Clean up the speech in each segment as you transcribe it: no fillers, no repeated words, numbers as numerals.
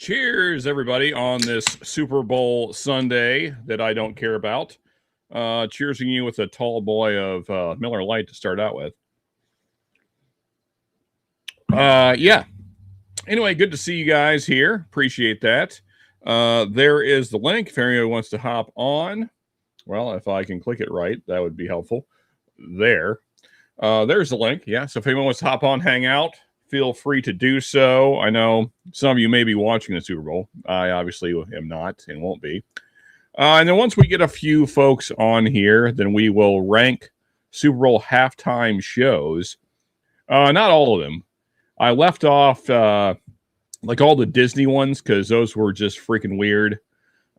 Cheers, everybody, on this Super Bowl Sunday that I don't care about. Cheersing you with a tall boy of Miller Lite to start out with. Yeah. Anyway, good to see you guys here. Appreciate that. There is the link if anyone wants to hop on. Well, if I can click it right, that would be helpful. There's the link. Yeah. So if anyone wants to hop on, Hangout, feel free to do so. I know some of you may be watching the Super Bowl. I obviously am not and won't be. And then once we get a few folks on here, then we will rank Super Bowl halftime shows. Not all of them. I left off like all the Disney ones because those were just freaking weird.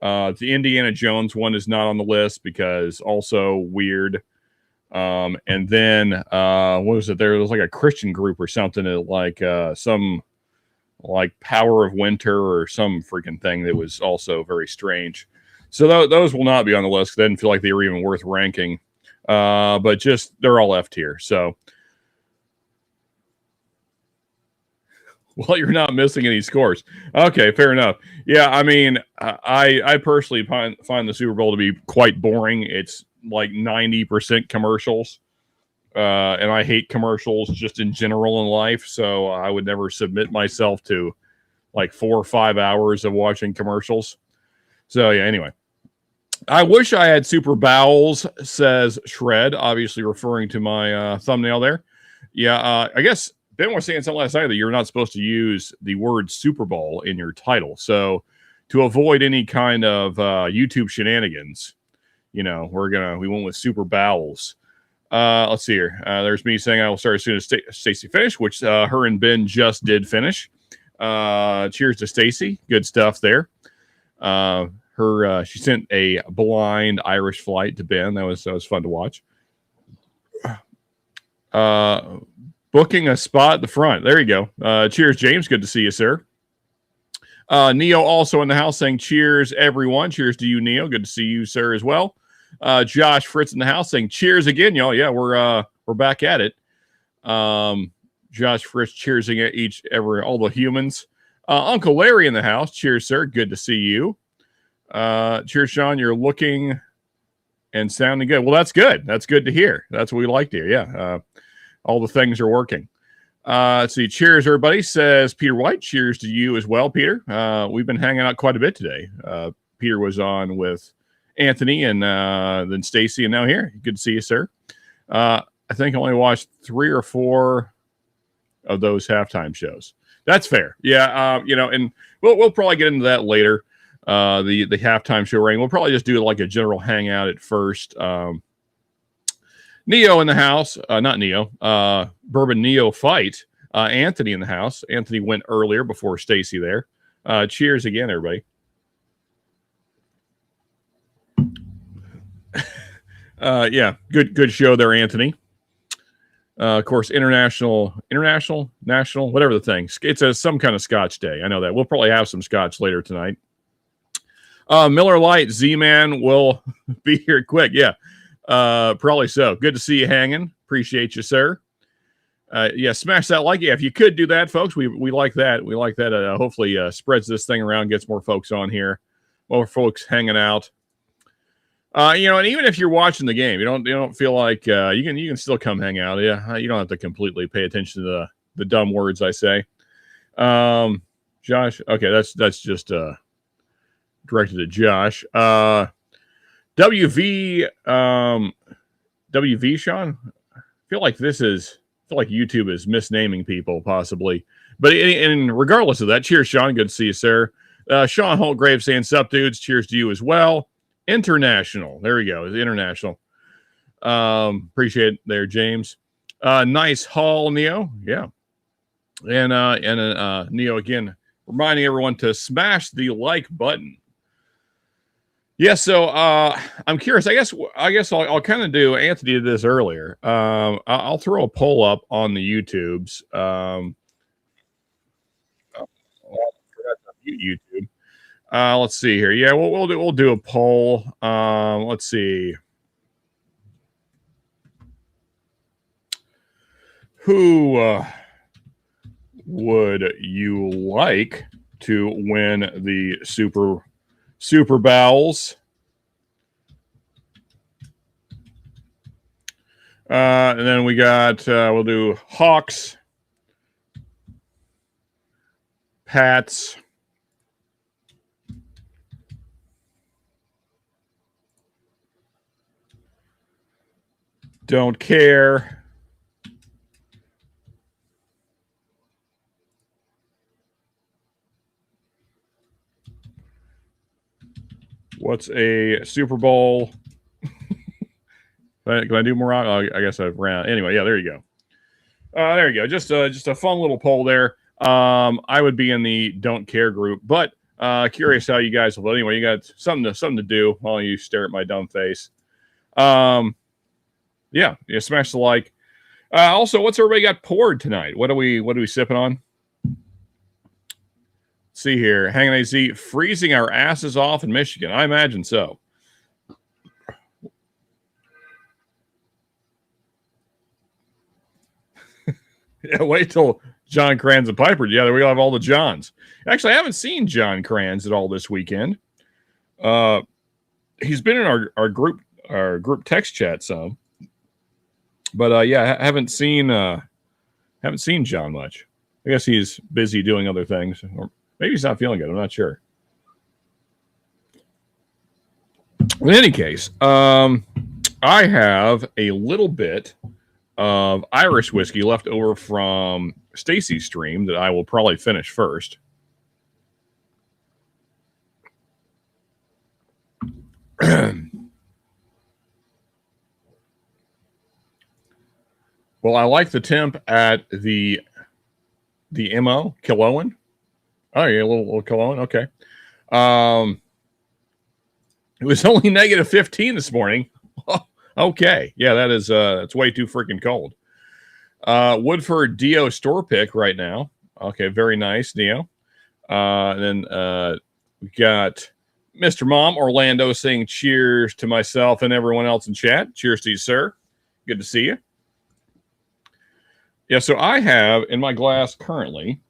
The Indiana Jones one is not on the list because also weird. And then what was it? There was like a Christian group or something that like some like Power of Winter or some freaking thing that was also very strange. So those will not be on the list. They didn't feel like they were even worth ranking. But just they're all left here. So well, you're not missing any scores. Okay, fair enough. Yeah, I mean, I personally find the Super Bowl to be quite boring. It's like 90% commercials. And I hate commercials just in general in life. So I would never submit myself to like 4 or 5 hours of watching commercials. So yeah, anyway. I wish I had SuperBowels, says Shred, obviously referring to my thumbnail there. Yeah, I guess Ben was saying something last night that you're not supposed to use the word Super Bowl in your title. So to avoid any kind of YouTube shenanigans, you know, we went with SuperBowels. Let's see here. There's me saying I will start as soon as Stacy finished, which her and Ben just did finish. Cheers to Stacy. Good stuff there. She sent a blind Irish flight to Ben. That was fun to watch. Booking a spot at the front. There you go. Cheers, James. Good to see you, sir. Neo also in the house saying cheers, everyone. Cheers to you, Neo. Good to see you, sir, as well. Josh Fritz in the house saying cheers again, y'all. Yeah, we're back at it. Josh Fritz cheersing at all the humans. Uncle Larry in the house. Cheers, sir. Good to see you. Cheers, Sean. You're looking and sounding good. Well, that's good. That's good to hear. That's what we like to hear. Yeah. All the things are working. Let's see. Cheers, everybody, says Peter White. Cheers to you as well, Peter. We've been hanging out quite a bit today. Peter was on with Anthony and then Stacy, and now here. Good to see you, sir. I think I only watched 3 or 4 of those halftime shows. That's fair. Yeah, and we'll probably get into that later. The halftime show ranking. We'll probably just do like a general hangout at first. Neo in the house. Not Neo. Bourbon Neo fight. Anthony in the house. Anthony went earlier before Stacy there. Cheers again, everybody. Yeah, good show there, Anthony. Of course, national, whatever the thing. It's some kind of Scotch day. I know that. We'll probably have some Scotch later tonight. Miller Lite, Z-Man will be here quick. Yeah, probably so. Good to see you hanging. Appreciate you, sir. Yeah, smash that like. Yeah, if you could do that, folks, we like that. We like that. Hopefully spreads this thing around, gets more folks on here, more folks hanging out. And even if you're watching the game, you don't feel like you can still come hang out. Yeah, you don't have to completely pay attention to the dumb words I say. Josh, okay, that's just directed at Josh. WV Sean. I feel like YouTube is misnaming people possibly, but and regardless of that, cheers, Sean. Good to see you, sir. Sean Holtgrave saying sup, dudes. Cheers to you as well. International. There we go. It's international. Appreciate it there, James. Nice haul, Neo. Yeah. And Neo again, reminding everyone to smash the like button. Yeah, so I'm curious. I guess I'll kind of do. Anthony did this earlier. I'll throw a poll up on the YouTubes. I forgot to mute YouTube. Let's see here. Yeah, we'll do a poll. Let's see. Who would you like to win the SuperBowels. And then we got, we'll do Hawks, Pats, don't care, what's a Super Bowl? Can I do more? I guess I've ran. Anyway, yeah, there you go. There you go. Just a fun little poll there. I would be in the don't care group, but curious how you guys will vote. Anyway, you got something to do while you stare at my dumb face. Yeah, smash the like. Also, what's everybody got poured tonight? What are we sipping on? Let's see here. Hanging AZ, freezing our asses off in Michigan. I imagine so. Yeah, wait till John Kranz and Piper. Yeah, we'll have all the Johns. Actually, I haven't seen John Kranz at all this weekend. He's been in our group text chat some, but yeah, I haven't seen John much. I guess he's busy doing other things, or maybe he's not feeling good. I'm not sure. In any case, I have a little bit of Irish whiskey left over from Stacy's stream that I will probably finish first. Well, I like the temp at the MO Killowen. Oh, yeah, a little Killowen. Okay. It was only negative 15 this morning. Okay. Yeah, that is it's way too freaking cold. Woodford Dio store pick right now. Okay, very nice, Dio. And then we got Mr. Mom Orlando saying cheers to myself and everyone else in chat. Cheers to you, sir. Good to see you. Yeah, so I have in my glass currently,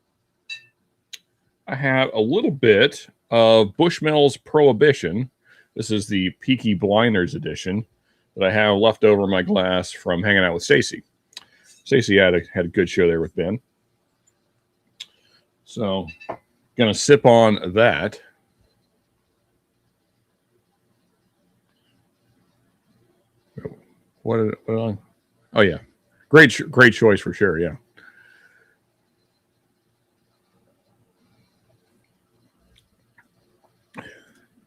I have a little bit of Bushmills Prohibition. This is the Peaky Blinders edition that I have left over in my glass from hanging out with Stacy. Stacy had a good show there with Ben. So, gonna sip on that. Oh yeah, great choice for sure. Yeah.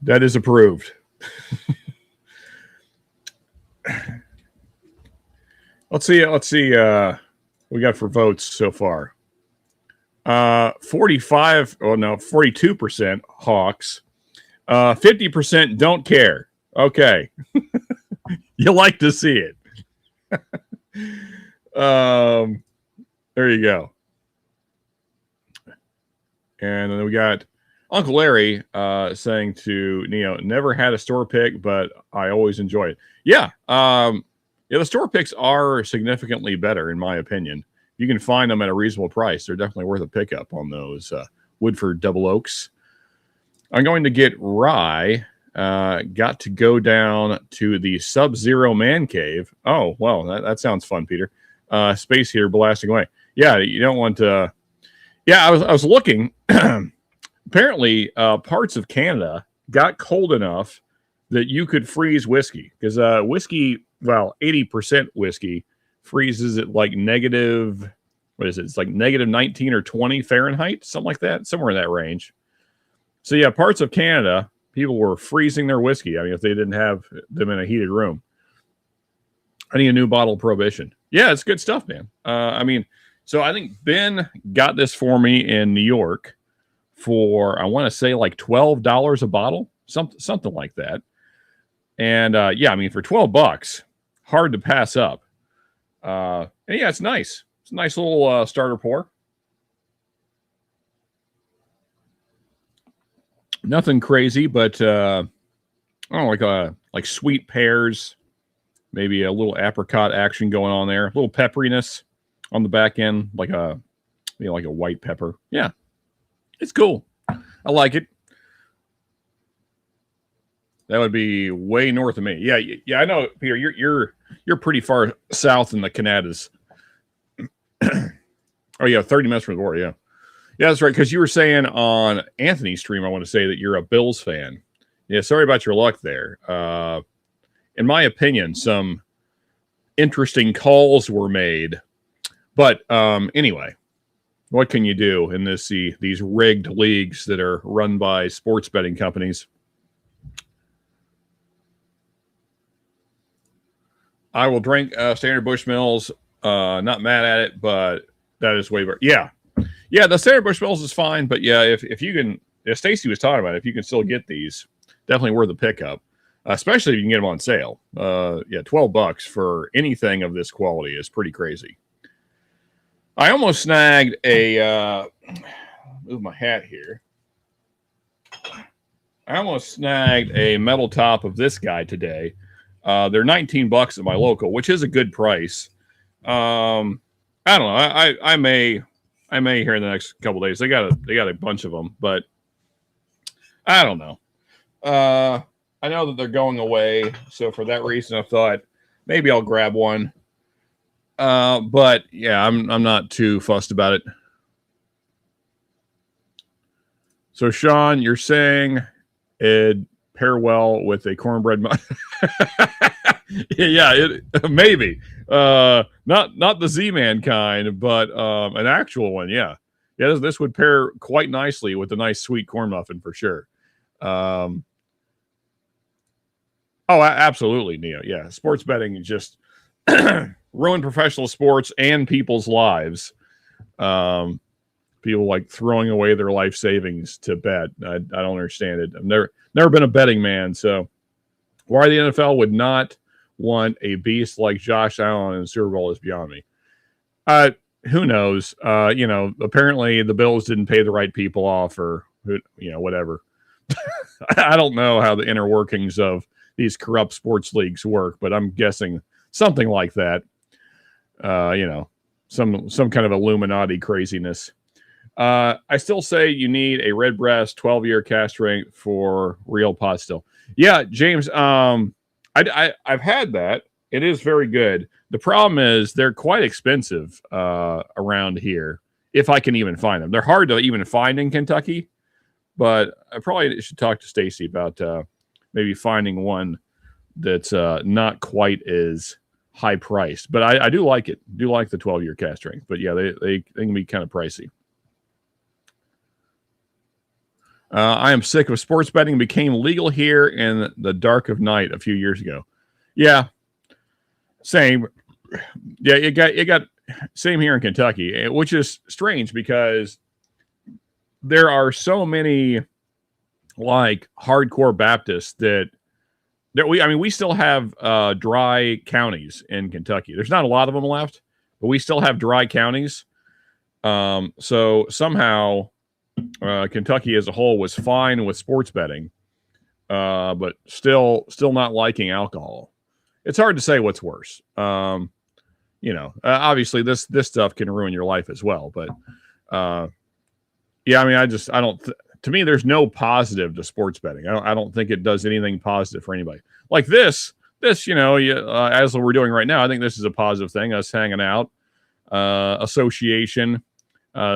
That is approved. Let's see what we got for votes so far. 42% Hawks. 50% don't care. Okay. You like to see it. There you go. And then we got Uncle Larry saying to Neo, never had a store pick, but I always enjoy it. Yeah. Yeah, the store picks are significantly better, in my opinion. You can find them at a reasonable price. They're definitely worth a pickup on those Woodford Double Oaks. I'm going to get rye. Got to go down to the Sub-Zero Man Cave. Oh, well, that sounds fun, Peter. Space here blasting away. Yeah, you don't want to... Yeah, I was looking. Apparently, parts of Canada got cold enough that you could freeze whiskey. Because whiskey, well, 80% whiskey freezes at like negative... What is it? It's like negative 19 or 20 Fahrenheit, something like that, somewhere in that range. So, yeah, parts of Canada... People were freezing their whiskey. I mean, if they didn't have them in a heated room. I need a new bottle of Prohibition. Yeah, it's good stuff, man. I mean, so I think Ben got this for me in New York for, I want to say like $12 a bottle, something like that. And yeah, I mean, for $12, hard to pass up. And yeah, it's nice. It's a nice little starter pour. Nothing crazy, but I don't know, like sweet pears, maybe a little apricot action going on there, a little pepperiness on the back end, like a white pepper. Yeah, it's cool. I like it. That would be way north of me. Yeah. I know, Peter. You're pretty far south in the Canadas. Oh yeah, 30 minutes from the border. Yeah, that's right. Because you were saying on Anthony's stream, I want to say that you're a Bills fan. Yeah, sorry about your luck there. In my opinion, some interesting calls were made, but anyway, what can you do in these rigged leagues that are run by sports betting companies? I will drink Standard Bushmills. Not mad at it, but that is way better. Yeah, the Standard Bushmills is fine, but yeah, if you can, as Stacy was talking about, if you can still get these, definitely worth the pickup. Especially if you can get them on sale. Yeah, $12 for anything of this quality is pretty crazy. I almost snagged a move my hat here. I almost snagged a metal top of this guy today. They're $19 at my local, which is a good price. I don't know. I may here in the next couple days. They got a bunch of them, but I don't know. I know that they're going away, so for that reason, I thought maybe I'll grab one. But yeah, I'm not too fussed about it. So Sean, you're saying it'd pair well with a cornbread yeah, maybe. Not the Z-Man kind, but an actual one. Yeah. This would pair quite nicely with a nice sweet corn muffin for sure. Oh, absolutely, Neo. Yeah, sports betting just ruin professional sports and people's lives. People like throwing away their life savings to bet. I don't understand it. I've never been a betting man, so why the NFL would not want a beast like Josh Allen in the Super Bowl is beyond me. Who knows? Apparently the Bills didn't pay the right people off, or whatever. I don't know how the inner workings of these corrupt sports leagues work, but I'm guessing something like that. Some kind of Illuminati craziness. I still say you need a red breast 12-year cast strength for real pot still. Yeah, James. I've had that. It is very good. The problem is they're quite expensive around here, if I can even find them. They're hard to even find in Kentucky, but I probably should talk to Stacy about maybe finding one that's not quite as high priced. But I do like it. Do like the 12-year cast strength. But yeah, they can be kind of pricey. I am sick of sports betting. Became legal here in the dark of night a few years ago. Yeah, same. Yeah, it got same here in Kentucky, which is strange because there are so many like hardcore Baptists that we still have dry counties in Kentucky. There's not a lot of them left, but we still have dry counties. So somehow Kentucky as a whole was fine with sports betting, but still not liking alcohol. It's hard to say what's worse. Obviously this stuff can ruin your life as well, but yeah, I mean, to me, there's no positive to sports betting. I don't think it does anything positive for anybody. Like this, as we're doing right now, I think this is a positive thing. Us hanging out, association,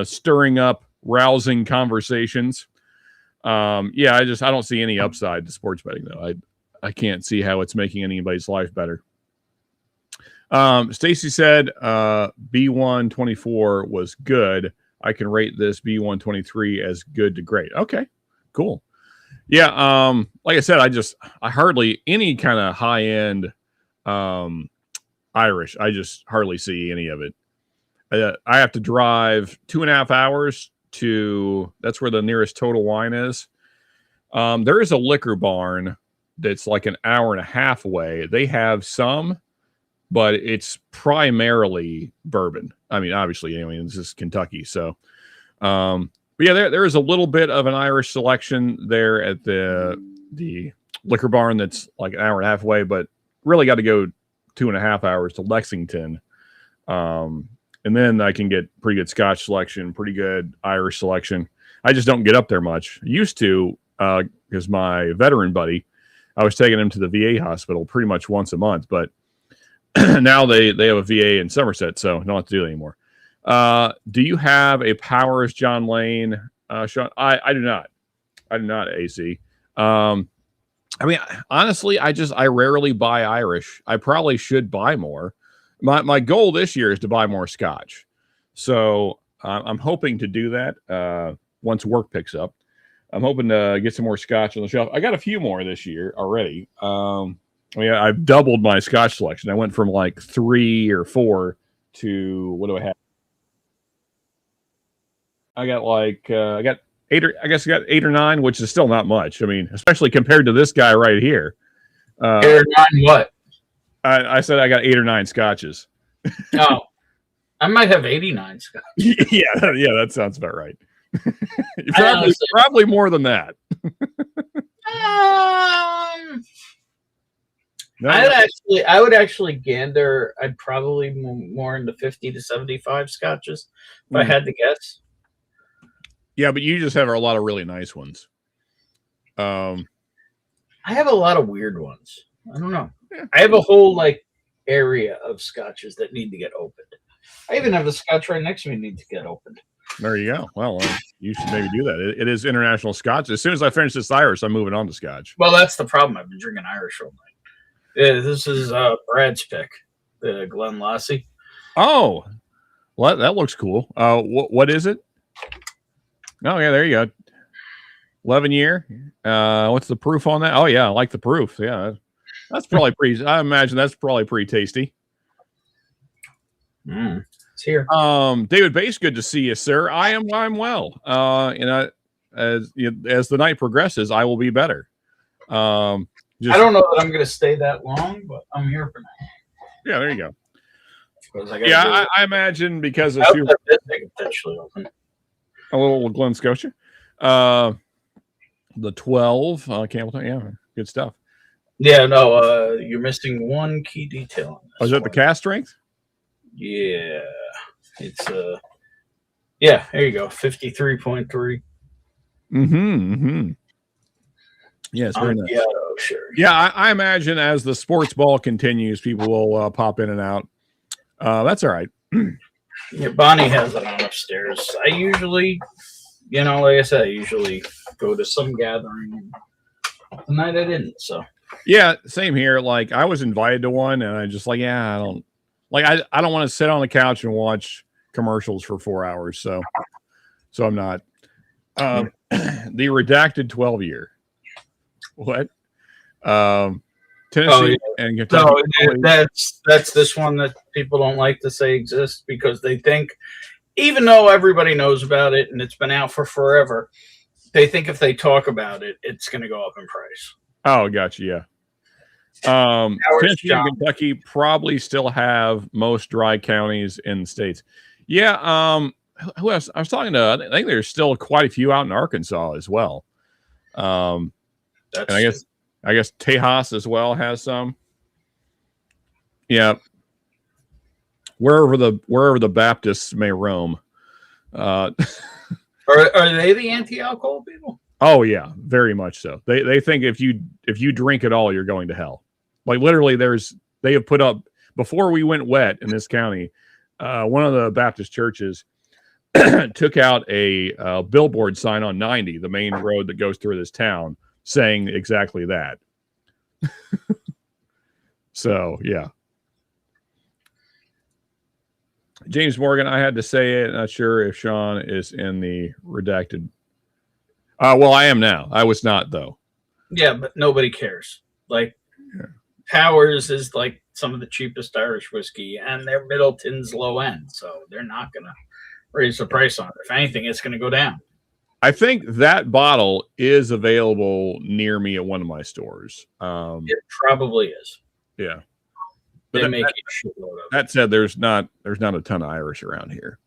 stirring up rousing conversations. I don't see any upside to sports betting though. I can't see how it's making anybody's life better. Stacy said B124 was good. I can rate this B123 as good to great. Okay, cool. Yeah, like I said, I hardly any kind of high end Irish. I just hardly see any of it. I have to drive 2.5 hours that's where the nearest Total Wine is. There is a liquor barn that's like an hour and a half away. They have some, but it's primarily bourbon. I mean, obviously, this is Kentucky, so. But yeah, there is a little bit of an Irish selection there at the liquor barn that's like an hour and a half away, but really got to go 2.5 hours to Lexington. And then I can get pretty good Scotch selection, pretty good Irish selection. I just don't get up there much. Used to, because my veteran buddy, I was taking him to the VA hospital pretty much once a month, but now they have a VA in Somerset, so don't have to do it anymore. Do you have a Powers John Lane, Sean? I do not. I do not, AC. I mean, honestly, I rarely buy Irish. I probably should buy more. My goal this year is to buy more Scotch. So I'm hoping to do that once work picks up. I'm hoping to get some more Scotch on the shelf. I got a few more this year already. I mean, I've doubled my Scotch selection. I went from like 3 or 4 to, what do I have? I got 8 or I guess I got 8 or 9, which is still not much. I mean, especially compared to this guy right here. 8 or 9 what? I said I got 8 or 9 scotches. Oh, I might have 89 scotch. yeah, that sounds about right. probably more than that. I would actually gander. I'd probably more into 50 to 75 scotches if I had to guess. Yeah, but you just have a lot of really nice ones. I have a lot of weird ones. I don't know. Yeah. I have a whole area of scotches that need to get opened. I even have a scotch right next to me that needs to get opened. There you go. Well, you should maybe do that. It is international Scotch. As soon as I finish this Irish, I'm moving on to Scotch. Well, that's the problem. I've been drinking Irish all night. Yeah, this is Brad's pick, the Glen Lassie. Oh, well, that looks cool. What is it? Oh, yeah, there you go. 11 year. What's the proof on that? Oh, yeah, I like the proof. Yeah, that's probably pretty. I imagine that's probably pretty tasty. It's here. David Bass, good to see you, sir. I'm well. As the night progresses, I will be better. I don't know that I'm going to stay that long, but I'm here for now. Yeah, there you go. I imagine because of potentially open. A little Glen Scotia. The 12 Campbelltown. Yeah, good stuff. Yeah, no, you're missing one key detail on this. Is that the cast strength? Yeah. It's yeah, there you go. 53.3. Yeah, it's very nice. Yeah, sure. Yeah, I imagine as the sports ball continues, people will pop in and out. That's all right. Yeah, Bonnie has it on upstairs. I usually, like I said, I usually go to some gathering. Tonight I didn't, so. Yeah, same here. Like I was invited to one, and I just I don't want to sit on the couch and watch commercials for 4 hours. So I'm not. The redacted 12 year. What? Tennessee and Kentucky. No, that's this one that people don't like to say exists because they think, even though everybody knows about it and it's been out for forever, they think if they talk about it, it's going to go up in price. Oh, gotcha. Yeah. Tennessee and Kentucky probably still have most dry counties in the states. Yeah. Who else? I was talking to. I think there's still quite a few out in Arkansas as well. And I guess Tejas as well has some. Yeah. Wherever the Baptists may roam. Are they the anti-alcohol people? Oh yeah, very much so. They think if you drink at all, you're going to hell. Like literally, they have put up before we went wet in this county. One of the Baptist churches took out a billboard sign on 90, the main road that goes through this town, saying exactly that. So yeah. James Morgan, I had to say it. Not sure if Sean is in the redacted. Well, I am now. I was not, though. Yeah, but nobody cares. Powers is like some of the cheapest Irish whiskey, and they're Middleton's low end, so they're not going to raise the price on it. If anything, it's going to go down. I think that bottle is available near me at one of my stores. It probably is. Yeah. They make a shitload of it. That said, there's not a ton of Irish around here.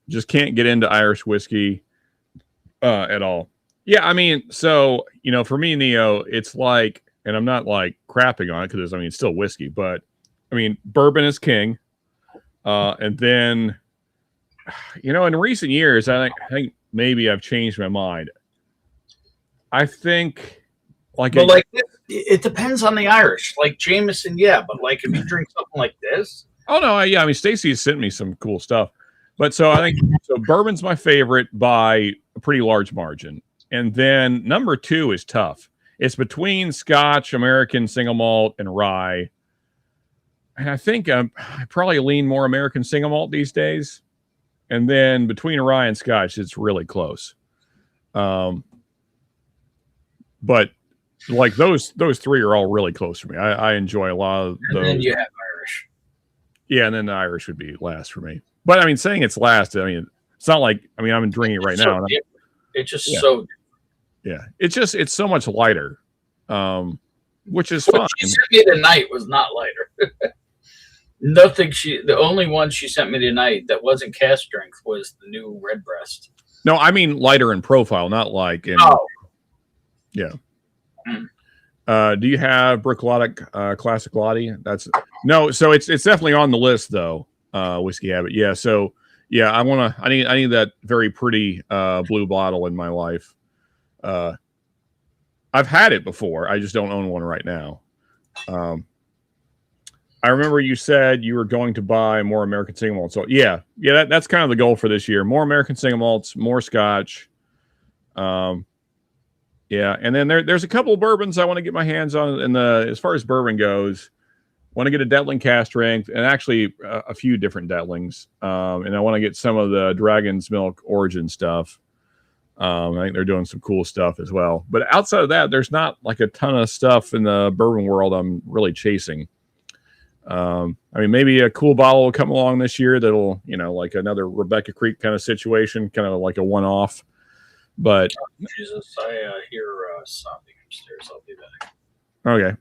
Just can't get into Irish whiskey at all. Yeah, I mean, so for me, Neo, it's like, and I'm not crapping on it because it's still whiskey, but I mean, bourbon is king, and then in recent years, I think maybe I've changed my mind. I think it depends on the Irish. Like Jameson, yeah, but like if you drink something like this. Oh no, yeah. I mean, Stacey has sent me some cool stuff, but so I think bourbon's my favorite by a pretty large margin, and then number 2 is tough. It's between Scotch, American single malt, and rye, and I think I probably lean more American single malt these days, and then between rye and Scotch, it's really close. But like those 3 are all really close for me. I enjoy a lot of those. And then you have Irish. Yeah, and then the Irish would be last for me. But I mean, saying it's last, I mean, it's not like I'm drinking it right now. It's just so. Yeah, it's so much lighter, which is fun. She sent me tonight was not lighter. Nothing. The only one she sent me tonight that wasn't cast strength was the new Redbreast. No, I mean lighter in profile, not like in. Oh. Yeah. Do you have Brooklotic Classic Lottie? No. So it's definitely on the list though. Whiskey Habit. Yeah. So yeah, I need that very pretty blue bottle in my life. I've had it before. I just don't own one right now. I remember you said you were going to buy more American single malts. So yeah, that's kind of the goal for this year. More American single malts, more Scotch. Yeah, and then there's a couple of bourbons I want to get my hands on. And as far as bourbon goes, want to get a Detling cast strength, and actually a few different Detlings. And I want to get some of the Dragon's Milk Origin stuff. I think they're doing some cool stuff as well. But outside of that, there's not like a ton of stuff in the bourbon world I'm really chasing. I mean, maybe a cool bottle will come along this year that'll, like another Rebecca Creek kind of situation, kind of like a one-off. But Jesus, I hear sobbing upstairs. I'll be back. Okay.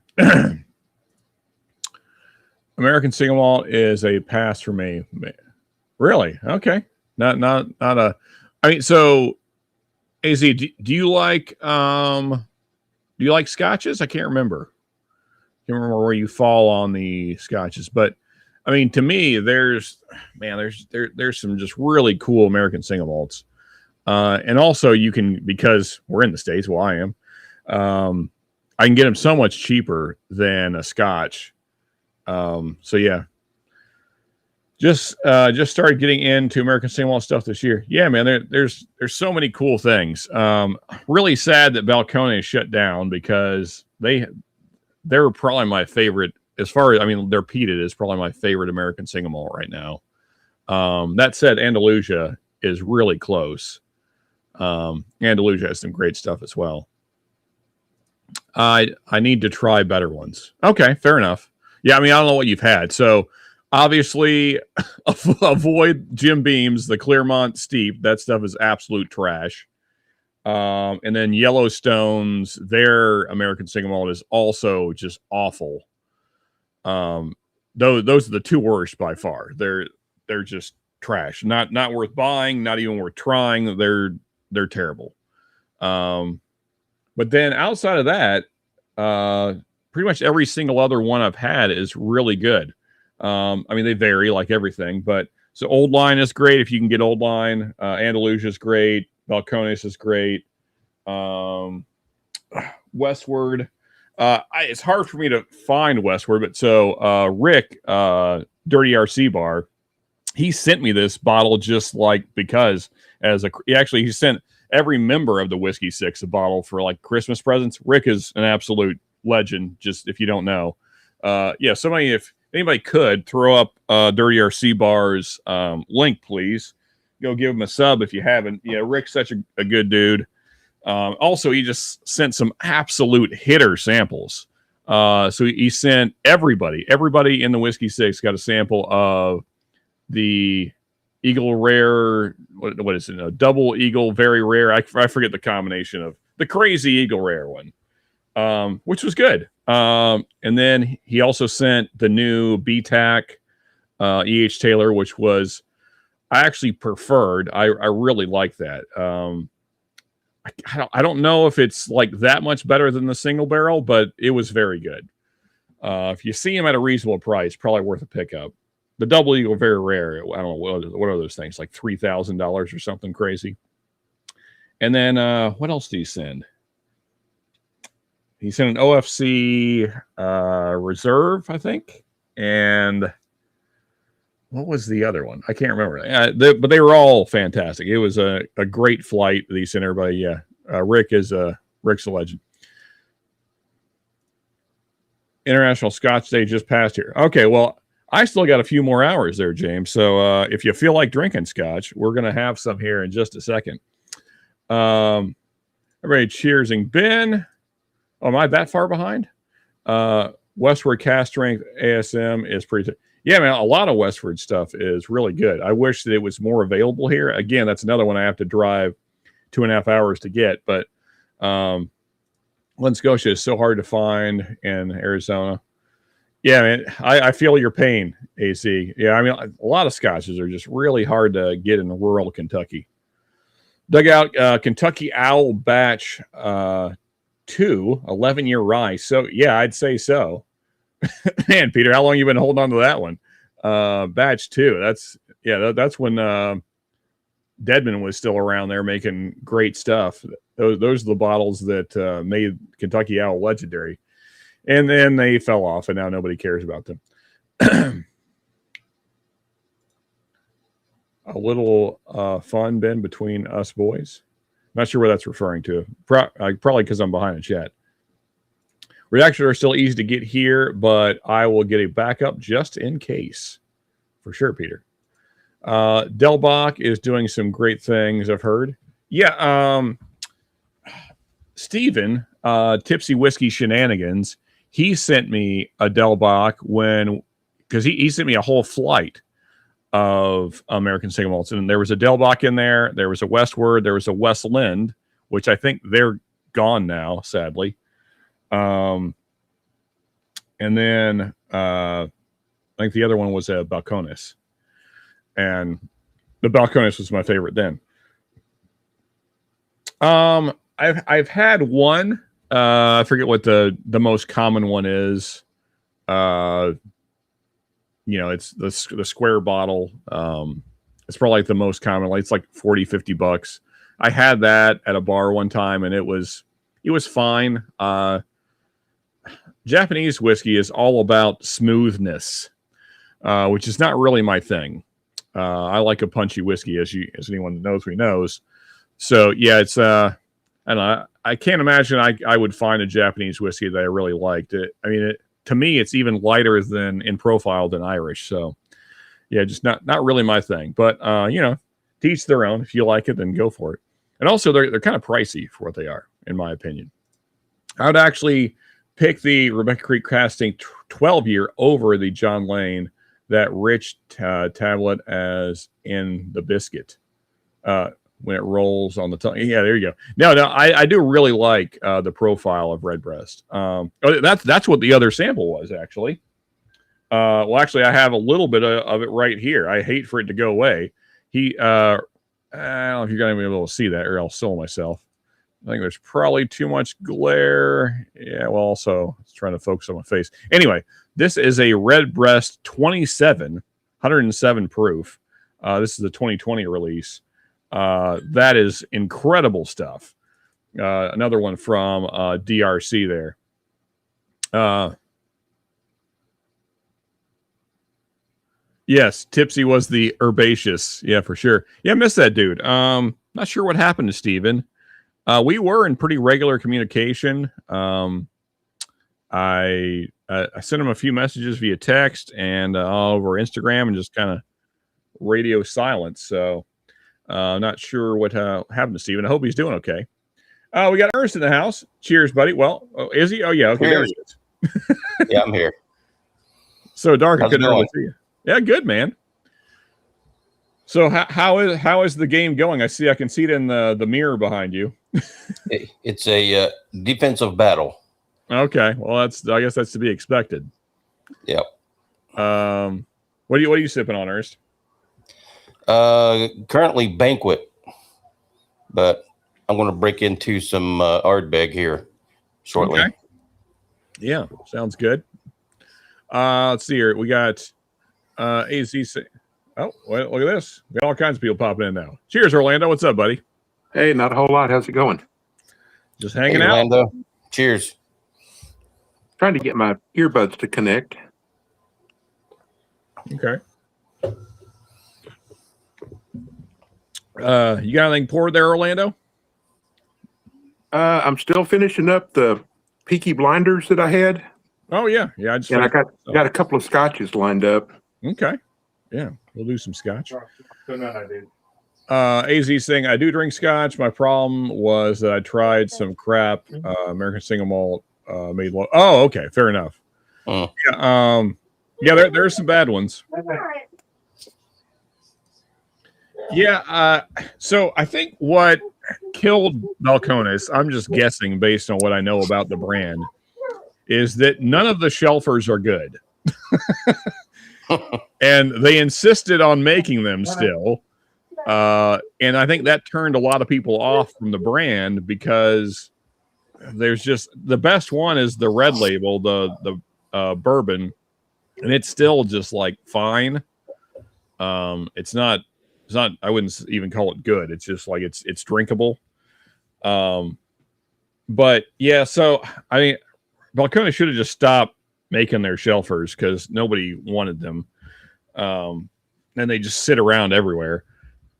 American single malt is a pass for me. Really? Okay. Not a. I mean, so AZ, do you like scotches? I can't remember. Where you fall on the scotches, but I mean, to me, there's some just really cool American single malts. And also you can, because we're in the States, well, I am, I can get them so much cheaper than a Scotch. So yeah, just started getting into American single malt stuff this year. Yeah, man, there's so many cool things. Really sad that Balcones shut down because they're probably my favorite as far as, I mean, their peated is probably my favorite American single malt right now. That said, Andalusia is really close. Andalusia has some great stuff as well. I need to try better ones. Okay, fair enough. Yeah, I mean, I don't know what you've had. So obviously avoid Jim Beam's, the Clearmont Steep. That stuff is absolute trash. And then Yellowstone's, their American single malt is also just awful. Those are the 2 worst by far. They're just trash. Not worth buying, not even worth trying. They're terrible. But then outside of that, pretty much every single other one I've had is really good. I mean, they vary like everything, but so Old Line is great if you can get Old Line. Andalusia is great. Balcones is great. Westward. It's hard for me to find Westward, but so Rick, Dirty RC Bar, he sent me this bottle just like because he sent every member of the Whiskey Six a bottle for like Christmas presents. Rick is an absolute legend. Just if you don't know, yeah. Somebody, if anybody could throw up Dirty RC Bar's link, please go give him a sub if you haven't. Yeah, Rick's such a good dude. Also, he just sent some absolute hitter samples. So he sent everybody in the Whiskey Six got a sample of the Eagle Rare. What is it? A double Eagle, very rare. I forget the combination of the crazy Eagle Rare one, which was good. And then he also sent the new BTAC E.H. Taylor, which was I actually preferred. I really like that. I don't know if it's like that much better than the single barrel, but it was very good. If you see him at a reasonable price, probably worth a pickup. The double eagle very rare. I don't know what are those things, like $3,000 or something crazy. And then what else did he send? He sent an OFC reserve, I think, and what was the other one? I can't remember. But they were all fantastic. It was a great flight that he sent everybody. Yeah, Rick's a legend. International Scotch Day just passed here. Okay, well, I still got a few more hours there, James. So if you feel like drinking scotch, we're going to have some here in just a second. Everybody cheersing Ben. Oh, am I that far behind? Westward cast strength ASM is pretty. Yeah, man, a lot of Westward stuff is really good. I wish that it was more available here. Again, that's another one I have to drive 2.5 hours to get. But Glen Scotia is so hard to find in Arizona. Yeah, man, I feel your pain, AC. Yeah, I mean, a lot of scotches are just really hard to get in rural Kentucky. Dugout Kentucky Owl Batch 2, 11-year rye. So, yeah, I'd say so. Man, Peter, how long you been holding on to that one? Batch 2. That's when Deadman was still around there making great stuff. Those are the bottles that made Kentucky Owl legendary. And then they fell off, and now nobody cares about them. A little fun, Ben, between us boys. Not sure what that's referring to. Probably because I'm behind the chat. Reactions are still easy to get here, but I will get a backup just in case. For sure, Peter. Delbach is doing some great things, I've heard. Yeah, Steven, Tipsy Whiskey Shenanigans, he sent me a Delbach because he sent me a whole flight of American single malts. And there was a Delbach in there. There was a Westward. There was a Westland, which I think they're gone now, sadly. And then I think the other one was a Balcones. And the Balcones was my favorite then. I've had one. I forget what the most common one is. It's the square bottle. It's probably like the most common. It's like $40-$50. I had that at a bar one time, and it was fine. Japanese whiskey is all about smoothness, which is not really my thing. I like a punchy whiskey, as anyone that knows me knows. So yeah, it's I don't know. I can't imagine I would find a Japanese whiskey that I really liked. To me, it's even lighter in profile than Irish. So yeah, just not really my thing. But to each their own. If you like it, then go for it. And also, they're kind of pricey for what they are, in my opinion. I would actually pick the Rebecca Creek Casting 12-year over the John Lane, that rich tablet as in the biscuit when it rolls on the tongue. Yeah, there you go. No, I do really like the profile of Redbreast. That's what the other sample was, actually. Actually, I have a little bit of it right here. I hate for it to go away. I don't know if you're going to be able to see that, or I'll sell myself. I think there's probably too much glare. Yeah, well, also, it's trying to focus on my face. Anyway, this is a Redbreast 27, 107 proof. This is the 2020 release. That is incredible stuff. Another one from DRC there. Yes, Tipsy was the herbaceous. Yeah, for sure. Yeah, I missed that dude. Not sure what happened to Steven. We were in pretty regular communication. I sent him a few messages via text and over Instagram, and just kind of radio silence. So not sure what happened to Steven. I hope he's doing okay. We got Ernest in the house. Cheers, buddy. Well, is he? Oh, yeah. Okay, there he is. Yeah, I'm here. So dark, I couldn't really see you. Yeah, good, man. So how is the game going? I can see it in the mirror behind you. It's a defensive battle. Okay, well I guess that's to be expected. Yep. What are you sipping on, Ernest? Currently Banquet, but I'm going to break into some Ardbeg here shortly. Okay. Yeah, sounds good. Let's see here. We got AZ. Oh, well, look at this. We got all kinds of people popping in now. Cheers, Orlando. What's up, buddy? Hey, not a whole lot. How's it going? Just hanging Hey, out. Orlando. Cheers. Trying to get my earbuds to connect. Okay. You got anything poured there, Orlando? I'm still finishing up the Peaky Blinders that I had, Oh yeah, yeah. I just and I got a couple of scotches lined up. okay. Yeah, we'll do some scotch. AZ saying I do drink scotch. My problem was that I tried some crap American single malt made low. Oh, okay, fair enough. Mm. Yeah, there's some bad ones. Yeah, so I think what killed Balcones, I'm just guessing based on what I know about the brand, is that none of the shelfers are good. And they insisted on making them still. And I think that turned a lot of people off from the brand because there's just the best one is the red label, the bourbon, and it's still just like fine. It's not I wouldn't even call it good. It's just like it's drinkable. But yeah, so I mean Balcones should have just stopped making their shelfers because nobody wanted them. And they just sit around everywhere.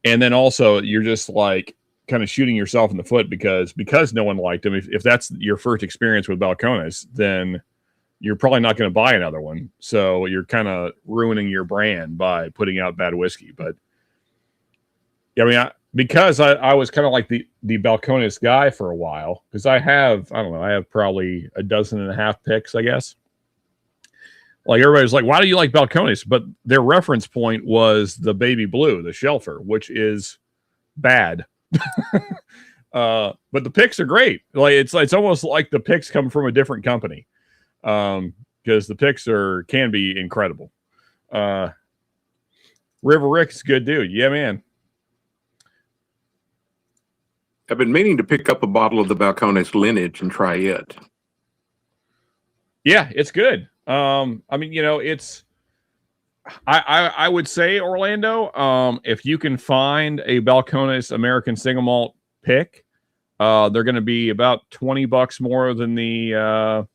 And then also you're just like kind of shooting yourself in the foot because no one liked them. If that's your first experience with Balcones, then you're probably not going to buy another one. So you're kind of ruining your brand by putting out bad whiskey. But yeah, I mean, because I was kind of like the Balcones guy for a while because I have probably 12.5 picks, I guess. Like everybody's like, why do you like Balcones? But their reference point was the baby blue, the shelfer, which is bad. But the picks are great. Like it's almost like the picks come from a different company. Because the picks can be incredible. River Rick's a good dude. Yeah, man. I've been meaning to pick up a bottle of the Balcones lineage and try it. Yeah, it's good. I mean, it's I would say Orlando, if you can find a Balcones American single malt pick, they're going to be about $20 more than the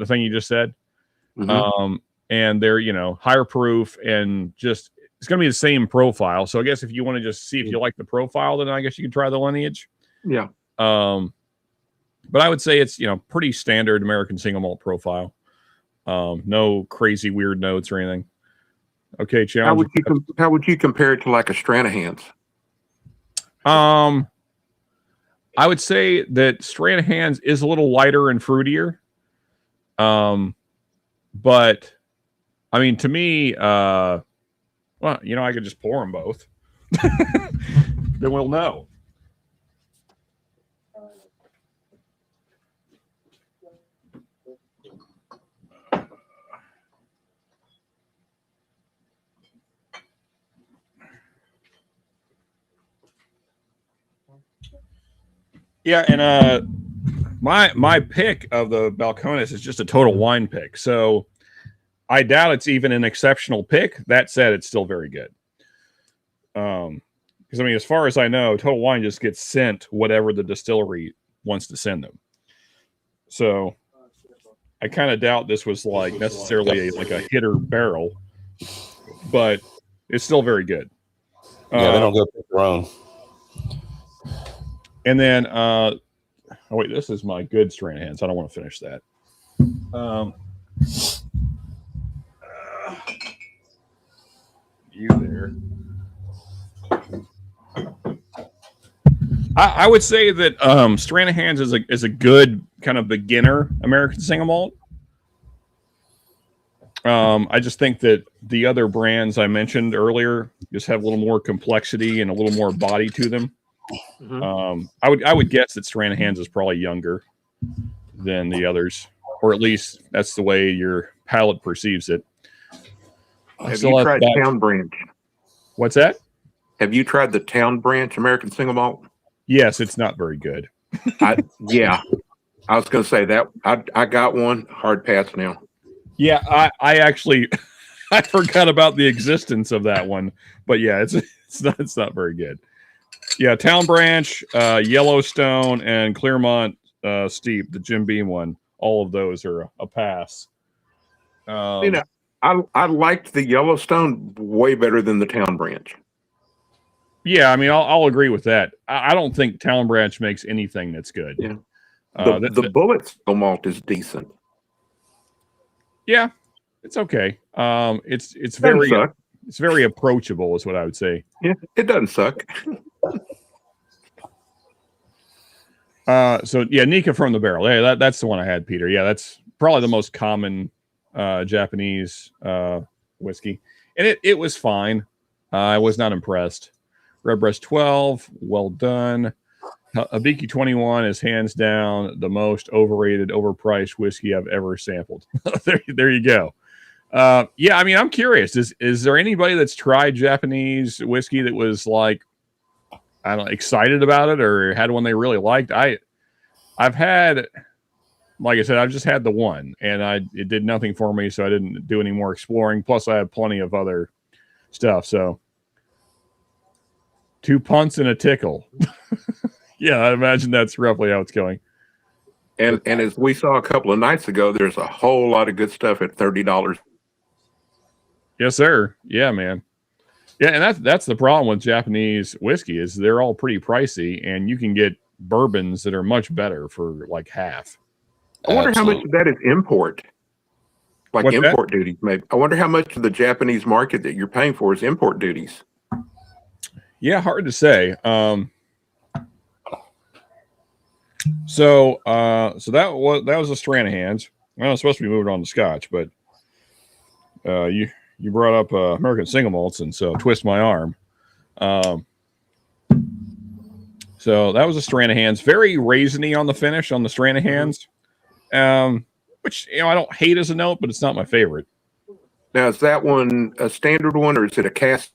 thing you just said. Mm-hmm. And they're, higher proof and just, it's going to be the same profile. So I guess if you want to just see if you like the profile, then I guess you can try the lineage. Yeah. But I would say it's, pretty standard American single malt profile. No crazy weird notes or anything. Okay. Challenge. How would you compare it to like a Stranahan's? I would say that Stranahan's is a little lighter and fruitier. But I mean, to me, well, I could just pour them both. Then we'll know. Yeah, and my pick of the Balcones is just a total wine pick. So I doubt it's even an exceptional pick. That said, it's still very good. Because I mean, as far as I know, Total Wine just gets sent whatever the distillery wants to send them. So I kind of doubt this was like necessarily a hitter barrel, but it's still very good. Yeah, they don't go pick their own. And then, oh wait, this is my good Stranahan's. I don't want to finish that. You there? I would say that Stranahan's is a good kind of beginner American single malt. I just think that the other brands I mentioned earlier just have a little more complexity and a little more body to them. Mm-hmm. I would guess that Stranahan's is probably younger than the others, or at least that's the way your palate perceives it. Have you tried Town Branch? What's that? Have you tried the Town Branch American single malt? Yes, it's not very good. Yeah, I was going to say that. I got one. Hard pass now. Yeah, I actually I forgot about the existence of that one, but yeah, it's not very good. Yeah, Town Branch, Yellowstone, and Clearmont Steep, the Jim Beam one. All of those are a pass. You know, I liked the Yellowstone way better than the Town Branch. Yeah, I mean, I'll agree with that. I don't think Town Branch makes anything that's good. Yeah. The bullet single malt is decent. Yeah, it's okay. It's Doesn't suck. it's very approachable, is what I would say. Yeah, it doesn't suck. So yeah, Nika from the Barrel. Yeah, that's the one I had, Peter. Yeah, that's probably the most common Japanese whiskey, and it was fine. I was not impressed. Redbreast 12, well done. Hibiki 21 is hands down the most overrated, overpriced whiskey I've ever sampled. there you go. Yeah, I mean, I'm curious. Is there anybody that's tried Japanese whiskey that was like, I don't know, excited about it or had one they really liked? I've had, like I said, I've just had the one, and it did nothing for me, so I didn't do any more exploring. Plus, I had plenty of other stuff. So, 2 punts and a tickle. Yeah, I imagine that's roughly how it's going. And as we saw a couple of nights ago, there's a whole lot of good stuff at $30. Yes, sir. Yeah, man. Yeah, and that's the problem with Japanese whiskey is they're all pretty pricey, and you can get bourbons that are much better for like half. I wonder how much of that is import, like What's import duties. Maybe I wonder how much of the Japanese market that you're paying for is import duties. Yeah, hard to say. So that was a Stranahan's. Well, I was supposed to be moving on to Scotch, but you brought up American single malts, and so twist my arm. So that was a Stranahan's, very raisiny on the finish on the Stranahan's, which I don't hate as a note, but it's not my favorite. Now, is that one a standard one, or is it a cast,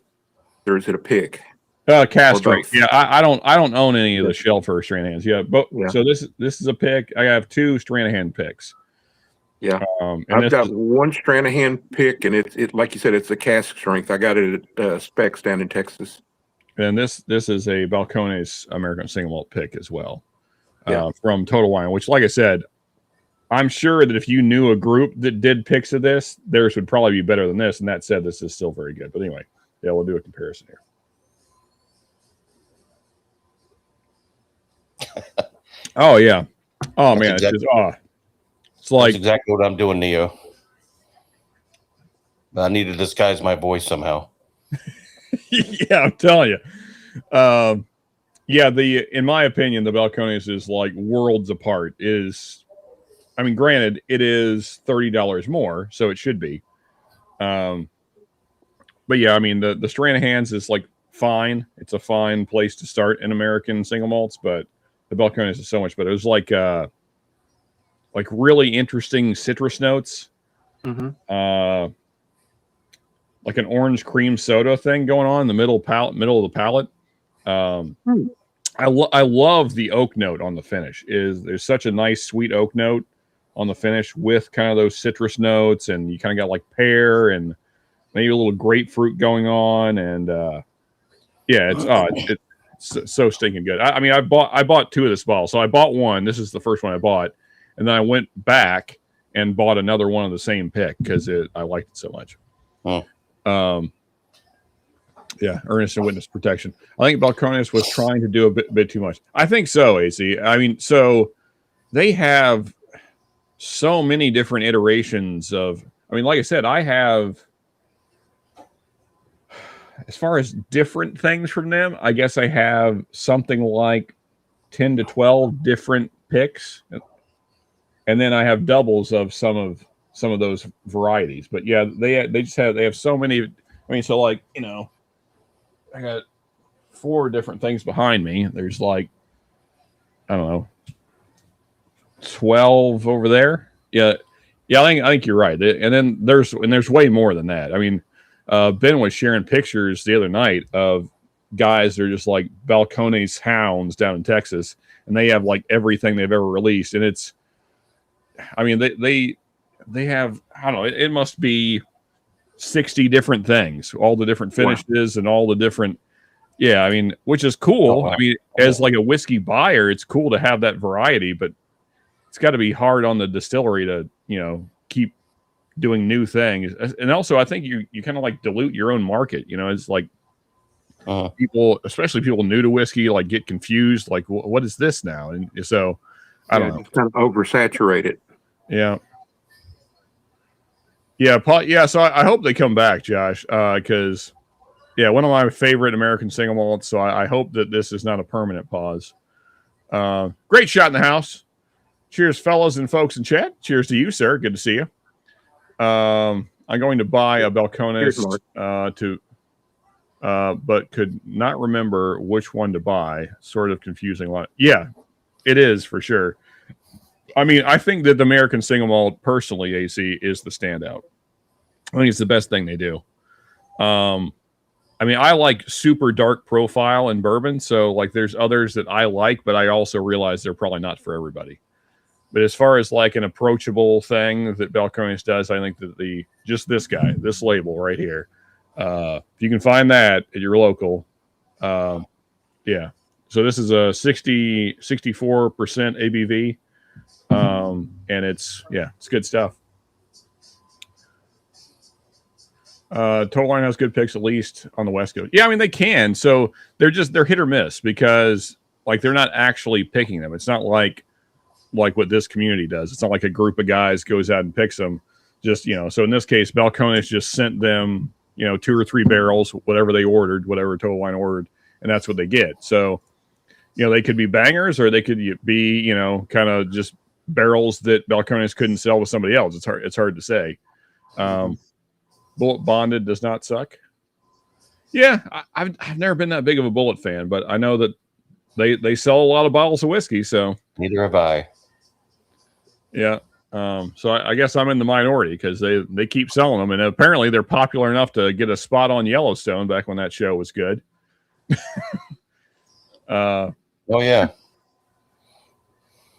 or is it a pick? Cast strength. Yeah, I don't own any of the Shelfer Stranahan's. Yeah, but Yeah. So this is a pick. I have 2 Stranahan picks. Yeah, and I've got one Stranahan pick, and it like you said, it's a cask strength. I got it at Specs down in Texas. And this is a Balcones American single malt pick as well, Yeah. from Total Wine. Which, like I said, I'm sure that if you knew a group that did picks of this, theirs would probably be better than this. And that said, this is still very good. But anyway, yeah, we'll do a comparison here. Oh yeah. Oh That's man, exactly, it's like that's exactly what I'm doing, Neo. I need to disguise my voice somehow. yeah, I'm telling you. Yeah, in my opinion, the Balcones is like worlds apart. I mean, granted, it is $30 more, so it should be. But yeah, I mean, the Stranahan's is like fine. It's a fine place to start in American single malts, but the Balcones is so much better. It was like really interesting citrus notes. Mm-hmm. Like an orange cream soda thing going on in the middle of the palate. I love the oak note on the finish. There's such a nice sweet oak note on the finish with kind of those citrus notes, and you kind of got like pear and maybe a little grapefruit going on, and yeah, it's so stinking good. I mean, I bought 2 of this bottle, so I bought one. This is the first one I bought, and then I went back and bought another one of the same pick because I liked it so much. Yeah, earnest and witness protection. I think Balcones was trying to do a bit too much. I think so, AC. I mean, so they have so many different iterations of. I mean, like I said, I have. As far as different things from them, I guess I have something like 10 to 12 different picks, and then I have doubles of some of those varieties. But yeah, they have so many. I mean, so like I got 4 different things behind me. There's like I don't know 12 over there. Yeah. I think you're right. And then there's way more than that. I mean. Ben was sharing pictures the other night of guys that are just like Balcones hounds down in Texas, and they have like everything they've ever released. And I mean, they have, I don't know, it must be 60 different things, all the different finishes and all the different. Yeah, I mean, which is cool. wow. I mean, as like a whiskey buyer, it's cool to have that variety, but it's got to be hard on the distillery to, keep doing new things. And also, I think you kind of like dilute your own market. It's like people, especially people new to whiskey, like get confused. Like, what is this now? And so, I don't know. It's kind of oversaturated. Yeah. Yeah. So I hope they come back, Josh, because. Yeah, one of my favorite American single malts. So I hope that this is not a permanent pause. Great shot in the house. Cheers, fellas and folks in chat. Cheers to you, sir. Good to see you. I'm going to buy a Balcones but could not remember which one to buy. Sort of confusing. Yeah, it is for sure. I mean, I think that the American single malt, personally, AC, is the standout. I think it's the best thing they do. I mean, I like super dark profile in bourbon, so like there's others that I like, but I also realize they're probably not for everybody. But as far as like an approachable thing that Balcones does, I think that this label right here, if you can find that at your local, yeah. So this is a 64% ABV, and it's good stuff. Total Line has good picks, at least on the West Coast. Yeah, I mean they can. So they're hit or miss because like they're not actually picking them. It's not like what this community does. It's not like a group of guys goes out and picks them. Just so in this case, Balcones just sent them 2 or 3 barrels, whatever they ordered, whatever Total Line ordered, and that's what they get. So they could be bangers or they could be kind of just barrels that Balcones couldn't sell to somebody else. It's hard to say. Bullet bonded does not suck. Yeah, I've never been that big of a Bullet fan, but I know that they sell a lot of bottles of whiskey. So neither have I. Yeah, so I guess I'm in the minority because they keep selling them, and apparently they're popular enough to get a spot on Yellowstone back when that show was good. Oh yeah,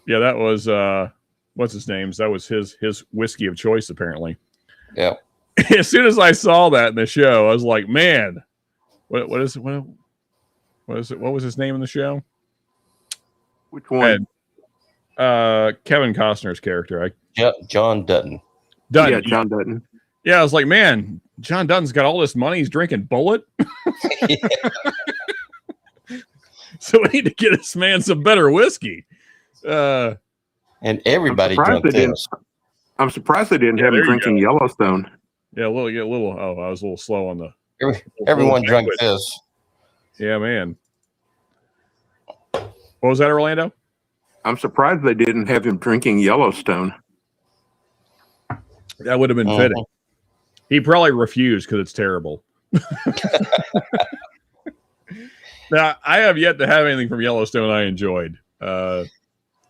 yeah, that was what's his name? That was his whiskey of choice apparently. Yeah. As soon as I saw that in the show, I was like, man, what was his name in the show? Which one? Kevin Costner's character. John Dutton. Yeah, John Dutton. Yeah, I was like, man, John Dutton's got all this money. He's drinking Bullet. So we need to get this man some better whiskey. And everybody drank this. I'm surprised they didn't have him drinking Yellowstone. Yeah, a little. Oh, I was a little slow on the. Everyone drank this. Yeah, man. What was that, Orlando? I'm surprised they didn't have him drinking Yellowstone. That would have been fitting. He probably refused because it's terrible. Now, I have yet to have anything from Yellowstone I enjoyed.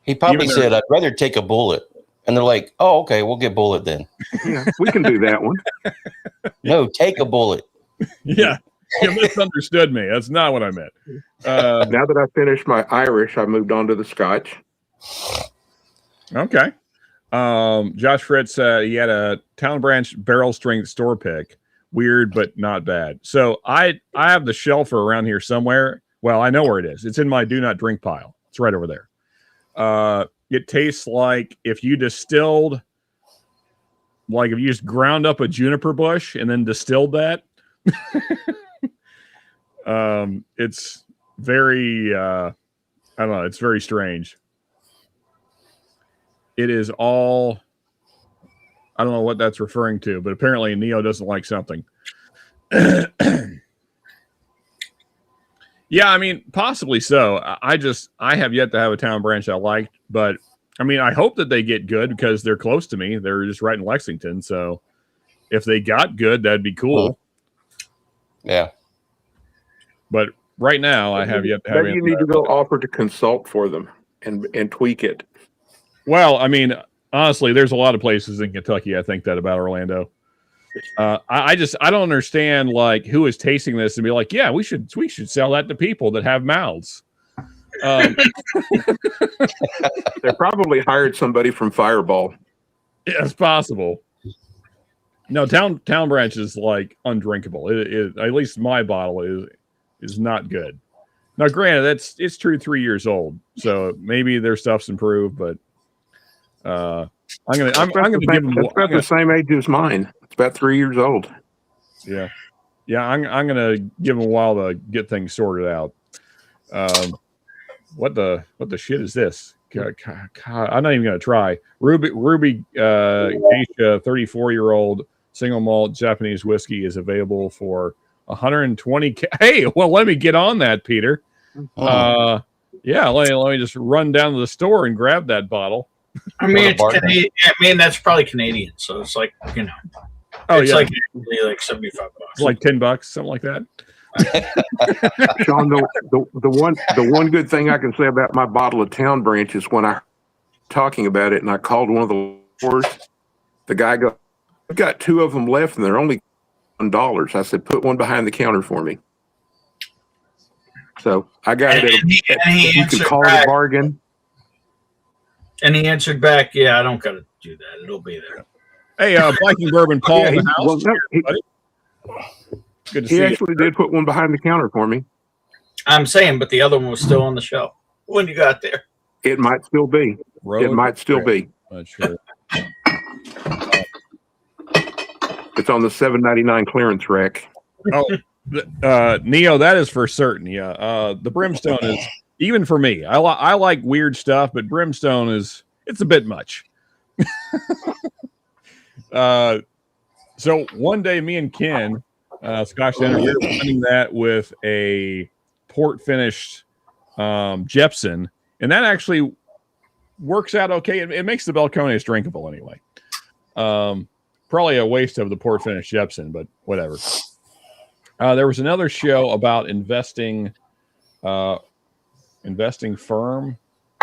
He probably said, "I'd rather take a bullet." And they're like, "Oh, okay, we'll get Bullet then." Yeah, we can do that one. No, take a Bullet. Yeah, you misunderstood me. That's not what I meant. Now that I finished my Irish, I moved on to the Scotch. Okay. Josh Fritz said he had a Town Branch barrel strength store pick. Weird, but not bad. So I have the shelfer around here somewhere. Well, I know where it is. It's in my do not drink pile. It's right over there. It tastes like if you distilled, like if you just ground up a juniper bush and then distilled that. It's very, I don't know. It's very strange. It is all, I don't know what that's referring to, but apparently Neo doesn't like something. Yeah, I mean, possibly so. I have yet to have a Town Branch I liked, but I mean, I hope that they get good because they're close to me. They're just right in Lexington. So if they got good, that'd be cool. Yeah. But right now, I have yet to have. Maybe you need to go offer to consult for them and tweak it. Well, I mean, honestly, there's a lot of places in Kentucky I think that about Orlando. I don't understand like who is tasting this and be like, yeah, we should sell that to people that have mouths. They probably hired somebody from Fireball. Yeah, it's possible. No, Town Branch is like undrinkable. It at least my bottle is not good. Now, granted, it's true 3 years old, so maybe their stuff's improved, but I'm gonna give them. That's about the same age as mine. It's about 3 years old. Yeah, yeah. I'm gonna give them a while to get things sorted out. What the shit is this? God, I'm not even gonna try. Ruby Geisha 34-year-old single malt Japanese whiskey is available for 120. Hey, well, let me get on that, Peter. Yeah, let me just run down to the store and grab that bottle. I mean, it's Canadian. I mean, that's probably Canadian, so it's like, you know, it's like $75. It's like $10, something like that. Sean, the one good thing I can say about my bottle of Town Branch is when I talking about it and I called one of the stores, the guy goes, "I've got 2 of them left and they're only $1." I said, "Put one behind the counter for me." So I got it. You can call it a bargain. And he answered back, "Yeah, I don't got to do that. It'll be there." Hey, Viking Bourbon Paul in the house. Well, no, Good to see he you. actually did put one behind the counter for me. I'm saying, but the other one was still on the shelf when you got there. It might still be. It might still be. Not sure. It's on the $7.99 clearance rack. Oh, Neo, that is for certain. Yeah, the Brimstone is even for me. I like weird stuff, but Brimstone it's a bit much. So one day, me and Ken, Scotch Center, we were blending that with a port finished Jepson, and that actually works out okay. It makes the Balcones drinkable anyway. Probably a waste of the port finished Jepson, but whatever. There was another show about investing firm.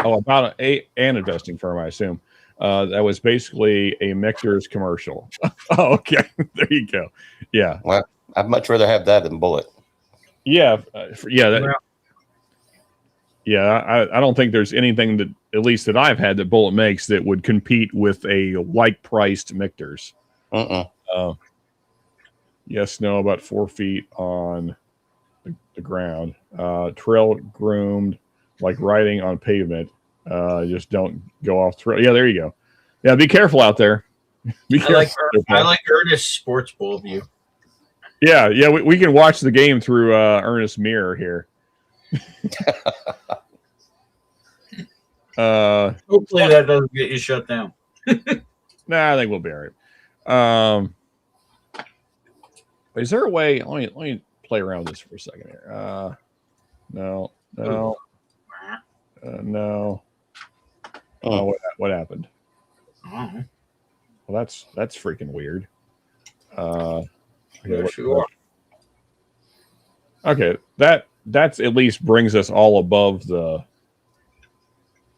Oh, about an investing firm, I assume. That was basically a mixer's commercial. Oh, okay. There you go. Yeah. Well, I'd much rather have that than Bullet. Yeah. I don't think there's anything that, at least that I've had, that Bullet makes that would compete with a like-priced mixers. Yes, no, about 4 feet on the ground. Trail groomed, like riding on pavement. Just don't go off trail. Yeah, there you go. Yeah, be careful out there. Be careful. I like Ernest Sports Bowl view. Yeah, we can watch the game through Ernest Mirror here. Hopefully that doesn't get you shut down. Nah, I think we'll be all right. Is there a way? Let me play around with this for a second here. No. Oh, what happened? Uh-huh. Well, that's freaking weird. Okay, that's at least brings us all above the.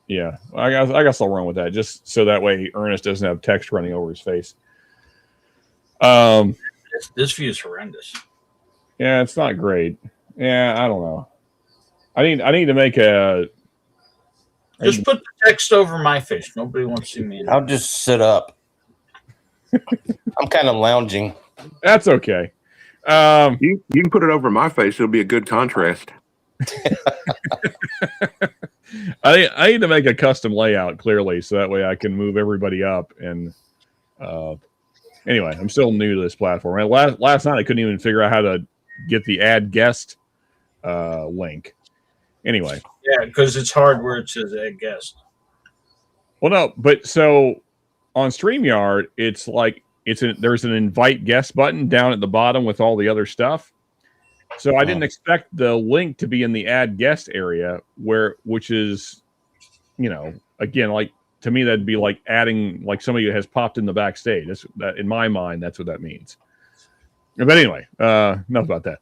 Yeah, I guess I'll run with that, just so that way Ernest doesn't have text running over his face. This view is horrendous. Yeah, it's not great. Yeah, I don't know. I need to make a. Just put the text over my face. Nobody wants to see me. I'll just sit up. I'm kind of lounging. That's okay. You can put it over my face. It'll be a good contrast. I need to make a custom layout clearly, so that way I can move everybody up. And anyway, I'm still new to this platform. And last night I couldn't even figure out how to get the add guest link. Anyway, yeah, because it's hard where it says add guest. Well, no, but so on StreamYard, it's like there's an invite guest button down at the bottom with all the other stuff. So I didn't expect the link to be in the add guest area, which is, again, like to me that'd be like adding like somebody who has popped in the backstage. That in my mind, that's what that means. But anyway, enough about that.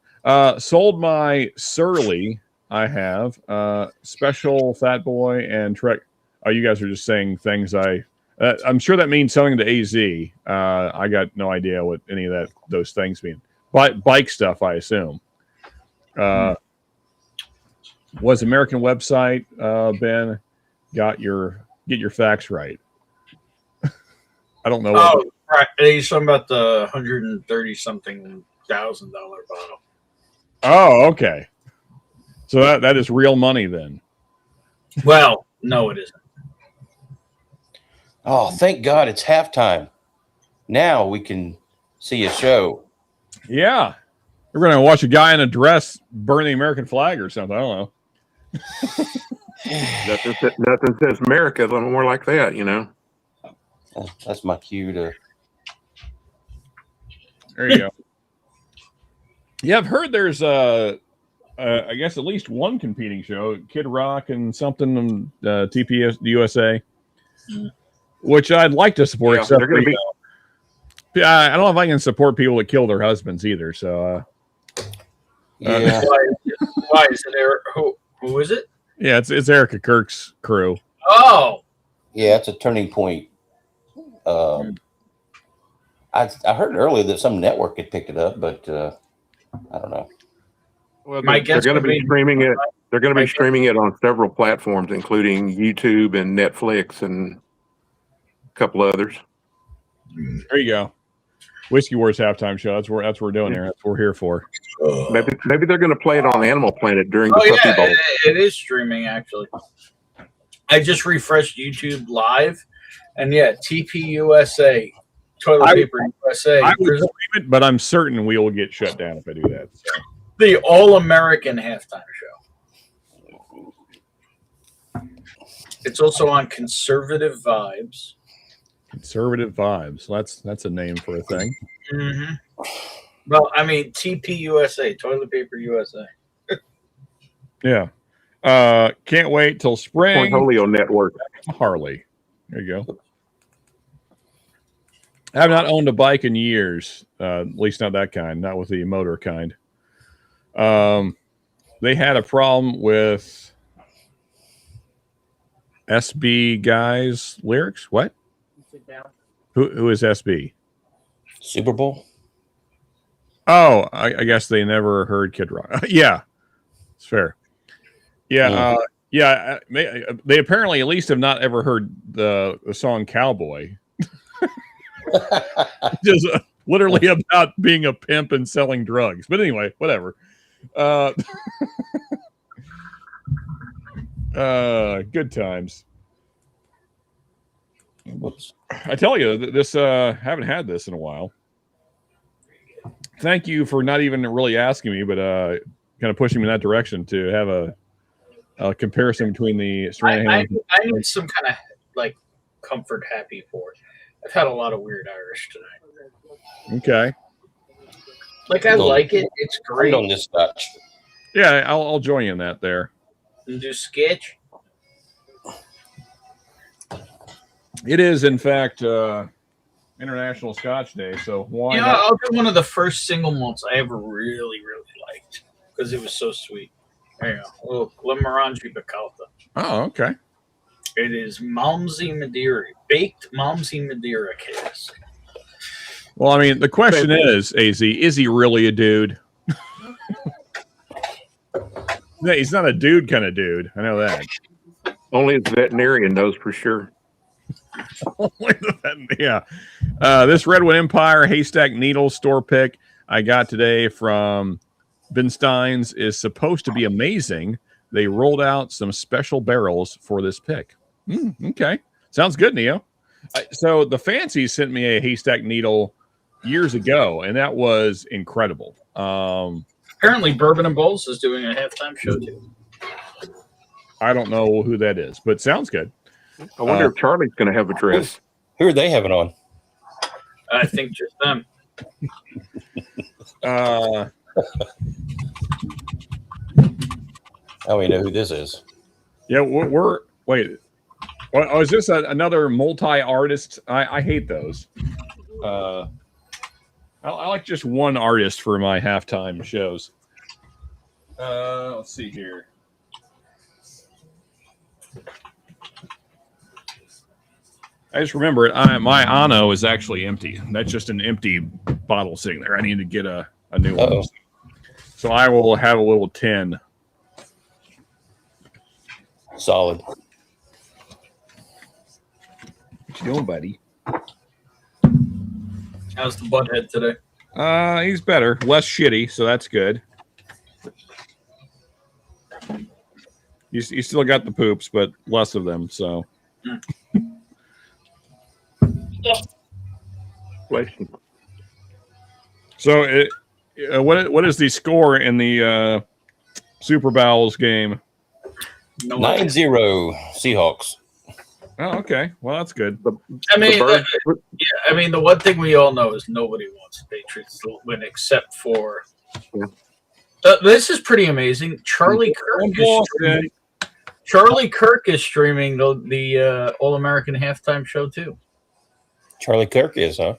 Sold my Surly. I have Special, Fat Boy, and Trek. Oh, you guys are just saying things. I'm sure that means something to AZ. I got no idea what any of those things mean. Bike stuff, I assume. Was American website, Ben? Get your facts right. I don't know. Right. He's talking about the $130-something thousand bottle. Oh, okay. So that is real money then. Well, no, it isn't. Oh, thank God it's halftime. Now we can see a show. Yeah. We're going to watch a guy in a dress burn the American flag or something. I don't know. Nothing says America a little more like that, you know. That's my cue to. There you go. Yeah, I've heard there's I guess at least one competing show, Kid Rock and something, TPS USA, which I'd like to support. Yeah, Except they're going to be. I don't know if I can support people that kill their husbands either. So, Yeah. Why is it Eric? Who is it? yeah, it's Erica Kirk's crew. Oh, Yeah, it's a turning point. I heard earlier that some network had picked it up, but I don't know. Well, My they're guess going to would be be- streaming it. They're going to my be guess- streaming it on several platforms, including YouTube and Netflix and a couple others. There you go. Whiskey Wars halftime show. That's what we're doing here. That's what we're here for. Maybe they're going to play it on Animal Planet during the oh Puppy yeah, Bowl. it is streaming actually. I just refreshed YouTube Live, and yeah, TPUSA, Toilet Paper USA, I would stream it, but I'm certain we will get shut down if I do that. So. the All-American halftime show. It's also on Conservative Vibes. Conservative Vibes. That's a name for a thing. Mm-hmm. Well, I mean TPUSA, Toilet Paper USA. Yeah. Can't wait till spring. Portfolio Network. Harley. There you go. I have not owned a bike in years, at least not that kind, not with the motor kind. They had a problem with SB Guy's lyrics. What? Who is SB? Super Bowl? Oh, I guess they never heard Kid Rock. Yeah, it's fair. Yeah, they apparently at least have not ever heard the song Cowboy. Just literally about being a pimp and selling drugs. But anyway, whatever. Good times. Whoops. I tell you, this haven't had this in a while. Thank you for not even really asking me, but kind of pushing me in that direction to have a comparison between the Serena I Hamilton. need some kind of like comfort happy for it. I've had a lot of weird Irish tonight. Okay. Like I like it. It's Great great. on this Dutch. Yeah, I'll join you in that there. And do sketch. It is, in fact, International Scotch Day, so why not? I'll do one of the first single malts I ever really, really liked because it was so sweet. There you go. A little Glenmorangie Bacalta. Oh, okay. It is Malmsey Madeira, baked Malmsey Madeira cask. Well, I mean, the question is, AZ, is he really a dude? No, he's not a dude kind of dude. I know that. Only the veterinarian knows for sure. Yeah. This Redwood Empire Haystack Needle store pick I got today from Ben Stein's is supposed to be amazing. They rolled out some special barrels for this pick. Okay. Sounds good, Neo. So the Fancy sent me a Haystack Needle years ago, and that was incredible. Apparently, Bourbon and Bowls is doing a halftime show too. I don't know who that is, but sounds good. I wonder if Charlie's going to have a dress. Who are they having on? I think just them. Oh, we know who this is. Yeah, we're wait. Oh, is this another multi-artist? I hate those. I like just one artist for my halftime shows. Let's see here. I just remember it. My Ano is actually empty. That's just an empty bottle sitting there. I need to get a new one. So I will have a little tin. Solid. What you doing, buddy? How's the butthead today? He's better, less shitty, so that's good. He's still got the poops, but less of them. So. So, what is the score in the SuperBowels game? 9-0 Seahawks. Oh, okay. Well, that's good. I mean, the one thing we all know is nobody wants the Patriots to win except for. Yeah. This is pretty amazing. Charlie Kirk is streaming the All-American halftime show too. Charlie Kirk is, huh?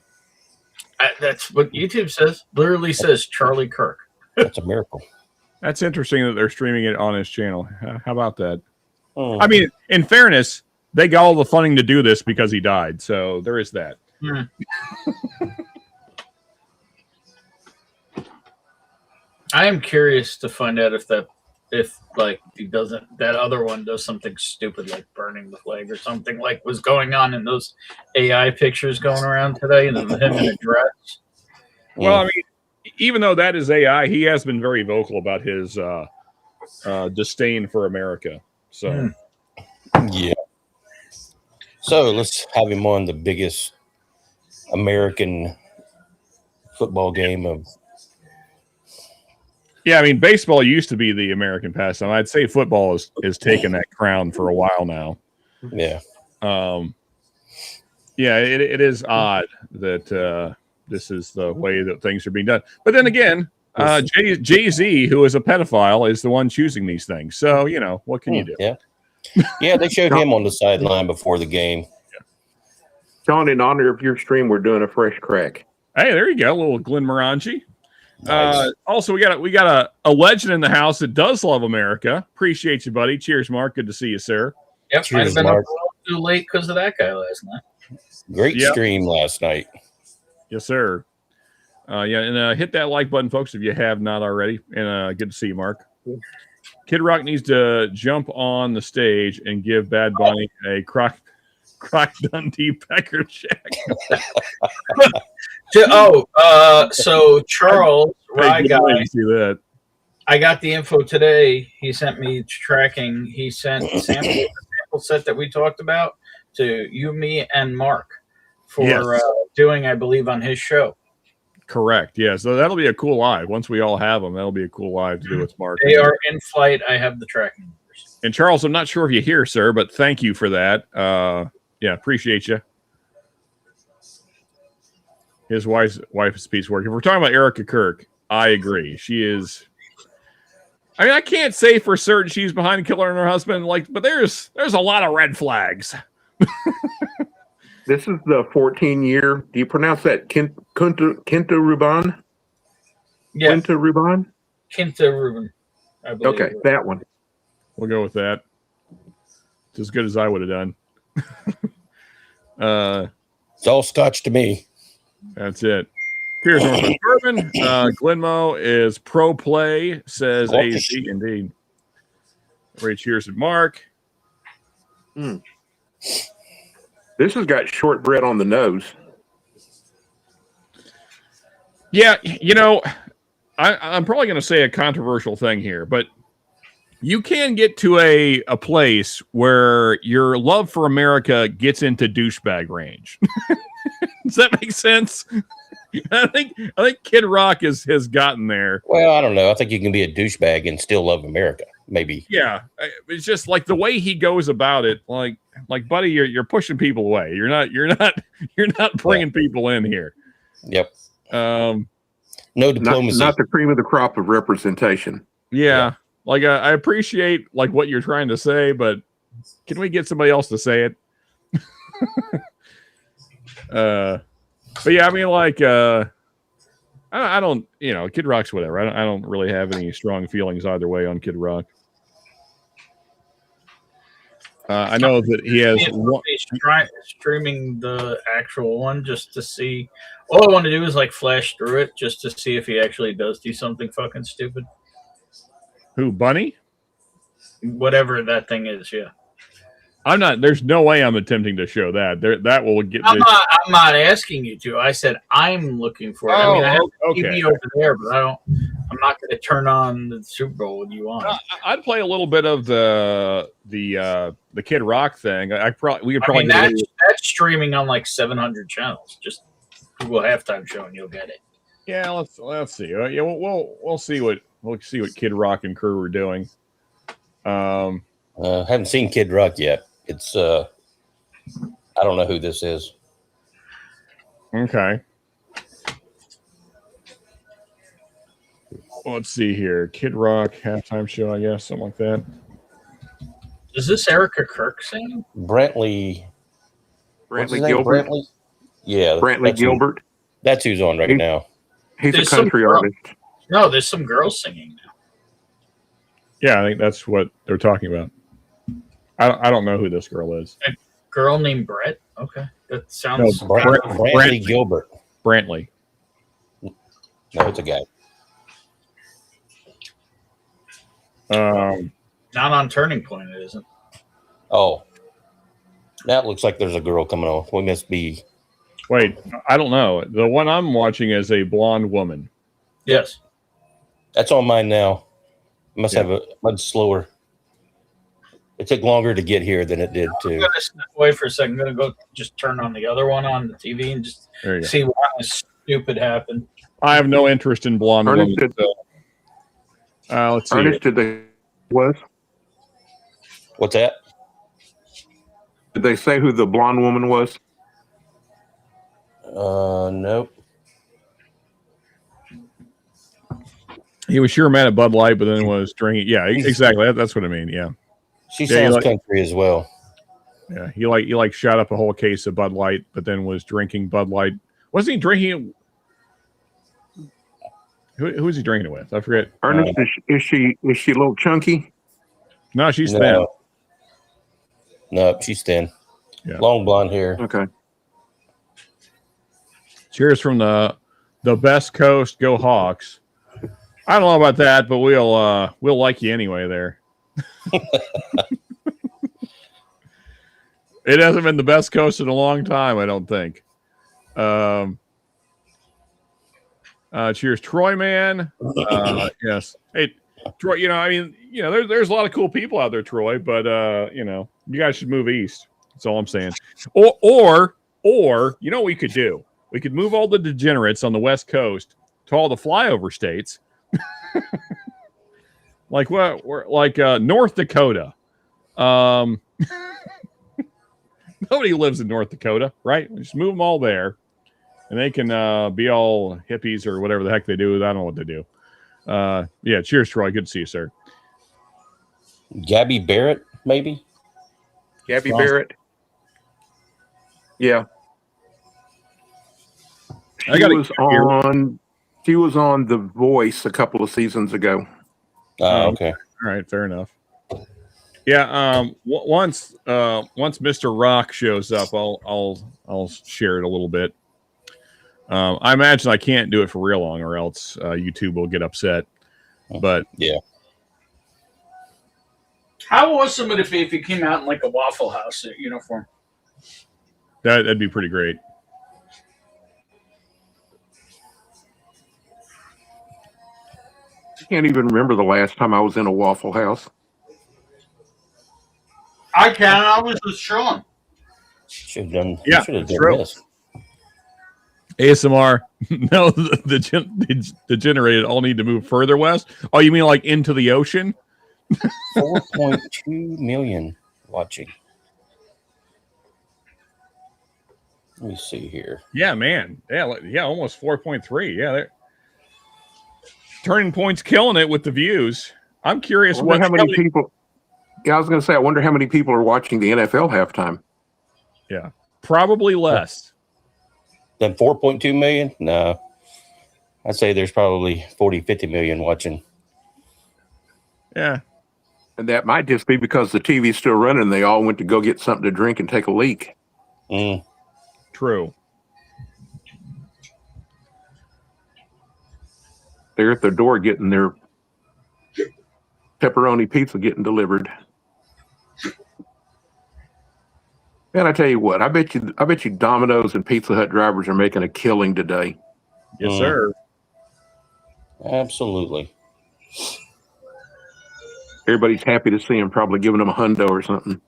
That's what YouTube says. Literally says Charlie Kirk. That's a miracle. That's interesting that they're streaming it on his channel. How about that? Oh. I mean, in fairness, they got all the funding to do this because he died. So there is that. Mm. I am curious to find out if he doesn't, that other one does something stupid like burning the flag or something like was going on in those AI pictures going around today, and him in a dress. Well, I mean, even though that is AI, he has been very vocal about his disdain for America. So, yeah. So let's have him on the biggest American football game of. Yeah, I mean, baseball used to be the American pastime. I'd say football is taken that crown for a while now. Yeah. Yeah, it is odd that this is the way that things are being done. But then again, Jay-Z, who is a pedophile, is the one choosing these things. So, what can you do? Yeah. Yeah, they showed him on the sideline before the game. Sean, in honor of your stream, we're doing a fresh crack. Hey, there you go, a little Glenn Morangi. Nice. Also, we got a legend in the house that does love America. Appreciate you, buddy. Cheers, Mark. Good to see you, sir. Yep, Cheers, I've been Mark. up a little too late because of that guy last night. Great stream last night. Yes, sir. And hit that like button, folks, if you have not already. And good to see you, Mark. Kid Rock needs to jump on the stage and give Bad Bunny a Croc Dundee pecker check. So Charles, Rye guy, see that. I got the info today. He sent me tracking. He sent the sample set that we talked about to you, me, and Mark for doing, I believe, on his show. Correct. Yeah. So that'll be a cool live. Once we all have them, that'll be a cool live to do with Mark. They are in flight. I have the tracking numbers. And Charles, I'm not sure if you're here, sir, but thank you for that. Appreciate you. His wife's a piece of work. If we're talking about Erica Kirk, I agree. She is. I mean, I can't say for certain she's behind killing her husband, but there's a lot of red flags. This is the 14-year. Do you pronounce that Quinta Ruban? Yeah. Quinta Ruban? Quinta Ruban. I believe. Okay, that one. We'll go with that. It's as good as I would have done. It's all Scotch to me. That's it. Here's Northern Bourbon. Glenmo is pro play, says AZ. Indeed. Right, cheers to Mark. This has got shortbread on the nose. Yeah, I'm probably going to say a controversial thing here, but you can get to a place where your love for America gets into douchebag range. Does that make sense? I think Kid Rock has gotten there. Well, I don't know. I think you can be a douchebag and still love America. Maybe. Yeah, it's just like the way he goes about it. Like, buddy, you're pushing people away. You're not bringing people in here. Yep. No diplomacy. Not the cream of the crop of representation. Yeah. Like I appreciate what you're trying to say, but can we get somebody else to say it? But yeah, I mean, I don't, Kid Rock's whatever. I don't really have any strong feelings either way on Kid Rock. I know that he has streaming the actual one just to see. All I want to do is flash through it just to see if he actually does do something fucking stupid. Who, Bunny? Whatever that thing is, yeah. I'm not. There's no way I'm attempting to show that. That will get. I'm not asking you to. I said I'm looking for it. I mean, I have TV over there, but I'm not going to turn on the Super Bowl with you on. I'd play a little bit of the Kid Rock thing. We could probably. That's streaming on like 700 channels. Just Google halftime show and you'll get it. Yeah, let's see. Yeah, we'll see what Kid Rock and crew are doing. Haven't seen Kid Rock yet. It's I don't know who this is. Okay. Let's see here. Kid Rock halftime show, I guess, something like that. Is this Erica Kirk singing? Brantley Gilbert. Brantley? Yeah. Brantley Gilbert. That's who's on right now. He's a country artist. No, there's some girls singing now. Yeah, I think that's what they're talking about. I don't know who this girl is. A girl named Brett? Okay. That sounds... No, Brantley Gilbert. Brantley. No, it's a guy. Not on Turning Point, it isn't. Oh. That looks like there's a girl coming on. We must be... Wait, I don't know. The one I'm watching is a blonde woman. Yes. That's on mine now. Must have a much slower... It took longer to get here than it did to. I'm going to step away for a second. I'm going to go just turn on the other one on the TV and just see what stupid happened. I have no interest in blonde women. Let's see. Ernest, did they was? What's that? Did they say who the blonde woman was? Nope. He was sure mad at Bud Light, but then was drinking. Yeah, exactly. That's what I mean. Yeah. She sounds country as well. Yeah, he shot up a whole case of Bud Light, but then was drinking Bud Light. Wasn't he drinking it? Who was he drinking it with? I forget. Ernest, is she a little chunky? No, she's thin. No, she's thin. Yeah. Long blonde hair. Okay. Cheers from the best coast. Go Hawks. I don't know about that, but we'll like you anyway there. It hasn't been the best coast in a long time, I don't think. Cheers, Troy, man. Yes. Hey, Troy, there's a lot of cool people out there, Troy, but you guys should move east. That's all I'm saying. Or you know what we could do? We could move all the degenerates on the West Coast to all the flyover states. Like what? Like North Dakota. Nobody lives in North Dakota, right? Just move them all there, and they can be all hippies or whatever the heck they do. I don't know what they do. Yeah. Cheers, Troy. Good to see you, sir. Gabby Barrett, maybe. Gabby Barrett. Yeah. She was on The Voice a couple of seasons ago. Okay. All right, fair enough. Yeah, once Mr. Rock shows up, I'll share it a little bit. I imagine I can't do it for real long, or else YouTube will get upset. But yeah, how awesome would it be if he came out in like a Waffle House uniform? That'd be pretty great. I can't even remember the last time I was in a Waffle House. I can. I was with Sean. Should have done. Yeah, should have done true. this. ASMR. No, the degenerated all need to move further west. Oh, you mean like into the ocean? 4.2 million watching. Let me see here. Yeah, man. Yeah, almost 4.3. Yeah, Turning Point's killing it with the views. I'm curious how many people. Yeah, I was going to say, I wonder how many people are watching the NFL halftime. Yeah, probably less than 4.2 million. No, I'd say there's probably 40, 50 million watching. Yeah, and that might just be because the TV's still running. And they all went to go get something to drink and take a leak. True. They're at their door getting their pepperoni pizza getting delivered. Man, I tell you what, I bet you Domino's and Pizza Hut drivers are making a killing today. Yes, sir. Absolutely. Everybody's happy to see him, probably giving them a hundo or something.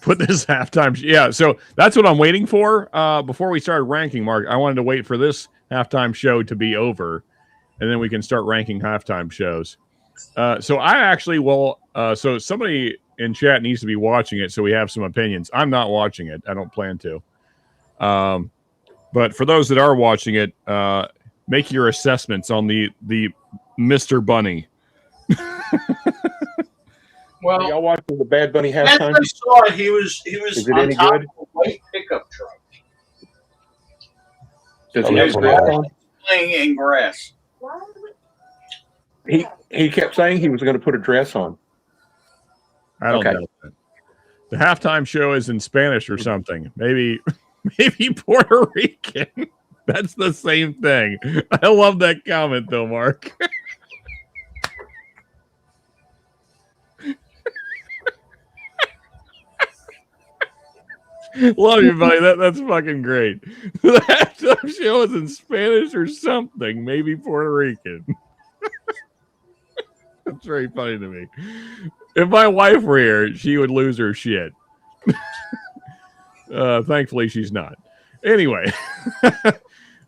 Put this halftime. Yeah, so that's what I'm waiting for. Before we started ranking, Mark, I wanted to wait for this halftime show to be over, and then we can start ranking halftime shows. So I actually will. So somebody in chat needs to be watching it, so we have some opinions. I'm not watching it. I don't plan to. But for those that are watching it, make your assessments on the Mr. Bunny. Well, y'all watching the Bad Bunny as halftime? I saw it, he was Is it on any top good? of a white pickup truck. Does Oh, he He have was yeah. dress on? playing in grass. He kept saying he was going to put a dress on. I don't Okay. know that. The halftime show is in Spanish or something. Maybe Puerto Rican. That's the same thing. I love that comment though, Mark. Love you, buddy. That's fucking great. The halftime show is in Spanish or something. Maybe Puerto Rican. That's very funny to me. If my wife were here, she would lose her shit. Thankfully, she's not. Anyway,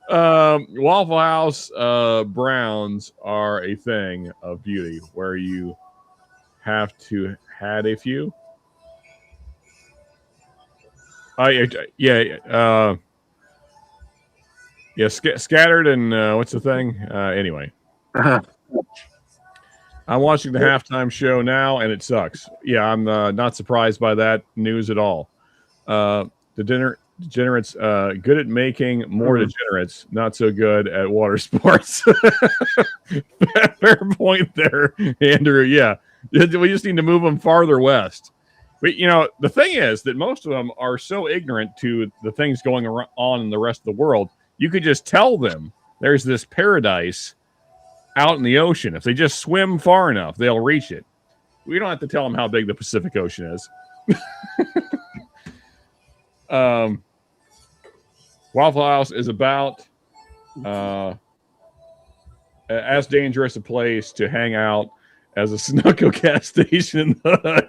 Waffle House browns are a thing of beauty where you have to had a few. Scattered and what's the thing? Anyway, I'm watching the halftime show now, and it sucks. Yeah, I'm not surprised by that news at all. The degenerates, good at making more degenerates, not so good at water sports. Fair point there, Andrew. Yeah, we just need to move them farther west. But, you know, the thing is that most of them are so ignorant to the things going on in the rest of the world. You could just tell them there's this paradise out in the ocean. If they just swim far enough, they'll reach it. We don't have to tell them how big the Pacific Ocean is. Waffle House is about as dangerous a place to hang out as a Sunoco gas station.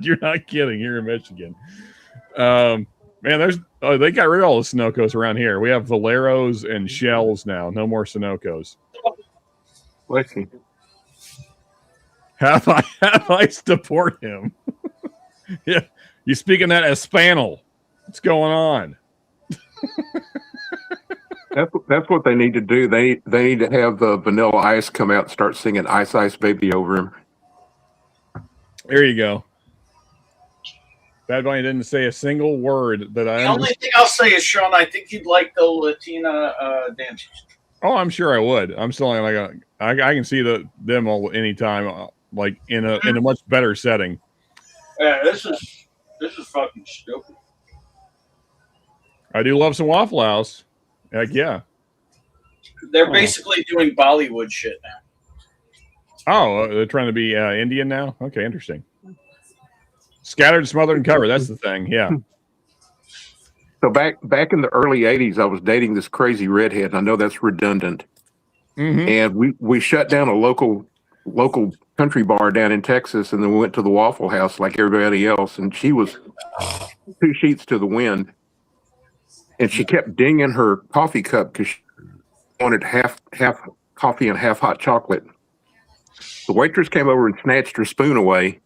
You're not kidding. Here in Michigan. Man, they got rid of all the Sunocos around here. We have Valeros and Shells now. No more Sunocos. Bless you. Have I support him? Yeah, you speaking that as Spanel? What's going on? That's what they need to do. They need to have the Vanilla Ice come out and start singing "Ice Ice Baby" over him. There you go. Bad Bunny didn't say a single word that I The only thing I'll say is, Sean, I think you'd like the Latina dances. Oh, I'm sure I would. I'm still like I can see them all anytime, like in a much better setting. Yeah, this is fucking stupid. I do love some Waffle House. Heck yeah. They're basically doing Bollywood shit now. Oh, they're trying to be Indian now? Okay, interesting. Scattered, smothered, and covered. That's the thing. Yeah. So back in the early '80s, I was dating this crazy redhead. And I know that's redundant. Mm-hmm. And we shut down a local country bar down in Texas, and then we went to the Waffle House like everybody else. And she was 2 sheets to the wind, and she kept dinging her coffee cup because she wanted half coffee and half hot chocolate. The waitress came over and snatched her spoon away,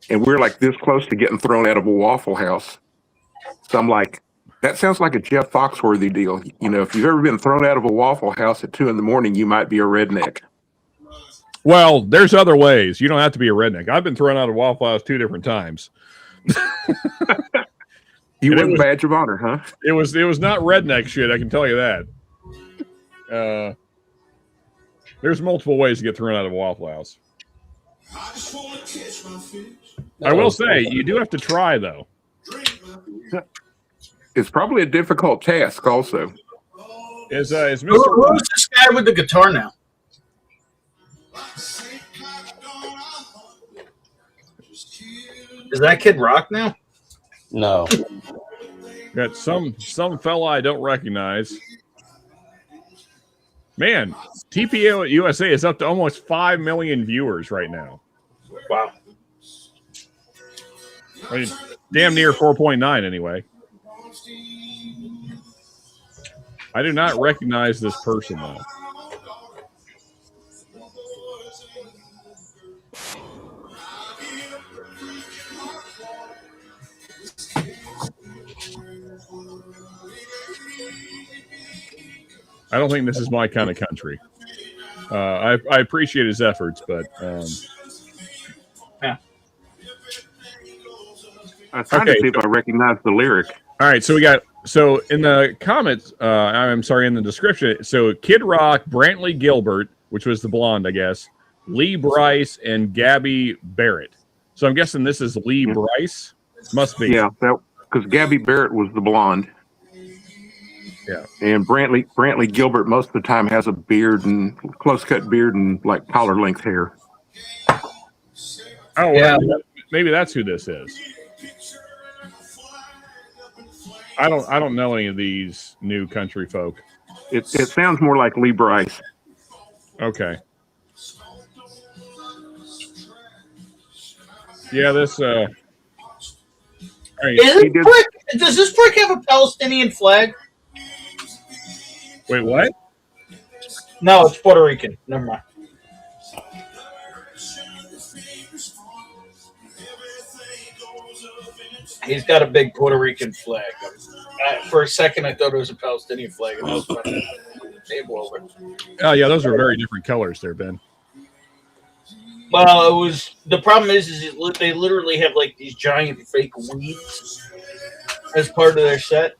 and we're like this close to getting thrown out of a Waffle House. So I'm like, that sounds like a Jeff Foxworthy deal. You know, if you've ever been thrown out of a Waffle House at 2 a.m, you might be a redneck. Well, there's other ways. You don't have to be a redneck. I've been thrown out of Waffle House 2 different times. You And win the badge of honor, huh? It was not redneck shit, I can tell you that. There's multiple ways to get thrown out of a Waffle House. I will say, you do have to try, though. It's probably a difficult task also. Is Mr. Who's this guy with the guitar now? Is that Kid Rock now? No. Got some fella I don't recognize. Man, TPO USA is up to almost 5 million viewers right now. Wow. I mean, damn near 4.9 anyway. I do not recognize this person though. I don't think this is my kind of country. I appreciate his efforts, but yeah. I was trying to see if I recognize the lyric. All right, so in the comments, I'm sorry, in the description, so Kid Rock, Brantley Gilbert, which was the blonde, I guess, Lee Bryce, and Gabby Barrett. So I'm guessing this is Lee Bryce. Must be. Yeah, because Gabby Barrett was the blonde. Yeah. And Brantley Gilbert most of the time has a beard and close-cut beard and like collar-length hair. Oh, yeah. Maybe that's who this is. I don't know any of these new country folk. It sounds more like Lee Bryce. Okay. Yeah, this right. Does this brick have a Palestinian flag? Wait, what? No, it's Puerto Rican. Never mind. He's got a big Puerto Rican flag. For a second, I thought it was a Palestinian flag, and I was about to move the table over. Oh, yeah, those are very different colors there, Ben. Well, the problem is they literally have like these giant fake weeds as part of their set.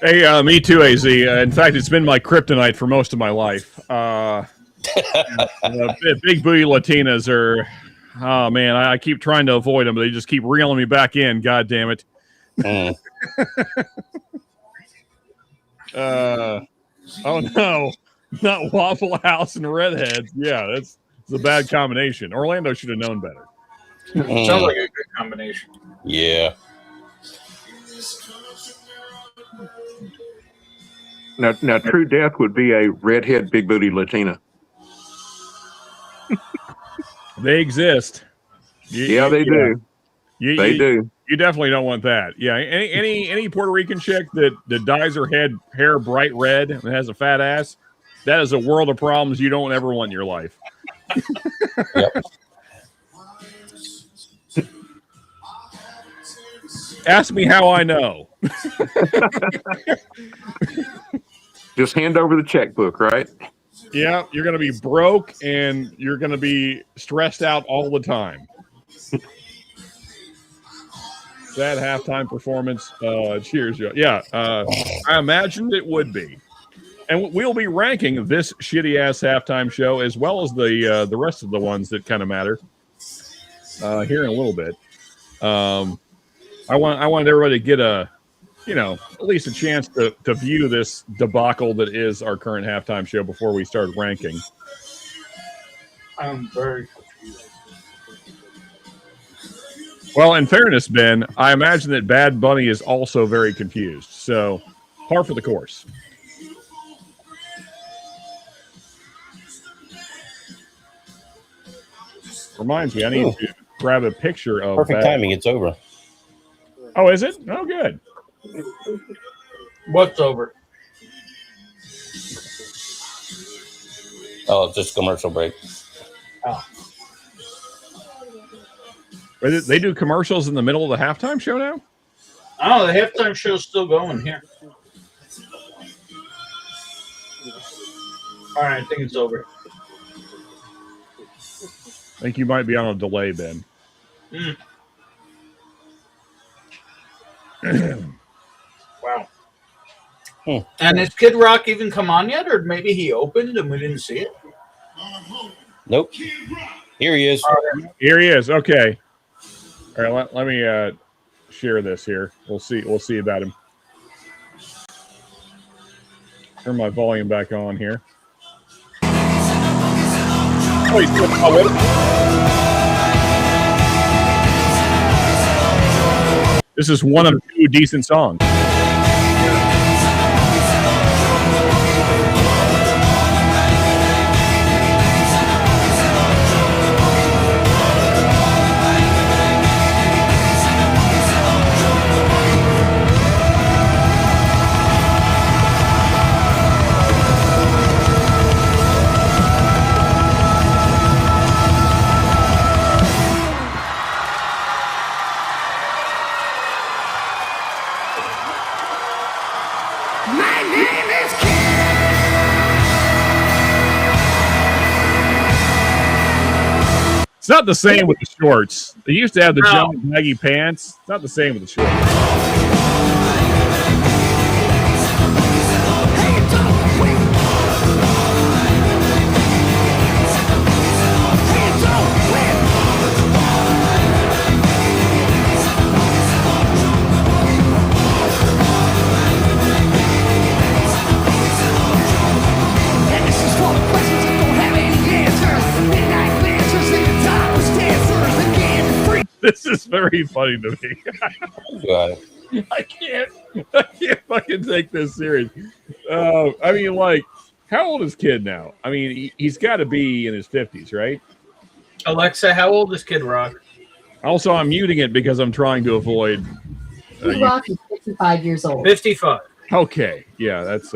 Hey, me too, AZ. In fact, it's been my kryptonite for most of my life. Big booty Latinas are, oh man, I keep trying to avoid them, but they just keep reeling me back in. God damn it. Oh no, not Waffle House and redheads. Yeah, that's a bad combination. Orlando should have known better. Sounds like a good combination. Yeah. Now, true death would be a redhead, big booty Latina. They exist. They do. They do. You definitely don't want that. Yeah, any Puerto Rican chick that dyes her hair bright red and has a fat ass, that is a world of problems you don't ever want in your life. Yep. Ask me how I know. Just hand over the checkbook, right? Yeah, you're going to be broke and you're going to be stressed out all the time. That halftime performance. Cheers, Joe. Yeah, I imagined it would be. And we'll be ranking this shitty-ass halftime show as well as the rest of the ones that kind of matter here in a little bit. I wanted everybody to get at least a chance to view this debacle that is our current halftime show before we start ranking. I'm very confused. Well, in fairness, Ben, I imagine that Bad Bunny is also very confused. So, par for the course. Reminds me, I need to grab a picture of perfect timing. It's over. Oh, is it? Oh, good. What's over? Oh, just commercial break. Oh. They do commercials in the middle of the halftime show now? Oh, the halftime show's still going here. All right, I think it's over. I think you might be on a delay, Ben. Wow. And has Kid Rock even come on yet? Or maybe he opened and we didn't see it? Nope. Here he is. Here he is. Okay. All right, let me share this here. We'll see about him. Turn my volume back on here. Oh, he's doing This is one of two decent songs. It's not the same with the shorts. They used to have the giant baggy pants. It's not the same with the shorts. This is very funny to me. I can't fucking take this serious. I mean, like, how old is Kid now? I mean, he's got to be in his 50s, right? Alexa, how old is Kid Rock? Also, I'm muting it because I'm trying to avoid. Kid Rock is 55 years old. 55. Okay, yeah, that's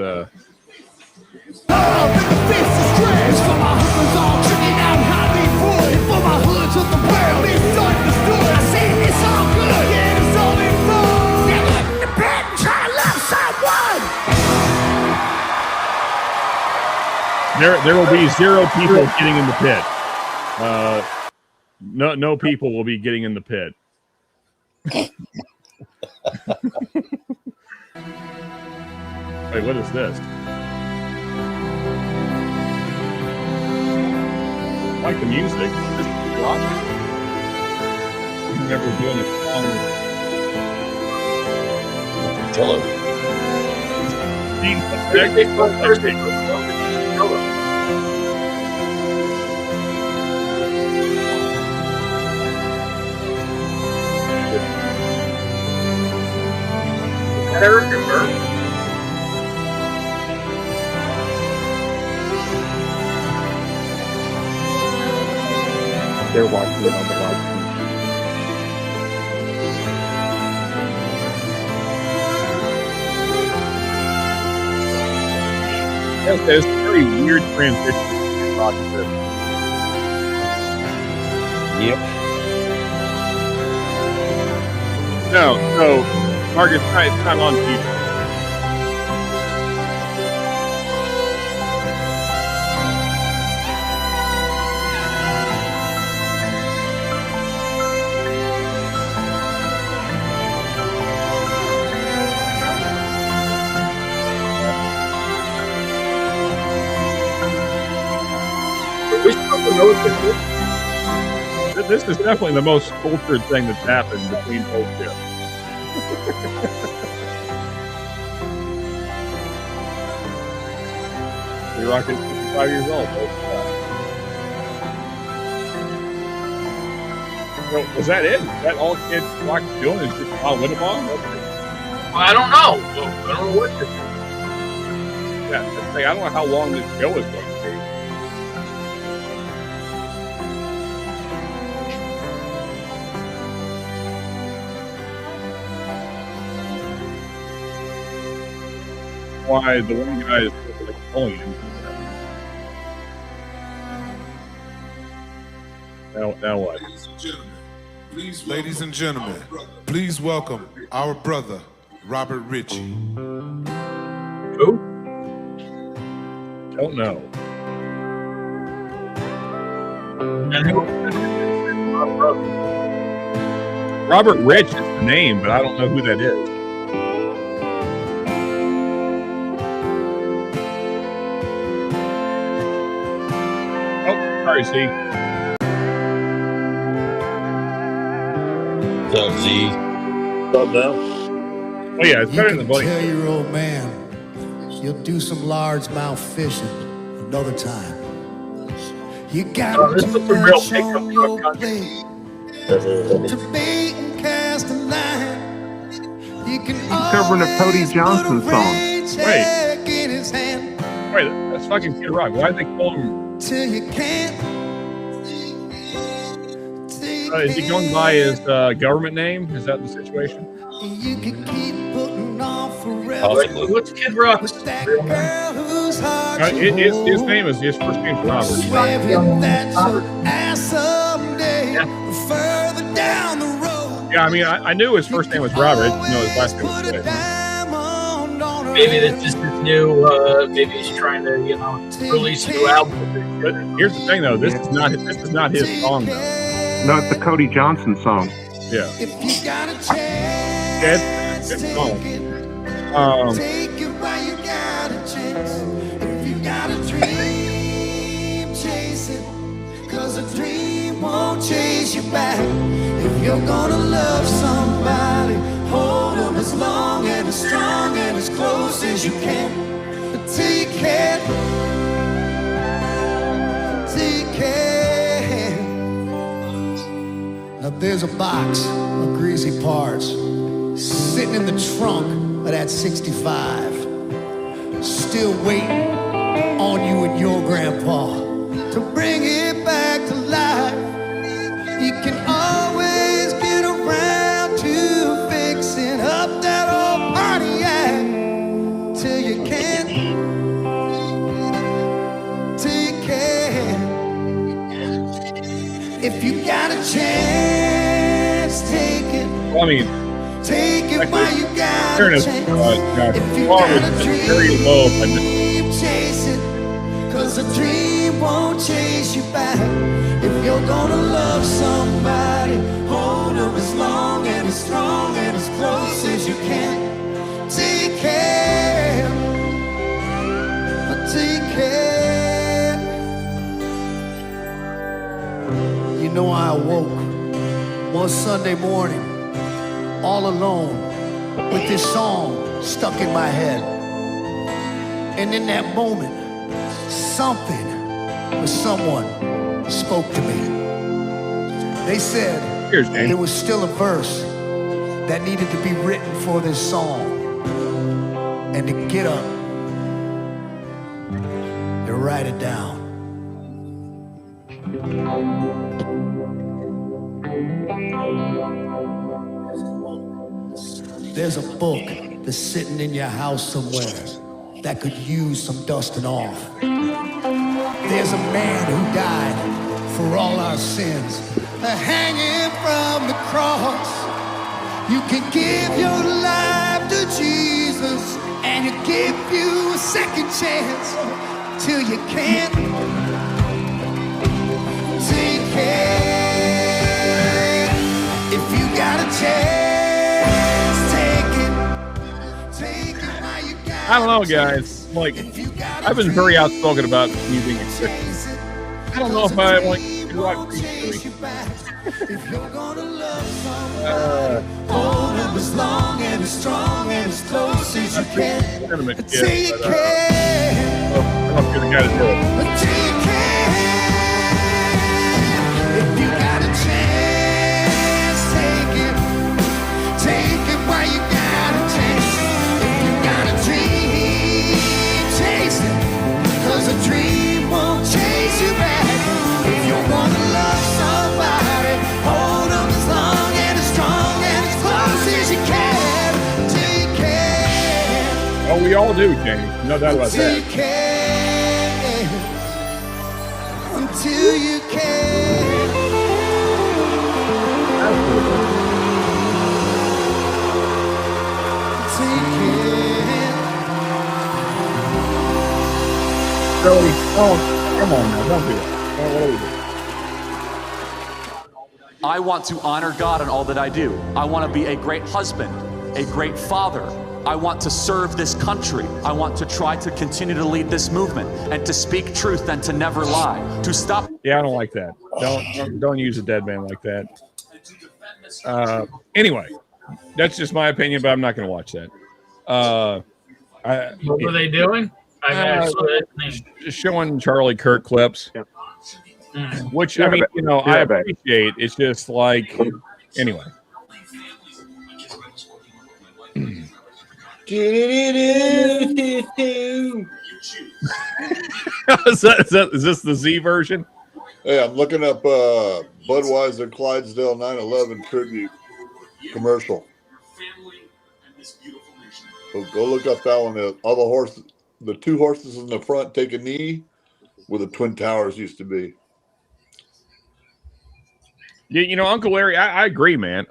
There will be 0 people getting in the pit. No people will be getting in the pit. Wait, what is this? I like the music. This is rock. I remember doing a song. Hello. They're watching it on the live. Yes, there's a very weird transition. Yep. No, Marcus, it's not on TV. This is definitely the most cultured thing that's happened between both ships. Rock is 55 years old. So, is that it? Is that all Kid Rock's doing? Is just Winnebong? I don't know. I don't know what to do. Yeah, I don't know how long this show is going to be. Why the one guy is like pulling him. Now what? Ladies and gentlemen, please welcome our brother, Robert Ritchie. Who? Don't know. Robert Rich is the name, but I don't know who that is. Sorry, Z. What's up, Z? Oh yeah, it's better than Tell Bunny. your old man you'll do some largemouth fishing another time. You got this too is the real much pickup on your truck plate to bait and cast a line. covering a Cody Johnson song. Wait, that's fucking Kid Rock. Why did they call him? Till you can't. Is he going by his government name? Is that the situation? You can keep putting off forever. Possibly. What's Kid Rock's With that real name? girl whose heart His name is his first name's Robert. Swear that's her ass someday. Further down the road. Yeah, I mean, I knew his first name was Robert. I didn't know his last name was Put a Sid. diamond on her Maybe hand. that's just his new. Maybe he's trying to, release a new album. But here's the thing, though. This is not his song, though. No, it's a Cody Johnson song. Yeah. If you got a chance, It's a good song. take it. Um, Take it while you got a chance. If you got a dream, chase it. 'Cause a dream won't chase you back. If you're gonna love somebody, hold them as long and as strong and as close as you can. Until you can. Till you can. Now there's a box of greasy parts sitting in the trunk of that 65, still waiting on you and your grandpa to bring it back to life. You can always get around to fixing up that old Pontiac till you can, till you can. If you got a chance, take it. well, I mean, Take it while you got Aaron a is, chance. Josh, If you Paul got was a just very low. But dream, chase it. 'Cause a dream won't chase you back. If you're gonna love somebody, hold them as long and as strong and as close as you can. Take care. Take care. You know, I awoke one Sunday morning all alone with this song stuck in my head. And in that moment, something or someone spoke to me. They said Here's James. there was still a verse that needed to be written for this song. And to get up and write it down. There's a book that's sitting in your house somewhere that could use some dusting off. There's a man who died for all our sins, hanging from the cross. You can give your life to Jesus, and He'll give you a second chance till you can't. Till you can. If you got a chance, take it. Take it while you got I don't know, guys. Like, I've been very outspoken about me being a Christian. I don't know if I like Kid Rock recently. If you're gonna love somebody, hold them as long and as strong and as close as you can. Sentiment, Until yeah, you but, can. I don't know if you're the guy to do it. Until you can. If you got a chance, take it. Take it while you got a chance. If you got a dream, chase it. 'Cause a dream won't chase you back. If you wanna love somebody, hold them as long and as strong and as close as you can. Till you can. Oh, we all do, James. No doubt about Until you that. can. Until you can. Until you can. Really? Oh, come on now. Don't do that. Oh, what are we doing? I want to honor God in all that I do. I want to be a great husband, a great father. I want to serve this country. I want to try to continue to lead this movement and to speak truth and to never lie. To stop. Yeah, I don't like that. Don't use a dead man like that. Anyway, that's just my opinion, but I'm not going to watch that. What were they doing? Just showing Charlie Kirk clips, which I mean, I appreciate. It's just like, anyway. Is this the Z version? Hey, I'm looking up Budweiser Clydesdale 9/11 tribute commercial. So go look up that one. All the horses, the two horses in the front take a knee where the Twin Towers used to be. Yeah, you know, Uncle Larry, I agree, man.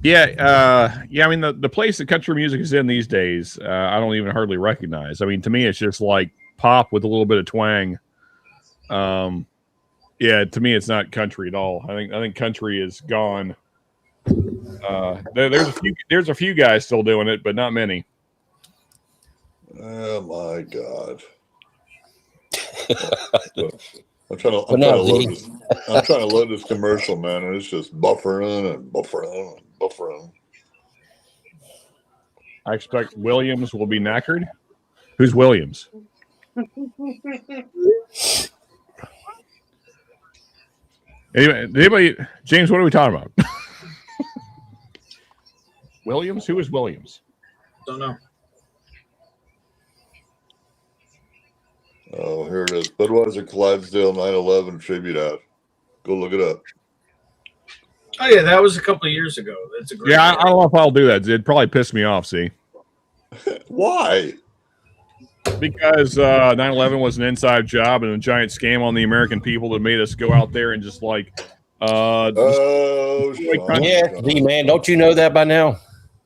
Yeah. I mean, the place that country music is in these days, I don't even hardly recognize. I mean, to me, it's just like pop with a little bit of twang. Yeah, to me, it's not country at all. I think country is gone. There's a few guys still doing it, but not many. Oh my God! I'm trying to load this commercial, man, and it's just buffering and buffering and buffering. I expect Williams will be knackered. Who's Williams? Anybody, James, what are we talking about? Williams? Who is Williams? Don't know. Oh, here it is. Budweiser Clydesdale 9/11 tribute out. Go look it up. Oh yeah, that was a couple of years ago. That's a great. Yeah, I don't know if I'll do that. It'd probably piss me off. See, why? Because 9/11 was an inside job and a giant scam on the American people that made us go out there and just like. Yeah, man. Don't you know that by now?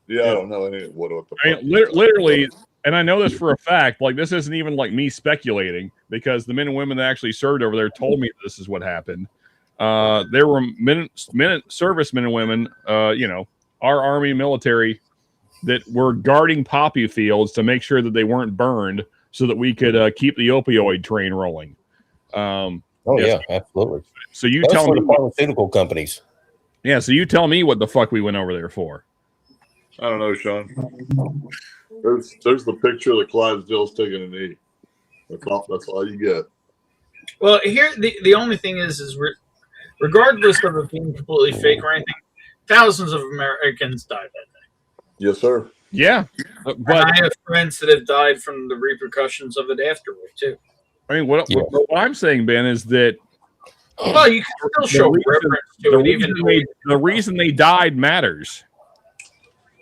Yeah, I don't know any what the. I mean, literally. And I know this for a fact. Like, this isn't even like me speculating, because the men and women that actually served over there told me this is what happened. There were servicemen and women, you know, our Army military, that were guarding poppy fields to make sure that they weren't burned, so that we could keep the opioid train rolling. Yeah, absolutely. So you That's tell me, the pharmaceutical companies. Yeah, so you tell me what the fuck we went over there for. I don't know, Sean. There's the picture of the Clydesdales taking a knee. That's all you get. Well, here the only thing is regardless of it being completely fake or anything, thousands of Americans died that day. Yes, sir. Yeah, but I have friends that have died from the repercussions of it afterward too. I mean, what I'm saying, Ben, is that well, you can still show reference to it, even the reason they died matters.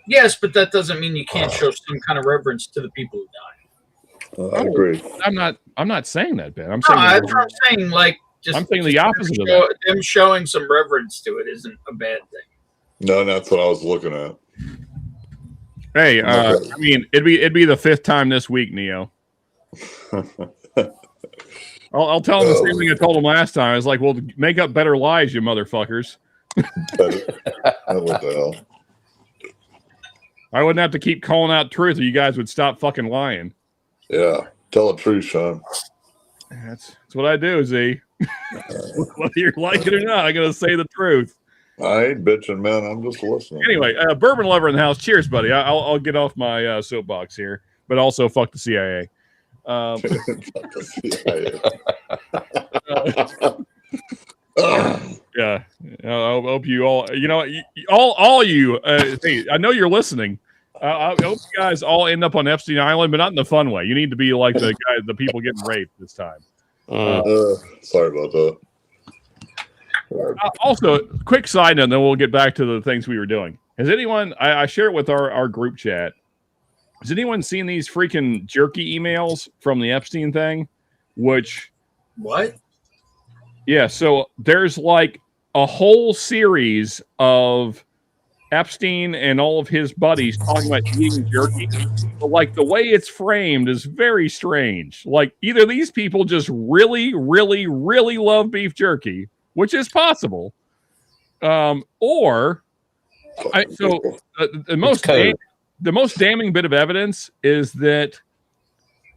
Yes, but that doesn't mean you can't show some kind of reverence to the people who died. I agree. I'm not saying that, Ben. I'm saying that's what I'm saying. Like, I'm saying the opposite of that. Them showing some reverence to it isn't a bad thing. No, that's what I was looking at. Hey, I mean, it'd be the fifth time this week, Neo. I'll tell him the same thing I told him last time. I was like, well, make up better lies, you motherfuckers. What the hell? I wouldn't have to keep calling out truth, or you guys would stop fucking lying. Yeah, tell the truth, Sean. That's what I do, Z. Whether you like it or not, I gotta say the truth. I ain't bitching, man. I'm just listening. Anyway, bourbon lover in the house. Cheers, buddy. I'll get off my soapbox here, but also fuck the CIA. Fuck the CIA. Yeah, I hope you all. You know, all you. Hey, I know you're listening. I hope you guys all end up on Epstein Island, but not in the fun way. You need to be like the people getting raped this time. Sorry about that. Also, quick side note, and then we'll get back to the things we were doing. Has anyone? I share it with our group chat. Has anyone seen these freaking jerky emails from the Epstein thing? Which what? Yeah, so there's like a whole series of Epstein and all of his buddies talking about eating jerky. But like the way it's framed is very strange. Like either these people just really, really, really love beef jerky, which is possible, or the most damning bit of evidence is that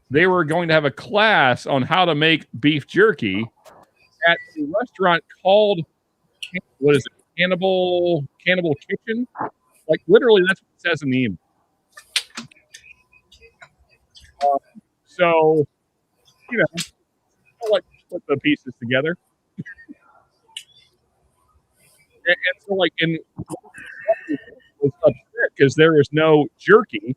they were going to have a class on how to make beef jerky at a restaurant called, what is it, Cannibal Kitchen? Like literally, that's what it says in the email. So, you know, I'll like put the pieces together. And so, like, in was because there is no jerky.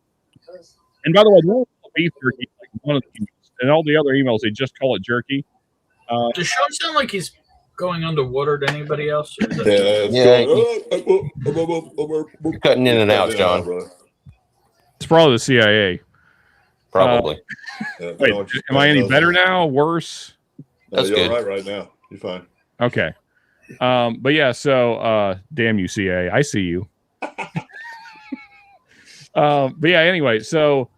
And by the way, no beef jerky, like one of the emails, and all the other emails, they just call it jerky. Does Sean sound like he's going underwater to anybody else? Or is that You're cutting in and out, John. It's probably the CIA. Probably. Wait, am I any better now? Worse? No, you're good. all right now. You're fine. Okay. But yeah, so damn you, CA. I see you. But yeah, anyway, so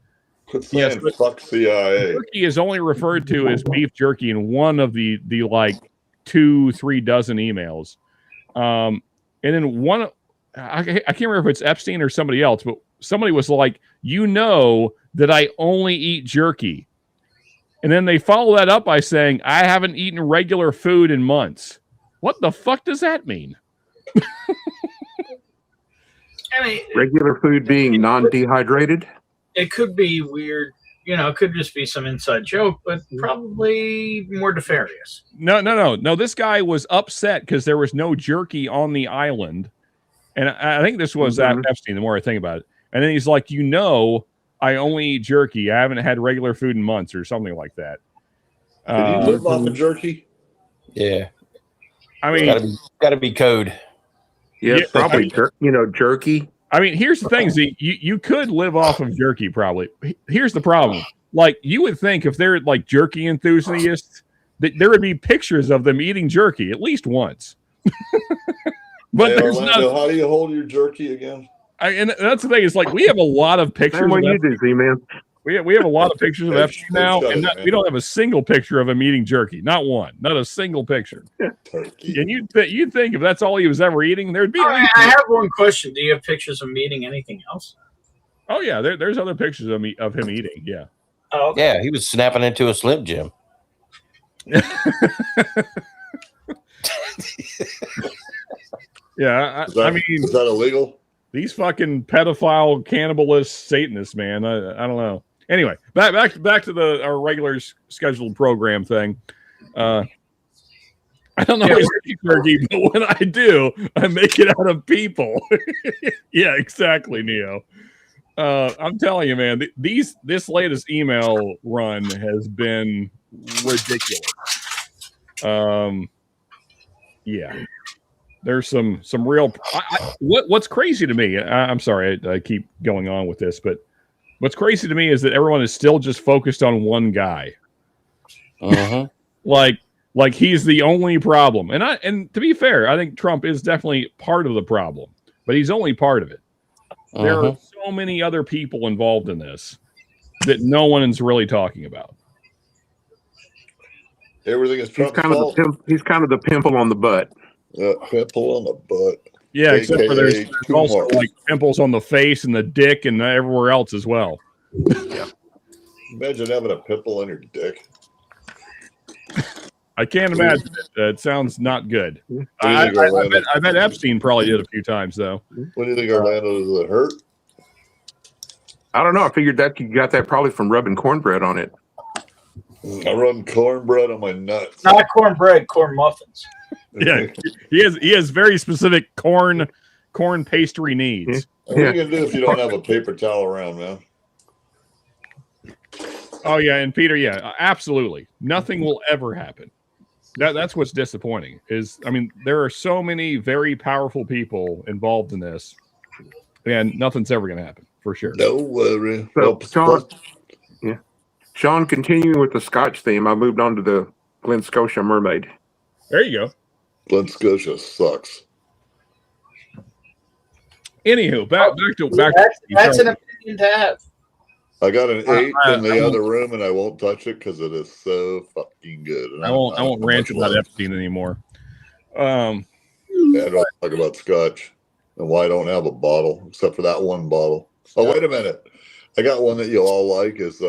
Quit saying fuck CIA. jerky is only referred to as beef jerky in one of the like 2-3 dozen emails. And then one, I can't remember if it's Epstein or somebody else, but somebody was like, you know that I only eat jerky. And then they follow that up by saying, I haven't eaten regular food in months. What the fuck does that mean? I mean, Regular food being non-dehydrated? it could be weird. You know, it could just be some inside joke, but probably more nefarious. No. This guy was upset because there was no jerky on the island. And I think this was Epstein, the more I think about it. And then he's like, you know, I only eat jerky. I haven't had regular food in months or something like that. Did you live off of jerky? Yeah. I mean, gotta be code. Yeah, it's probably jerky. I mean, here's the thing: you could live off of jerky, probably. Here's the problem: like, you would think if they're like jerky enthusiasts, that there would be pictures of them eating jerky at least once. But hey, there's Orlando, how do you hold your jerky again? And that's the thing. Is like we have a lot of pictures. Same way you do, Z-Man. We have a lot of pictures of Epstein now, and we don't have a single picture of him eating jerky. Not one. Not a single picture. Turkey. And you'd think if that's all he was ever eating, there'd be. I have one question. Do you have pictures of him eating anything else? Oh yeah, there's other pictures of him eating. Yeah. Oh, okay. Yeah, he was snapping into a Slim Jim. Yeah, I mean, is that illegal? These fucking pedophile, cannibalist Satanists, man. I don't know. Anyway, back to our regular scheduled program thing. I don't know turkey, but when I do, I make it out of people. Yeah, exactly, Neo. I'm telling you, man. This latest email run has been ridiculous. Yeah. There's some real. What's crazy to me? I'm sorry, I keep going on with this, but what's crazy to me is that everyone is still just focused on one guy. Like he's the only problem. And to be fair, I think Trump is definitely part of the problem, but he's only part of it. There are so many other people involved in this that no one is really talking about. Everything is Trump's fault. He's kind of the pimple on the butt. Pimple on the butt. Yeah, except for there's also marks. like pimples on the face and the dick and everywhere else as well. Yeah. Imagine having a pimple on your dick. I can't imagine it. It sounds not good. I bet Epstein probably did a few times though. What do you think, Orlando? Does it hurt? I don't know. I figured that you got that probably from rubbing cornbread on it. I run cornbread on my nuts. Not cornbread, corn muffins. Yeah, he has very specific corn pastry needs. What are you gonna do if you don't have a paper towel around, man? Oh yeah, and Peter, yeah, absolutely. Nothing will ever happen. That's what's disappointing. I mean, there are so many very powerful people involved in this, and nothing's ever going to happen for sure. No worry. So, Sean, continuing with the Scotch theme, I moved on to the Glen Scotia Mermaid. There you go. Glen Scotia sucks. Anywho, back to that's an opinion to have. I got an 8 in the other room, and I won't touch it because it is so fucking good. And I won't rant about Epstein anymore. I don't talk about Scotch and why I don't have a bottle except for that one bottle. Oh, wait a minute! I got one that you all like. Is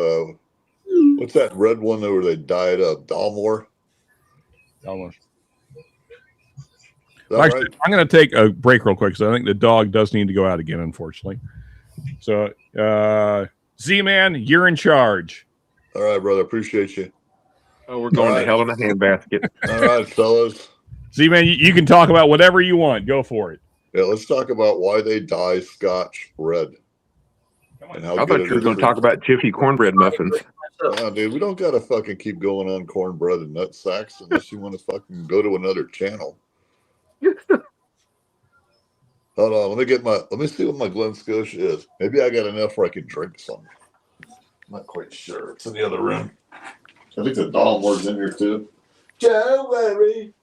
what's that red one where they dyed up? Dalmore. Actually, right? I'm going to take a break real quick because I think the dog does need to go out again, unfortunately. So, Z-Man, you're in charge. All right, brother. Appreciate you. Oh, we're going to hell in a handbasket. All right, fellas. Z-Man, you can talk about whatever you want. Go for it. Yeah, let's talk about why they dye Scotch red. And how I thought you were going to talk about Jiffy cornbread muffins. Nah, dude, we don't gotta fucking keep going on cornbread and nut sacks unless you want to fucking go to another channel. Hold on, let me see what my Glen Scotia is. Maybe I got enough where I can drink some. I'm not quite sure. It's in the other room. I think the Dalmore's in here too. Don't worry.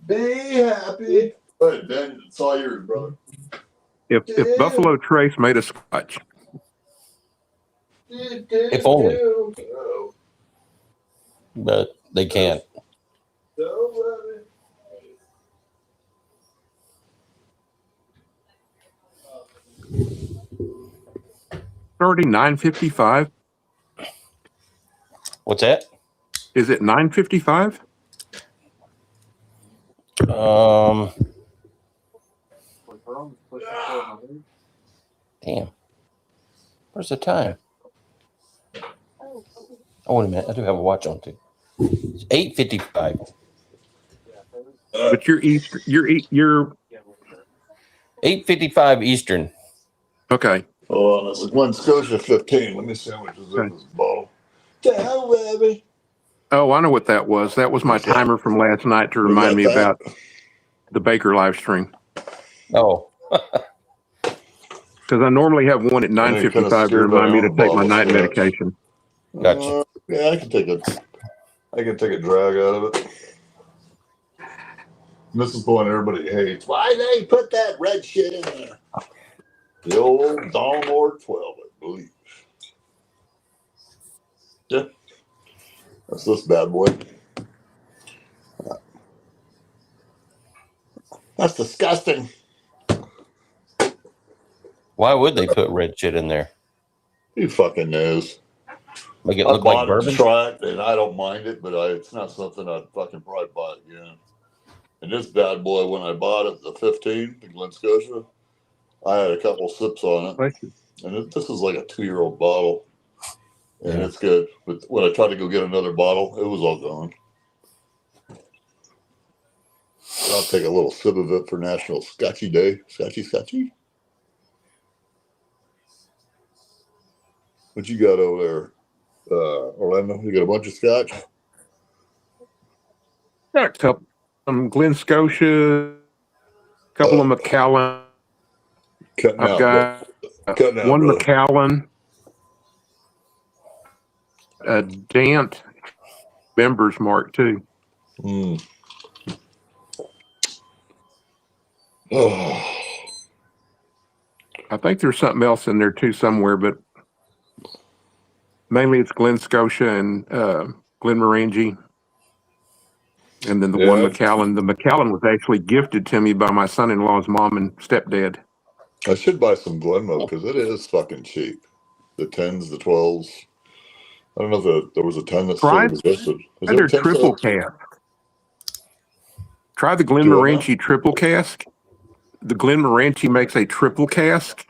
Be happy. All right, Ben, it's all yours, brother. If Buffalo Trace made a Scotch. If only. But they can't. Don't worry. Already 9:55. What's that? Is it 9:55? Damn. Where's the time? Oh, wait a minute. I do have a watch on too. It's 8:55. But you're 8:55 Eastern. okay. Oh, this is Glen Scotia 15. Let me see how much is in this bottle. Don't worry. Oh, I know what that was. That was my timer from last night to remind me about the Baker live stream. Oh. Because I normally have one at 9:55 to remind me to take my night medication. Gotcha. Yeah, I can take a drag out of it. This is the one everybody hates. Why they put that red shit in there? The old Dalmore 12, I believe. Yeah. That's this bad boy. That's disgusting. Why would they put red shit in there? Who fucking knows? Make it I look like bought bourbon? it, try it, and I don't mind it, but it's not something I'd fucking probably buy again. And this bad boy, when I bought it, the 15, the Glen Scotia, I had a couple sips on it. And this is like a 2-year-old bottle. And it's good. But when I tried to go get another bottle, it was all gone. I'll take a little sip of it for National Scotchy Day. Scotchy? What you got over there, Orlando? You got a bunch of scotch? Got a couple, Glen Scotia, a couple of Macallan. I've got one brother. Macallan, a Dant, Members Mark too. Oh. I think there's something else in there too somewhere, but mainly it's Glen Scotia and Glenmorangie. And then the one Macallan. The Macallan was actually gifted to me by my son-in-law's mom and stepdad. I should buy some Glenmo because it is fucking cheap. The 10s, the 12s. I don't know if there was a 10 that still existed. Is there a 10 triple cask. Try the Glenmorangie triple cask. The Glenmorangie makes a triple cask,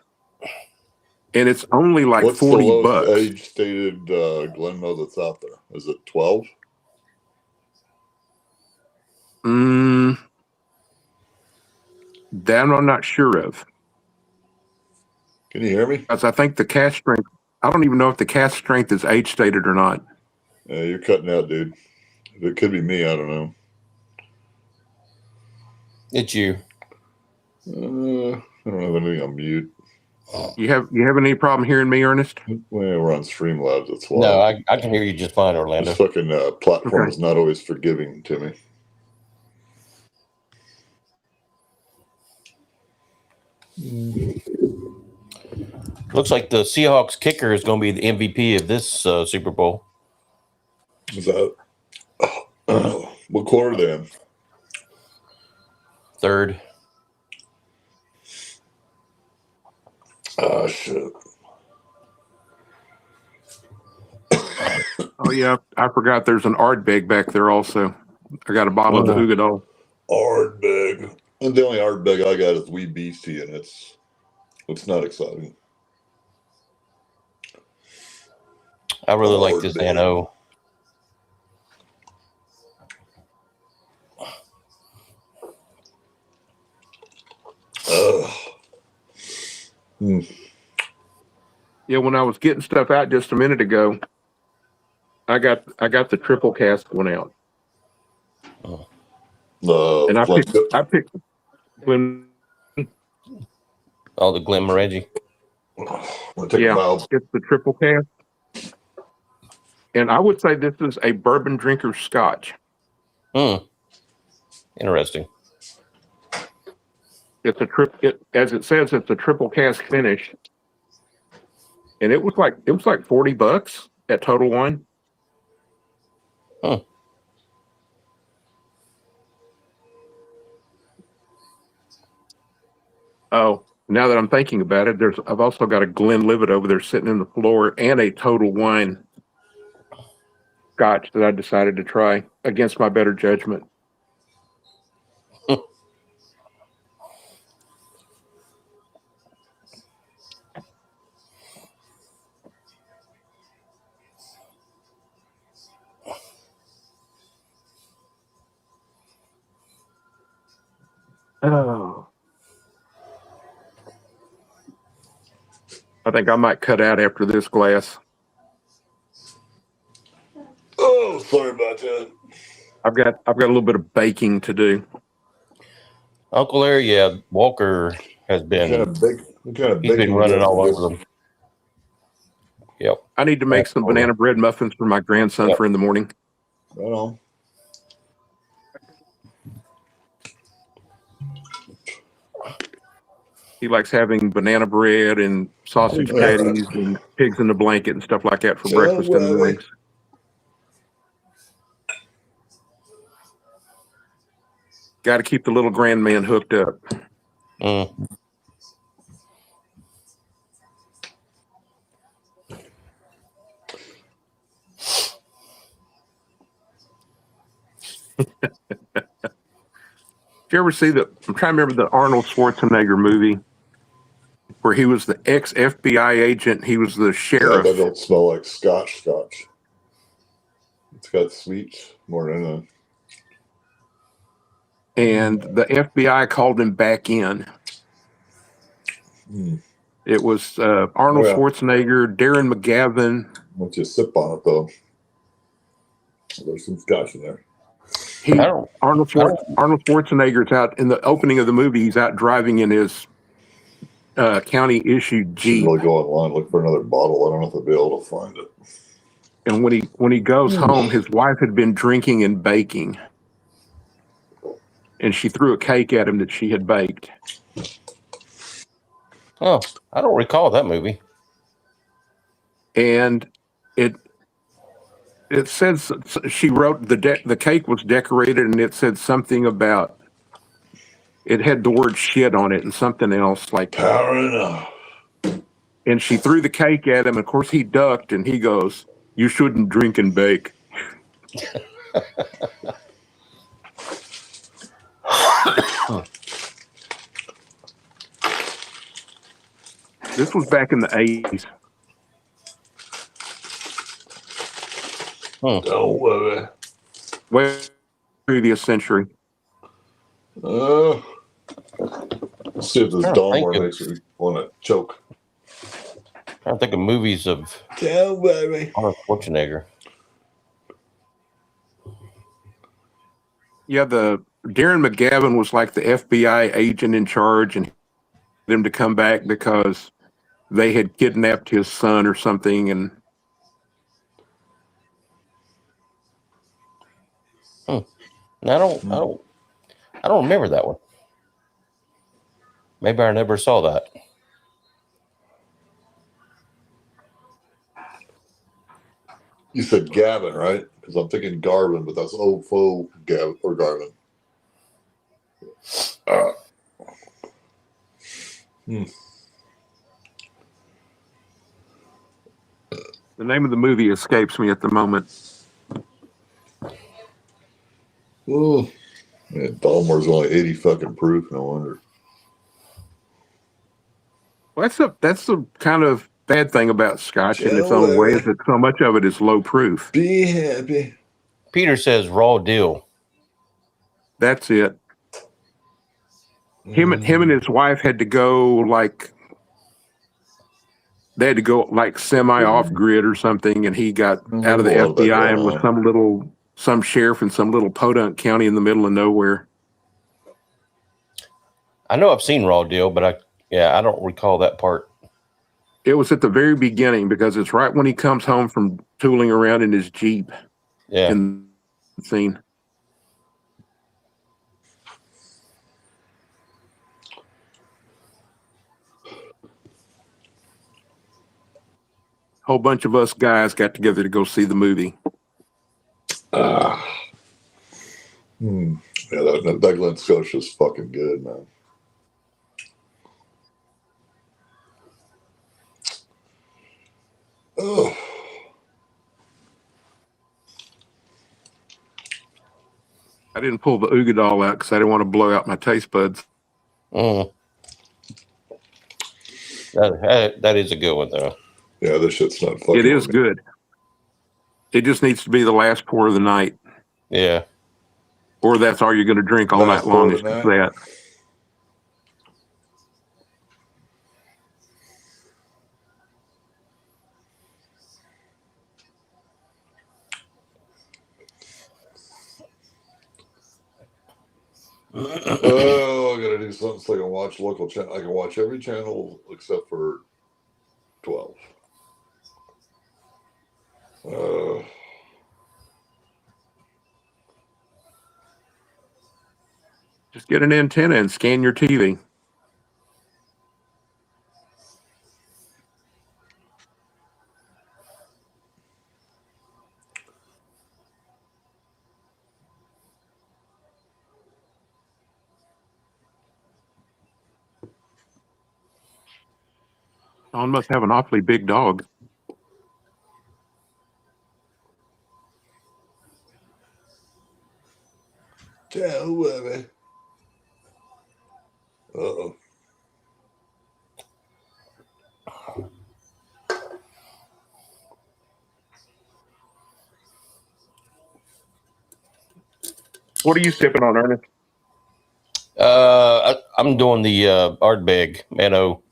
and it's only like What's $40. the lowest age stated Glenmo that's out there? Is it 12? That I'm not sure of. Can you hear me? Because I think the cask strength, I don't even know if the cask strength is age stated or not. Yeah, you're cutting out, dude. It could be me. I don't know. It's you. I don't have anything on mute. You have any problem hearing me, Ernest? Well, we're on Streamlabs. That's why. No, I can hear you just fine, Orlando. This fucking platform is not always forgiving to me. Looks like the Seahawks kicker is going to be the MVP of this Super Bowl. Is that what quarter then? Third. Oh shit. Oh yeah, I forgot there's an Ardbeg back there also. I got a bottle of the Ugadol. Ardbeg. And the only Ardbeg I got is Wee Beastie, and it's not exciting. I really like this NO. Yeah, when I was getting stuff out just a minute ago, I got the triple cask one out. And I picked Glen. Oh, the Glenmorangie. Yeah, it's the triple cask. And I would say this is a bourbon drinker scotch. Interesting. It's a as it says, it's a triple cask finish. And it was like $40 at Total Wine. Oh, now that I'm thinking about it, I've also got a Glenlivet over there sitting in the floor and a Total Wine scotch that I decided to try against my better judgment. Oh. I think I might cut out after this glass. Oh, sorry about that. I've got a little bit of baking to do. Uncle Larry, yeah, Walker has been he's been running all over them. Yep. I need to make some banana bread muffins for my grandson for in the morning. Right on. He likes having banana bread and sausage patties and pigs in the blanket and stuff like that for breakfast in the mornings. Got to keep the little grandman hooked up. Did you ever see I'm trying to remember the Arnold Schwarzenegger movie where he was the ex-FBI agent. He was the sheriff. Yeah, that don't smell like scotch. It's got sweet more than a... And the FBI called him back in. It was Arnold Schwarzenegger, Darren McGavin. Once you sip on it, though, there's some scotch in there. Arnold Schwarzenegger's out in the opening of the movie. He's out driving in his county issued Jeep. Really go online, look for another bottle. I don't know if I'll be able to find it. And when he goes home, his wife had been drinking and baking, and she threw a cake at him that she had baked. Oh, I don't recall that movie. And it says she wrote the cake was decorated, and it said something about it had the word shit on it and something else like power enough. And she threw the cake at him. Of course, he ducked, and he goes, "You shouldn't drink and bake." This was back in the 80s. Don't worry. Way previous century. Let's see if this Dalmore makes me want to choke. I don't think of movies of Arnold Schwarzenegger. Yeah, the Darren McGavin was like the FBI agent in charge, and them to come back because they had kidnapped his son or something. And I don't remember that one. Maybe I never saw that. You said Gavin, right? Because I'm thinking Garvin, but that's old foe Gavin or Garvin. the name of the movie escapes me at the moment. Oh, yeah, Dalmore's only 80 fucking proof. No wonder. Well, that's the kind of bad thing about Scotch in its own way, is that so much of it is low proof. Be happy. Peter says raw deal. That's it. Him and his wife had to go like they had to go like semi off grid or something, and he got out of the Well, that FBI and going was some sheriff in some little podunk county in the middle of nowhere. I know I've seen Raw Deal, but I don't recall that part. It was at the very beginning because it's right when he comes home from tooling around in his Jeep. Yeah. In the scene. Whole bunch of us guys got together to go see the movie. Yeah, that Glen Scotia is fucking good, man. Oh. I didn't pull the Ugadal out because I didn't want to blow out my taste buds. That is a good one, though. Yeah, this shit's not fucking. It is good. It just needs to be the last pour of the night. Yeah. Or that's all you're going to drink all night long is just that. Oh, I gotta do something so I can watch local channel. I can watch every channel except for 12. Just get an antenna and scan your TV. Sean must have an awfully big dog. Yeah, whoever. Uh-oh. What are you sipping on, Ernest? I'm doing the Ardbeg Mano.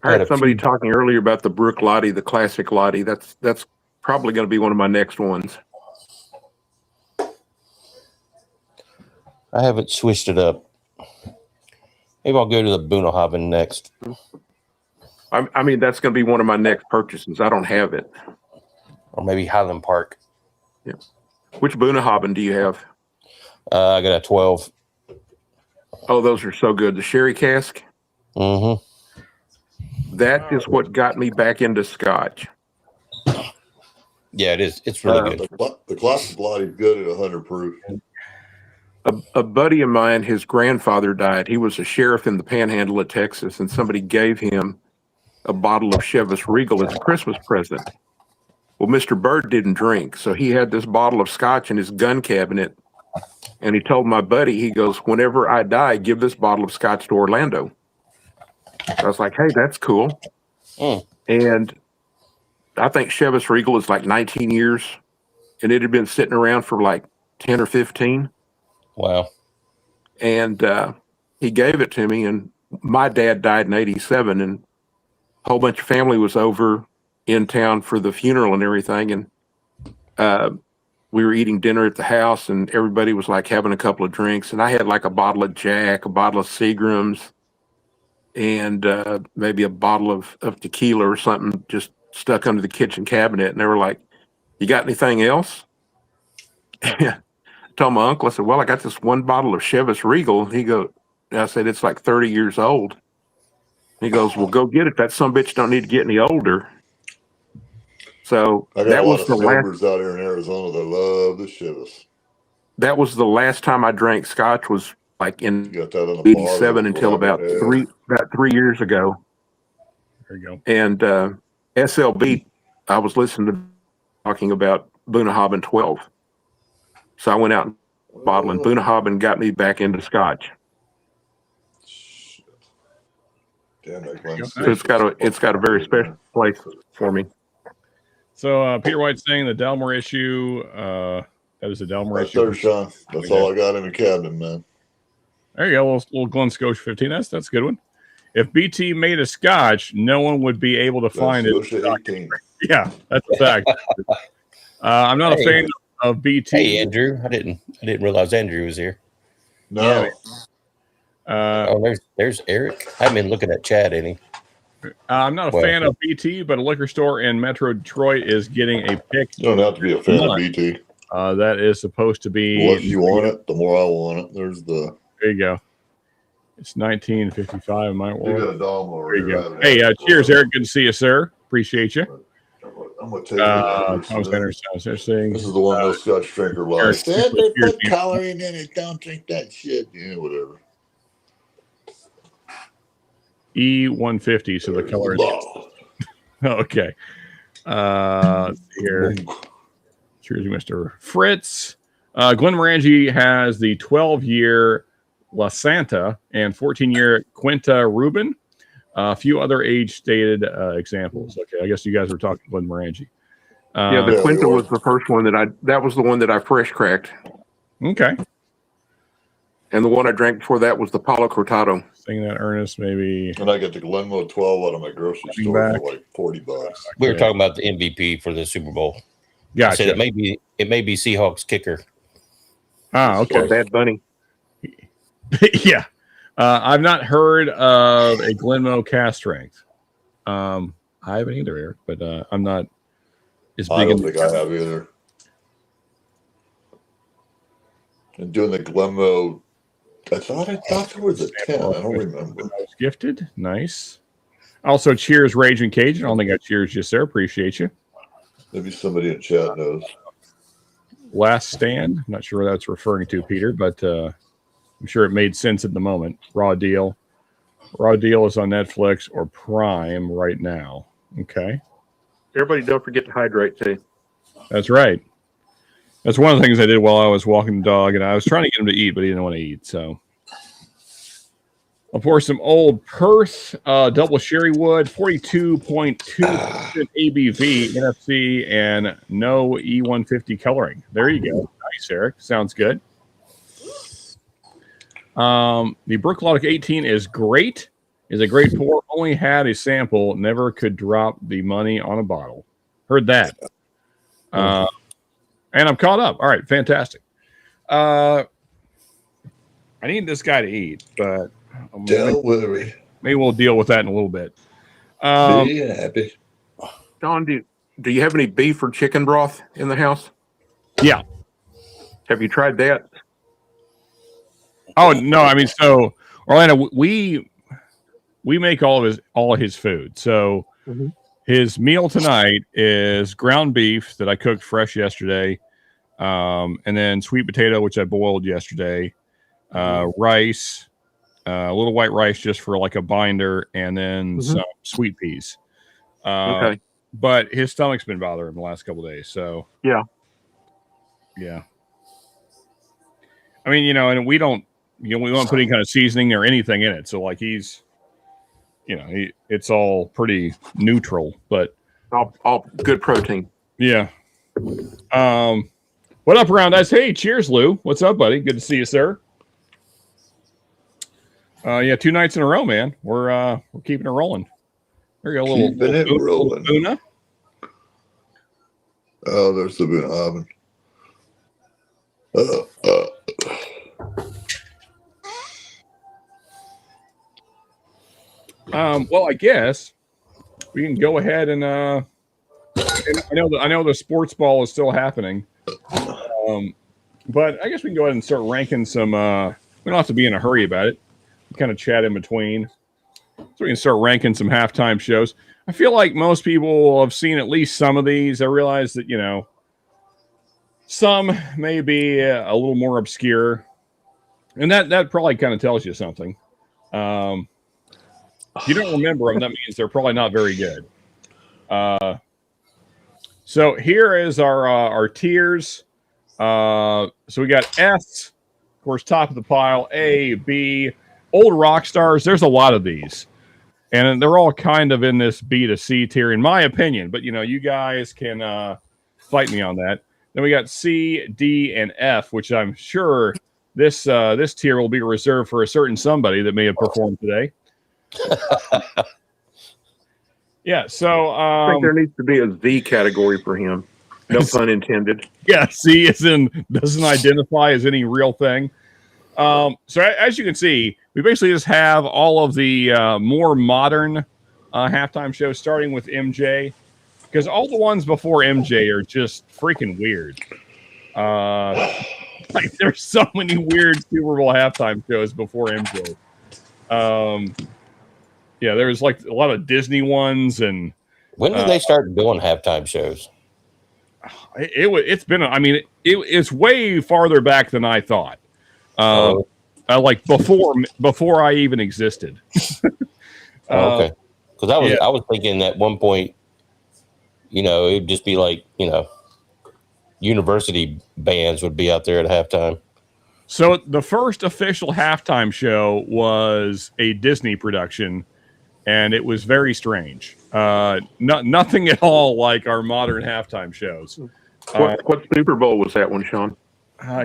I heard somebody talking earlier about the Brook Lottie, the classic Lottie. That's probably going to be one of my next ones. I haven't switched it up. Maybe I'll go to the Bunnahabhain next. I mean, that's going to be one of my next purchases. I don't have it. Or maybe Highland Park. Yeah. Which Bunnahabhain do you have? I got a 12. Oh, those are so good. The sherry cask? Mm-hmm. That is what got me back into Scotch. Yeah, it is. It's really good. The classic Lottie is good at 100 proof. A buddy of mine, his grandfather died. He was a sheriff in the Panhandle of Texas, and somebody gave him a bottle of Chivas Regal as a Christmas present. Well, Mr. Bird didn't drink, so he had this bottle of Scotch in his gun cabinet, and he told my buddy, he goes, whenever I die, give this bottle of Scotch to Orlando. I was like, hey, that's cool. And I think Chivas Regal is like 19 years, and it had been sitting around for like 10 or 15. Wow. And he gave it to me, and my dad died in 87, and a whole bunch of family was over in town for the funeral and everything. And we were eating dinner at the house, and everybody was like having a couple of drinks. And I had like a bottle of Jack, a bottle of Seagram's, and maybe a bottle of tequila or something just stuck under the kitchen cabinet. And they were like, you got anything else? I told my uncle, I said, well, I got this one bottle of Chivas Regal. I said, it's like 30 years old. He goes, well, go get it. That sumbitch don't need to get any older. So I got that a lot was of the snowbirds out here in Arizona that love the Chivas. That was the last time I drank Scotch, was like in You got that on the 87 until about 3 years ago. There you go. And SLB, I was listening to talking about Bunnahabhain 12. So I went out and bottled, and Bunnahabhain got me back into Scotch. Damn, that Glen So it's got a very special place for me. So Peter White's saying the Delmar issue. That was the Delmar Right issue. there, Sean. That's all I got in the cabinet, man. There you go. Little Glen Scotia 15. That's a good one. If BT made a scotch, no one would be able to find it. 18. Yeah, that's a fact. I'm not a fan of BT. Hey, Andrew. I didn't realize Andrew was here. No. There's Eric. I haven't been looking at chat any. I'm not a fan of BT, but a liquor store in Metro Detroit is getting a pick. You don't have to be a fan of BT. That is supposed to be. The less you want it, the more I want it. There you go. It's 1955 in my world. You got a dom over there you go. Hey, cheers, Eric. Good to see you, sir. Appreciate you. I'm going to take this is the one those Scotch drinker likes. They put coloring in it. Don't drink that shit. Yeah, whatever. E150, so the color is okay. Here. Cheers, Mr. Fritz. Glenmorangie has the 12-year La Santa and 14-year Quinta Rubin. A few other age-stated examples. Okay, I guess you guys were talking Glenmorangie. Yeah, the Quinta was the first one that was the one that I fresh cracked. Okay. And the one I drank before that was the Palo Cortado. Saying that, Ernest, maybe. And I get the Glenmo 12 out of my grocery store for like $40. We were talking about the MVP for the Super Bowl. Gotcha. I said it may be Seahawks kicker. Ah, okay. Or Bad Bunny. Yeah. I've not heard of a Glenmo cast strength. I haven't either, Eric, but I'm not as big. I don't think I have either. And doing the Glenmo, I thought there was a 10. I don't remember. I was gifted. Nice. Also, cheers, Raging Cajun. I don't think I cheers you, sir. Appreciate you. Maybe somebody in chat knows. Last Stand. I'm not sure what that's referring to, Peter, but I'm sure it made sense at the moment. Raw Deal. Raw Deal is on Netflix or Prime right now. Okay. Everybody don't forget to hydrate, too. That's right. That's one of the things I did while I was walking the dog, and I was trying to get him to eat, but he didn't want to eat. So I'll pour some Old Perth double sherry wood, 42.2% ABV, NFC, and no E150 coloring. There you go. Nice, Eric. Sounds good. The Brooklogic 18 is great. Is a great pour. Only had a sample. Never could drop the money on a bottle. Heard that. And I'm caught up. All right, fantastic. I need this guy to eat, but don't worry. Maybe we'll deal with that in a little bit. Be happy. Don, do you have any beef or chicken broth in the house? Yeah. Have you tried that? Oh no, I mean, so Orlando, we make all of his food. So his meal tonight is ground beef that I cooked fresh yesterday, and then sweet potato, which I boiled yesterday, rice, a little white rice just for like a binder, and then some sweet peas. Okay. But his stomach's been bothering him the last couple of days. So yeah. I mean, and we don't put any kind of seasoning or anything in it. So like he's, it's all pretty neutral, but all good protein. Yeah. What up around us? Hey, cheers, Lou. What's up, buddy? Good to see you, sir. 2 nights in a row, man. We're keeping it rolling. There you go, little Buna. Oh, there's the Buna oven. Well, I guess we can go ahead and I know the sports ball is still happening, but I guess we can go ahead and start ranking some. We don't have to be in a hurry about it. Kind of chat in between, so we can start ranking some halftime shows. I feel like most people have seen at least some of these. I realize that some may be a little more obscure, and that probably kind of tells you something. If you don't remember them, that means they're probably not very good. So here is our tiers. So we got S, of course, top of the pile. A, B, old rock stars. There's a lot of these, and they're all kind of in this B to C tier, in my opinion. But you guys can fight me on that. Then we got C, D, and F, which I'm sure this tier will be reserved for a certain somebody that may have performed today. Yeah, so I think there needs to be a Z category for him. No pun intended. Yeah, C is in doesn't identify as any real thing. So as you can see, we basically just have all of the more modern halftime shows, starting with MJ, because all the ones before MJ are just freaking weird. Like there's so many weird Super Bowl halftime shows before MJ. Yeah, there's like a lot of Disney ones, and when did they start doing halftime shows? It's been. I mean, it's way farther back than I thought. Like before I even existed. Okay, because I was thinking at one point, it'd just be like university bands would be out there at halftime. So the first official halftime show was a Disney production, and it was very strange. Nothing at all like our modern halftime shows. What Super Bowl was that one, Sean?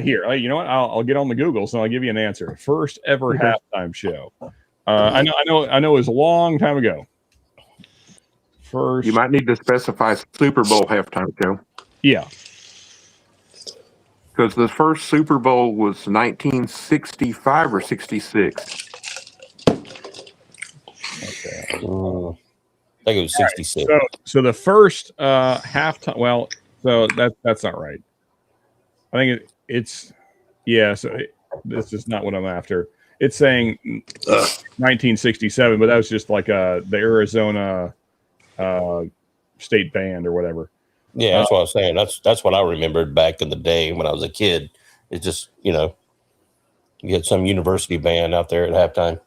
Here, you know what? I'll get on the Google, so I'll give you an answer. First ever halftime show. I know. It was a long time ago. First, you might need to specify Super Bowl halftime show. Yeah, because the first Super Bowl was 1965 or 66. Okay. I think it was 66. Right, so the first halftime. Well, so that's not right. I think it's this is not what I'm after. It's saying 1967, but that was just like the Arizona state band or whatever. Yeah, that's what I was saying. That's what I remembered back in the day when I was a kid. It's just you get some university band out there at halftime.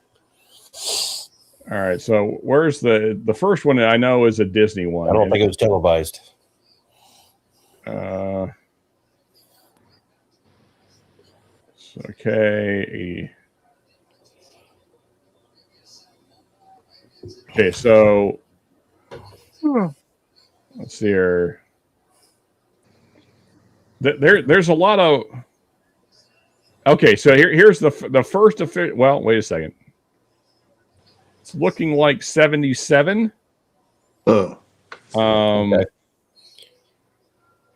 All right, so where's the first one that I know is a Disney one? I don't think it was televised. Okay. Okay, so let's see here. There's a lot of. Okay, so here's the first official. Well, wait a second. It's looking like 77. Oh. Okay.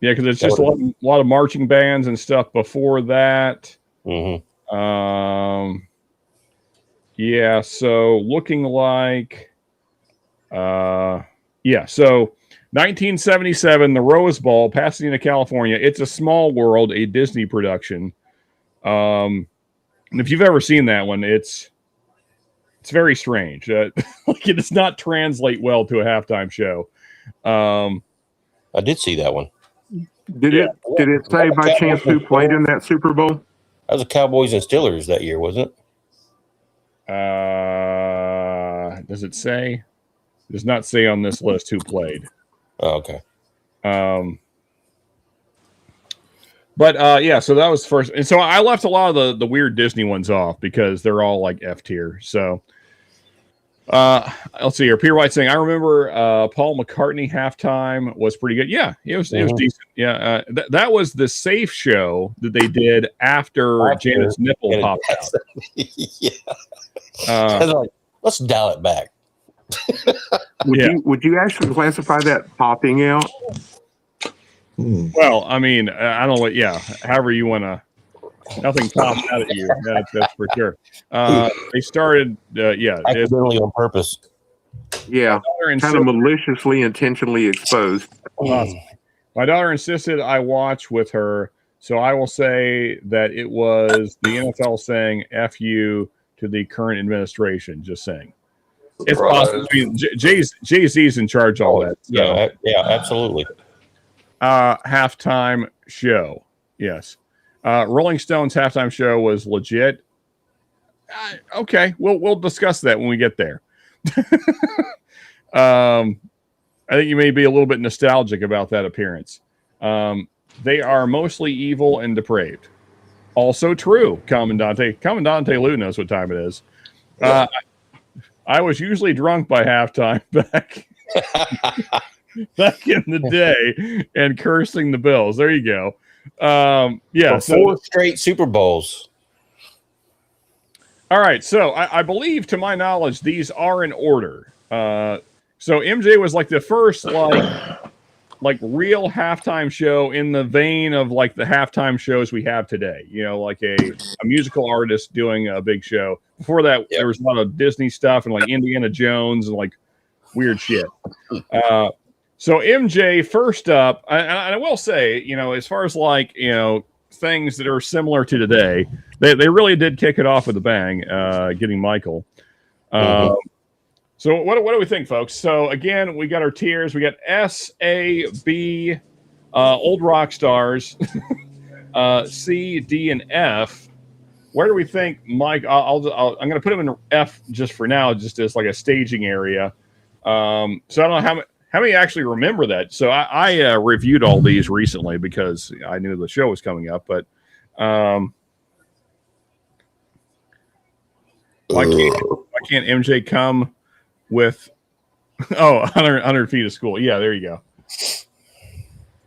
Yeah, because it's just a lot of marching bands and stuff before that. Mm-hmm. Yeah, so looking like, so 1977, the Rose Bowl, Pasadena, California. It's a Small World, a Disney production. And if you've ever seen that one, it's very strange. Like it does not translate well to a halftime show. I did see that one. Did it say by chance who played in that Super Bowl? That was the Cowboys and Steelers that year, wasn't it? Does it say? It does not say on this list who played. Oh, okay. But so that was first. And so I left a lot of the weird Disney ones off because they're all like F tier. So let's see here. Peter White saying, I remember Paul McCartney halftime was pretty good. Yeah, it was decent. Yeah, that was the safe show that they did after Janet's nipple popped out. Yeah. Like, let's dial it back. Would you actually classify that popping out? Well, I mean, I don't know what. Yeah, however you want to. Nothing popped out at you. That's for sure. They started. Accidentally on purpose. Yeah, kind of maliciously, intentionally exposed. My daughter insisted I watch with her, so I will say that it was the NFL saying "F you" to the current administration. Just saying. It's possible. I mean, Jay-Z's in charge of all that. So. Yeah, absolutely. Halftime show. Yes. Rolling Stones halftime show was legit. Okay, we'll discuss that when we get there. I think you may be a little bit nostalgic about that appearance. They are mostly evil and depraved. Also true, Commandante. Commandante Lou knows what time it is. I was usually drunk by halftime back in the day and cursing the Bills. There you go. For 4 straight Super Bowls. All right, so I believe, to my knowledge, these are in order. So MJ was like the first like real halftime show in the vein of like the halftime shows we have today. You know, like a musical artist doing a big show. Before that, there was a lot of Disney stuff and like Indiana Jones and like weird shit. So MJ first up, and I will say, you know, as far as like, you know, things that are similar to today, they really did kick it off with a bang, getting Michael. So what do we think, folks? So again, we got our tiers. We got S, A, B, old rock stars, C, D, and F. Where do we think Mike? I'm going to put him in F just for now, just as like a staging area. So I don't know how many actually remember that. So I reviewed all these recently because I knew the show was coming up. But why can't MJ come with 100 feet of school? Yeah, there you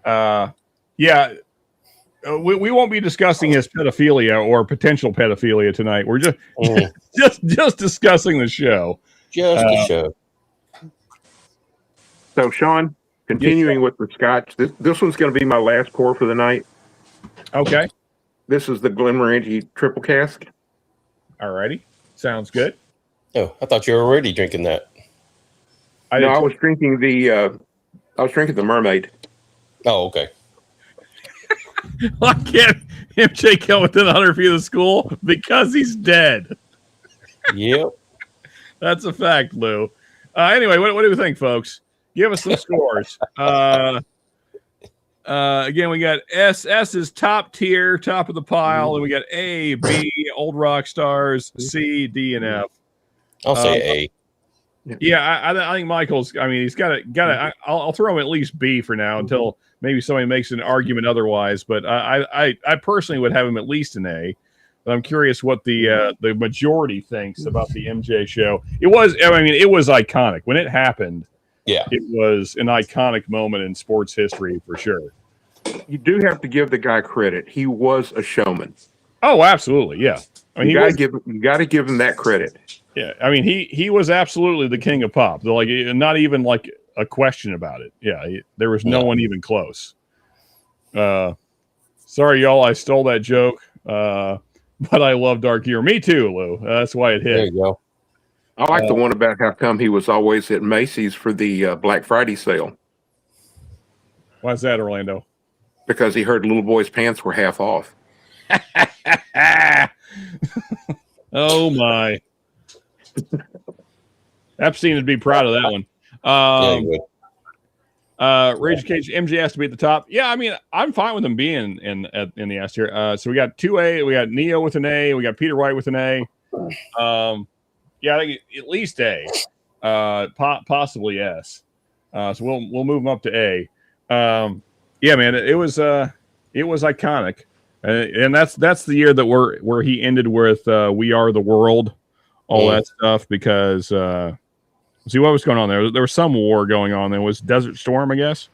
go. Yeah. We won't be discussing his pedophilia or potential pedophilia tonight. We're just discussing the show. Just the show. So, Sean, continuing with the scotch, this one's going to be my last pour for the night. Okay. This is the Glenmorangie Triple Cask. All righty. Sounds good. Oh, I thought you were already drinking that. I was drinking the Mermaid. Oh, okay. Why can't MJ come within 100 feet of the school? Because he's dead. Yep. That's a fact, Lou. Anyway, what do you think, folks? Give us some scores. Again, we got S. S is top tier, top of the pile. And we got A, B, old rock stars, C, D, and F. I'll say A. Yeah, I think Michael's. I mean, he's got to. I'll throw him at least B for now until maybe somebody makes an argument otherwise. But I personally would have him at least an A. But I'm curious what the majority thinks about the MJ show. It was iconic when it happened. Yeah, it was an iconic moment in sports history for sure. You do have to give the guy credit. He was a showman. Oh, absolutely, yeah. I mean, you got to give him that credit. Yeah, I mean, he was absolutely the king of pop. Like, not even like a question about it. Yeah, there was no one even close. Sorry, y'all, I stole that joke. But I love Dark Year. Me too, Lou. That's why it hit. There you go. I like the one about how come he was always at Macy's for the Black Friday sale. Why's that, Orlando? Because he heard little boys' pants were half off. Oh, my. Epstein would be proud of that one. Rage Cage, MJ has to be at the top. Yeah, I mean, I'm fine with him being in the S tier. So we got 2A, we got Neo with an A, we got Peter White with an A. Yeah, I think at least A, possibly S. So we'll move him up to A. Yeah, man, it was iconic, and that's the year that where he ended with "We Are the World," all that stuff. Because see what was going on there. There was some war going on. There was Desert Storm, I guess.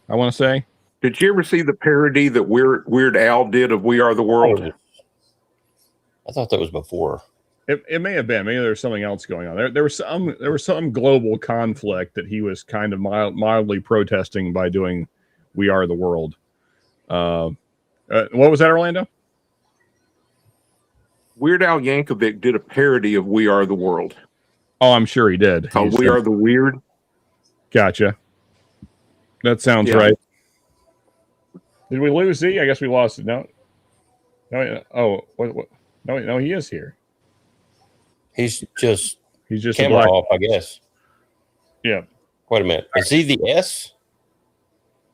I want to say. Did you ever see the parody that Weird Al did of "We Are the World"? I thought that was before. It may have been. Maybe there was something else going on. There was some global conflict that he was kind of mildly protesting by doing "We Are the World." What was that, Orlando? Weird Al Yankovic did a parody of "We Are the World." Oh, I'm sure he did. Called "We Are the Weird." Gotcha. That sounds right. Did we lose Z? I guess we lost it. No. Oh, what? No, he is here. He's just camera off, I guess. Yeah. Wait a minute. Is he the S?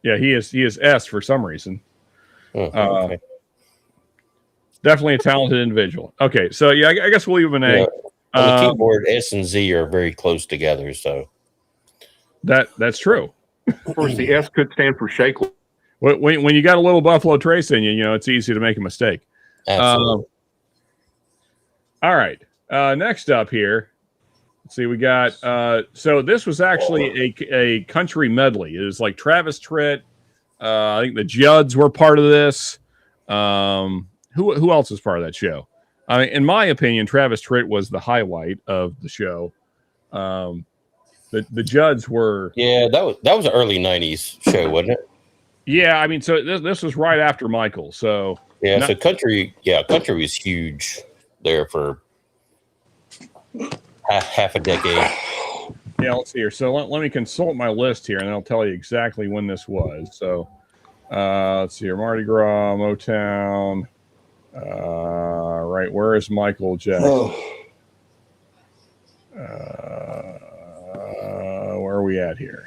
Yeah, he is S for some reason. Oh, okay. Definitely a talented individual. Okay, so yeah, I guess we'll leave him an A. Yeah. On the keyboard, S and Z are very close together, so that's true. Of course, the S could stand for shake. When you got a little Buffalo Trace in you, it's easy to make a mistake. Absolutely. All right. Next up here, let's see. We got so this was actually a country medley. It was like Travis Tritt. I think the Judds were part of this. Who else was part of that show? in my opinion, Travis Tritt was the highlight of the show. The Judds were. Yeah, that was an early '90s show, wasn't it? Yeah, I mean, so this was right after Michael. So yeah, so country was huge there for half a decade. Yeah, let's see here. So let me consult my list here, and I'll tell you exactly when this was. So let's see here. Mardi Gras, Motown. Right, where is Michael Jackson? Where are we at here?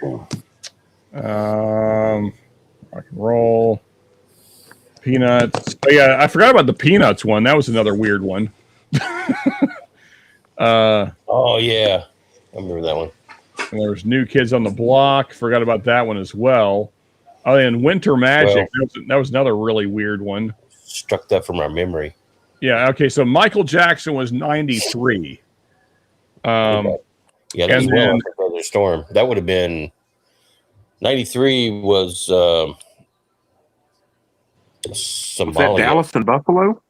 Rock and roll. Peanuts. Oh, yeah, I forgot about the Peanuts one. That was another weird one. Oh, yeah. I remember that one. And there was New Kids on the Block. Forgot about that one as well. Oh, and Winter Magic. That was another really weird one. Struck that from our memory. Yeah, okay. So Michael Jackson was 93. Yeah, that was well after Brother Storm. That would have been 93 was Somalia. Was that Dallas and Buffalo?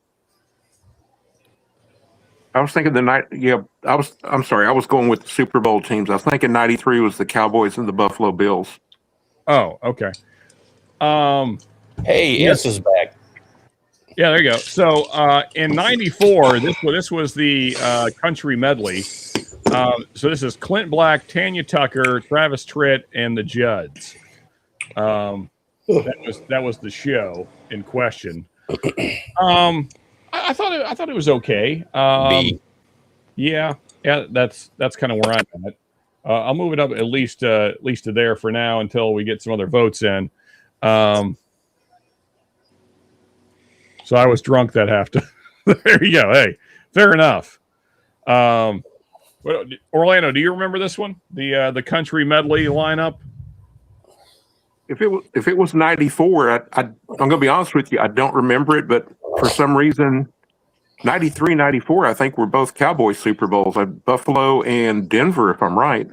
I was thinking I'm sorry. I was going with the Super Bowl teams. I was thinking 93 was the Cowboys and the Buffalo Bills. Oh, okay. Hey, yes. Is back. Yeah, there you go. So in 94, this was the country medley. So this is Clint Black, Tanya Tucker, Travis Tritt, and the Judds. That was the show in question. I thought it was okay. Yeah, that's kind of where I'm at. I'll move it up at least to there for now until we get some other votes in. So I was drunk that half time. There you go. Hey, fair enough. Orlando, do you remember this one? The country medley lineup? If it was 94, I'm going to be honest with you, I don't remember it, but for some reason, 93, 94, I think were both Cowboys Super Bowls, Buffalo and Denver, if I'm right.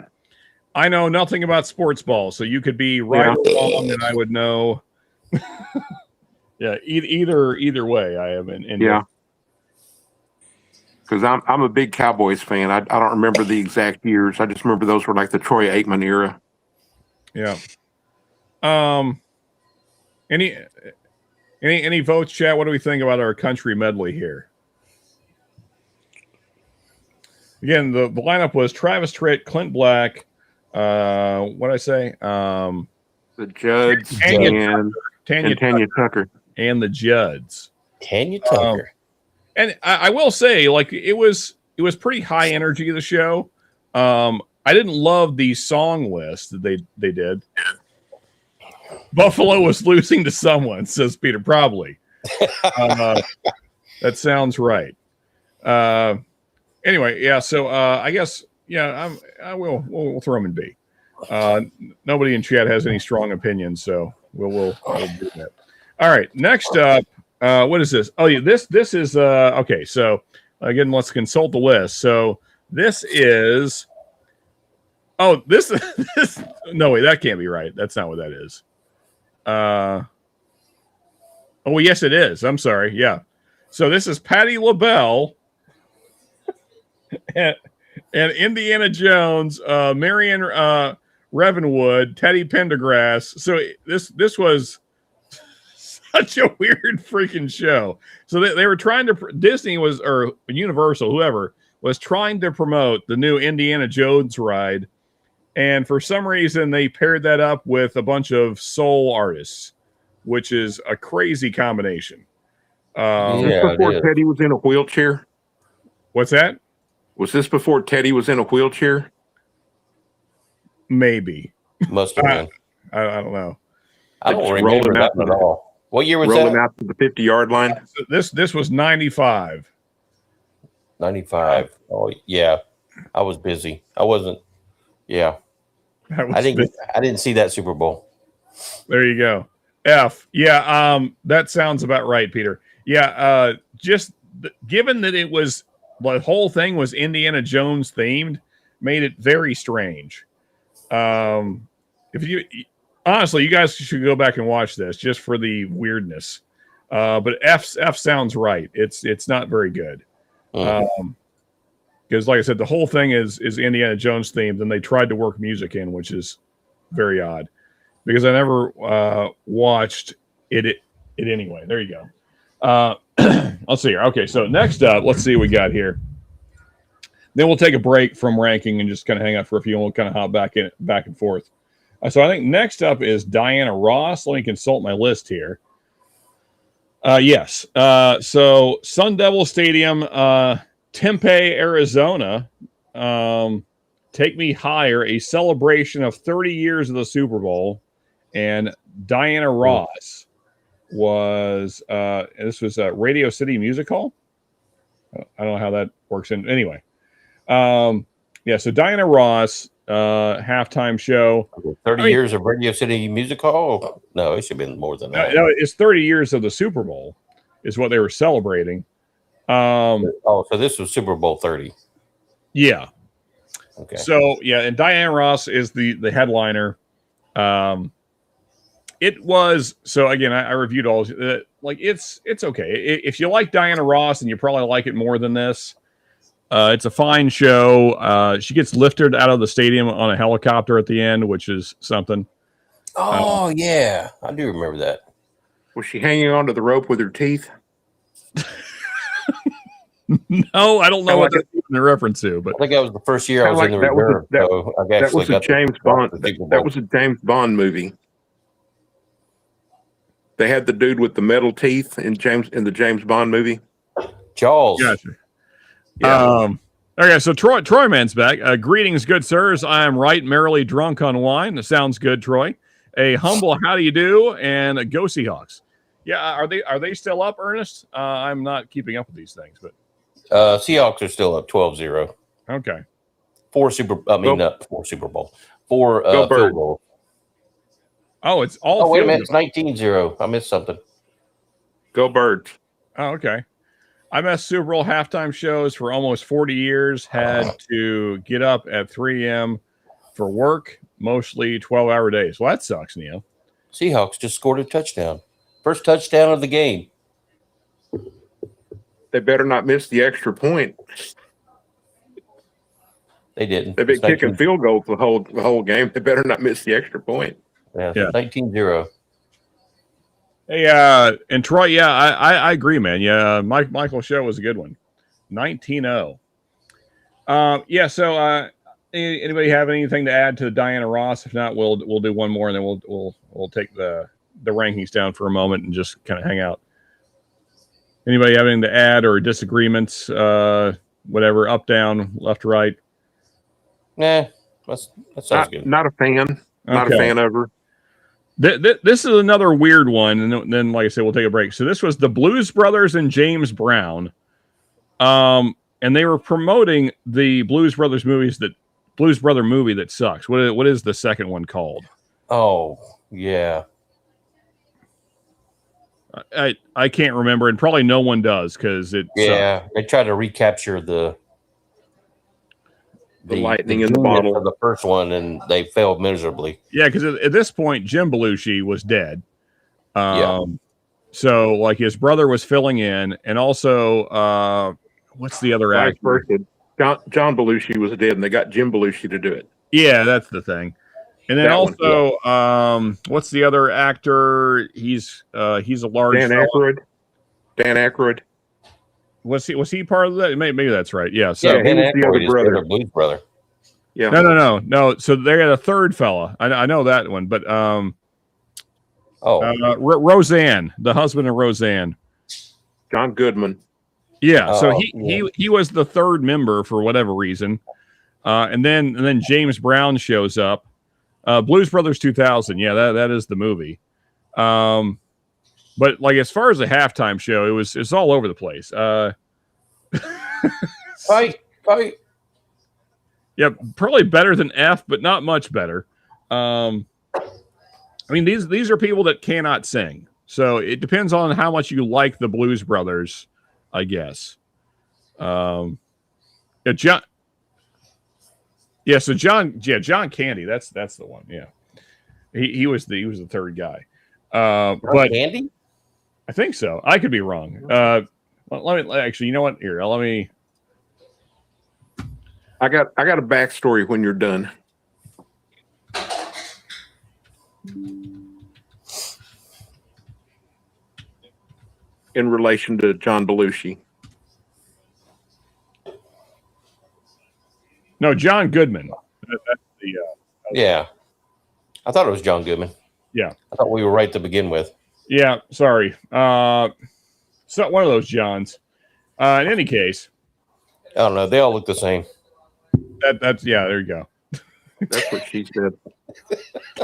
I know nothing about sports ball, so you could be right or wrong, and I would know. Yeah, either way, I am in. Yeah, because I'm a big Cowboys fan. I don't remember the exact years. I just remember those were like the Troy Aikman era. Yeah. Any votes, chat? What do we think about our country medley here? Again, the lineup was Travis Tritt, Clint Black. What did I say? The Judds and Tanya Tucker. And the Judds. Tanya Tucker. And I will say, like, it was pretty high energy, the show. I didn't love the song list that they did. Buffalo was losing to someone, says Peter. Probably. That sounds right. Anyway, yeah. So I guess we'll throw them in B. Nobody in chat has any strong opinions, so we'll do that. All right. Next up, what is this? Oh yeah, this is okay. So again, let's consult the list. So this is. Oh, this no way, that can't be right. That's not what that is. Oh, yes, it is. I'm sorry. Yeah. So this is Patti LaBelle and Indiana Jones, Marion Ravenwood, Teddy Pendergrass. So this was such a weird freaking show. So they were trying to Disney was or Universal, whoever was trying to promote the new Indiana Jones ride. And for some reason, they paired that up with a bunch of soul artists, which is a crazy combination. Was this before Teddy was in a wheelchair? What's that? Was this before Teddy was in a wheelchair? Maybe. Must have been. I don't know. I don't remember that at all. What year was that? Rolling out to the 50-yard line. This was 95. 95. Oh yeah, I was busy. I wasn't. Yeah. I didn't see that Super Bowl. There you go. F. Yeah, that sounds about right, Peter. Yeah, given that it was the whole thing was Indiana Jones themed, made it very strange. If you honestly, you guys should go back and watch this just for the weirdness. But F sounds right. It's not very good. Because, like I said, the whole thing is Indiana Jones themed, and they tried to work music in, which is very odd. Because I never watched it anyway. There you go. Let's see here. Okay, so next up, let's see what we got here. Then we'll take a break from ranking and just kind of hang out for a few, and we'll kind of hop back and forth. So I think next up is Diana Ross. Let me consult my list here. Yes. So Sun Devil Stadium, Tempe, Arizona. Take Me Higher, a celebration of 30 years of the Super Bowl. And Diana Ross was, this was a Radio City Music Hall. I don't know how that works in. Anyway. Yeah, so Diana Ross, halftime show. 30 years of Radio City Music Hall? No, it should have been more than that. No, it's 30 years of the Super Bowl is what they were celebrating. So this was Super Bowl 30. Yeah. Okay. So, yeah, and Diana Ross is the headliner. It was, so again, I reviewed all, like, it's okay. If you like Diana Ross, and you probably like it more than this, it's a fine show. She gets lifted out of the stadium on a helicopter at the end, which is something. Oh, yeah. I do remember that. Was she hanging onto the rope with her teeth? No, I don't know what that's in reference to. But I think that was the first year I was in the reserve. That was a James Bond. That was a James Bond movie. They had the dude with the metal teeth in the James Bond movie. Jaws. Gotcha. Yeah. Okay, so Troy Man's back. Greetings, good sirs. I am right merrily drunk on wine. That sounds good, Troy. A humble how do you do, and a go Seahawks. Yeah, are they still up, Ernest? I'm not keeping up with these things, but Seahawks are still up 12-0. Okay. Not 4 Super Bowl. 4 field goals. Oh, it's all. Oh, wait a minute, it's 19-0. I missed something. Go Birds. Oh, okay. I missed Super Bowl halftime shows for almost 40 years. Had to get up at 3 a.m. for work, mostly 12-hour days. Well, that sucks, Neil. Seahawks just scored a touchdown. First touchdown of the game. They better not miss the extra point. They didn't. They've been kicking field goals the whole game. They better not miss the extra point. Yeah. 19-0. Hey, and Troy, yeah, I agree, man. Yeah, Michael's show was a good one. 19-0. Yeah, so anybody have anything to add to Diana Ross? If not, we'll do one more, and then we'll take the rankings down for a moment and just kind of hang out. Anybody have anything to add or disagreements? Whatever, up, down, left, right? Nah, that sounds good. Not a fan. Not a fan of her. This is another weird one, and then, like I said, we'll take a break. So this was the Blues Brothers and James Brown, and they were promoting the Blues Brother movie that sucks. What is the second one called? Oh, yeah. I can't remember, and probably no one does because it. Yeah, they tried to recapture the lightning in the bottle of the first one, and they failed miserably. Yeah, because at this point, Jim Belushi was dead. So like his brother was filling in, and also what's the other actor? John Belushi was dead, and they got Jim Belushi to do it. Yeah, that's the thing. And then what's the other actor? He's a large Dan Aykroyd. Was he part of that? Maybe that's right. Yeah. So he was the other brother. Blues brother. Yeah. No. So they had a third fella. I know that one, but Roseanne, the husband of Roseanne, John Goodman. Yeah. So he was the third member for whatever reason, and then James Brown shows up. Blues Brothers 2000. Yeah, that is the movie. But like as far as the halftime show, it's all over the place. Fight. Yeah, probably better than F, but not much better. I mean, these are people that cannot sing, so it depends on how much you like the Blues Brothers, I guess. John Candy, that's the one. Yeah, he was the third guy. But Candy, I think so. I could be wrong. Let me actually. You know what? Here, let me I got a backstory when you're done. In relation to John Belushi. No, John Goodman. That's the, Yeah. I thought it was John Goodman. yeah. I thought we were right to begin with. Yeah, sorry. It's not one of those Johns. In any case. I don't know. They all look the same. That's yeah, there you go. That's what she said.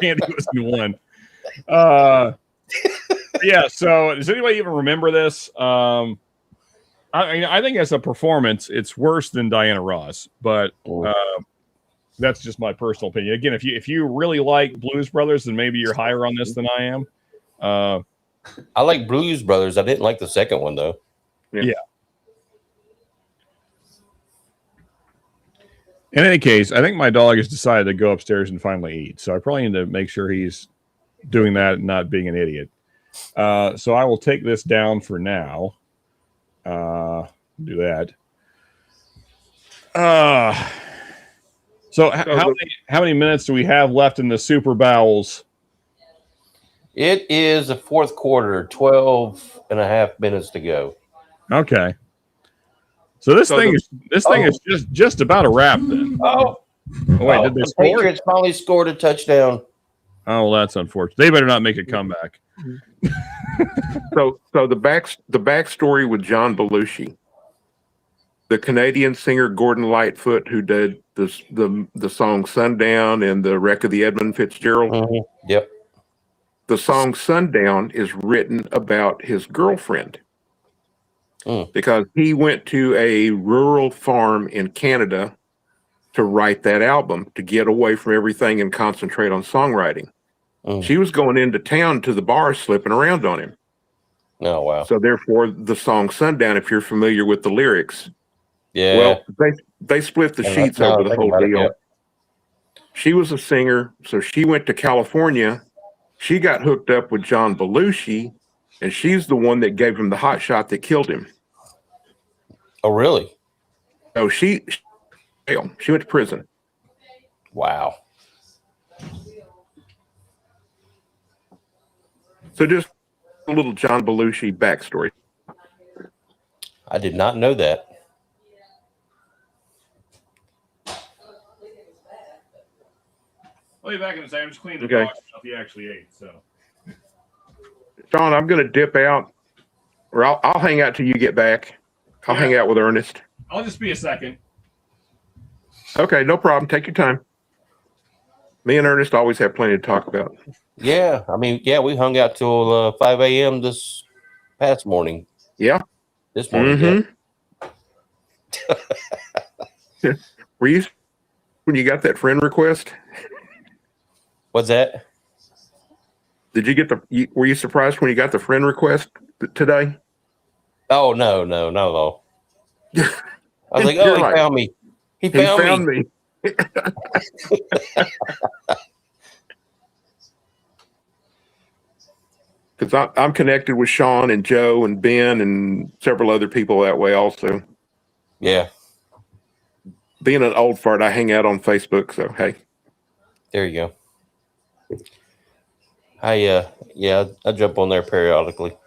Candy was in one. Yeah, so does anybody even remember this? I think as a performance, it's worse than Diana Ross, but that's just my personal opinion. Again, if you really like Blues Brothers, then maybe you're higher on this than I am. I like Blues Brothers. I didn't like the second one though. Yeah. In any case, I think my dog has decided to go upstairs and finally eat. So I probably need to make sure he's doing that and not being an idiot. So I will take this down for now. Do that. So how many minutes do we have left in the Super Bowels? It is the fourth quarter, 12 and a half minutes to go. Okay. So this thing is just about a wrap then. Oh wait, did they the score? Patriots finally scored a touchdown. Oh, well, that's unfortunate. They better not make a comeback. So the backstory with John Belushi, the Canadian singer Gordon Lightfoot, who did the song "Sundown" and the Wreck of the Edmund Fitzgerald. Mm-hmm. Yep. The song "Sundown" is written about his girlfriend because he went to a rural farm in Canada to write that album to get away from everything and concentrate on songwriting. She was going into town to the bar, slipping around on him. Oh, wow. So therefore, the song "Sundown," if you're familiar with the lyrics, yeah. Well, they split the sheets over the whole deal. Yeah. She was a singer, so she went to California. She got hooked up with John Belushi, and she's the one that gave him the hot shot that killed him. Oh, really? So she went to prison. Wow. So just a little John Belushi backstory. I did not know that. I'll be back in a second. I'm just cleaning the Okay. box stuff he actually ate. So, Sean, I'm going to dip out, or I'll hang out till you get back. I'll hang out with Ernest. I'll just be a second. Okay, no problem. Take your time. Me and Ernest always have plenty to talk about. Yeah. I mean, yeah, we hung out till 5 a.m. this past morning. Yeah. This morning. Yeah. Were you when you got that friend request? What's that? Did you get were you surprised when you got the friend request today? Oh, no, not at all. I was like, You're he like, found me. He He found found me. me. Because I'm connected with Sean and Joe and Ben and several other people that way also. Yeah. Being an old fart, I hang out on Facebook. So, hey. There you go. I jump on there periodically.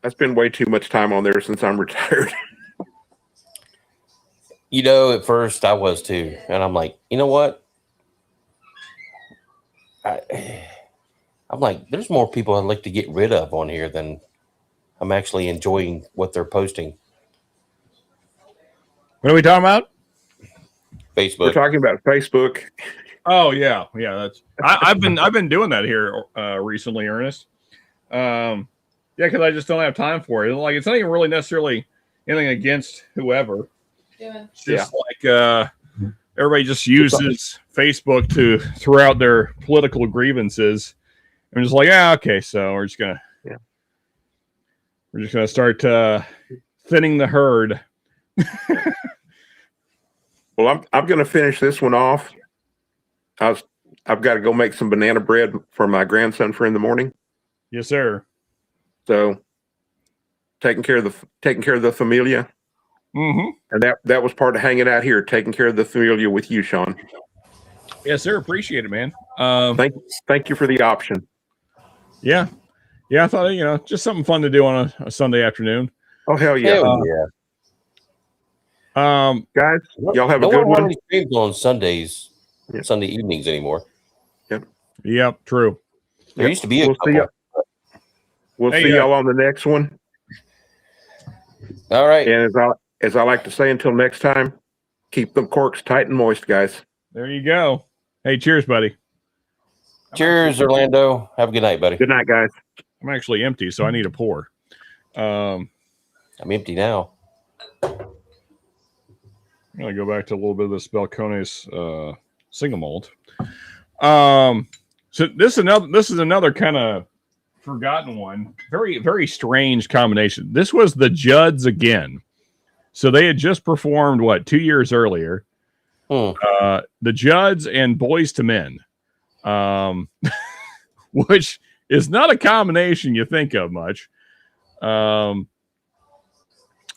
I spend way too much time on there since I'm retired. You know, at first I was too. And I'm like, you know what? I'm like, there's more people I'd like to get rid of on here than I'm actually enjoying what they're posting. What are we talking about? Facebook. We're talking about Facebook. Oh yeah. That's I've been doing that here recently, Ernest. Yeah, because I just don't have time for it. Like it's not even really necessarily anything against whoever. It's just like everybody just uses Facebook to throw out their political grievances. I'm just like, okay, so we're just gonna start thinning the herd. Well, I'm going to finish this one off. I've got to go make some banana bread for my grandson for in the morning. Yes, sir. So taking care of the familia. And that was part of hanging out here, taking care of the familiar with you, Sean. Yes, sir. Appreciate it, man. Thank you for the option. Yeah. I thought, just something fun to do on a Sunday afternoon. Oh, hell yeah. Guys, y'all have a good one. No streams on Sundays, Sunday evenings anymore. Yep, true. There used to be a couple. We'll see y'all on the next one. All right. And as I like to say, until next time, keep them corks tight and moist, guys. There you go. Hey, cheers, buddy. Cheers, Orlando. Have a good night, buddy. Good night, guys. I'm actually empty, so I need a pour. I'm empty now. I'm going to go back to a little bit of this Balcones single malt. So this is another kind of forgotten one. Very, very strange combination. This was the Judds again. So they had just performed, 2 years earlier. The Judds and Boys to Men, which is not a combination you think of much.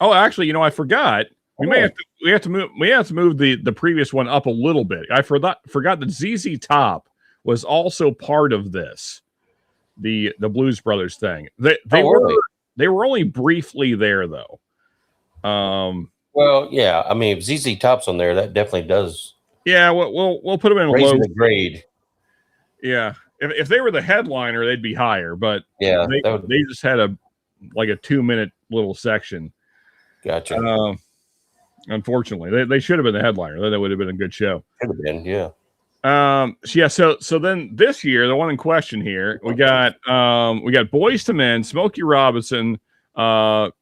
Actually, I forgot. We have to move the previous one up a little bit. I forgot that ZZ Top was also part of this, the Blues Brothers thing. They were only briefly there though. Well, yeah. I mean, if ZZ Top's on there, that definitely does. Yeah, we'll put them in raising low the grade. Yeah, if they were the headliner, they'd be higher. But yeah, they just had a 2-minute little section. Gotcha. Unfortunately, they should have been the headliner. That would have been a good show. Could have been, yeah. So then this year, the one in question here, we got Boys to Men, Smokey Robinson, let's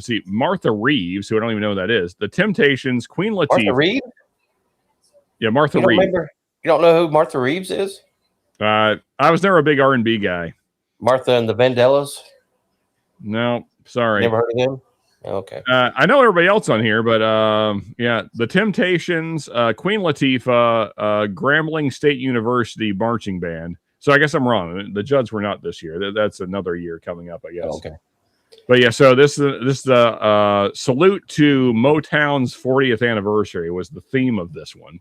see, Martha Reeves, who I don't even know who that is, The Temptations, Queen Latifah. Martha Reeves? Yeah, Martha Reeves. You don't know who Martha Reeves is? I was never a big R&B guy. Martha and the Vandellas? No, sorry. Never heard of him? Okay. I know everybody else on here, but The Temptations, Queen Latifah, Grambling State University Marching Band. So I guess I'm wrong. The Judds were not this year. That's another year coming up, I guess. Okay. But yeah, so this is the salute to Motown's 40th anniversary was the theme of this one.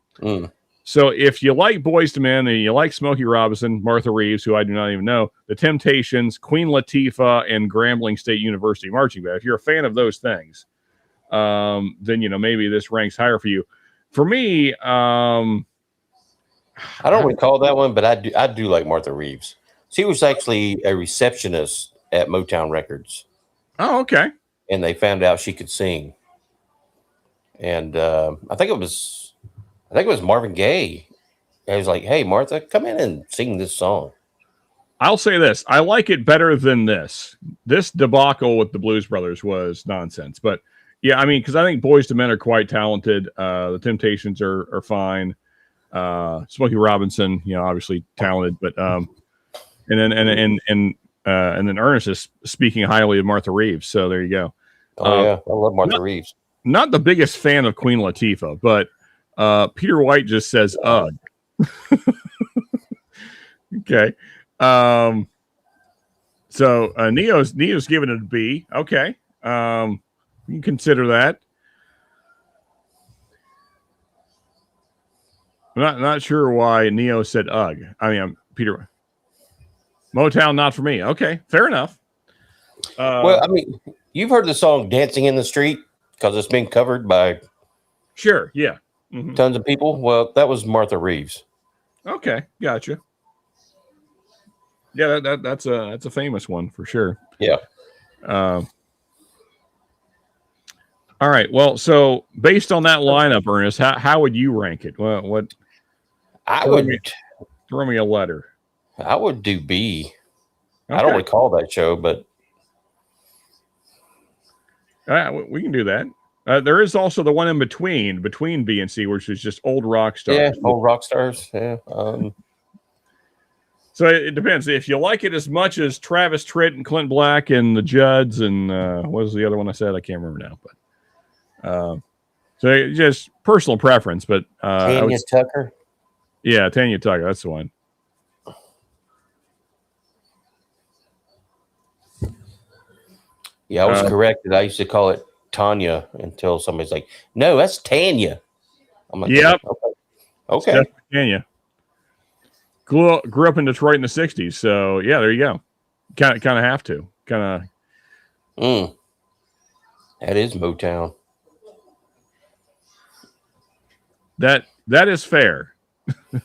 So if you like Boys to Men and you like Smokey Robinson, Martha Reeves, who I do not even know, The Temptations, Queen Latifah, and Grambling State University Marching Band, if you're a fan of those things, then maybe this ranks higher for you. For me, I don't recall that one, but I do like Martha Reeves. She was actually a receptionist at Motown Records. Oh, okay. And they found out she could sing, and I think it was Marvin Gaye. I was like, "Hey, Martha, come in and sing this song." I'll say this: I like it better than this. This debacle with the Blues Brothers was nonsense, but yeah, I mean, because I think Boys to Men are quite talented. The Temptations are fine. Smokey Robinson, obviously talented, but and then Ernest is speaking highly of Martha Reeves. So there you go. Oh yeah, I love Martha Reeves. Not the biggest fan of Queen Latifah, but Peter White just says "ugh." Okay. So Neo's giving it a B. Okay. You can consider that. I'm not sure why Neo said "ugh." I mean, Peter. Motown, not for me. Okay, fair enough. Well, I mean, you've heard the song "Dancing in the Street" because it's been covered by sure, yeah, tons of people. Well, that was Martha Reeves. Okay, gotcha. Yeah, that's a famous one for sure. Yeah. All right. Well, so based on that lineup, Ernest, how would you rank it? Well, what? Throw me a letter. I would do B. Okay. I don't recall that show, but we can do that. There is also the one in between B and C, which is just old rock stars. Yeah, old rock stars. Yeah. So it depends. If you like it as much as Travis Tritt and Clint Black and the Judds and what was the other one I said? I can't remember now. But so just personal preference. But Tanya Tucker. Yeah, Tanya Tucker. That's the one. Yeah, I was corrected. I used to call it Tanya until somebody's like, "No, that's Tanya." I'm like, Yep. Okay. Steph Tanya. Grew up in Detroit in the 60s. So, yeah, there you go. Kind of have to. Kind of. That is Motown. That is fair.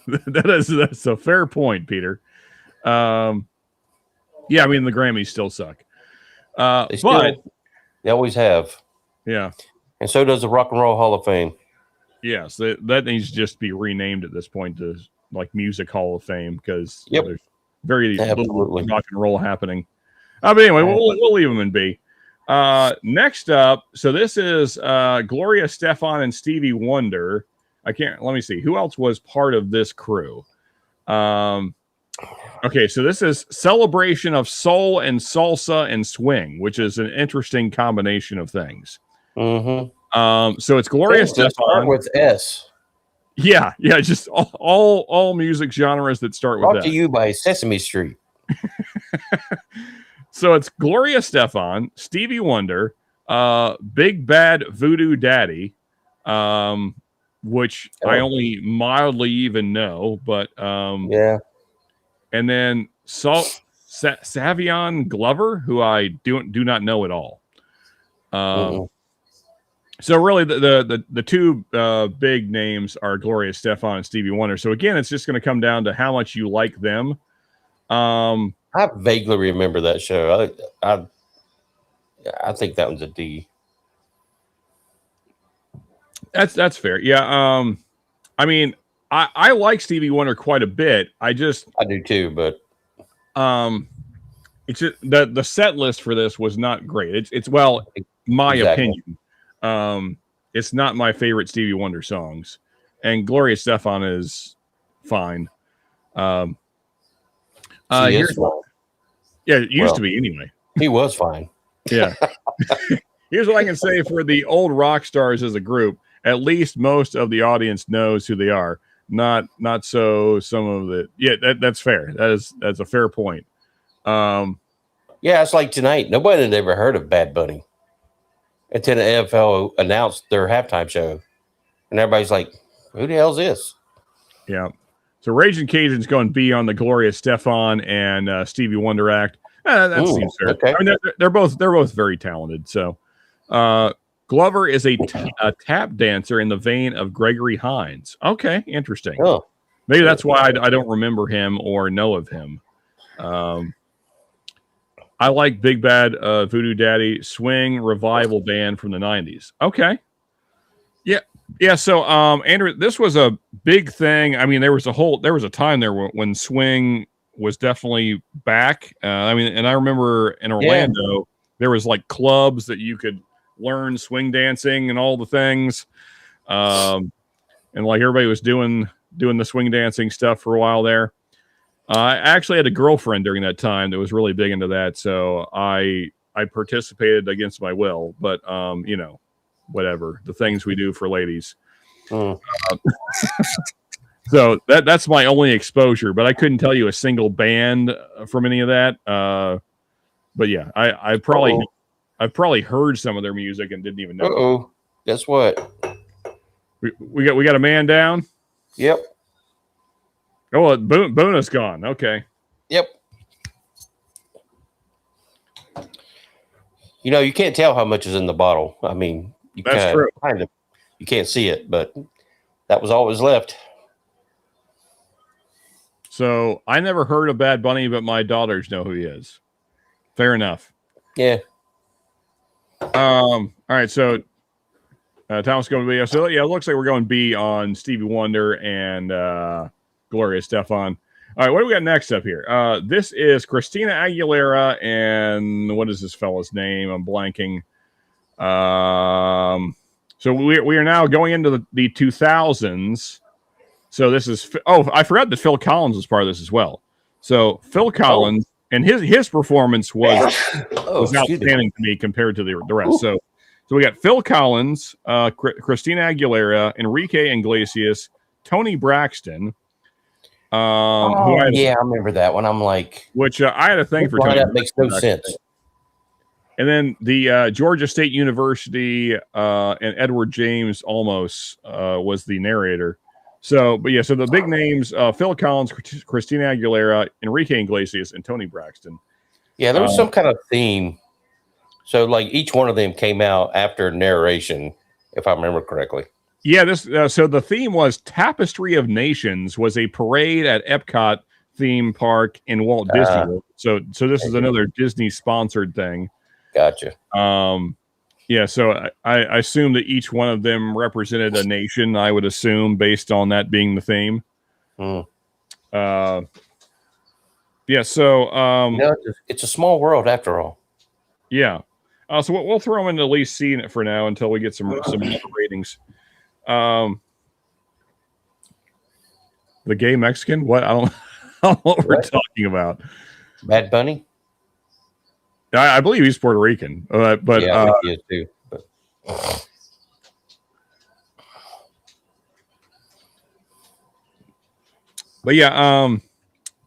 That's a fair point, Peter. Yeah, I mean the Grammys still suck. They always have. Yeah. And so does the Rock and Roll Hall of Fame. Yes, that needs to just be renamed at this point to like Music Hall of Fame because there's very little rock and roll happening. But anyway, we'll leave them in B. Next up, so this is Gloria Estefan and Stevie Wonder. Let me see. Who else was part of this crew? Okay, so this is Celebration of Soul and Salsa and Swing, which is an interesting combination of things. Mm-hmm. So it's Gloria Estefan with S. Yeah, just all music genres that start with that. Brought to you by Sesame Street. So it's Gloria Estefan, Stevie Wonder, Big Bad Voodoo Daddy, which I only mildly even know, but yeah. And then Savion Glover, who I do not know at all. So really, the two big names are Gloria Estefan and Stevie Wonder. So again, it's just going to come down to how much you like them. I vaguely remember that show. I think that was a D. That's fair. Yeah. I mean, I like Stevie Wonder quite a bit. I do too, but it's just, the set list for this was not great. It's my opinion. It's not my favorite Stevie Wonder songs, and Gloria Estefan is fine. It used to be anyway. He was fine. Yeah. Here's what I can say for the old rock stars as a group. At least most of the audience knows who they are. Not so some of the that's fair. That's a fair point. Yeah, it's like tonight. Nobody had ever heard of Bad Bunny until the NFL announced their halftime show, and everybody's like, "Who the hell's this?" Yeah. So Raging Cajun's going B on the Gloria Estefan and Stevie Wonder act. That seems fair. Okay. I mean, they're both very talented. So Glover is a tap dancer in the vein of Gregory Hines. Okay, interesting. Oh. Maybe that's why I don't remember him or know of him. I like Big Bad Voodoo Daddy swing revival band from the 90s. Okay. Yeah. So, Andrew, this was a big thing. I mean, there was a time there when swing was definitely back. And I remember in Orlando, there was like clubs that you could learn swing dancing and all the things. And like everybody was doing the swing dancing stuff for a while there. I actually had a girlfriend during that time that was really big into that. So I participated against my will, but whatever, the things we do for ladies. So that's my only exposure, but I couldn't tell you a single band from any of that. But yeah, I've probably heard some of their music and didn't even know. Uh-oh. Guess what? We got a man down. Yep. Oh, Boona's gone. Okay. Yep. You can't tell how much is in the bottle. I mean, that's true. You can't see it, but that was all that was left. So I never heard of Bad Bunny, but my daughters know who he is. Fair enough. Yeah. All right. So Thomas going to B. So yeah, it looks like we're going B on Stevie Wonder and Gloria Estefan. All right, what do we got next up here? This is Christina Aguilera and what is this fella's name? I'm blanking. So we are now going into the 2000s. So this is I forgot that Phil Collins was part of this as well. So Phil Collins and his performance was outstanding to me compared to the rest. So we got Phil Collins, Christina Aguilera, Enrique Iglesias, Tony Braxton. I remember that one. I'm like, which I had a thing for Tony. That makes no sense. And then the Georgia State University and Edward James Olmos was the narrator. So, but yeah, so the big names, Phil Collins, Christina Aguilera, Enrique Iglesias, and Tony Braxton. Yeah, there was some kind of theme. So, like, each one of them came out after narration, if I remember correctly. Yeah, this so the theme was Tapestry of Nations was a parade at Epcot theme park in Walt Disney World. So this is another Disney sponsored thing. Gotcha. Yeah, so I assume that each one of them represented a nation, I would assume, based on that being the theme. Yeah, so it's a small world after all. Yeah. So we'll throw them into at least seeing it for now until we get some ratings. The gay Mexican? What? I don't know what we're talking about. Bad Bunny? I believe he's Puerto Rican, but yeah, I think he is too. But yeah,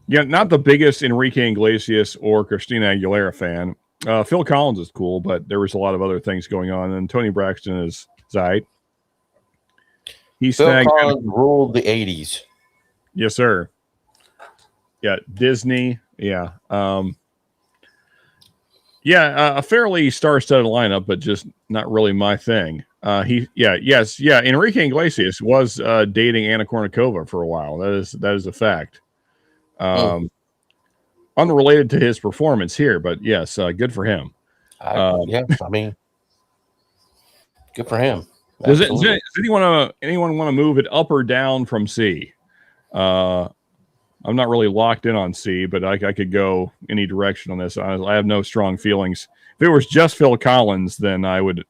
not the biggest Enrique Iglesias or Christina Aguilera fan. Phil Collins is cool, but there was a lot of other things going on, and Tony Braxton is Zeit. Phil Collins ruled the 80s. Yes, sir. Yeah, Disney. Yeah. A fairly star-studded lineup, but just not really my thing. Enrique Iglesias was dating Anna Kournikova for a while. That is a fact. Unrelated to his performance here, but yes, good for him. I mean, good for him. Does anyone want to move it up or down from C? I'm not really locked in on C, but I could go any direction on this. I have no strong feelings. If it was just Phil Collins, then I would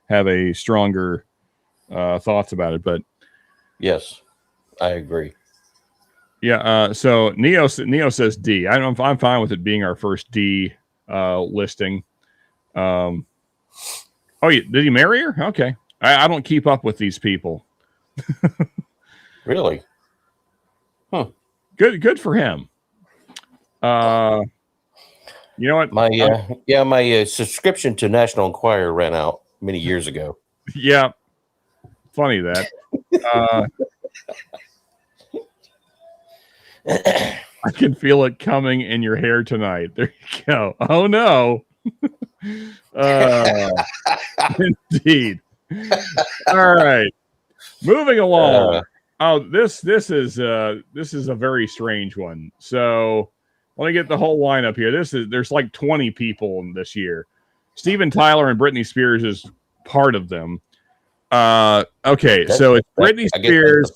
have a stronger thoughts about it. But yes, I agree. Yeah. So Neo says D. I'm fine with it being our first D listing. Did he marry her? Okay. I don't keep up with these people. Really? Huh. Good for him. You know what? My subscription to National Enquirer ran out many years ago. Yeah. Funny that. I can feel it coming in your hair tonight. There you go. Oh no. Indeed. All right. Moving along. This is a very strange one. So let me get the whole lineup here. There's like 20 people in this year. Steven Tyler and Britney Spears is part of them. Okay, so it's Britney Spears.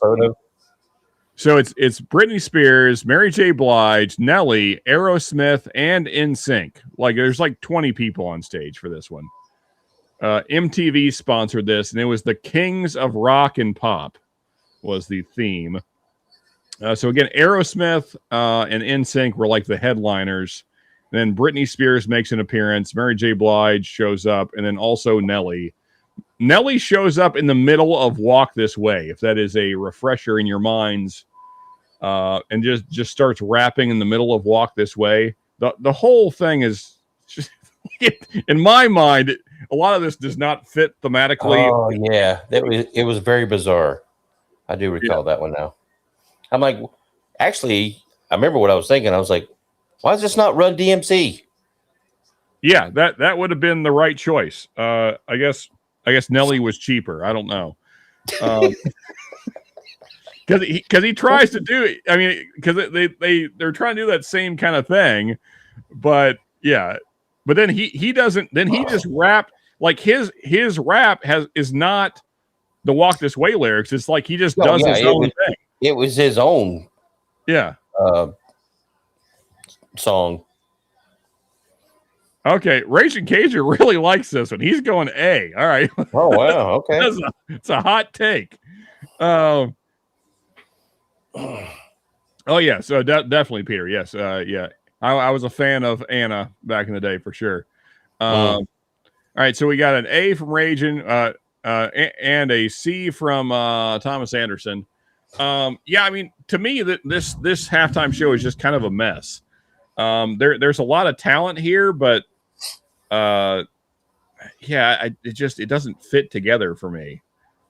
So it's Britney Spears, Mary J. Blige, Nelly, Aerosmith, and NSYNC. Like there's like 20 people on stage for this one. MTV sponsored this, and it was the Kings of Rock and Pop was the theme. So again, Aerosmith and NSYNC were like the headliners. Then Britney Spears makes an appearance. Mary J. Blige shows up, and then also Nelly. Nelly shows up in the middle of Walk This Way, if that is a refresher in your minds, and just starts rapping in the middle of Walk This Way. The whole thing is just, in my mind, a lot of this does not fit thematically. Oh yeah, it was very bizarre. I do recall that one now. I'm like, actually, I remember what I was thinking. I was like, why is this not Run DMC? Yeah, that would have been the right choice. I guess Nelly was cheaper. I don't know. Because he tries to do it. I mean, because they're trying to do that same kind of thing, but yeah. But then he doesn't. Then he just rap like his rap is not the Walk This Way lyrics. It's like he just does his own thing. It was his own. Yeah. Song. Okay, Raging Cager really likes this one. He's going A. All right. Oh wow. Okay. It's a hot take. Oh yeah. So definitely Peter. Yes. Yeah. I was a fan of Anna back in the day for sure. All right. So we got an A from Raging, and a C from Thomas Anderson. Yeah. I mean, to me, this halftime show is just kind of a mess. There's a lot of talent here, but yeah, it doesn't fit together for me.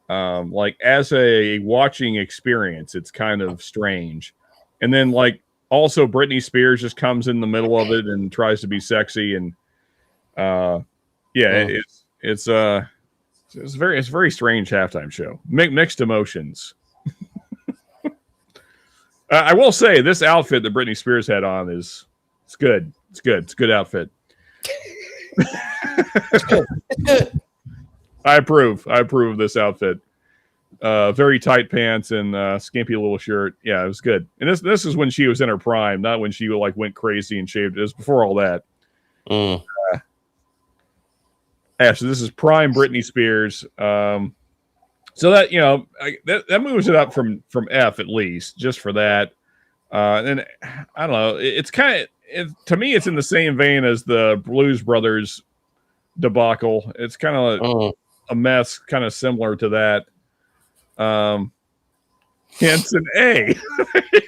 Like as a watching experience, it's kind of strange. And then like also Britney Spears just comes in the middle of it and tries to be sexy, and it's a very strange halftime show. Mixed emotions. I will say this outfit that Britney Spears had on it's good. It's good. It's a good outfit. It's good. I approve of this outfit. Very tight pants and skimpy little shirt. Yeah, it was good. And this is when she was in her prime, not when she like went crazy and shaved. It was before all that. Mm. So this is prime Britney Spears. So that that moves it up from F at least, just for that. And I don't know. It's kind of to me, it's in the same vein as the Blues Brothers debacle. It's kind of a mess, kind of similar to that. Hence an A.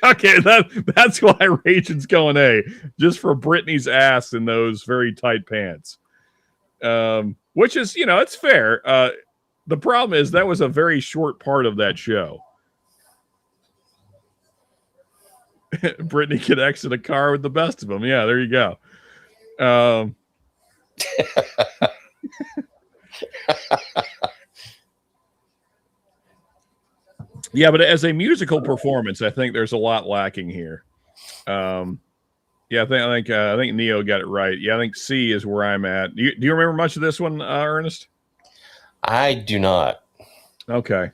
Okay, that's why Rachel's going A, just for Britney's ass in those very tight pants. Which is, it's fair. The problem is that was a very short part of that show. Britney could exit a car with the best of them. Yeah, there you go. Yeah, but as a musical performance, I think there's a lot lacking here. Yeah, I think Neo got it right. Yeah, I think C is where I'm at. Do you remember much of this one, Ernest? I do not. Okay,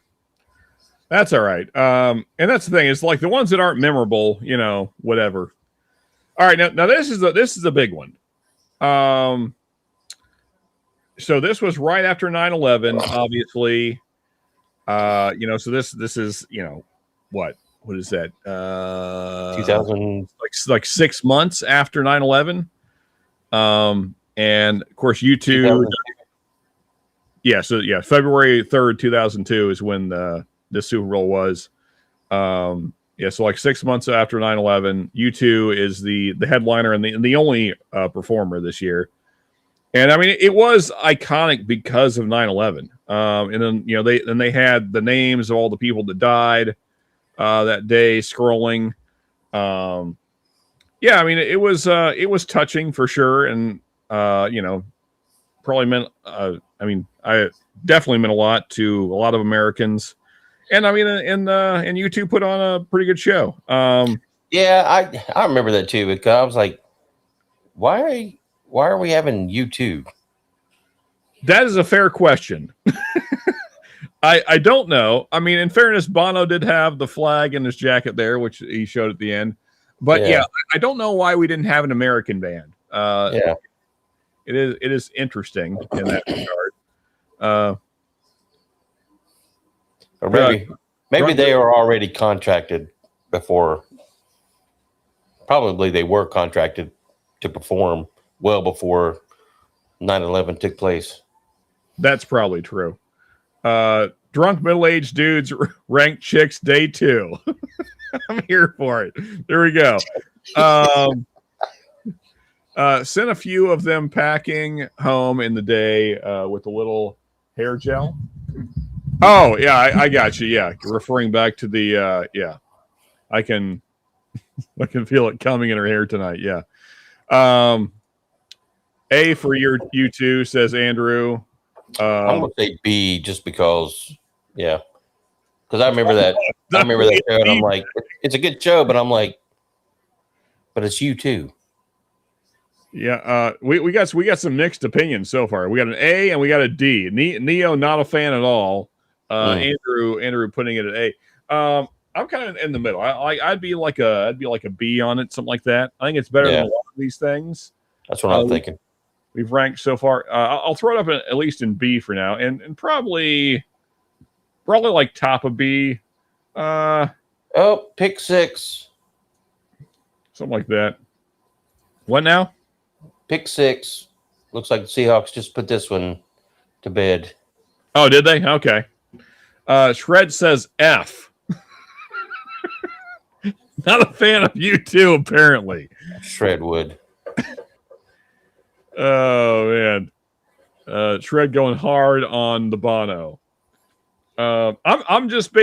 that's all right. And that's the thing. It's like the ones that aren't memorable, whatever. All right, now this is a big one. So this was right after 9/11, obviously. So this is what is that? 2000, like 6 months after 9/11. And of course U2. Yeah, so February 3rd, 2002 is when the Super Bowl was. So like 6 months after 9/11, U2 is the headliner and the only performer this year. And I mean, it was iconic because of 9/11. And then they had the names of all the people that died that day scrolling. I mean, it was touching for sure, and probably meant. I definitely meant a lot to a lot of Americans, and I mean, and U2 put on a pretty good show. Yeah, I remember that too, because I was like, why are we having U2? That is a fair question. I don't know. I mean, in fairness, Bono did have the flag in his jacket there, which he showed at the end. But yeah I don't know why we didn't have an American band. It is interesting in that regard. Or maybe they were already contracted before. Probably they were contracted to perform well before 9/11 took place. That's probably true. Drunk middle-aged dudes ranked chicks day 2. I'm here for it. There we go. Sent a few of them packing home in the day with a little hair gel. Oh, yeah, I got you. Yeah, referring back to the I can feel it coming in her hair tonight. Yeah. A for you two, says Andrew. I'm gonna say B just because, because I remember that. I remember that show, and I'm like, it's a good show, but I'm like, but it's U2. Yeah, we got some mixed opinions so far. We got an A and we got a D. Neo not a fan at all. Andrew putting it at A. I'm kind of in the middle. I'd be like a B on it, something like that. I think it's better than a lot of these things. That's what I'm thinking. We've ranked so far. I'll throw it up at least in B for now, and probably like top of B. Pick 6. Something like that. What now? Pick 6. Looks like the Seahawks just put this one to bed. Oh, did they? Okay. Shred says F. Not a fan of U2, apparently. Shred would. Oh, man. Shred going hard on the Bono. I'm just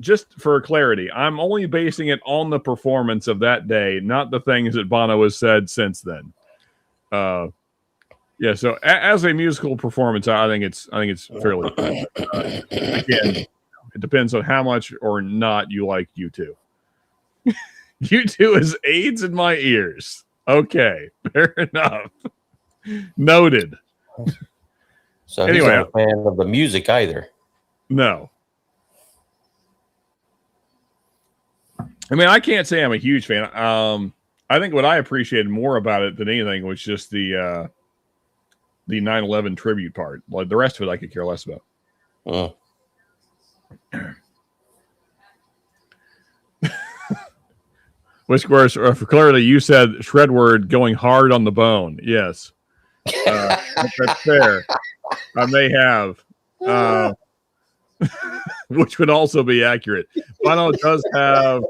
just for clarity, I'm only basing it on the performance of that day, not the things that Bono has said since then. Yeah, so as a musical performance, I think it's fairly good. Again, it depends on how much or not you like U2. U2 is AIDS in my ears. Okay, fair enough. Noted. So anyway, he's not a fan of the music either. No. I mean, I can't say I'm a huge fan. I think what I appreciated more about it than anything was just the 9/11 tribute part. Like the rest of it, I could care less about. Which course, for clarity, you said Shredward going hard on the bone. Yes, that's fair. I may have, which would also be accurate. Bono does have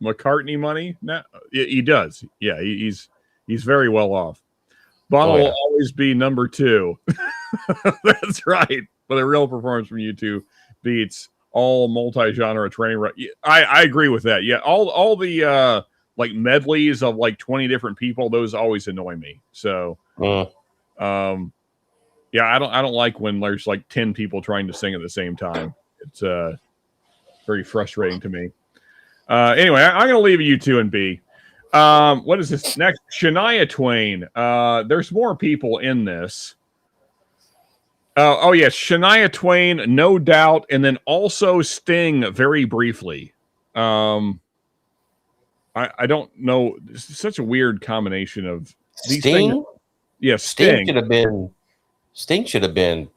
McCartney money now. He does. Yeah, he's very well off. Bono will always be number 2. That's right. But a real performance from U2 beats all multi-genre train wreck. I agree with that. Yeah, all the like medleys of like 20 different people, those always annoy me. So yeah, I don't like when there's like 10 people trying to sing at the same time. It's very frustrating to me. Anyway, I'm gonna leave U2 and B. What is this next? Shania Twain. There's more people in this. Oh yes, Shania Twain, no doubt, and then also Sting very briefly. I don't know. This is such a weird combination of these Sting. Things. Yeah, Sting should have been. Sting should have been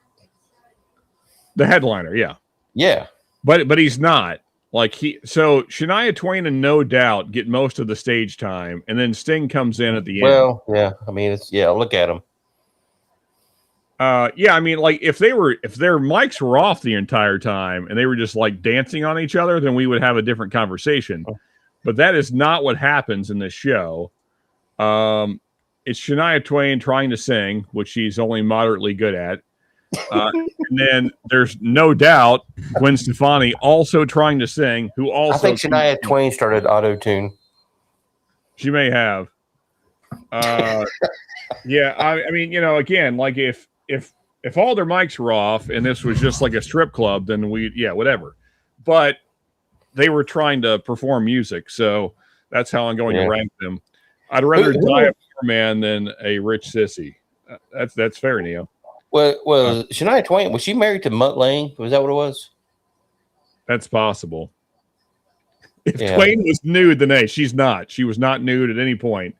the headliner. Yeah, yeah, but he's not. Like so Shania Twain and No Doubt get most of the stage time, and then Sting comes in at the end. Well, yeah, I mean, it's look at him. Yeah, I mean, like if their mics were off the entire time and they were just like dancing on each other, then we would have a different conversation. But that is not what happens in this show. It's Shania Twain trying to sing, which she's only moderately good at. And then there's No Doubt Gwen Stefani also trying to sing, who also I think Shania Twain started auto-tune. She may have. Yeah, I mean, you know, again, like if all their mics were off and this was just like a strip club, then whatever. But they were trying to perform music, so that's how I'm going to rank them. I'd rather die a poor man than a rich sissy. That's fair, Neo. Well, Shania Twain, was she married to Mutt Lange? Was that what it was? That's possible. If Twain was nude, then she's not. She was not nude at any point.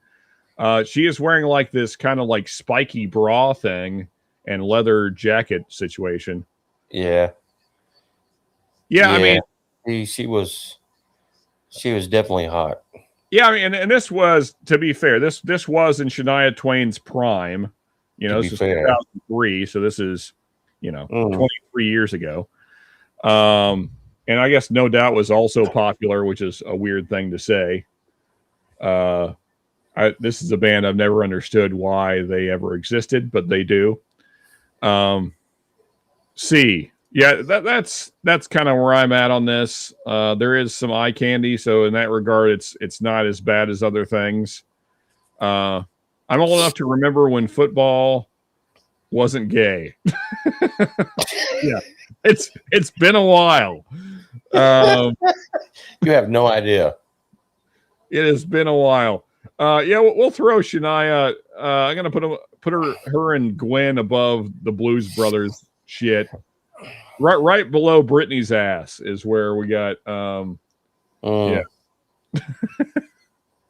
She is wearing like this kind of like spiky bra thing and leather jacket situation. Yeah. Yeah, I mean, she was definitely hot. Yeah, I mean, and this was, to be fair, this was in Shania Twain's prime. You know, this is 2003, so this is, 23 years ago. And I guess No Doubt was also popular, which is a weird thing to say. This is a band I've never understood why they ever existed, but they do. C. Yeah, that's kind of where I'm at on this. There is some eye candy, so in that regard, it's not as bad as other things. I'm old enough to remember when football wasn't gay. Yeah, it's been a while. You have no idea. It has been a while. Yeah, we'll throw Shania. I'm gonna put her and Gwen above the Blues Brothers shit. Right below Britney's ass is where we got. Yeah.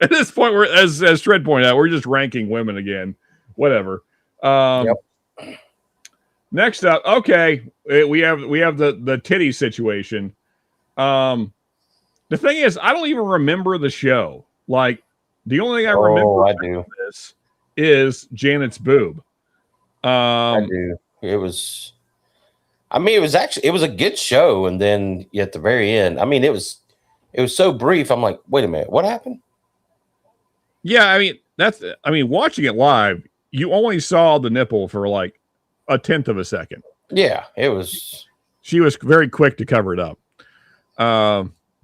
At this point, we're as Shred pointed out, we're just ranking women again. Whatever. Next up, okay, we have the titty situation. The thing is, I don't even remember the show. Like, the only thing I remember this is Janet's boob. I do. It was a good show, and then at the very end, I mean, it was so brief. I'm like, wait a minute, what happened? Yeah, I mean, watching it live, you only saw the nipple for like a tenth of a second. Yeah, it was. She was very quick to cover it up.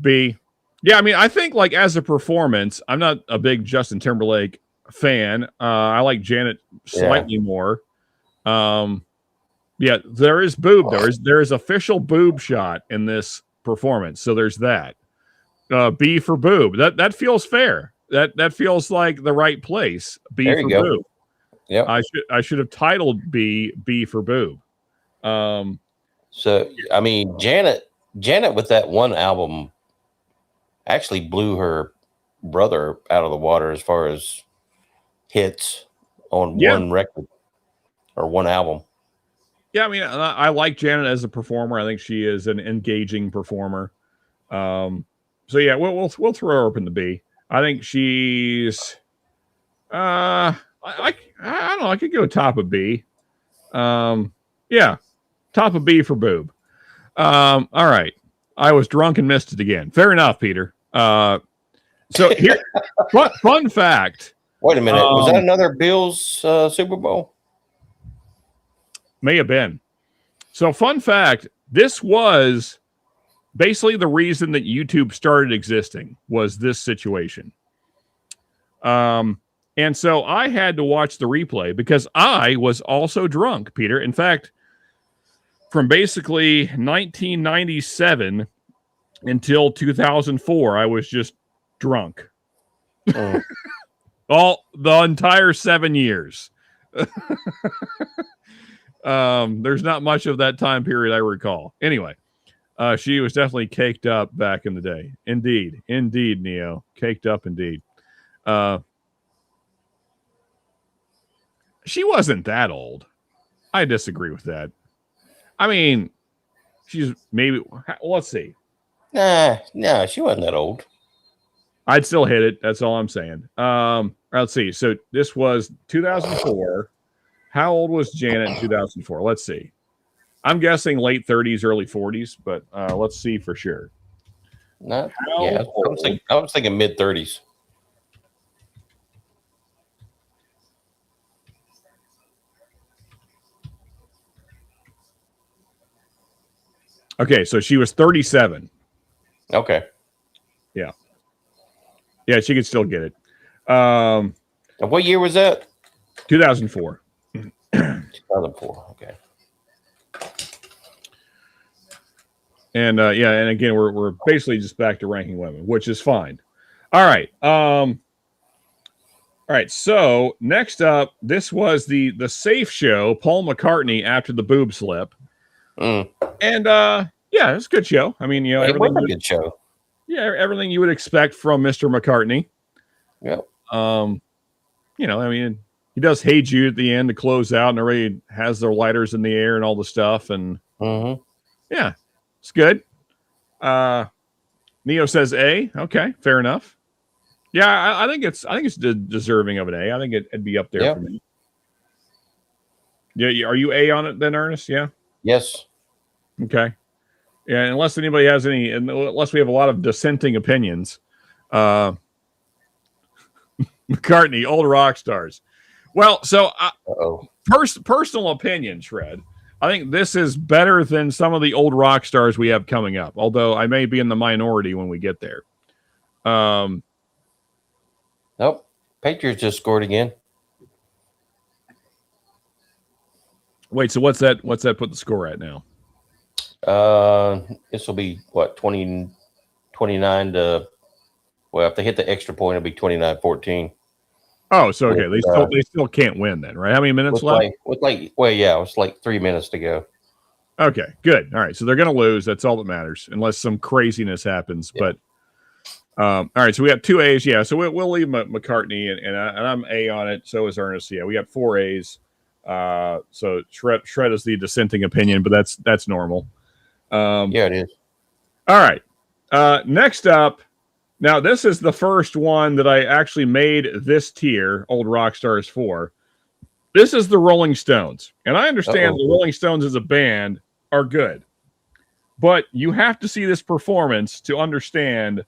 B, yeah, I mean, I think like as a performance, I'm not a big Justin Timberlake fan. I like Janet slightly more. Yeah, there is boob. There is official boob shot in this performance. So there's that. B for boob. That feels fair. That feels like the right place. B There for you go. boob. Yeah. I should have titled B for boob. So I mean, Janet with that one album actually blew her brother out of the water as far as hits on one record or one album. Yeah, I mean, I like Janet as a performer. I think she is an engaging performer. So yeah, we'll throw her up in the B. I think she's I don't know. I could go top of B. Yeah, top of B for boob. All right. I was drunk and missed it again. Fair enough, Peter. So here, fun fact. Wait a minute. Was that another Bills Super Bowl? May have been. So fun fact, this was basically the reason that YouTube started existing was this situation. And so I had to watch the replay because I was also drunk, Peter. In fact, from basically 1997 until 2004, I was just drunk. The entire 7 years. There's not much of that time period I recall. Anyway, she was definitely caked up back in the day. Indeed, Neo. Caked up indeed. She wasn't that old. I disagree with that. I mean, she's maybe, let's see. No, she wasn't that old. I'd still hit it. That's all I'm saying. Let's see. So this was 2004. How old was Janet in 2004? Let's see. I'm guessing late 30s, early 40s, but let's see for sure. I was thinking mid 30s. Okay, so she was 37. Okay. Yeah, she could still get it. And what year was that? 2004. 2004. Okay. And and again, we're basically just back to ranking women, which is fine. All right. All right. So next up, this was the safe show, Paul McCartney after the boob slip. And it's a good show. I mean, it was a good show. Yeah, everything you would expect from Mr. McCartney. Yep. I mean, he does "Hey Jude" at the end to close out, and everybody has their lighters in the air and all the stuff, and yeah, it's good. Neo says A. Okay, fair enough. Yeah, I think it's deserving of an A. I think it'd be up there for me. Yeah, are you A on it then, Ernest? Yeah. Yes. Okay. Yeah, unless anybody has unless we have a lot of dissenting opinions. McCartney, old rock stars. Well, so personal opinion, Shred. I think this is better than some of the old rock stars we have coming up. Although I may be in the minority when we get there. Nope. Patriots just scored again. Wait, so what's that put the score at now? This will be what 29 to, well, if they hit the extra point, it'll be 29-14. Oh, so okay, they still can't win then, right? How many minutes left? It's like 3 minutes to go. Okay, good. All right, so they're going to lose. That's all that matters, unless some craziness happens. Yeah. But all right, so we got 2 A's. Yeah, so we'll leave McCartney, and I'm A on it. So is Ernest. Yeah, we got 4 A's. So Shred is the dissenting opinion, but that's normal. Yeah, it is. All right. Next up, now this is the first one that I actually made this tier, Old Rock Stars 4. This is the Rolling Stones. And I understand the Rolling Stones as a band are good. But you have to see this performance to understand.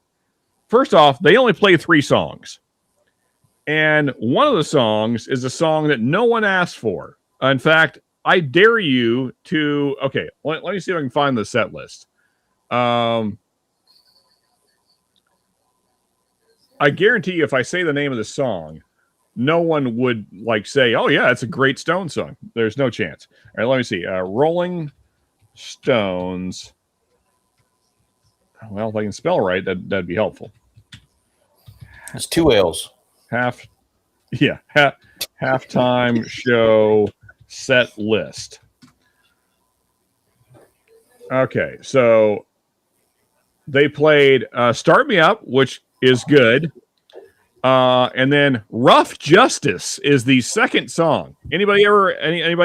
First off, they only play 3 songs. And one of the songs is a song that no one asked for. In fact, I dare you to. Okay, let me see if I can find the set list. I guarantee you, if I say the name of the song, no one would say, "Oh yeah, it's a great Stone song." There's no chance. All right, let me see. Rolling Stones. Well, if I can spell right, that'd be helpful. It's 2 L's. Halftime show set list. Okay, so they played "Start Me Up," which is good. And then "Rough Justice" is the second song. Anybody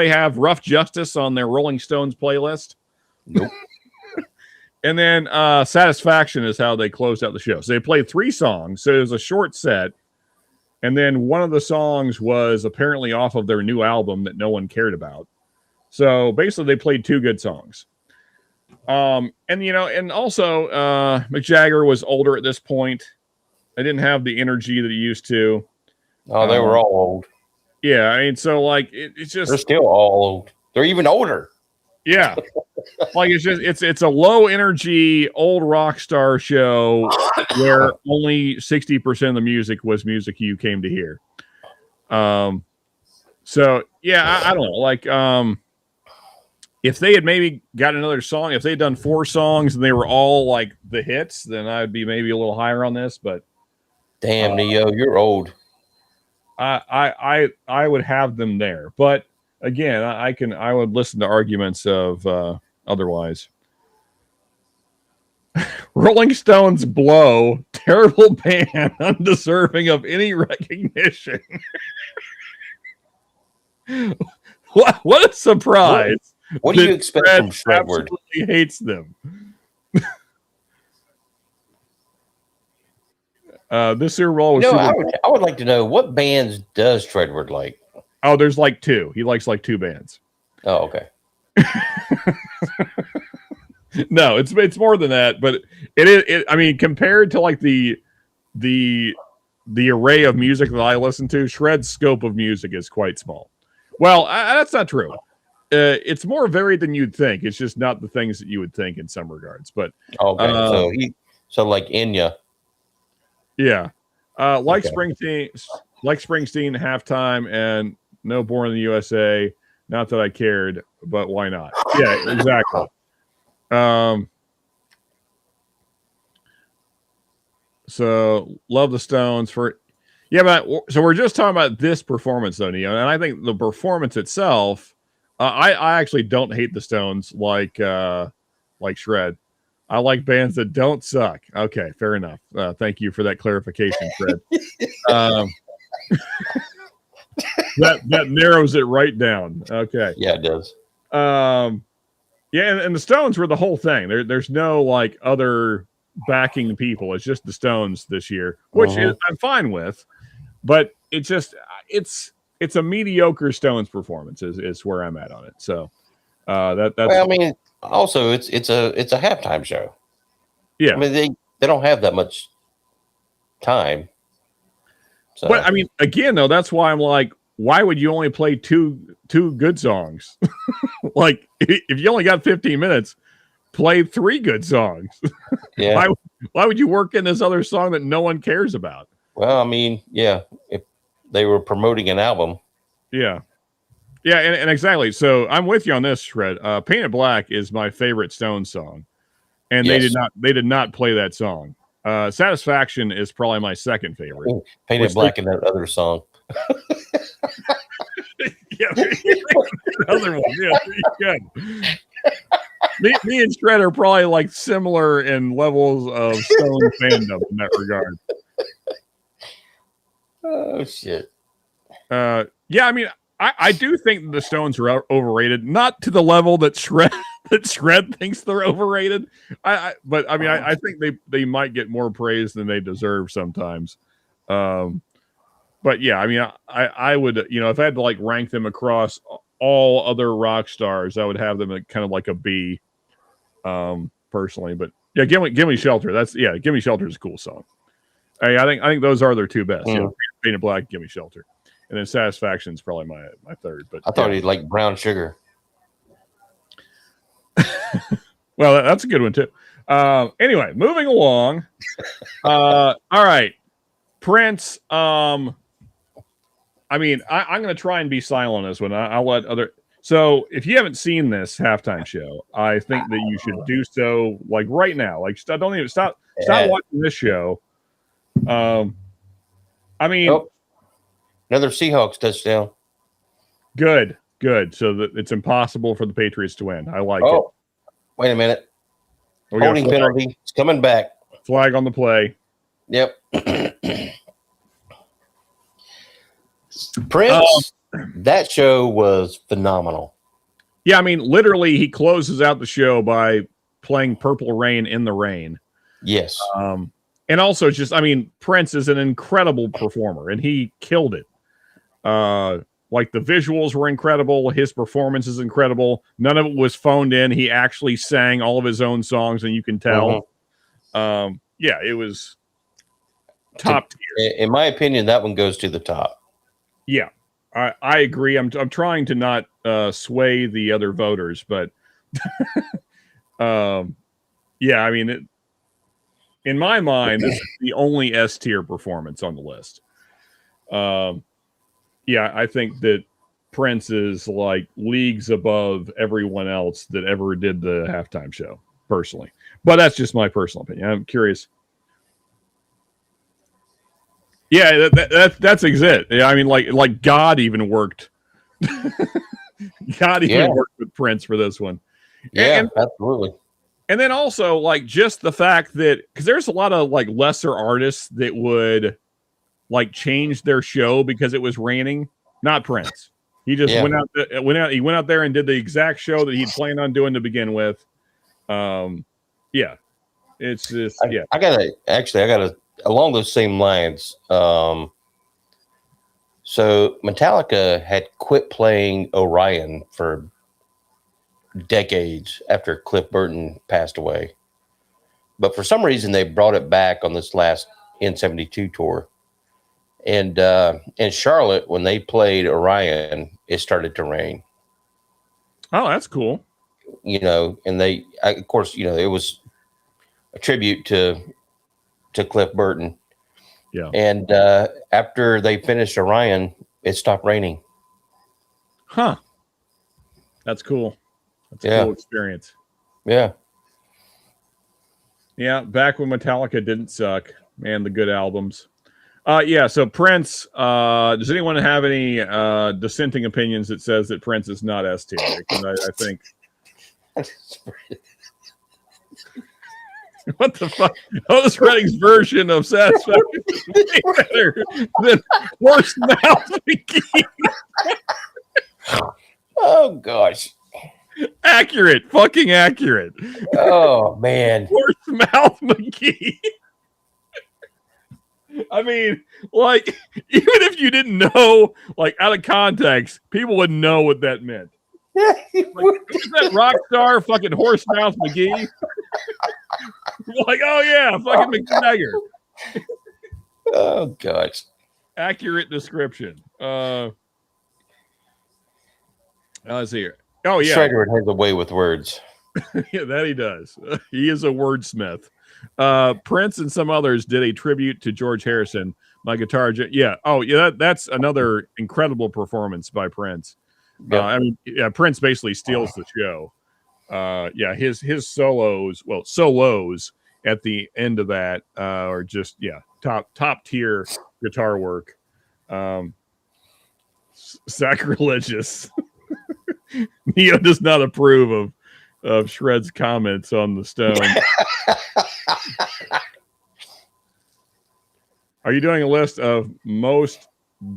have "Rough Justice" on their Rolling Stones playlist? Nope. And then "Satisfaction" is how they closed out the show. So they played 3 songs. So it was a short set. And then one of the songs was apparently off of their new album that no one cared about. So basically they played 2 good songs. And also Mick Jagger was older at this point. I didn't have the energy that he used to. Oh, they were all old. Yeah, I mean, so it's just they're still all old. They're even older. Yeah, it's a low energy old rock star show where only 60% of the music was music you came to hear. So yeah, I don't know. If they had maybe got another song, if they'd done 4 songs and they were all the hits, then I'd be maybe a little higher on this. But damn, Neo, you're old. I would have them there, but again, I would listen to arguments of otherwise. Rolling Stones blow, terrible band, undeserving of any recognition. What a surprise! What do you expect from Shredward? Absolutely hates them. This Super Bowl was I would like to know, what bands does Shredward like? Oh, there's 2. He likes 2 bands. Oh, okay. No, it's more than that, but it I mean, compared to the array of music that I listen to, Shred's scope of music is quite small. Well, that's not true. It's more varied than you'd think. It's just not the things that you would think in some regards. But okay, so like Enya. Yeah. Springsteen, Halftime, and No Born in the USA. Not that I cared, but why not? Yeah, exactly. So love the Stones for, but so we're just talking about this performance though, Neo, and I think the performance itself, I actually don't hate the Stones like Shred. I like bands that don't suck. Okay, fair enough. Thank you for that clarification, Fred. That narrows it right down. Okay. Yeah, it does. And the Stones were the whole thing. There's no other backing people. It's just the Stones this year, which I'm fine with. But it's a mediocre Stones performance is where I'm at on it. So that's. Well, I mean, also it's a halftime show. Yeah, I mean they don't have that much time. So. But I mean, again though, that's why I'm like, why would you only play two good songs? If you only got 15 minutes, play 3 good songs. Yeah. Why would you work in this other song that no one cares about? Well, I mean, yeah, if they were promoting an album. Yeah. Yeah, and exactly. So I'm with you on this, Shred. Painted Black is my favorite Stones song. And they did not play that song. Satisfaction is probably my second favorite. Ooh, Painted Black in that other song. Yeah, another one. Yeah, good. Me and Shred are probably similar in levels of Stone fandom in that regard. Oh shit. Yeah, I mean, I do think the Stones are overrated, not to the level that Shred thinks they're overrated. But I mean, I think they might get more praise than they deserve sometimes. But yeah, I mean, I would, if I had to rank them across all other rock stars, I would have them at kind of like a B, personally. But yeah, give me Shelter. Give me Shelter is a cool song. I think those are their 2 best. Painted Black, Give Me Shelter. And then Satisfaction is probably my third. But I thought he'd like Brown Sugar. Well, that's a good one too. Anyway, moving along. All right, Prince. I mean, I'm going to try and be silent on this one. I'll let other. So, if you haven't seen this halftime show, I think that you should do so like right now. Like, don't even stop watching this show. I mean, another Seahawks touchdown. Good. So that it's impossible for the Patriots to win. I like it. Wait a minute. Holding penalty. It's coming back. Flag on the play. Yep. Prince, that show was phenomenal. Yeah, I mean, literally, he closes out the show by playing Purple Rain in the Rain. Yes. And also just, I mean, Prince is an incredible performer, and he killed it. Like, the visuals were incredible. His performance is incredible. None of it was phoned in. He actually sang all of his own songs, and you can tell. Yeah, it was top tier. In my opinion, that one goes to the top. Yeah, I agree. I'm trying to not sway the other voters, but yeah, I mean, in my mind, this is the only S tier performance on the list. Yeah, I think that Prince is like leagues above everyone else that ever did the halftime show, personally. But that's just my personal opinion. I'm curious. Yeah, that's it. Yeah, I mean, like God even worked. God even worked with Prince for this one. Yeah, absolutely. And then also, like, just the fact that, because there's a lot of like lesser artists that would like change their show because it was raining. Not Prince. He just went out there and did the exact show that he'd planned on doing to begin with. Yeah, it's just I gotta along those same lines. So Metallica had quit playing Orion for decades after Cliff Burton passed away, but for some reason they brought it back on this last N72 tour. And in Charlotte, when they played Orion, it started to rain. Oh, that's cool. You know, and of course, you know, it was a tribute to Cliff Burton. Yeah. And after they finished Orion, it stopped raining. Huh. That's cool. That's a cool experience. Yeah. Yeah. Back when Metallica didn't suck. Man, the good albums. Yeah, so Prince, does anyone have any dissenting opinions that says that Prince is not S tier? I think. What the fuck? Otis Redding's version of Satisfaction is way better than Horse Mouth McGee. Oh, gosh. Accurate. Fucking accurate. Oh, man. Horse Mouth McGee. I mean, like, even if you didn't know, like, out of context, people would know what that meant. Like, is that rock star fucking Horse Mouth McGee? Like, oh yeah, fucking McGregor. Oh gosh. Accurate description. Let's see here. Oh yeah. Strider has a way with words. Yeah, that he does. He is a wordsmith. Prince and some others did a tribute to George Harrison. My guitar. Yeah. Oh yeah. That's another incredible performance by Prince. Yep. I mean, yeah, Prince basically steals the show. Yeah, his solos at the end of that are just top tier guitar work. Sacrilegious. Neo does not approve of Shred's comments on the Stone. Are you doing a list of most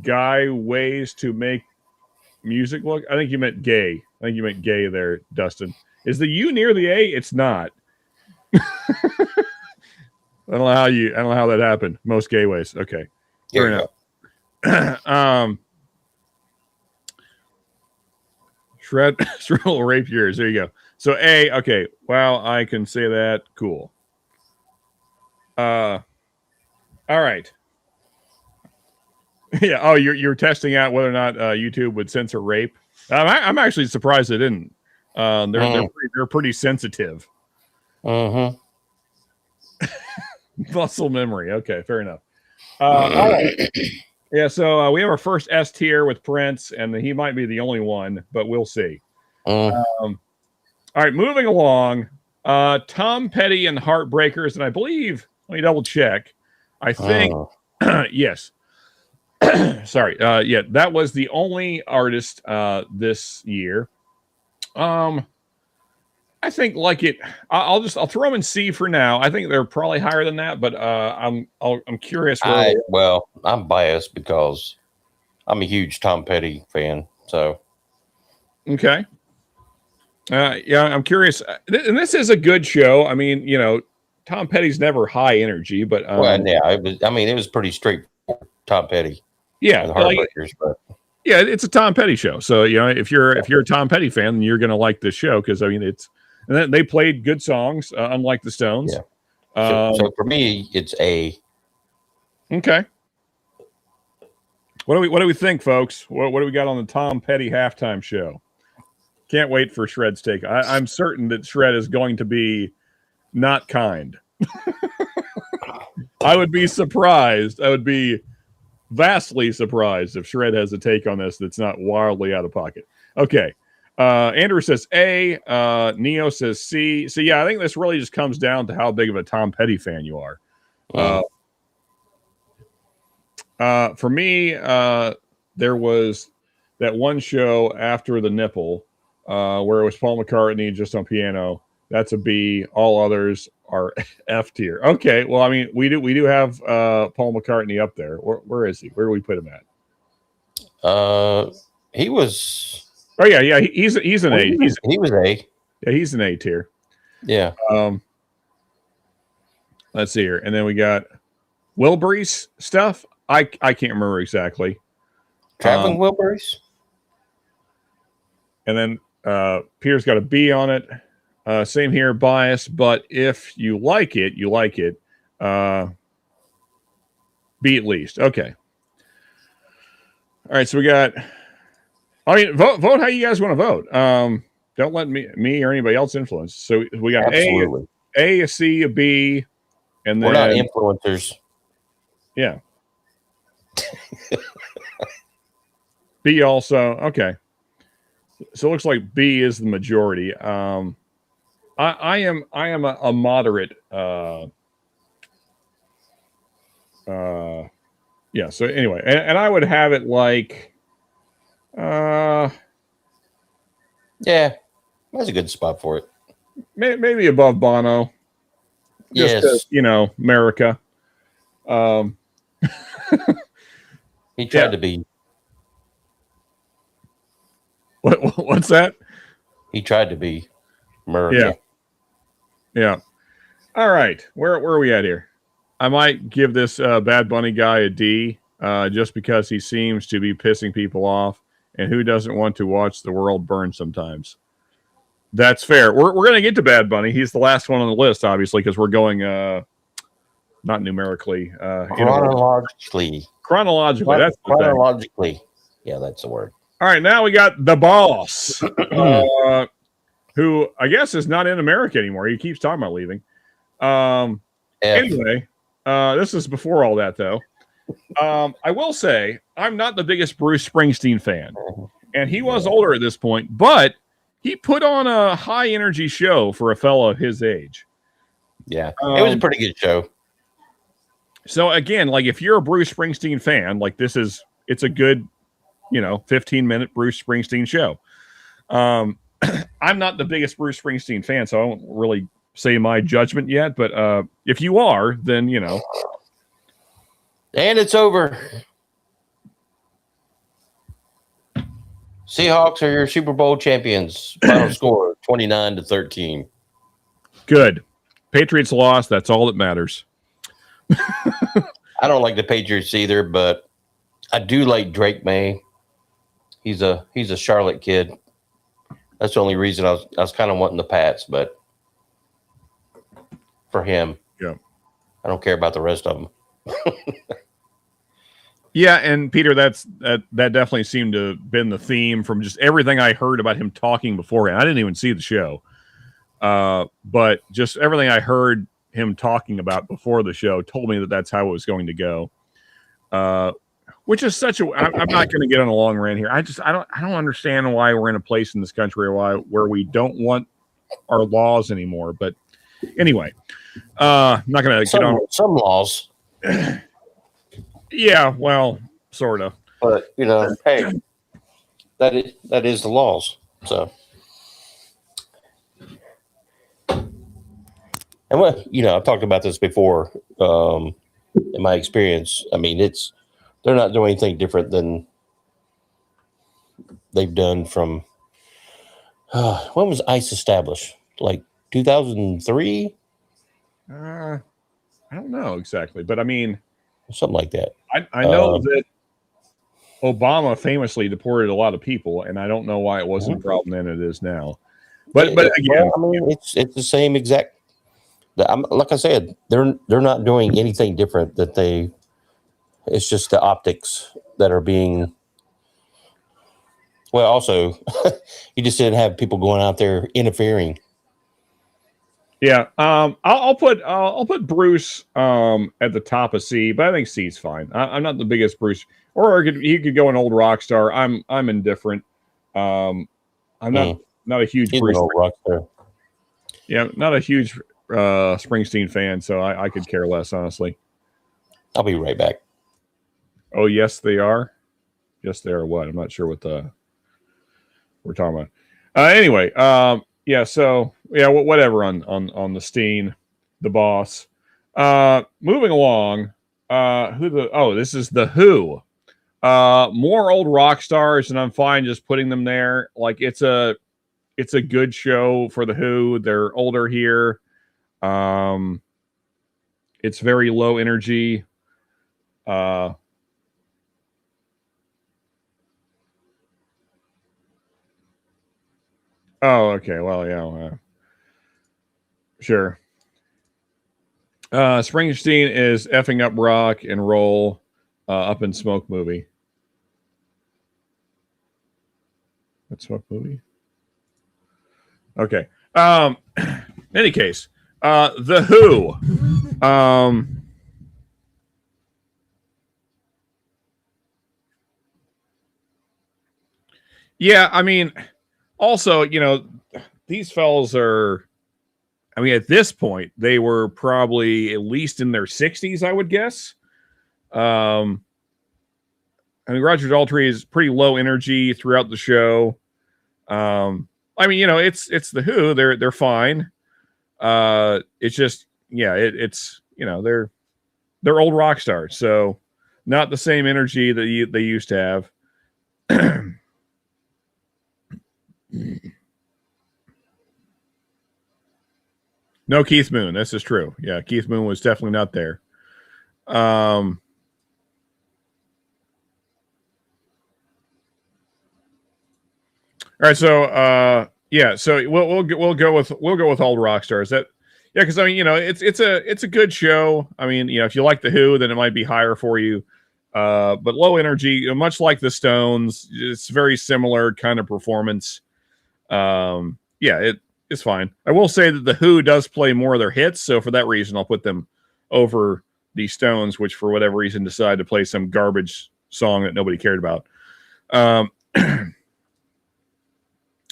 guy ways to make music look? I think you meant gay. I think you meant gay there, Dustin. Is the U near the A? It's not. I don't know how that happened. Most gay ways. Okay. Fair enough. Shred will rape yours. There you go. So A, okay. Well, I can say that. Cool. All right. Yeah. Oh, you're testing out whether or not YouTube would censor rape. I'm actually surprised they didn't. They're pretty sensitive. Mm-hmm. Muscle memory. Okay, fair enough. All right. Yeah, so we have our first S tier with Prince, and he might be the only one, but we'll see. All right, moving along. Tom Petty and Heartbreakers, and I believe, let me double check. I think, yes. Sorry. Yeah, that was the only artist this year. I think like it. I'll throw them in C for now. I think they're probably higher than that, but I'm curious. I'm biased because I'm a huge Tom Petty fan. So okay. Yeah, I'm curious. And this is a good show. I mean, Tom Petty's never high energy, but yeah, it was. I mean, it was pretty straight. Tom Petty. Yeah, Heartbreakers, but yeah, it's a Tom Petty show. So if you're a Tom Petty fan, then you're going to like this show because I mean and then they played good songs, unlike the Stones. Yeah. So for me, it's A. Okay. What do we think, folks? What do we got on the Tom Petty halftime show? Can't wait for Shred's take. I'm certain that Shred is going to be not kind. I would be surprised. I would be vastly surprised if Shred has a take on this that's not wildly out of pocket. Okay. Andrew says A. Neo says C. So, yeah, I think this really just comes down to how big of a Tom Petty fan you are. For me, there was that one show after the nipple where it was Paul McCartney just on piano. That's a B. All others are F tier. Okay, well, I mean, we do have Paul McCartney up there. Where is he? Where do we put him at? He was. Oh yeah, he's an A. He was A. Yeah, he's an A tier. Yeah. Let's see here, and then we got Wilburys stuff. I can't remember exactly. Traveling Wilburys. And then Peter's got a B on it. Same here, bias, but if you like it, you like it. B at least. Okay. All right, so we got. I mean, vote how you guys want to vote. Don't let me or anybody else influence. So we got Absolutely. A, C, a B, and then we're not influencers. Yeah. B also. Okay. So it looks like B is the majority. I am a moderate. Yeah. So anyway, and I would have it like. Yeah, that's a good spot for it. Maybe above Bono. Yes. Just America. He tried to be. What's that? He tried to be America. Yeah. All right. Where are we at here? I might give this Bad Bunny guy a D just because he seems to be pissing people off. And who doesn't want to watch the world burn sometimes? That's fair. We're going to get to Bad Bunny. He's the last one on the list, obviously, because we're going not numerically. Chronologically. That's chronologically. Yeah, that's the word. All right, now we got the boss, who I guess is not in America anymore. He keeps talking about leaving. Anyway, this is before all that, though. I will say I'm not the biggest Bruce Springsteen fan, and he was older at this point, but he put on a high energy show for a fellow of his age. Yeah, it was a pretty good show. So again, like if you're a Bruce Springsteen fan, like it's a good, 15-minute Bruce Springsteen show. I'm not the biggest Bruce Springsteen fan, so I won't really say my judgment yet. But if you are, then And it's over. Seahawks are your Super Bowl champions. Final score 29-13. Good. Patriots lost. That's all that matters. I don't like the Patriots either, but I do like Drake May. He's a Charlotte kid. That's the only reason I was kind of wanting the Pats, but for him, yeah, I don't care about the rest of them. Yeah, and Peter, that definitely seemed to have been the theme from just everything I heard about him talking beforehand. I didn't even see the show, but just everything I heard him talking about before the show told me that that's how it was going to go. Which is such a. I'm not going to get on a long rant here. I don't understand why we're in a place in this country where we don't want our laws anymore. But anyway, I'm not going to get on some laws. Yeah, well, sort of. But hey, that is the laws. So, and I've talked about this before. In my experience, I mean, they're not doing anything different than they've done from when was ICE established? Like 2003? I don't know exactly, but I mean, something like that. I know that Obama famously deported a lot of people, and I don't know why it wasn't a problem then it is now. But again, I mean, it's the same exact. Like I said, they're not doing anything different. It's just the optics that are being. Well, also, you just didn't have people going out there interfering. Yeah, I'll put Bruce at the top of C, but I think C's fine. I'm not the biggest Bruce, or he could go an old rock star. I'm indifferent. I'm not a huge He's Bruce. an old rock star. Yeah, not a huge Springsteen fan, so I could care less, honestly. I'll be right back. Oh, yes, they are. Yes, they are. What? I'm not sure what we're talking about. Anyway, yeah. So yeah, whatever on the Steen, the boss. Moving along. This is the Who. More old rock stars, and I'm fine just putting them there. Like it's a good show for the Who. They're older here. It's very low energy. Oh, okay. Well, yeah. Sure. Springsteen is effing up rock and roll up in Smoke movie. What Smoke movie? Okay. In any case, the Who. Yeah, I mean, also, these fellas are, I mean, at this point, they were probably at least in their 60s, I would guess. I mean, Roger Daltrey is pretty low energy throughout the show. I mean, it's the Who. They're fine. It's just, yeah, it's they're old rock stars, so not the same energy that they used to have. No Keith Moon. This is true. Yeah, Keith Moon was definitely not there. All right, so yeah, so we'll go with old rock stars. Because I mean, it's a good show. I mean, if you like the Who, then it might be higher for you. But low energy, much like the Stones, it's very similar kind of performance. Yeah, it's fine. I will say that the Who does play more of their hits, so for that reason, I'll put them over the Stones, which for whatever reason decided to play some garbage song that nobody cared about.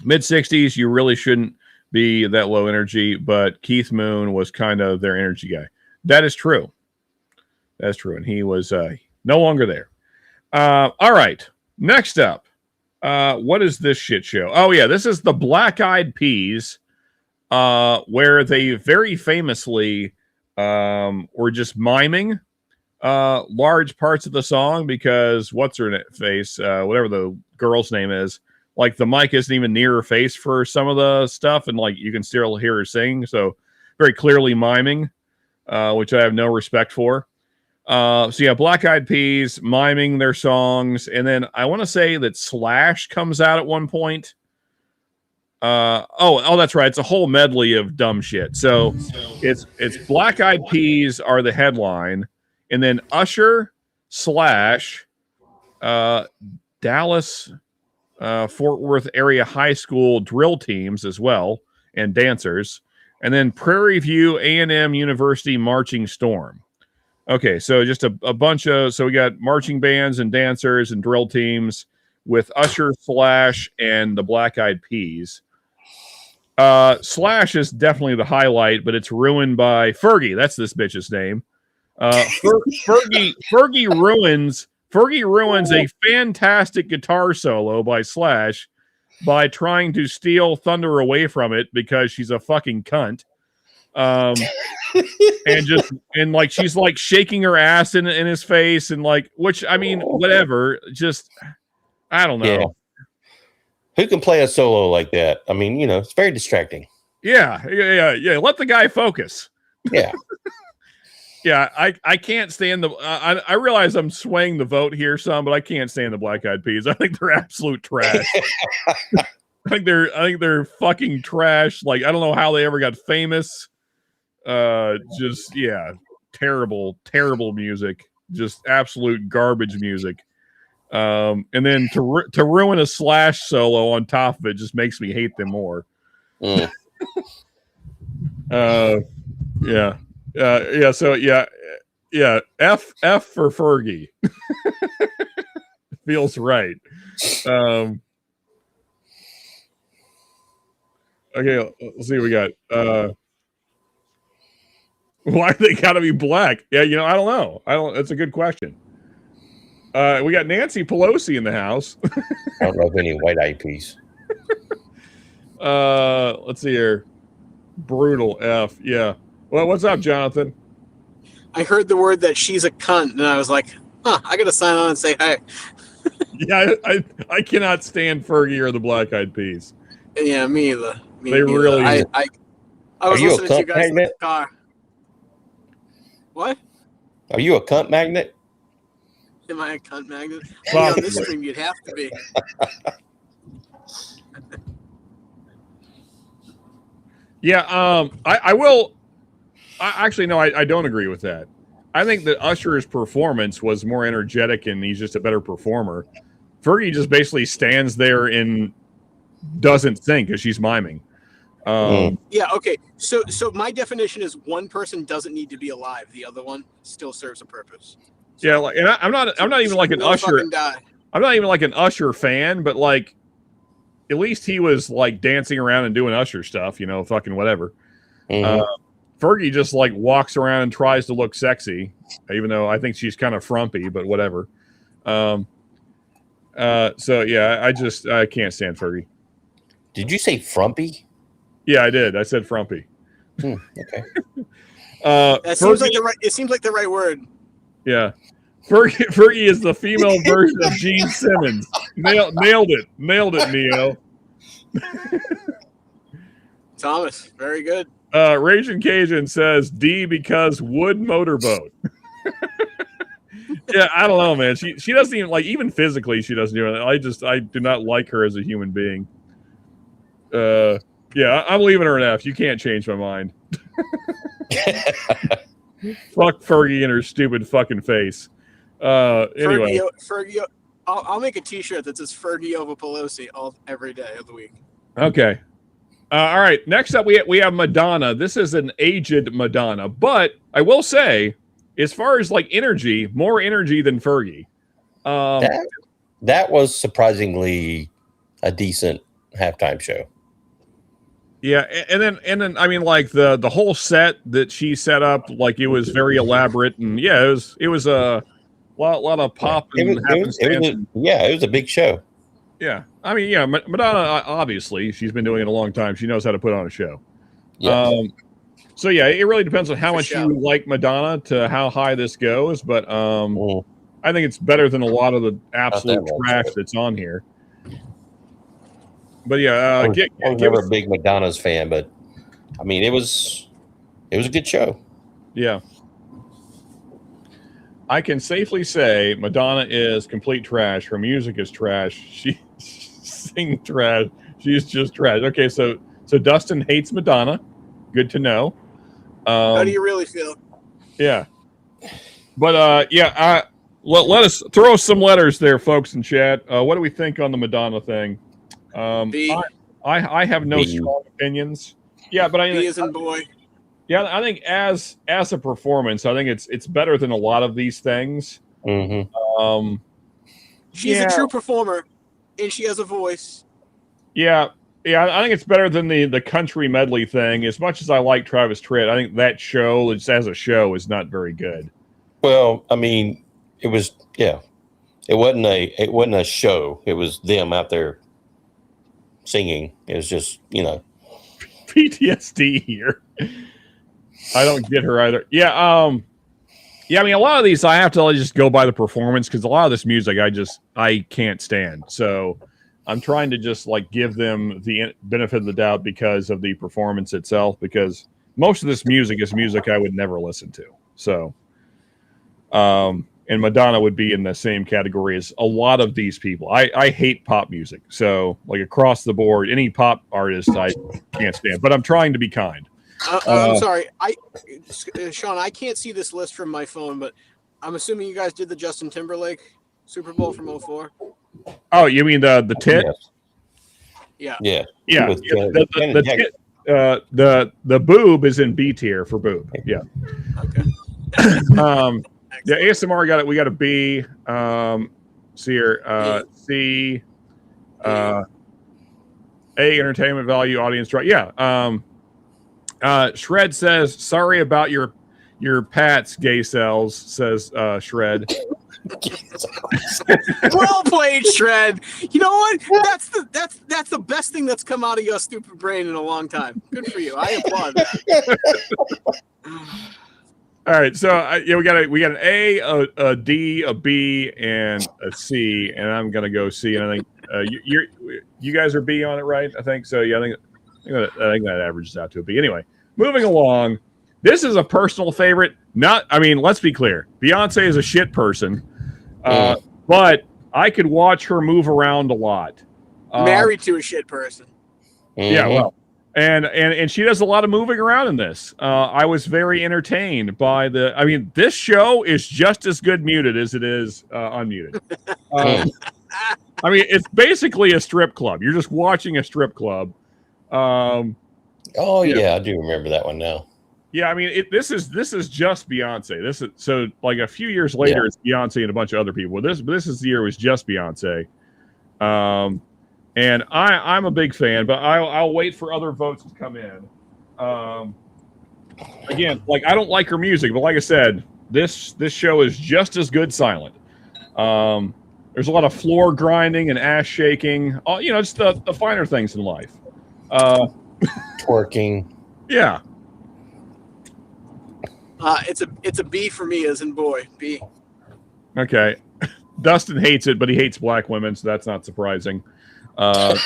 Mid-60s, you really shouldn't be that low energy, but Keith Moon was kind of their energy guy. That is true. That's true, and he was no longer there. All right, next up. What is this shit show? Oh, yeah, this is the Black Eyed Peas, where they very famously were just miming large parts of the song because what's her face, whatever the girl's name is, like the mic isn't even near her face for some of the stuff, and like you can still hear her sing, so very clearly miming, which I have no respect for. So yeah, Black Eyed Peas miming their songs, and then I want to say that Slash comes out at one point. Oh, that's right. It's a whole medley of dumb shit. So it's Black Eyed Peas are the headline, and then Usher, Slash, Dallas, Fort Worth area high school drill teams as well, and dancers. And then Prairie View A&M University Marching Storm. Okay, so just a bunch of, so we got marching bands and dancers and drill teams with Usher, Slash, and the Black Eyed Peas. Slash is definitely the highlight, but it's ruined by Fergie. That's this bitch's name. Fergie ruins a fantastic guitar solo by Slash by trying to steal thunder away from it because she's a fucking cunt. And like she's like shaking her ass in his face and like, which I mean, whatever. Just I don't know. Yeah. Who can play a solo like that? I mean, you know, it's very distracting. Yeah. Let the guy focus. Yeah. Yeah, I can't stand the. I realize I'm swaying the vote here some, but I can't stand the Black Eyed Peas. I think they're absolute trash. I think they're fucking trash. Like I don't know how they ever got famous. Just yeah, terrible music. Just absolute garbage music. And then to ruin a Slash solo on top of it just makes me hate them more. Mm. Yeah. F for Fergie. Feels right. Okay, let's see what we got. Why they gotta be black? Yeah, you know, I don't know. That's a good question. We got Nancy Pelosi in the house. I don't know of any White Eyed Peas. Let's see here. Brutal F. Yeah. Well, what's up, Jonathan? I heard the word that she's a cunt, and I was like, I gotta sign on and say hi. Yeah, I cannot stand Fergie or the Black Eyed Peas. Yeah, me either. They really. I was listening to you guys magnet? in the car. What? Are you a cunt magnet? Am I a cunt magnet? Well, on this stream, you'd have to be. Yeah, I will. Actually, no, I don't agree with that. I think that Usher's performance was more energetic and he's just a better performer. Fergie just basically stands there and doesn't sing because she's miming. Yeah, okay. So my definition is one person doesn't need to be alive. The other one still serves a purpose. So, yeah, like, and I'm not even like an Usher. I'm not even like an Usher fan, but like at least he was like dancing around and doing Usher stuff, you know, fucking whatever. Mm-hmm. Fergie just like walks around and tries to look sexy, even though I think she's kind of frumpy, but whatever. So yeah, I can't stand Fergie. Did you say frumpy? Yeah, I did. I said frumpy. Okay. That seems like the right. It seems like the right word. Yeah, Fergie is the female version of Gene Simmons. Nailed it, Neo. Thomas, very good. Raging Cajun says D because wood motorboat. Yeah, I don't know, man. She doesn't even like, even physically she doesn't do it. I do not like her as a human being. Yeah, I'm leaving her an F. You can't change my mind. Fuck Fergie and her stupid fucking face. Anyway, Fergie. I'll make a T-shirt that says Fergie over Pelosi every day of the week. Okay. All right. Next up, we have Madonna. This is an aged Madonna, but I will say, as far as like energy, more energy than Fergie. That was surprisingly a decent halftime show. Yeah, and then I mean, like the whole set that she set up, like it was very elaborate, and yeah, it was a lot of pop and happenstance. It was a big show. Yeah, I mean, yeah, Madonna, obviously, she's been doing it a long time. She knows how to put on a show. Yeah. So yeah, it really depends on how much you like Madonna to how high this goes, but I think it's better than a lot of the absolute trash that's on here. But yeah, I was never a big Madonna's fan, but I mean, it was a good show. Yeah. I can safely say Madonna is complete trash. Her music is trash. She sings trash. She's just trash. Okay, so Dustin hates Madonna. Good to know. How do you really feel? Yeah. But yeah, let us throw some letters there, folks in chat. What do we think on the Madonna thing? B. I have no B. strong opinions. Yeah, but B as in boy. Yeah, I think as a performance, I think it's better than a lot of these things. Mm-hmm. She's a true performer, and she has a voice. Yeah, I think it's better than the country medley thing. As much as I like Travis Tritt, I think that show, just as a show, is not very good. Well, I mean, it was It wasn't a show. It was them out there singing. It was just PTSD here. I don't get her either. Yeah, I mean, a lot of these I have to just go by the performance because a lot of this music I can't stand. So I'm trying to just like give them the benefit of the doubt because of the performance itself. Because most of this music is music I would never listen to. So, and Madonna would be in the same category as a lot of these people. I hate pop music. So like across the board, any pop artist I can't stand. But I'm trying to be kind. I'm sorry, Sean, I can't see this list from my phone, but I'm assuming you guys did the Justin Timberlake Super Bowl from 2004. Oh, you mean the tit? Yes. Yeah. The boob is in B tier for boob. Yeah. Okay. Yeah, ASMR got it. We got a B. See here. C. A entertainment value, audience right. Yeah. Shred says, sorry about your Pat's gay cells, says Shred. Well played, Shred. You know what? That's the best thing that's come out of your stupid brain in a long time. Good for you. I applaud that. All right, so we got an A, a D, a B, and a C, and I'm gonna go C. And I think you guys are B on it, right? I think so. Yeah, I think that averages out to a B. Anyway, moving along. This is a personal favorite. Let's be clear. Beyonce is a shit person, but I could watch her move around a lot. Married to a shit person. Yeah, well, and she does a lot of moving around in this. I was very entertained by this show is just as good muted as it is unmuted. It's basically a strip club. You're just watching a strip club. I do remember that one now. Yeah, this is just Beyonce. This is so like a few years later, It's Beyonce and a bunch of other people. This is the year it was just Beyonce. And I'm a big fan, but I'll wait for other votes to come in. Again, like I don't like her music, but like I said, this show is just as good silent. There's a lot of floor grinding and ass shaking. Just the finer things in life. Twerking. Yeah. It's a B for me, as in boy. B. Okay. Dustin hates it, but he hates black women, so that's not surprising. I'm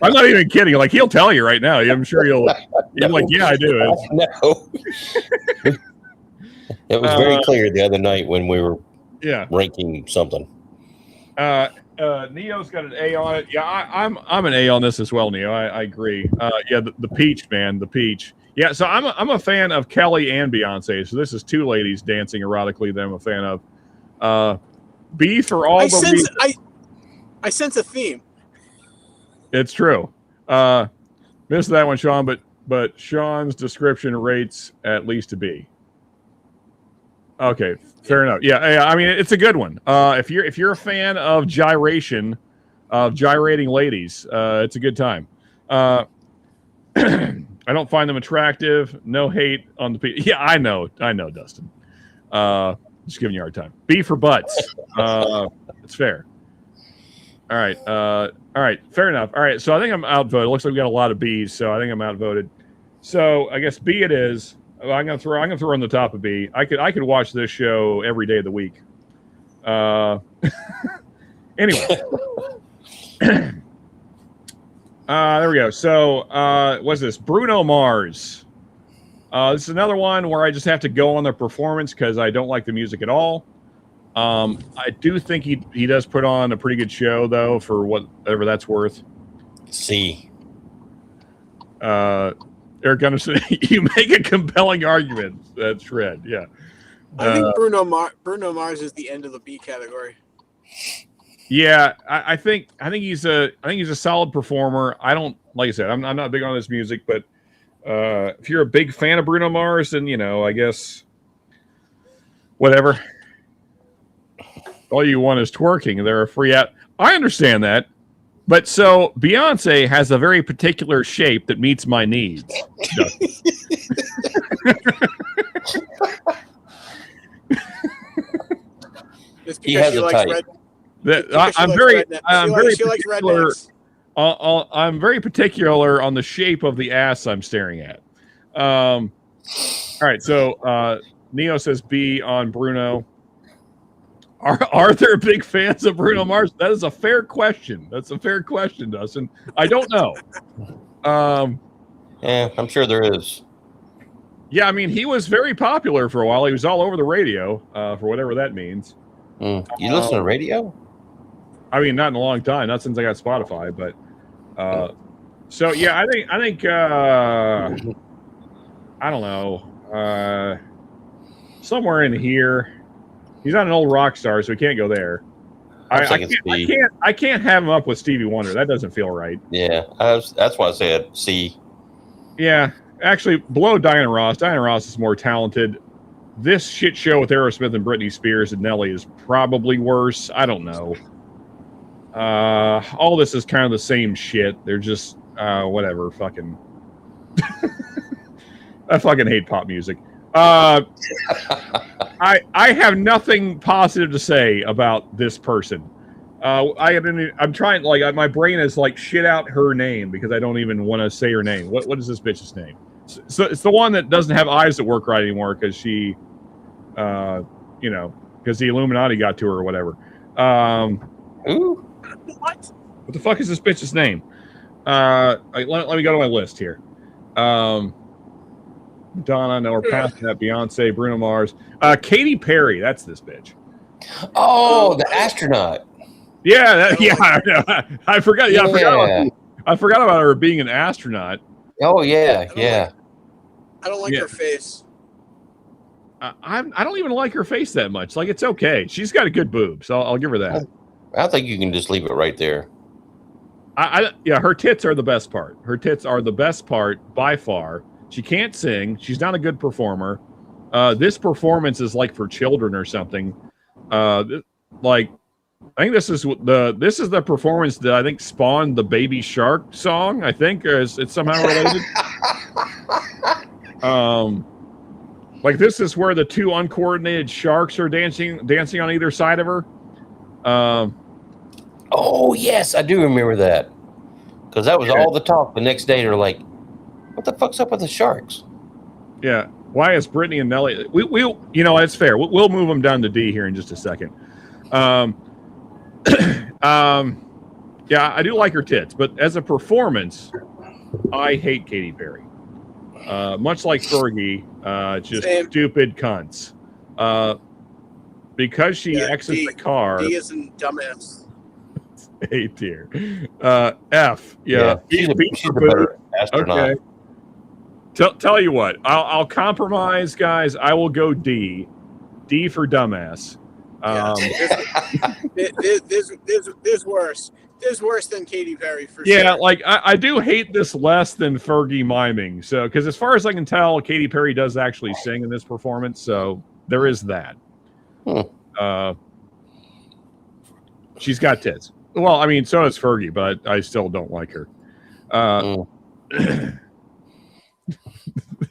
not even kidding. Like he'll tell you right now. I'm sure you're like, yeah, I do. No. It was very clear the other night when we were ranking something. Neo's got an A on it. Yeah, I'm an A on this as well, Neo. I agree. The peach, man, the peach. Yeah, so I'm a fan of Kelly and Beyonce. So this is two ladies dancing erotically that I'm a fan of. B for all the reasons. I sense a theme. It's true. Missed that one, Sean, but Sean's description rates at least a B. Okay, fair enough. Yeah, it's a good one. If you're a fan of gyrating ladies, it's a good time. I don't find them attractive. No hate on the P. Yeah, I know, Dustin. Just giving you a hard time. B for butts. It's fair. All right. Fair enough. All right. So I think I'm outvoted. It looks like we got a lot of B's, so I think I'm outvoted. So I guess B it is. I'm gonna throw on the top of B. I could watch this show every day of the week. Anyway. There we go. So what's this? Bruno Mars. This is another one where I just have to go on the performance because I don't like the music at all. I do think he does put on a pretty good show though, for whatever that's worth. C. Eric Gunderson, you make a compelling argument. That's Shred. Yeah. I think Bruno Mars is the end of the B category. Yeah, I think he's a solid performer. I don't, like I said, I'm not big on his music, but if you're a big fan of Bruno Mars, then I guess whatever. All you want is twerking. They're a free app. I understand that, but so Beyonce has a very particular shape that meets my needs. He has a type. I'm very particular. I'm very particular on the shape of the ass I'm staring at. All right, so Neo says B on Bruno. Are there big fans of Bruno Mars? That is a fair question. That's a fair question, Dustin. I don't know. Yeah, I'm sure there is. Yeah, I mean, he was very popular for a while. He was all over the radio, for whatever that means. You listen to radio? I mean, not in a long time, not since I got Spotify, but so yeah, I think I don't know, somewhere in here. He's not an old rock star, so he can't go there. I can't have him up with Stevie Wonder. That doesn't feel right. Yeah, that's why I said C. Yeah, actually, below Diana Ross. Diana Ross is more talented. This shit show with Aerosmith and Britney Spears and Nelly is probably worse. I don't know. All this is kind of the same shit. They're just whatever. Fucking, I fucking hate pop music. I have nothing positive to say about this person. I'm trying, like, my brain is like shit out her name because I don't even want to say her name. What is this bitch's name? So it's the one that doesn't have eyes that work right anymore because she, because the Illuminati got to her or whatever. Ooh. What the fuck is this bitch's name? Let me go to my list here. Madonna, no, we're past that. Beyonce, Bruno Mars, Katy Perry. That's this bitch. Oh, the astronaut. Yeah, I forgot. Yeah, I forgot about her being an astronaut. Oh yeah. I don't like her face. I don't even like her face that much. Like, it's okay. She's got a good boob, so I'll give her that. I think you can just leave it right there. Yeah, her tits are the best part. Her tits are the best part by far. She can't sing. She's not a good performer. This performance is like for children or something. Like, I think this is the performance that I think spawned the Baby Shark song. I think it's somehow related. Like, this is where the two uncoordinated sharks are dancing on either side of her. Oh yes, I do remember that because that was all the talk the next day. They're like, "What the fuck's up with the sharks?" Yeah, why is Britney and Nelly? We'll it's fair. We'll move them down to D here in just a second. Yeah, I do like her tits, but as a performance, I hate Katy Perry. Much like Fergie, just stupid cunts. Because she exits the car. D isn't dumbass. A tier. F. Yeah. She's a better astronaut. Okay. Tell you what, I'll compromise, guys. I will go D. D for dumbass. There's worse. There's worse than Katy Perry for sure. Yeah, like I do hate this less than Fergie miming. So, because as far as I can tell, Katy Perry does actually sing in this performance. So there is that. She's got tits. Well, I mean, so does Fergie, but I still don't like her.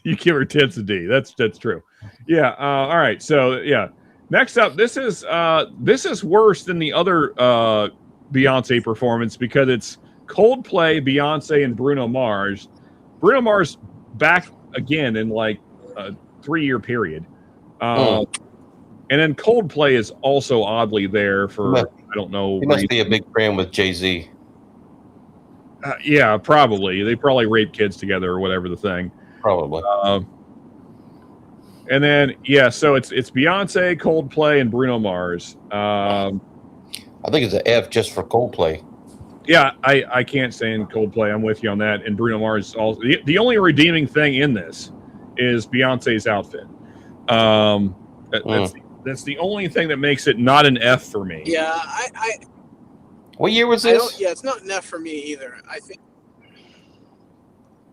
You give her tits a D. That's true. Yeah. All right. So yeah. Next up, this is worse than the other Beyonce performance because it's Coldplay, Beyonce, and Bruno Mars. Bruno Mars back again in like a 3-year period. And then Coldplay is also oddly there for, I don't know. He must be a big friend with Jay-Z. Yeah, probably. They probably rape kids together or whatever the thing. Probably. And then, yeah, so it's Beyonce, Coldplay, and Bruno Mars. I think it's an F just for Coldplay. Yeah, I can't stand Coldplay. I'm with you on that. And Bruno Mars also. The only redeeming thing in this is Beyonce's outfit. That's the only thing that makes it not an F for me. Yeah, What year was this? Yeah, it's not enough for me either. I think.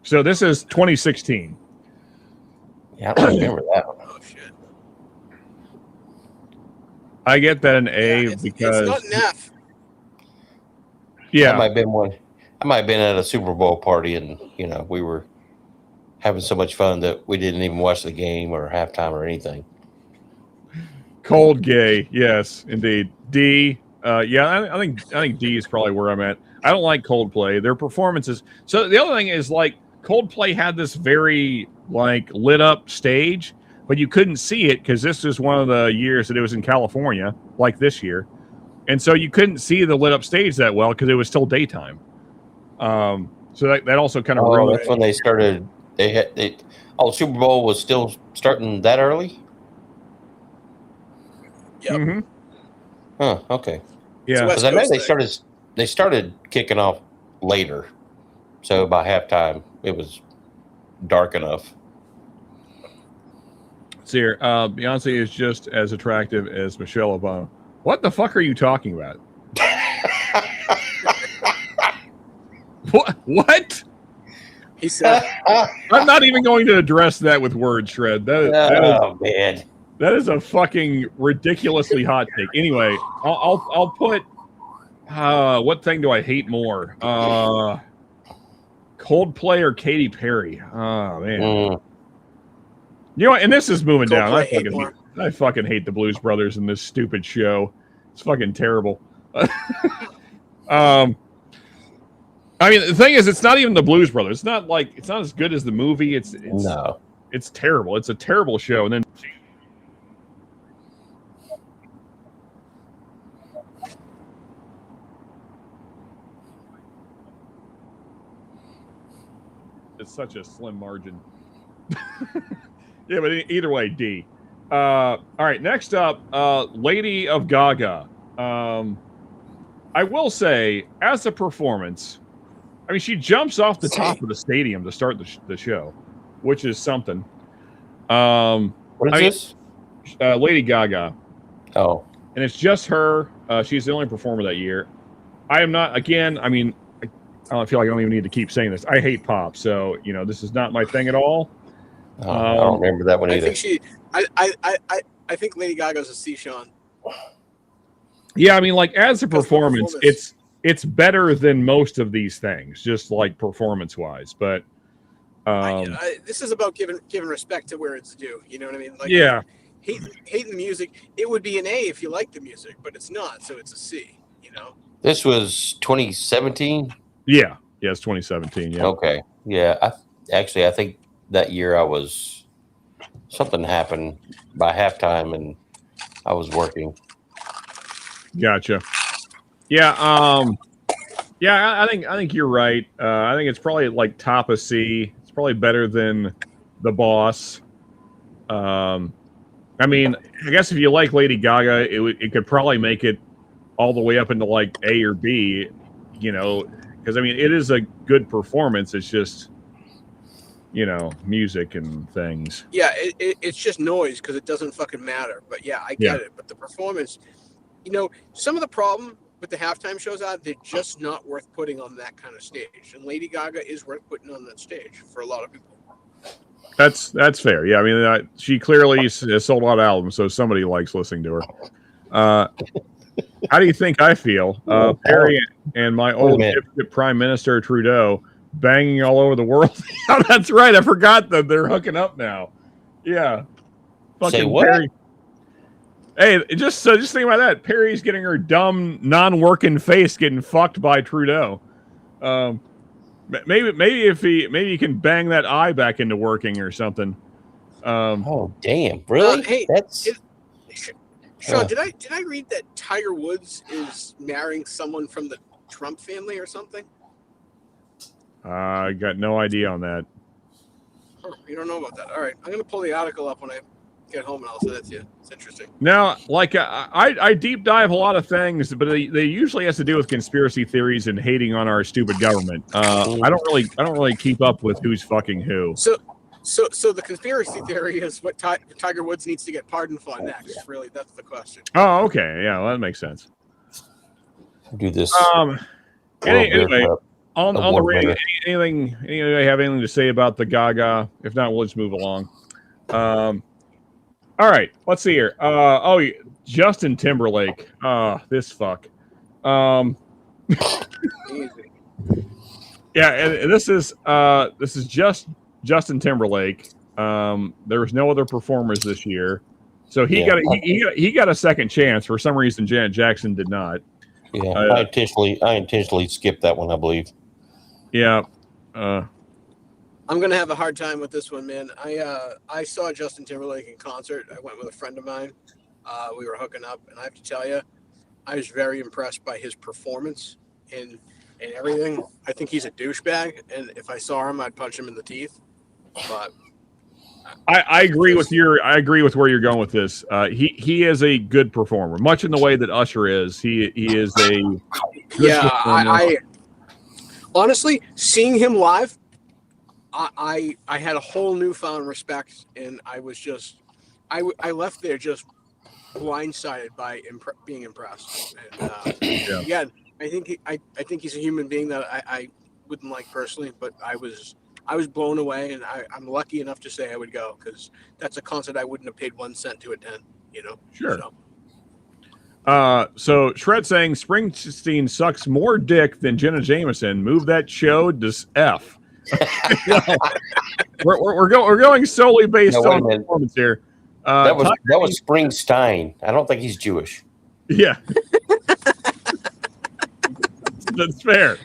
So this is 2016. Yeah, I don't remember that one. Oh shit. I get that an A because it's not an F. Yeah, I might have been one. I might have been at a Super Bowl party, and we were having so much fun that we didn't even watch the game or halftime or anything. Cold gay, yes, indeed. D, yeah, I think D is probably where I'm at. I don't like Coldplay. Their performances. So the other thing is like Coldplay had this very like lit up stage, but you couldn't see it because this is one of the years that it was in California, like this year, and so you couldn't see the lit up stage that well because it was still daytime. So that also kind of ruined. That's when they started. Super Bowl was still starting that early. Yep. Mm-hmm. Huh. Okay. Yeah. Because I know they started kicking off later, so by halftime it was dark enough. See here, Beyonce is just as attractive as Michelle Obama. What the fuck are you talking about? What? He said, I'm not even going to address that with words, Shred. Man. That is a fucking ridiculously hot take. Anyway, I'll put what thing do I hate more? Coldplay or Katy Perry? Oh man. You know what? And this is moving down. I fucking hate the Blues Brothers in this stupid show. It's fucking terrible. I mean, the thing is, it's not even the Blues Brothers. It's not as good as the movie. It's terrible. It's a terrible show. And then it's such a slim margin. Yeah, but either way, D. All right, next up, Lady of Gaga. I will say, as a performance, I mean, she jumps off the top of the stadium to start the show, which is something. What is this? Lady Gaga. Oh. And it's just her. She's the only performer that year. I am not, again, I mean, I don't feel like I don't even need to keep saying this. I hate pop, so, this is not my thing at all. I don't remember that one either. I think Lady Gaga's a C, Sean. Yeah, I mean, like, as a performance, it's better than most of these things, just like performance-wise. But this is about giving respect to where it's due. You know what I mean? Like, yeah. Hating the music, it would be an A if you like the music, but it's not, so it's a C. This was 2017. Yeah, it's 2017. Yeah. Okay. Yeah. I think that year something happened by halftime, and I was working. Gotcha. Yeah. I think you're right. I think it's probably like top of C. It's probably better than The Boss. I mean, I guess if you like Lady Gaga, it could probably make it all the way up into like A or B, because I mean, it is a good performance. It's just, music and things. Yeah, it's just noise because it doesn't fucking matter. But yeah, I get it. But the performance, some of the problem with the halftime shows they're just not worth putting on that kind of stage. And Lady Gaga is worth putting on that stage for a lot of people. That's fair. Yeah, I mean, she clearly has sold a lot of albums, so somebody likes listening to her. How do you think I feel? Perry and my old Prime Minister Trudeau banging all over the world. Oh, that's right. I forgot that they're hooking up now. Yeah. Say what? Perry. Hey, just think about that. Perry's getting her dumb, non-working face getting fucked by Trudeau. Maybe if he can bang that eye back into working or something. Oh damn! Really? Hey, Sean, did I read that Tiger Woods is marrying someone from the Trump family or something? I got no idea on that. Huh, you don't know about that? All right, I'm gonna pull the article up when I get home and I'll send it to you. It's interesting. Now, like I deep dive a lot of things, but they usually has to do with conspiracy theories and hating on our stupid government. I don't really keep up with who's fucking who. So So the conspiracy theory is what Tiger Woods needs to get pardoned for next. Really, that's the question. Oh, okay. Yeah, well, that makes sense. Do this. Anyway, on the ring, anybody have anything to say about the Gaga? If not, we'll just move along. All right, let's see here. Justin Timberlake. This fuck. Yeah, and this is just Justin Timberlake. There was no other performers this year, so he got a second chance. For some reason, Janet Jackson did not. Yeah, I intentionally skipped that one, I believe. Yeah. I'm gonna have a hard time with this one, man. I saw Justin Timberlake in concert. I went with a friend of mine. We were hooking up, and I have to tell you, I was very impressed by his performance and everything. I think he's a douchebag, and if I saw him, I'd punch him in the teeth. But I agree with where you're going with this. He is a good performer, much in the way that Usher is. He is a good performer. I honestly, seeing him live, I had a whole newfound respect, and I was just I left there just blindsided by being impressed. And again, I think he's a human being that I wouldn't like personally, but I was blown away, and I'm lucky enough to say I would go, because that's a concert I wouldn't have paid 1 cent to attend. Sure. So Shred saying Springsteen sucks more dick than Jenna Jameson. Move that show to F. we're going solely based on performance here. That was Springsteen. I don't think he's Jewish. Yeah, that's fair.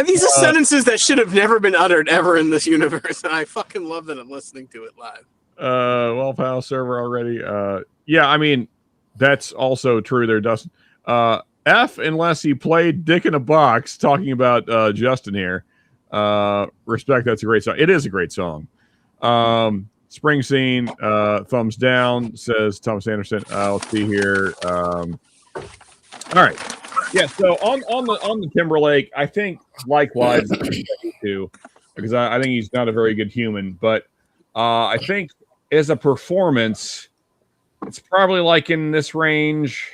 These are sentences that should have never been uttered ever in this universe, and I fucking love that I'm listening to it live. Well, pal, server already. Yeah, I mean, that's also true there, Dustin. F, unless he played Dick in a Box, talking about Justin here. Respect, that's a great song. It is a great song. Springsteen, thumbs down, says Thomas Anderson. Let's see here. All right. Yeah, so on the Timberlake, I think likewise too, because I think he's not a very good human. But I think as a performance, it's probably like in this range.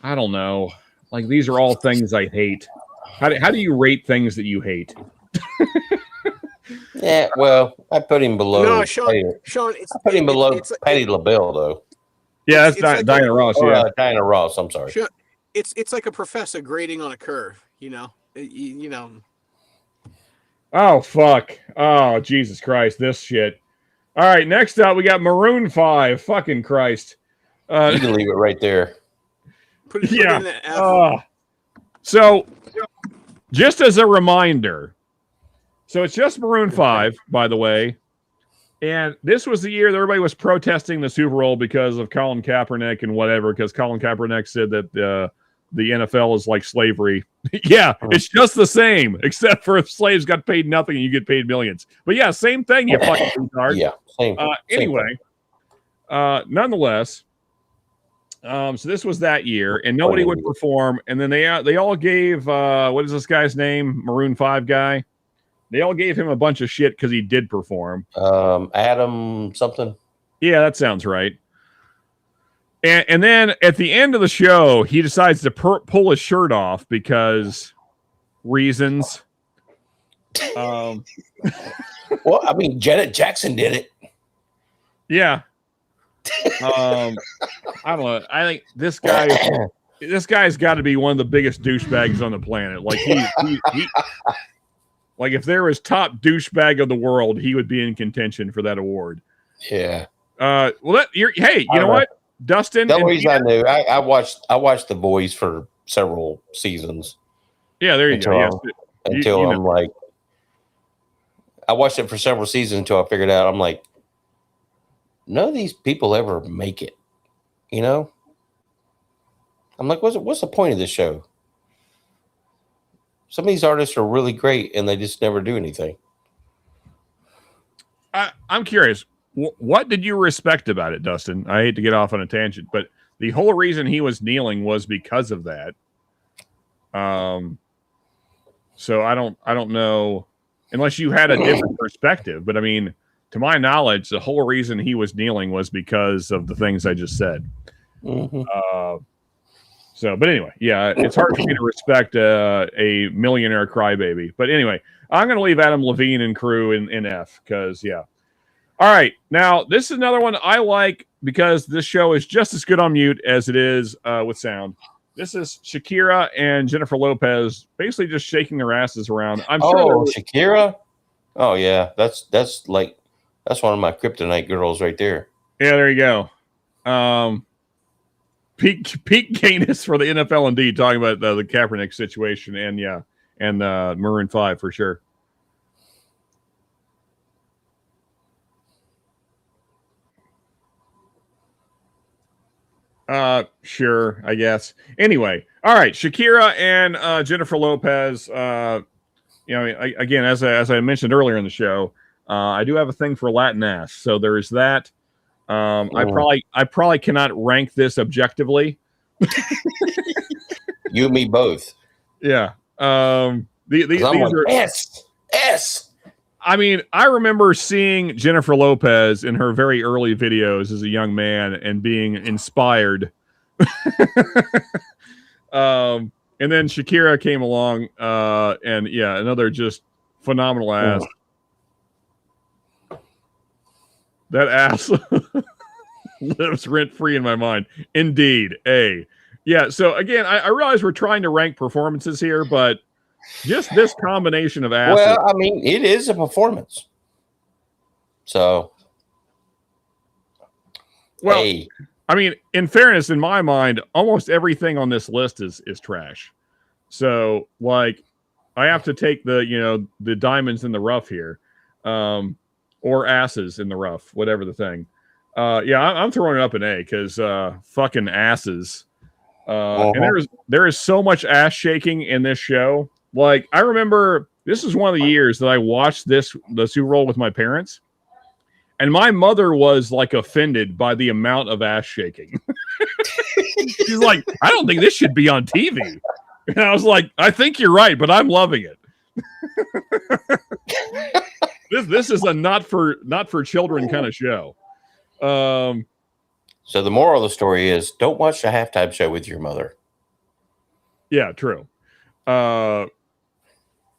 I don't know. Like, these are all things I hate. How do you rate things that you hate? Yeah, well, I put him below. No, Sean, I put him below Patti LaBelle, though. Yeah, that's not Diana Ross. Yeah, Diana Ross. I'm sorry. Sean, it's like a professor grading on a curve. Oh fuck! Oh Jesus Christ! This shit. All right, next up we got Maroon 5. Fucking Christ! You can leave it right there. Put it in the F. So, just as a reminder, so it's just Maroon 5, by the way, and this was the year that everybody was protesting the Super Bowl because of Colin Kaepernick and whatever, because Colin Kaepernick said that the NFL is like slavery. Yeah, it's just the same, except for if slaves got paid nothing and you get paid millions. But yeah, same thing, you fucking retard. Yeah, same. Anyway, nonetheless, so this was that year, and nobody would perform, and then they all gave what is this guy's name? Maroon 5 guy. They all gave him a bunch of shit because he did perform. Adam something. Yeah, that sounds right. And then at the end of the show, he decides to pull his shirt off because reasons. Well, I mean, Janet Jackson did it. Yeah. I don't know. I think this guy's got to be one of the biggest douchebags on the planet. Like he like if there was top douchebag of the world, he would be in contention for that award. Yeah. Well, you know what? Dustin. The reason I knew, I watched The Boys for several seasons. Yeah, there you go. Yes. Until I'm like, I watched it for several seasons until I figured out, I'm like, none of these people ever make it. You know? I'm like, what's the point of this show? Some of these artists are really great and they just never do anything. I'm curious. What did you respect about it, Dustin? I hate to get off on a tangent, but the whole reason he was kneeling was because of that. So I don't know, unless you had a different perspective. But I mean, to my knowledge, the whole reason he was kneeling was because of the things I just said. Mm-hmm. But anyway, yeah, it's hard for me to respect a millionaire crybaby. But anyway, I'm going to leave Adam Levine and crew in F because, yeah. All right. Now, this is another one I like because this show is just as good on mute as it is with sound. This is Shakira and Jennifer Lopez basically just shaking their asses around. I'm sure. Shakira? Oh, yeah. That's one of my kryptonite girls right there. Yeah, there you go. Peak gayness for the NFL, indeed. Talking about the Kaepernick situation, and Maroon 5 for sure. Sure, I guess. Anyway, all right, Shakira and Jennifer Lopez. Again, as I mentioned earlier in the show, I do have a thing for Latin ass, so there is that. I probably cannot rank this objectively. You and me both. Yeah. These are S. I mean, I remember seeing Jennifer Lopez in her very early videos as a young man and being inspired. And then Shakira came along, and yeah, another just phenomenal ass. That ass lives rent-free in my mind. Indeed. Yeah, so again, I realize we're trying to rank performances here, but just this combination of asses. Well, I mean, it is a performance. So, well, I mean, in fairness, in my mind, almost everything on this list is trash. So, like, I have to take the diamonds in the rough here, or asses in the rough, whatever the thing. Yeah, I'm throwing it up an A because fucking asses. And there is so much ass shaking in this show. Like, I remember this is one of the years that I watched the Super Bowl with my parents, and my mother was like offended by the amount of ass shaking. She's like, I don't think this should be on TV. And I was like, I think you're right, but I'm loving it. This is a not for children kind of show. So the moral of the story is don't watch the halftime show with your mother. Yeah, true.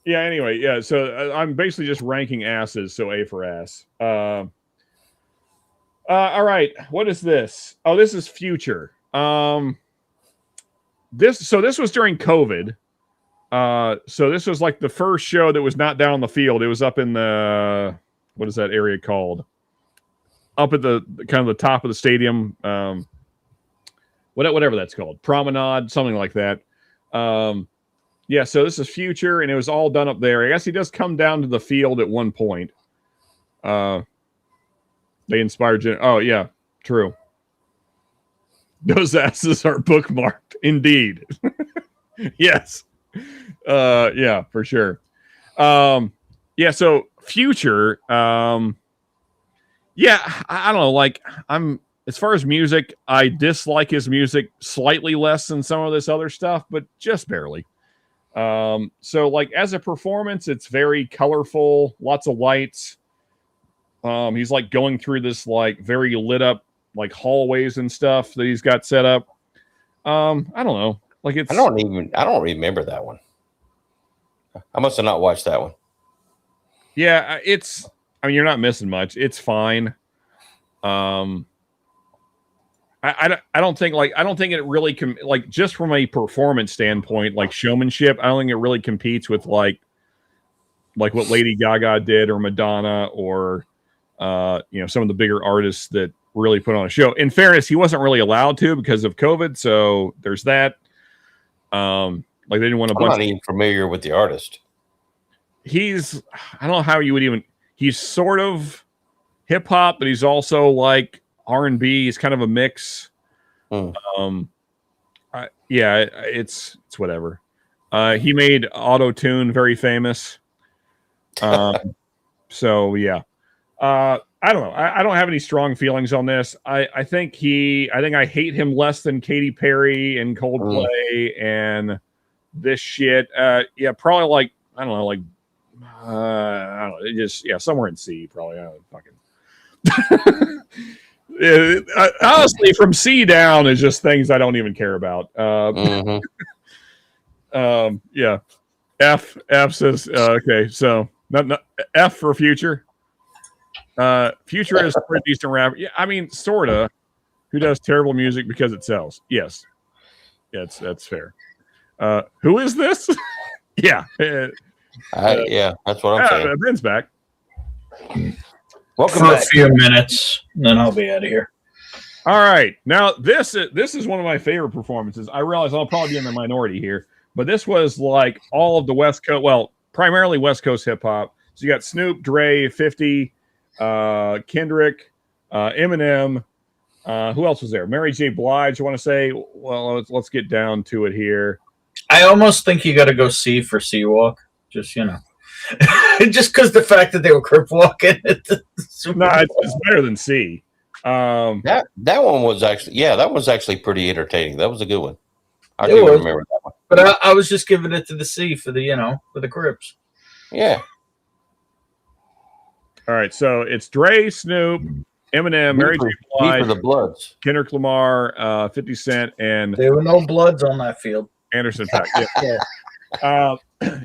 Yeah, anyway, yeah, so I'm basically just ranking asses, so A for ass. All right, what is this? Oh, this is Future. This was during COVID. So this was like the first show that was not down on the field. It was up in the, what is that area called? Up at the kind of the top of the stadium. Whatever that's called. Promenade, something like that. Yeah, so this is Future, and it was all done up there. I guess he does come down to the field at one point. They inspired oh, yeah, true. Those asses are bookmarked. Indeed. Yes. Yeah, for sure. Yeah, so Future, yeah, I don't know, like, as far as music, I dislike his music slightly less than some of this other stuff, but just barely. So like as a performance, it's very colorful, lots of lights. He's like going through this like very lit up like hallways and stuff that he's got set up. I don't know. Like it's I don't remember that one. I must have not watched that one. Yeah, I mean, you're not missing much. It's fine. I don't think it really like just from a performance standpoint, like showmanship, I don't think it really competes with like what Lady Gaga did or Madonna or some of the bigger artists that really put on a show. In fairness, he wasn't really allowed to because of COVID, so there's that. Like they didn't want to. I'm not even familiar with the artist. I don't know how you would even. He's sort of hip hop, but he's also like R&B. He's kind of a mix. It's whatever. He made auto-tune very famous. So yeah. I don't know. I don't have any strong feelings on this. I think I hate him less than Katy Perry and Coldplay and this shit. Yeah, probably like I don't know, like I don't know, it just somewhere in C probably. I don't fucking Honestly, from C down is just things I don't even care about. Yeah. F says okay. So not F for future. Future is a pretty decent rapper. Yeah, I mean, sorta. Who does terrible music because it sells? Yes. That's fair. Who is this? Yeah. Yeah, that's what I'm saying. Ben's back. Welcome for back. a few minutes, then I'll be out of here. All right. Now, this is one of my favorite performances. I realize I'll probably be in the minority here, but this was like all of the West Coast, well, primarily West Coast hip hop. So you got Snoop, Dre, 50, Kendrick, Eminem. Who else was there? Mary J. Blige, I want to say. Well, let's get down to it here. I almost think you got to go C for C-Walk. Just, just because the fact that they were crip walking. No, it's better than C. That one was actually pretty entertaining. That was a good one. I do remember that one. But I was just giving it to the C for the for the Crips. Yeah. All right, so it's Dre, Snoop, Eminem, Mary J. Blige, for the Bloods, Kendrick Lamar, 50 Cent, and there were no Bloods on that field. Anderson .Paak.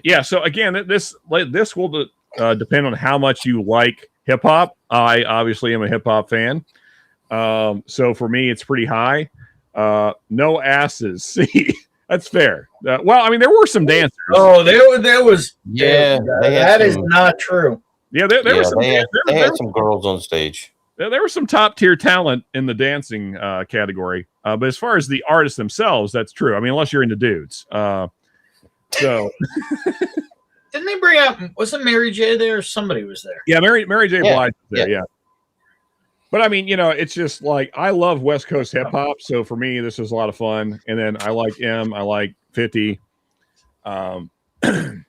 Yeah. So again, this will depend on how much you like hip hop. I obviously am a hip hop fan, so for me, it's pretty high. No asses. See, that's fair. Well, I mean, there were some dancers. Oh, there was. Yeah, that is not true. Yeah, there were some. They had some girls on stage. There was some top tier talent in the dancing category, but as far as the artists themselves, that's true. I mean, unless you're into dudes. So didn't they bring out? Wasn't Mary J there? Or somebody was there. Yeah, Mary J. Blige was there. Yeah. But I mean, it's just like I love West Coast hip hop, so for me, this was a lot of fun. And then I like M, I like 50. Did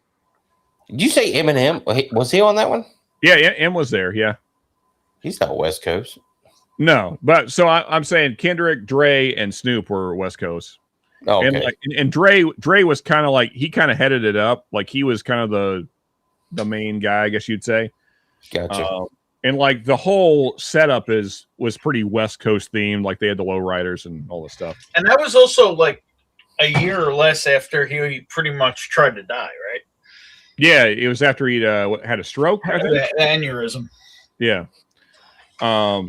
you say Eminem? Was he on that one? Yeah, M was there. Yeah. He's not West Coast. No, but so I'm saying Kendrick, Dre, and Snoop were West Coast. Oh, okay. And Dre was kind of like he kind of headed it up, like he was kind of the main guy, I guess you'd say. Gotcha. And like the whole setup was pretty West Coast themed, like they had the lowriders and all this stuff. And that was also like a year or less after he pretty much tried to die, right? Yeah, it was after he'd had a stroke. I think. Aneurysm. Yeah. So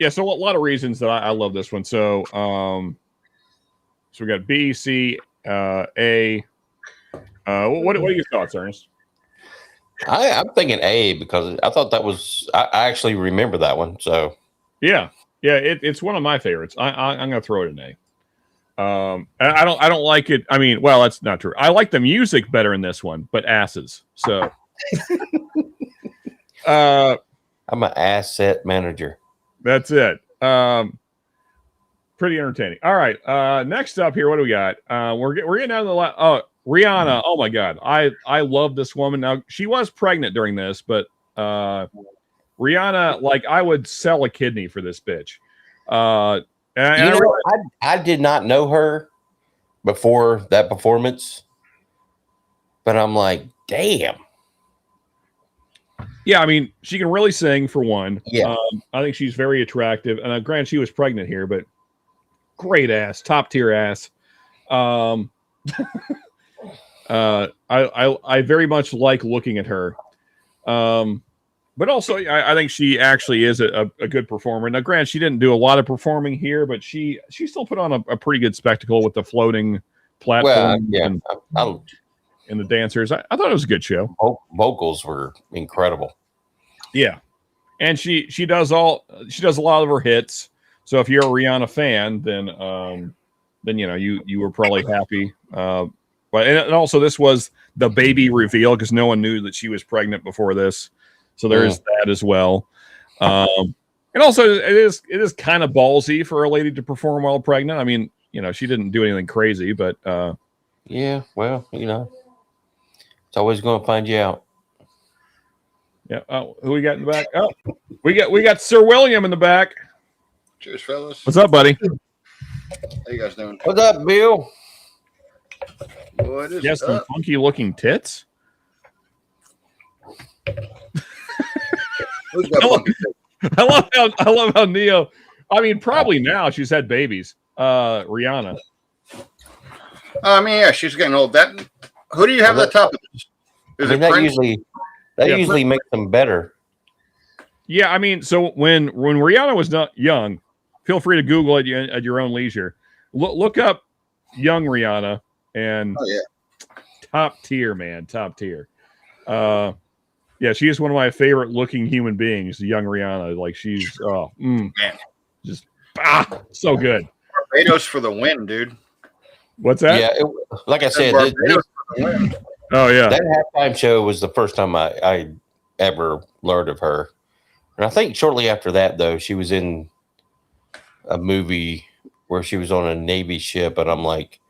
a lot of reasons that I love this one. So we got B, C, A. What are your thoughts, Ernest? I'm thinking A because I thought that was I actually remember that one. So yeah, it's one of my favorites. I'm gonna throw it in A. I don't like it. I mean, well, that's not true. I like the music better in this one, but asses. So I'm an asset manager. That's it. Pretty entertaining. All right. Next up here, what do we got? We're getting down to the Rihanna. Oh my God. I love this woman. Now she was pregnant during this, but Rihanna, like I would sell a kidney for this bitch. I did not know her before that performance, but I'm like, damn. Yeah, I mean, she can really sing for one. Yeah, I think she's very attractive. And granted, she was pregnant here, but great ass, top tier ass. I very much like looking at her. But also, I think she actually is a good performer. Now, granted, she didn't do a lot of performing here, but she still put on a pretty good spectacle with the floating platform and the dancers. I thought it was a good show. Vocals were incredible. Yeah, and she does a lot of her hits. So if you're a Rihanna fan, then you were probably happy. But and also this was the baby reveal because no one knew that she was pregnant before this. So there's that as well. And also it is kind of ballsy for a lady to perform while pregnant. I mean, she didn't do anything crazy, but yeah, well, it's always going to find you out. Yeah. Oh, who we got in the back? Oh, we got Sir William in the back. Cheers, fellas. What's up, buddy? How you guys doing? What's up, Bill? What is yes, some funky looking tits. Who's got funky face? I love how Neo. I mean, probably now she's had babies. Rihanna. I mean, yeah, she's getting old. Who do you have at the top of this? Is it that Prince? usually makes them better. Yeah, I mean, so when Rihanna was not young, feel free to Google it at your own leisure. Look up young Rihanna and top tier, man, top tier. Yeah, she is one of my favorite looking human beings, young Rihanna. Like she's just so good. Barbados for the win, dude. What's that? Yeah, like I said, Barbados for the win. Oh yeah, that halftime show was the first time I ever learned of her, and I think shortly after that, though, she was in a movie where she was on a Navy ship, and I'm like,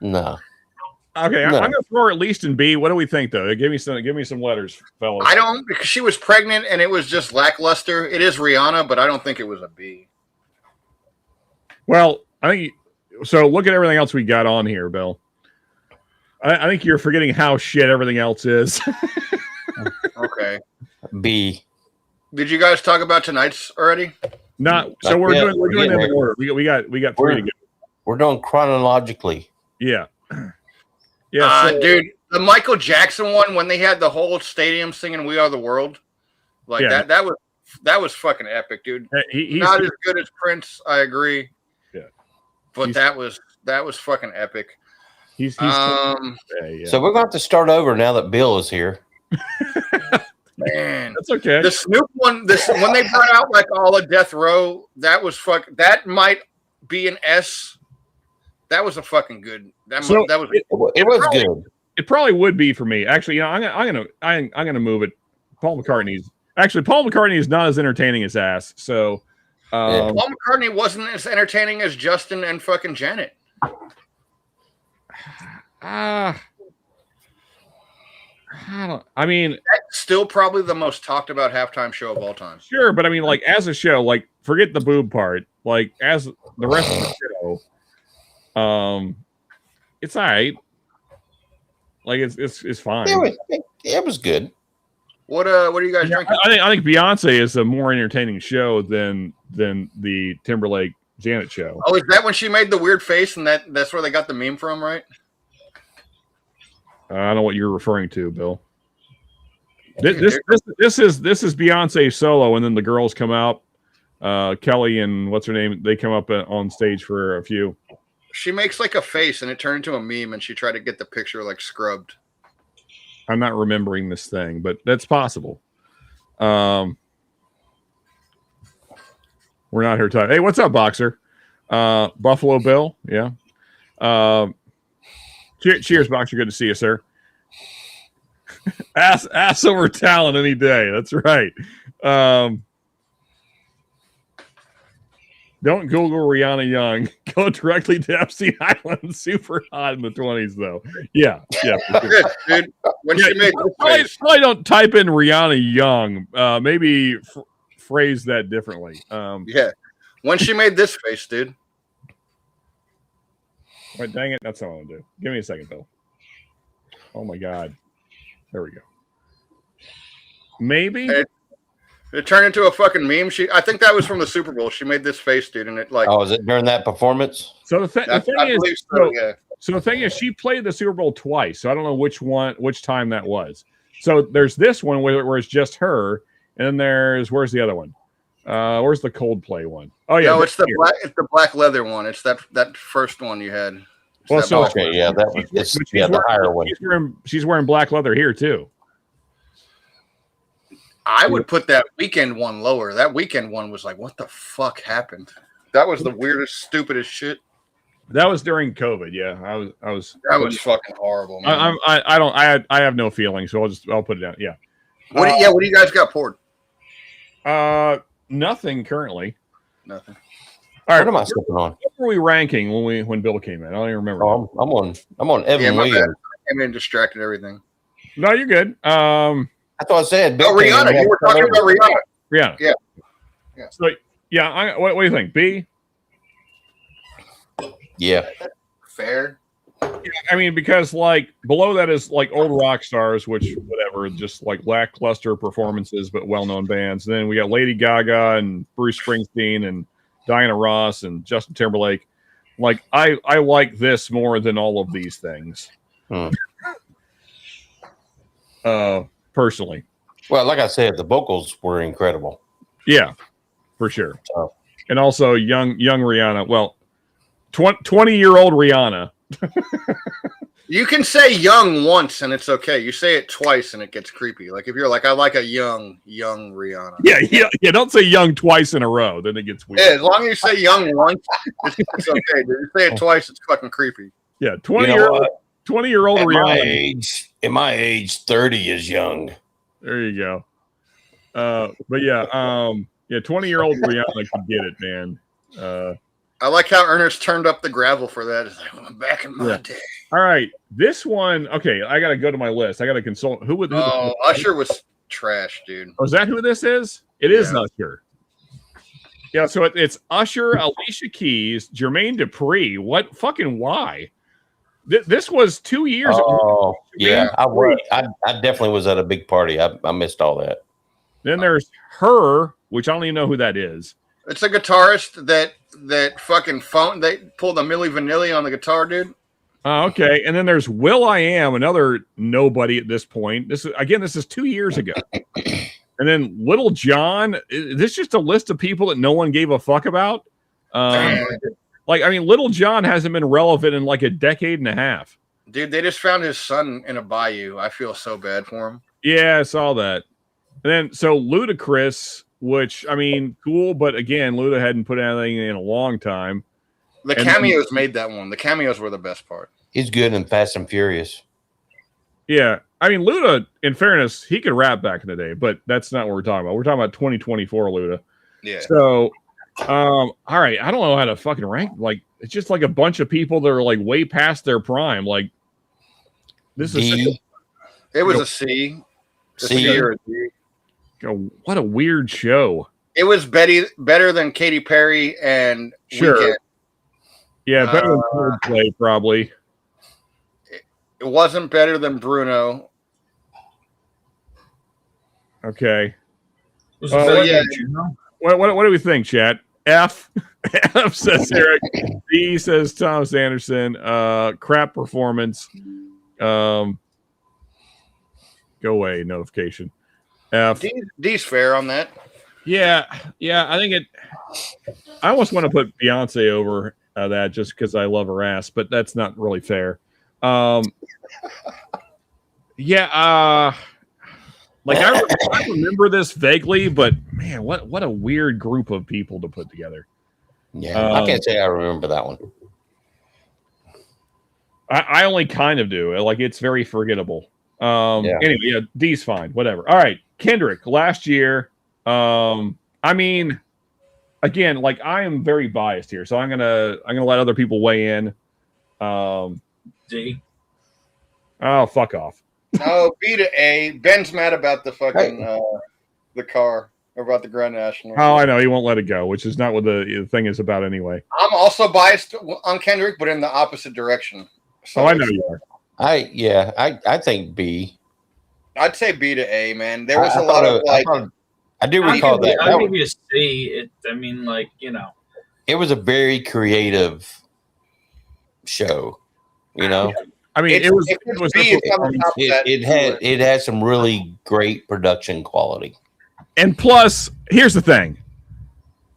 nah. Okay, No. I'm gonna throw her at least in B. What do we think, though? Give me some letters, fellas. I don't, because she was pregnant and it was just lackluster. It is Rihanna, but I don't think it was a B. Well, I think so. Look at everything else we got on here, Bill. I think you're forgetting how shit everything else is. Okay. B. Did you guys talk about tonight's already? Not so. We're doing them in order. We got 3 to go. We're doing chronologically. Yeah. Yeah, dude, the Michael Jackson one when they had the whole stadium singing "We Are the World," like that was fucking epic, dude. He's not as good as Prince, I agree. Yeah, but that was fucking epic. He's So we're going to have to start over now that Bill is here. Man, that's okay. The Snoop one, when they brought out like all of Death Row, that was that might be an S. That was a fucking good. It was good. It probably would be for me. Actually, I'm gonna move it. Paul McCartney is not as entertaining as Ass. So Paul McCartney wasn't as entertaining as Justin and fucking Janet. I mean, that's still probably the most talked about halftime show of all time. Sure, but I mean, like as a show, like forget the boob part. Like as the rest of the show. It's all right. Like it's fine. It was good. What are you guys drinking? I think Beyonce is a more entertaining show than the Timberlake Janet show. Oh, is that when she made the weird face and that's where they got the meme from, right? I don't know what you're referring to, Bill. This is Beyonce solo, and then the girls come out. Kelly and what's her name? They come up on stage for a few. She makes like a face and it turned into a meme and she tried to get the picture like scrubbed. I'm not remembering this thing, but that's possible. We're not here talking. Hey, what's up, Boxer? Buffalo Bill. Yeah. Cheers, Boxer. Good to see you, sir. ass over talent any day. That's right. Don't Google Rihanna Young. Go directly to Epstein Island. Super hot in the 20s, though. Yeah. Good, dude. When she made probably don't type in Rihanna Young. Maybe phrase that differently. Yeah. When she made this face, dude. Wait, dang it. That's all I want to do. Give me a second, Bill. Oh, my God. There we go. Maybe. It turned into a fucking meme. I think that was from the Super Bowl. She made this face, dude, and it like. Oh, was it during that performance? So the thing is, so the thing is, she played the Super Bowl twice. So I don't know which time that was. So there's this one where it's just her, and then where's the other one? Where's the Coldplay one? Oh yeah, no, it's the black leather one. It's that first one you had. Well, so okay, yeah, that was the higher one. She's wearing black leather here too. I would put that weekend one lower. That weekend one was like, what the fuck happened? That was the weirdest, stupidest shit. That was during COVID. Yeah, I was. That was fucking horrible, man. I have no feeling, so I'll put it down. Yeah. What do you guys got poured? Nothing currently. Nothing. All right. What am I sipping on? What were we ranking when Bill came in? I don't even remember. Oh, I'm on Evan Williams. I came in and distracted everything. No, you're good. I thought I said Bill. Rihanna. You were talking about Rihanna. Yeah. So yeah, what do you think? B? Yeah. Fair. I mean, because like below that is like old rock stars, which whatever, just like lackluster performances, but well-known bands. And then we got Lady Gaga and Bruce Springsteen and Diana Ross and Justin Timberlake. Like I like this more than all of these things. Personally. Well, like I said, the vocals were incredible. Yeah, for sure. And also young Rihanna. Well, 20-year-old Rihanna. You can say young once and it's okay. You say it twice and it gets creepy. Like if you're like, I like a young Rihanna. Yeah. Don't say young twice in a row, then it gets weird. Yeah, as long as you say young once, it's okay. Dude. You say it twice, it's fucking creepy. Yeah, 20-year-old Rihanna. At my age, 30 is young. There you go. But yeah, 20-year-old Rihanna can get it, man. I like how Ernest turned up the gravel for that. It's like, I'm back in my day. All right, this one. Okay, I got to go to my list. I got to consult. Usher was trash, dude. Oh, is that who this is? It is Usher. Yeah, so it's Usher, Alicia Keys, Jermaine Dupri. What fucking why? This was 2 years ago. Oh, yeah. I definitely was at a big party. I missed all that. Then there's Her, which I don't even know who that is. It's a guitarist that fucking phone. They pulled a Milli Vanilli on the guitar, dude. Okay, and then there's Will I Am, another nobody at this point. This is 2 years ago. And then Little John. Is this just a list of people that no one gave a fuck about? Little John hasn't been relevant in like a decade and a half. Dude, they just found his son in a bayou. I feel so bad for him. Yeah, I saw that. And then so Ludacris, which I mean, cool, but again, Luda hadn't put anything in a long time. The cameos made that one. The cameos were the best part. He's good in Fast and Furious. Yeah. I mean, Luda, in fairness, he could rap back in the day, but that's not what we're talking about. We're talking about 2024 Luda. Yeah. So, all right. I don't know how to fucking rank. Like, it's just like a bunch of people that are like way past their prime. Like, this is. It was a C. C or a D. What a weird show. It was better than Katy Perry and Sure. Weeknd. Yeah, better than Coldplay, probably. It wasn't better than Bruno. Okay. Was it better yeah. than Juno? What do we think, chat? F says Eric. D says Thomas Anderson. Crap performance. Go away notification. F. D's fair on that. Yeah. I think I almost want to put Beyonce over that just because I love her ass, but that's not really fair. Like I remember this vaguely, but man, what a weird group of people to put together. Yeah, I can't say I remember that one. I only kind of do. Like it's very forgettable. Anyway, yeah, D's fine. Whatever. All right, Kendrick last year. I mean, again, like I am very biased here, so I'm gonna let other people weigh in. D. Oh, fuck off. No, B to A. Ben's mad about the fucking the car, or about the Grand National. Oh, I know he won't let it go, which is not what the thing is about anyway. I'm also biased on Kendrick, but in the opposite direction. So I know you are. I think B. I'd say B to A, man. There was a lot of like. I do recall that. I'll give you a C. It was a very creative show. You know, I mean, it had some really great production quality. And plus, here's the thing.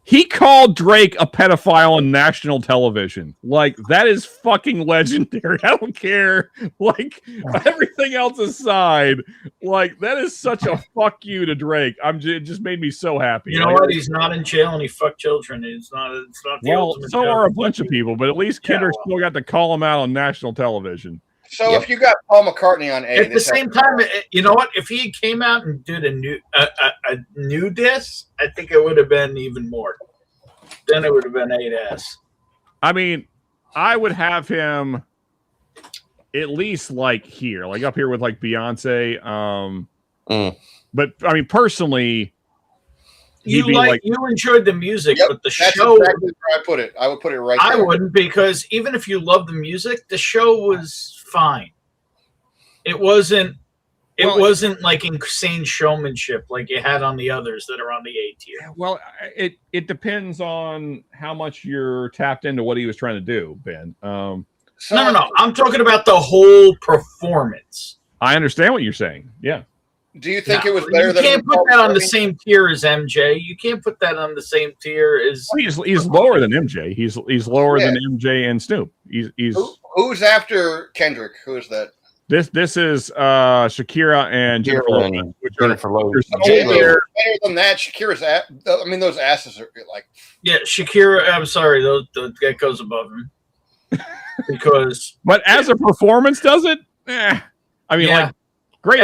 He called Drake a pedophile on national television. Like, that is fucking legendary. I don't care. Like, everything else aside, like, that is such a fuck you to Drake. It just made me so happy. You know what? He's not in jail and he fucked children. It's not the ultimate so joke. are a bunch of people, but at least Kendrick still got to call him out on national television. So if you got Paul McCartney on A, at the same time, you know what? If he came out and did a new diss, I think it would have been even more. Then it would have been 8S. I mean, I would have him at least like here, like up here with like Beyonce. But I mean, personally, you enjoyed the music, Yep, but the that's show. exactly where I put it. I would put it right there. I wouldn't, because even if you love the music, the show was fine. It wasn't. It wasn't like insane showmanship like you had on the others that are on the A tier. Well, it depends on how much you're tapped into what he was trying to do, Ben. No. I'm talking about the whole performance. I understand what you're saying. Yeah. Do you think it was better than? You can't put that on the same tier as MJ. You can't put that on the same tier as. Well, he's lower than MJ. He's lower than MJ and Snoop. He's who's after Kendrick? Who is that? This is Shakira and Jennifer Lopez. Jennifer Lopez. Better than that, Shakira's. I mean, those asses are like. Yeah, Shakira. I'm sorry, that goes above him. Because, but as a performance, does it? I mean, like, great.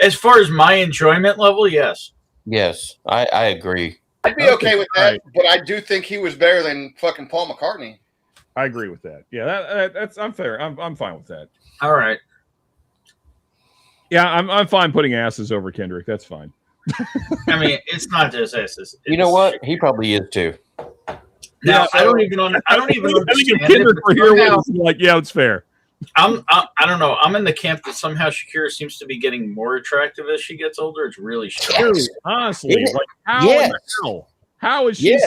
As far as my enjoyment level, yes. Yes, I agree. I'd be okay with that, but I do think he was better than fucking Paul McCartney. I agree with that. Yeah, that's I'm fair. I'm fine with that. All right. Yeah, I'm fine putting asses over Kendrick. That's fine. I mean, it's not just asses. You know what? He probably is too. Now, I don't even understand. I think if Kendrick were here, like, yeah, it's fair. I don't know. I'm in the camp that somehow Shakira seems to be getting more attractive as she gets older. It's really strange. Honestly, like how in the hell? How is she?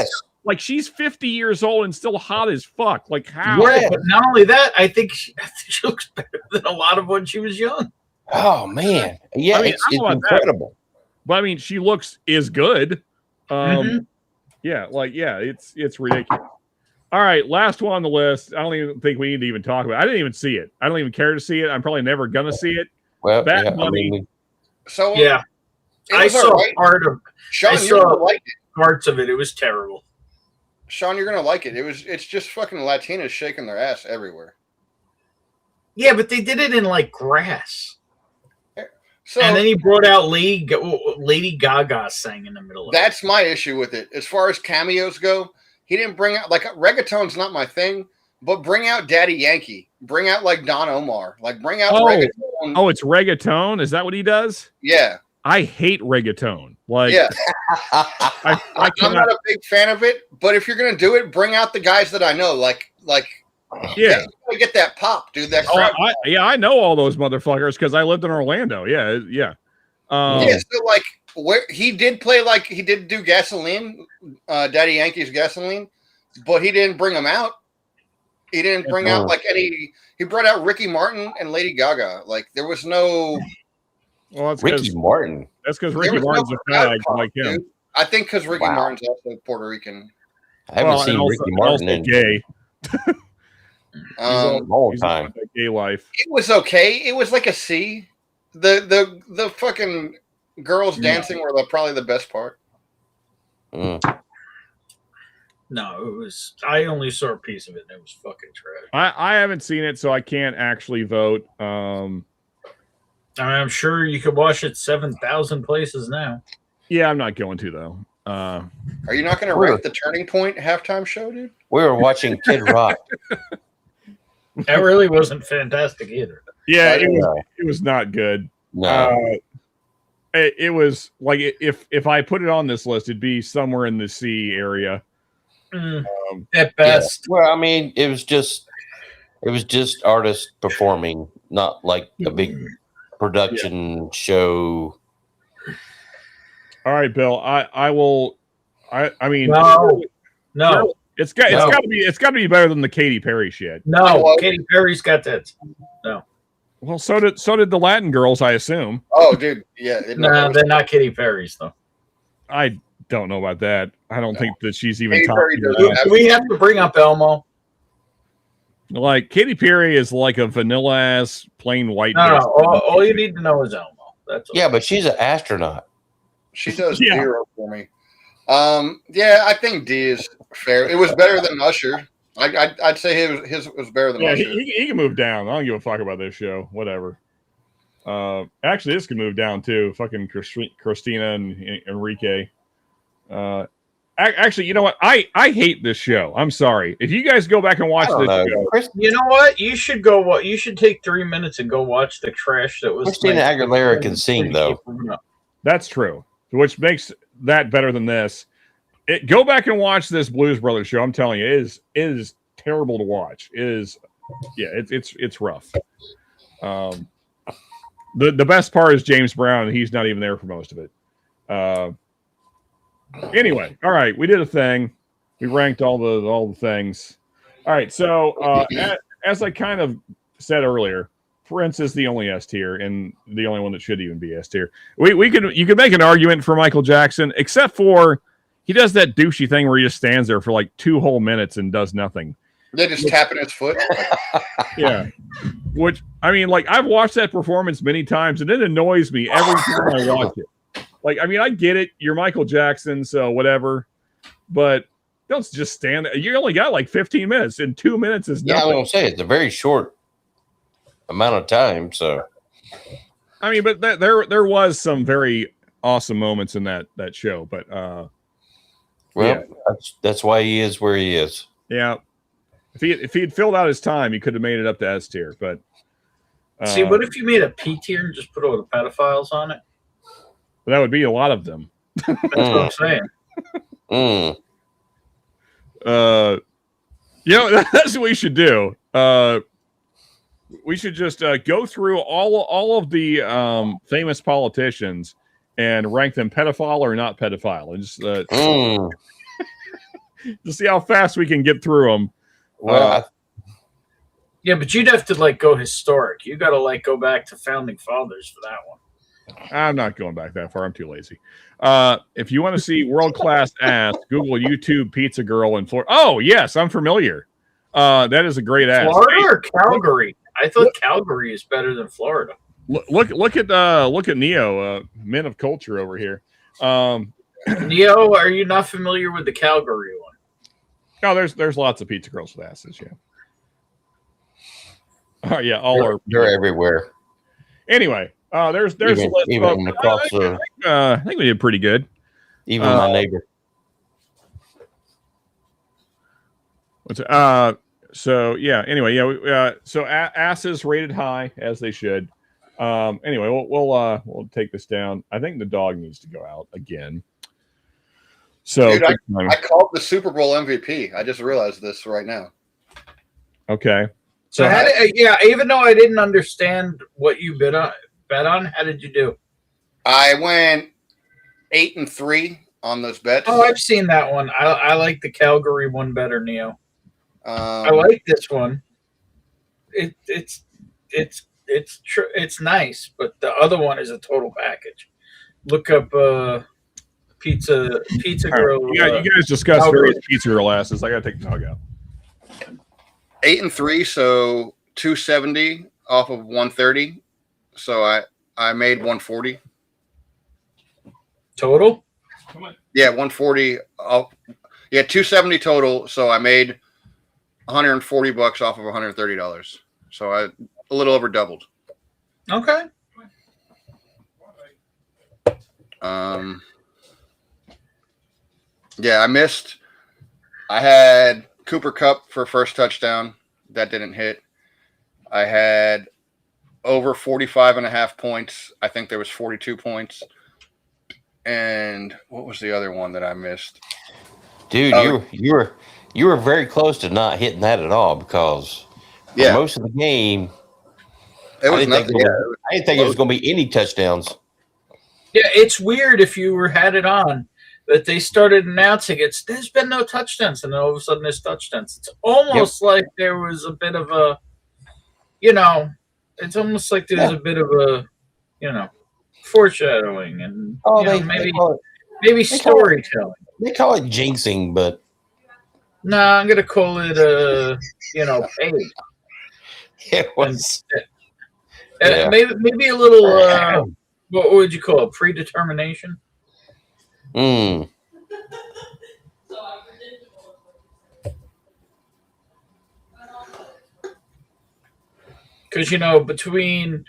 Like she's 50 years old and still hot as fuck. Like how? Yeah, but not only that, I think she looks better than a lot of when she was young. Oh man, yeah, I mean, it's incredible. That. But I mean, she is good. Yeah, like it's ridiculous. All right, last one on the list. I don't even think we need to even talk about it. I didn't even see it. I don't even care to see it. I'm probably never gonna see it. Well, Bad Bunny. So I saw part of. Sean, you're gonna like it. Parts of it. It was terrible. Sean, you're gonna like it. It's just fucking Latinas shaking their ass everywhere. Yeah, but they did it in like grass. So, and then he brought out Lady Gaga sang in the middle of it. That's my issue with it. As far as cameos go, he didn't bring out, like, reggaeton's not my thing, but bring out Daddy Yankee. Bring out, like, Don Omar. Like, bring out reggaeton. Oh, it's reggaeton? Is that what he does? Yeah. I hate reggaeton. Like, yeah. I'm not a big fan of it, but if you're going to do it, bring out the guys that I know. Like, yeah, get that pop, dude. That I know all those motherfuckers because I lived in Orlando. Yeah. So like, where he did play, like he did do Gasoline, Daddy Yankee's Gasoline, but he didn't bring them out. He didn't bring out like any. He brought out Ricky Martin and Lady Gaga. Like there was no. Well, that's Ricky Martin. That's because Ricky Martin's a fag like him. Dude. I think because Ricky Martin's also Puerto Rican. I haven't seen Ricky Martin in gay. Long time. Gay life. It was okay. It was like a C. The fucking girls dancing were probably the best part. No, it was. I only saw a piece of it, and it was fucking trash. I haven't seen it, so I can't actually vote. I'm sure you could watch it 7,000 places now. Yeah, I'm not going to though. Are you not going to rate the Turning Point halftime show, dude? We were watching Kid Rock. That really wasn't fantastic either. Yeah, it was not good. No. It was like if I put it on this list, it'd be somewhere in the C area. At best. Yeah. Well, I mean, it was just artists performing, not like a big production show. All right, Bill. I mean, no. It's got to be better than the Katy Perry shit. No, Katy Perry's got that. No. Well, so did the Latin girls, I assume. Oh, dude, yeah. No, they're not Katy Perry's though. I don't know about that. I don't think that she's even talking. Do we have to bring up Elmo? Like Katy Perry is like a vanilla ass plain white. No. All you need to know is Elmo. That's all. Yeah, but she's an astronaut. She does zero for me. Yeah, I think D is fair. It was better than Usher. I'd say his was better than Usher. He can move down. I don't give a fuck about this show. Whatever. Actually, this can move down too. Fucking Christina and Enrique. Actually, you know what? I hate this show. I'm sorry. If you guys go back and watch this show, you know what? You should go. You should take 3 minutes and go watch the trash that was. Christina Aguilera can sing though. That's true. Which makes that better than this. Go back and watch this Blues Brothers show. I'm telling you, it is terrible to watch. It's rough. The best part is James Brown, and he's not even there for most of it. Anyway, all right, we did a thing. We ranked all the things. All right, so as I kind of said earlier, Prince is the only S tier and the only one that should even be S tier. You could make an argument for Michael Jackson, except for he does that douchey thing where he just stands there for like 2 whole minutes and does nothing. They're just tapping his foot. Yeah. Which, I mean, like, I've watched that performance many times, and it annoys me every time I watch it. Like, I mean, I get it. You're Michael Jackson, so whatever. But don't just stand there. You only got like 15 minutes, and 2 minutes is nothing. Yeah, I was going to say, it's a very short amount of time, so. I mean, but there was some very awesome moments in that show, but that's why he is where he is. Yeah. If he had filled out his time, he could have made it up to S tier. But see, what if you made a P tier and just put all the pedophiles on it? That would be a lot of them. That's what I'm saying. That's what we should do. We should just go through all of the famous politicians and rank them pedophile or not pedophile, and just see how fast we can get through them. Well, yeah, but you'd have to like go historic. You got to like go back to founding fathers for that one. I'm not going back that far. I'm too lazy. If you want to see world-class ass, Google YouTube pizza girl in Florida. Oh, yes, I'm familiar. That is a great ass. Florida or Calgary? I thought Calgary is better than Florida. Look at Neo, men of culture over here. Neo, are you not familiar with the Calgary one? No, there's lots of pizza girls with asses. Yeah. Oh yeah, they're everywhere. Anyway, there's even across the. I think we did pretty good. Even my neighbor. So yeah. Anyway, yeah. So asses rated high as they should. Anyway, we'll take this down. I think the dog needs to go out again. So dude, I called the Super Bowl MVP. I just realized this right now. Okay. So even though I didn't understand what you bet on, how did you do? I went 8-3 on those bets. Oh, I've seen that one. I like the Calgary one better, Neo. I like this one. It's nice, but the other one is a total package. Look up pizza girl. Right. You guys discuss various pizza girl asses. I gotta take the dog out. 8-3, so 270 off of 130. So I made 140 total. Come on. Yeah, 140. Yeah, 270 total. So I made $140 off of $130. So I a little over doubled. Okay. Yeah, I missed. I had Cooper Kupp for first touchdown. That didn't hit. I had over 45.5 points. I think there was 42 points. And what was the other one that I missed? Dude, you were very close to not hitting that at all because for most of the game, it was I didn't think it was going to be any touchdowns. Yeah, it's weird if you had it on that they started announcing there's been no touchdowns, and then all of a sudden there's touchdowns. It's almost like there was a bit of a, it's almost like there's a bit of a, foreshadowing and maybe storytelling. They call it jinxing, but no, I'm gonna call it paid. It was maybe a little. What would you call it? Predetermination. Because between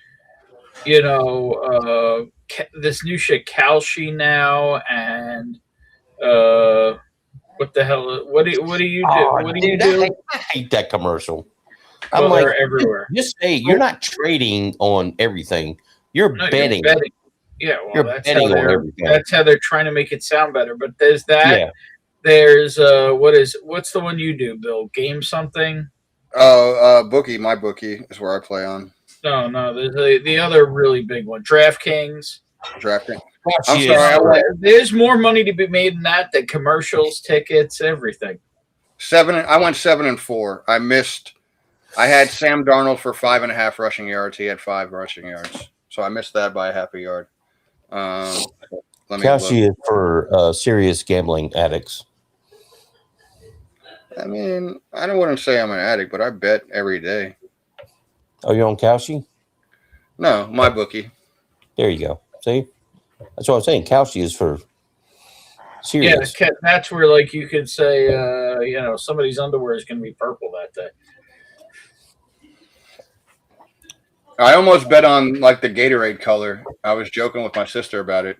this new shit Kalshi now and what the hell? What do you do? What do you do? I hate that commercial. Well, I'm like, they're everywhere. Just say you're not trading on everything. You're betting. Yeah, well, You're that's how betting on they're everything. trying to make it sound better. But there's that. Yeah. There's what's the one you do, Bill? Game something? Oh, Bookie, my Bookie is where I play on. No. There's the other really big one, DraftKings. Drafting. I'm sorry. There's more money to be made in that than commercials, tickets, everything. I went 7-4. I had Sam Darnold for 5.5 rushing yards. He had 5 rushing yards, so I missed that by a half a yard. Kalshi is for serious gambling addicts. I mean, I don't want to say I'm an addict, but I bet every day. Oh, you're on Kalshi? No, my Bookie. There you go. See, that's what I'm saying. Kalshi is for serious. Yeah, that's where like you could say, somebody's underwear is going to be purple that day. I almost bet on like the Gatorade color. I was joking with my sister about it,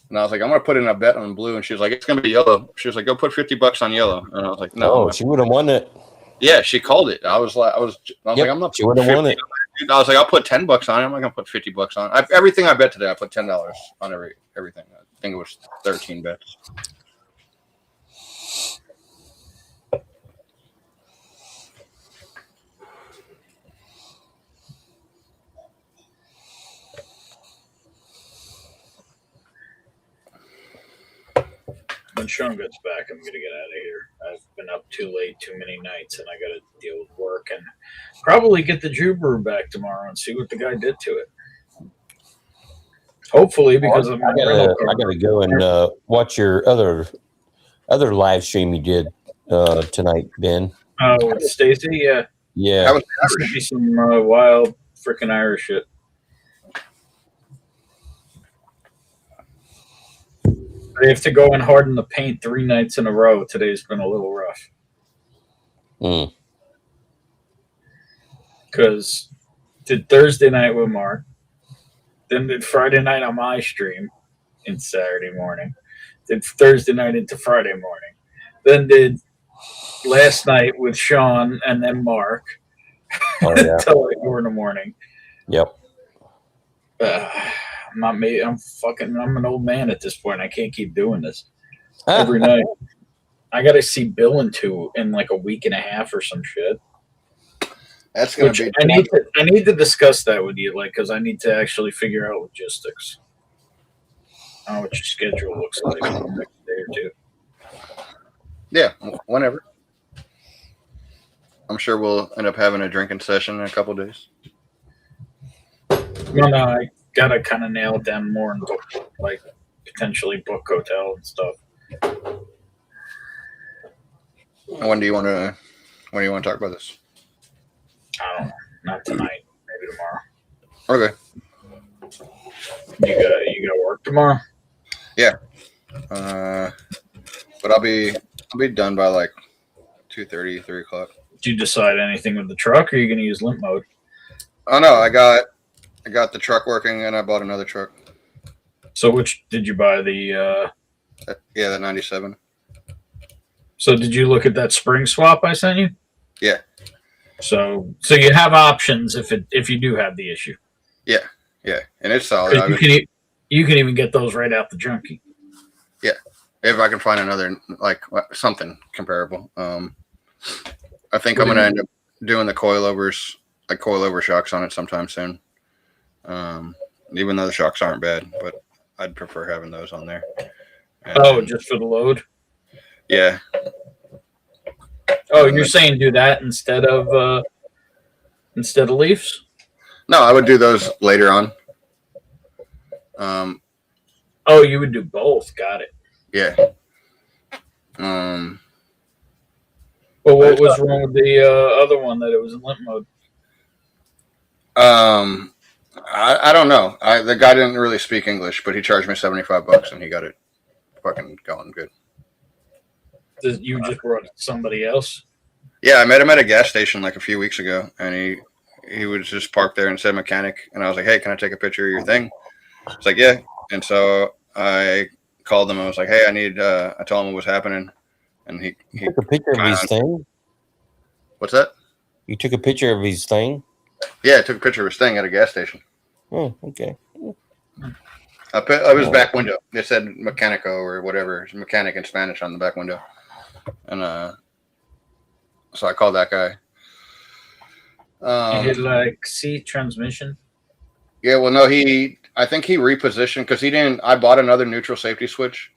and I was like, "I'm going to put in a bet on blue," and she was like, "It's going to be yellow." She was like, "Go put $50 on yellow," and I was like, "No." Oh, she would have won it. Yeah, she called it. I was like, "I'm not." She would have won it. I was like, "I'll put $10 on it. I'm not going to put $50 on everything I bet today. I put $10 on everything. I think it was 13 bets." When Sean gets back, I'm going to get out of here. I've been up too late, too many nights, and I got to deal with work and probably get the Jew Brew back tomorrow and see what the guy did to it. Hopefully, because I gotta go and watch your other live stream you did tonight, Ben. Oh, with Stacy, yeah. Yeah. That was There's be some wild freaking Irish shit. They have to go in hard in the paint 3 nights in a row. Today's been a little rough. Because did Thursday night with Mark, then did Friday night on my stream and Saturday morning, did Thursday night into Friday morning, then did last night with Sean and then Mark until like 4 in the morning. Yep. I'm not me. I'm an old man at this point. I can't keep doing this every night. I got to see Bill in like a week and a half or some shit. That's going to be. I need to discuss that with you, like, because I need to actually figure out logistics. I don't know what your schedule looks like for the next day or two. Yeah, whenever. I'm sure we'll end up having a drinking session in a couple of days. No, I gotta kind of nail it down more and book, like, potentially book hotel and stuff. When do you want to talk about this? I don't know. Not tonight. Maybe tomorrow. Okay. You got work tomorrow? Yeah. But I'll be done by like 2:30, 3 o'clock. Did you decide anything with the truck, or are you gonna use limp mode? Oh no, I got the truck working, and I bought another truck. So which did you buy? The that 97. So did you look at that spring swap I sent you? Yeah. So you have options if you do have the issue. Yeah, and it's solid. You can even get those right out the junkie. Yeah, if I can find another like something comparable. I think I'm gonna end up doing the coilovers, like coilover shocks on it sometime soon. Even though the shocks aren't bad, but I'd prefer having those on there. And, just for the load? Yeah. Oh, you're saying do that instead of leafs? No, I would do those later on. You would do both. Got it. Yeah. Well, what was wrong with the other one that it was in limp mode? I don't know. The guy didn't really speak English, but he charged me $75 and he got it fucking going good. You just brought somebody else? Yeah, I met him at a gas station like a few weeks ago, and he was just parked there and said mechanic, and I was like, hey, can I take a picture of your thing? He's like, yeah. And so I called him. I was like, hey, I told him what was happening, and he took a picture of his thing. What's that? You took a picture of his thing? Yeah, I took a picture of his thing at a gas station. Oh, okay. It was back window. It said mecanico or whatever, mechanic in Spanish on the back window, and so I called that guy. You hit like C transmission. Yeah, well, no, I think he repositioned because he didn't. I bought another neutral safety switch,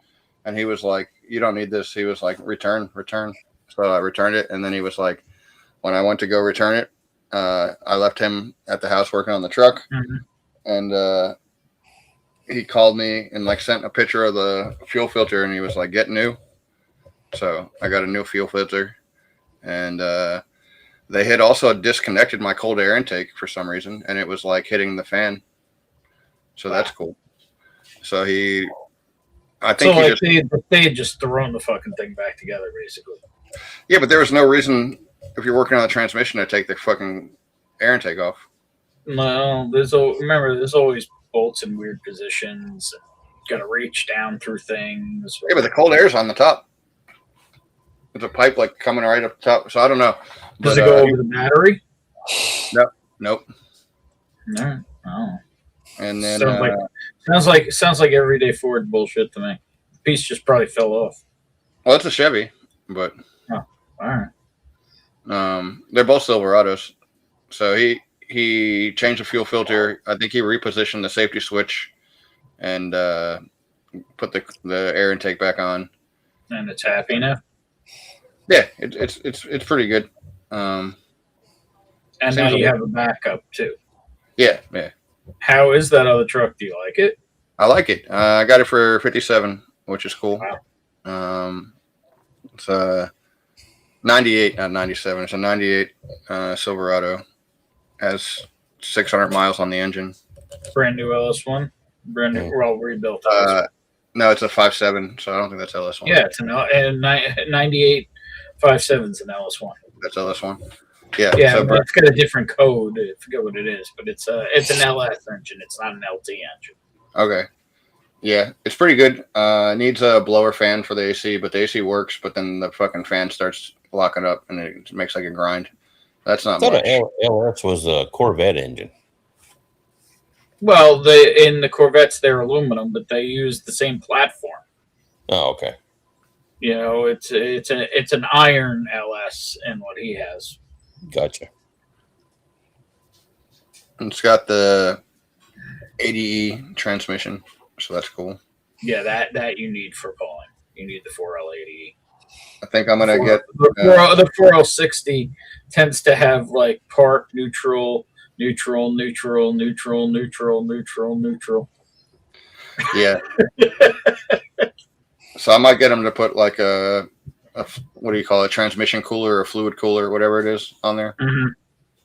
and he was like, "You don't need this." He was like, "Return." So I returned it, and then he was like, when I went to go return it, I left him at the house working on the truck, and he called me and like sent a picture of the fuel filter, and he was like, "Get new." So I got a new fuel filter, and they had also disconnected my cold air intake for some reason, and it was like hitting the fan. So that's cool. So I think they had just thrown the fucking thing back together, basically. Yeah, but there was no reason if you're working on the transmission to take the fucking air intake off. No, there's always bolts in weird positions. Got to reach down through things. Yeah, but the cold air is on the top. There's a pipe like coming right up top. So I don't know. Does it go over the battery? No, nope. No. Oh. And then sounds like everyday Ford bullshit to me. The piece just probably fell off. Well, it's a Chevy, but all right. They're both Silverados. So he changed the fuel filter. I think he repositioned the safety switch and put the air intake back on. And it's happy now. Yeah, it's pretty good. And now you have a backup too. Yeah. How is that other truck? Do you like it? I like it. I got it for $57, which is cool. Wow. It's a 98, not 97. It's a 98 Silverado. Has 600 miles on the engine. Brand new LS1. Brand new, well rebuilt. No, it's a 5.7, so I don't think that's LS1. Yeah, it's a 98 5.7's an LS1. That's LS1. Yeah, so, but it's got a different code. I forget what it is, but it's an LS engine. It's not an LT engine. Okay. Yeah, it's pretty good. It needs a blower fan for the AC, but the AC works. But then the fucking fan starts locking up, and it makes like a grind. That's not much. LS was a Corvette engine. Well, in the Corvettes they're aluminum, but they use the same platform. Oh, okay. You know, it's an iron LS in what he has. Gotcha. It's got the ADE transmission, so that's cool. Yeah, that you need for pulling. You need the 4L ADE. I think I'm gonna get the 4L60 tends to have like part neutral. Yeah. So I might get them to put like a what do you call it, transmission cooler or fluid cooler, whatever it is, on there.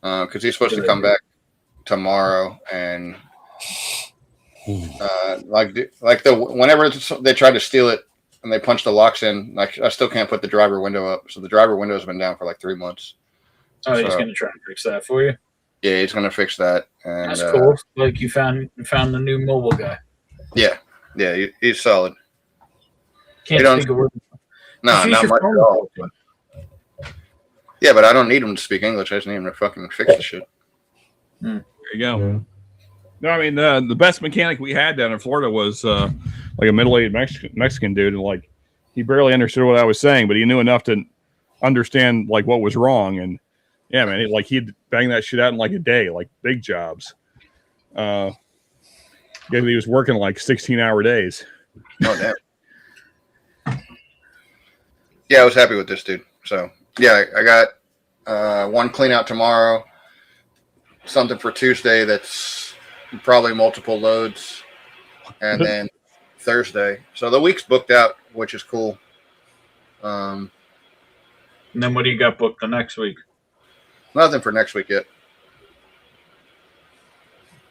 Because he's supposed to come back tomorrow, and whenever they tried to steal it and they punched the locks in, like I still can't put the driver window up. So the driver window has been down for like 3 months. Oh, he's gonna try and fix that for you. Yeah, he's gonna fix that. And that's cool. Like you found the new mobile guy. Yeah, he's solid. Can't speak a word. No, not much at all. Yeah, but I don't need him to speak English. I just need him to fucking fix the shit. There you go. Yeah. No, I mean the best mechanic we had down in Florida was like a middle-aged Mexican dude, and like he barely understood what I was saying, but he knew enough to understand like what was wrong. And yeah, man, he'd bang that shit out in like a day, like big jobs. Yeah, he was working like 16-hour days. Oh damn. Yeah, I was happy with this dude. So yeah, I got one clean out tomorrow, something for Tuesday that's probably multiple loads, and then Thursday. So the week's booked out, which is cool. And then what do you got booked the next week? Nothing for next week yet.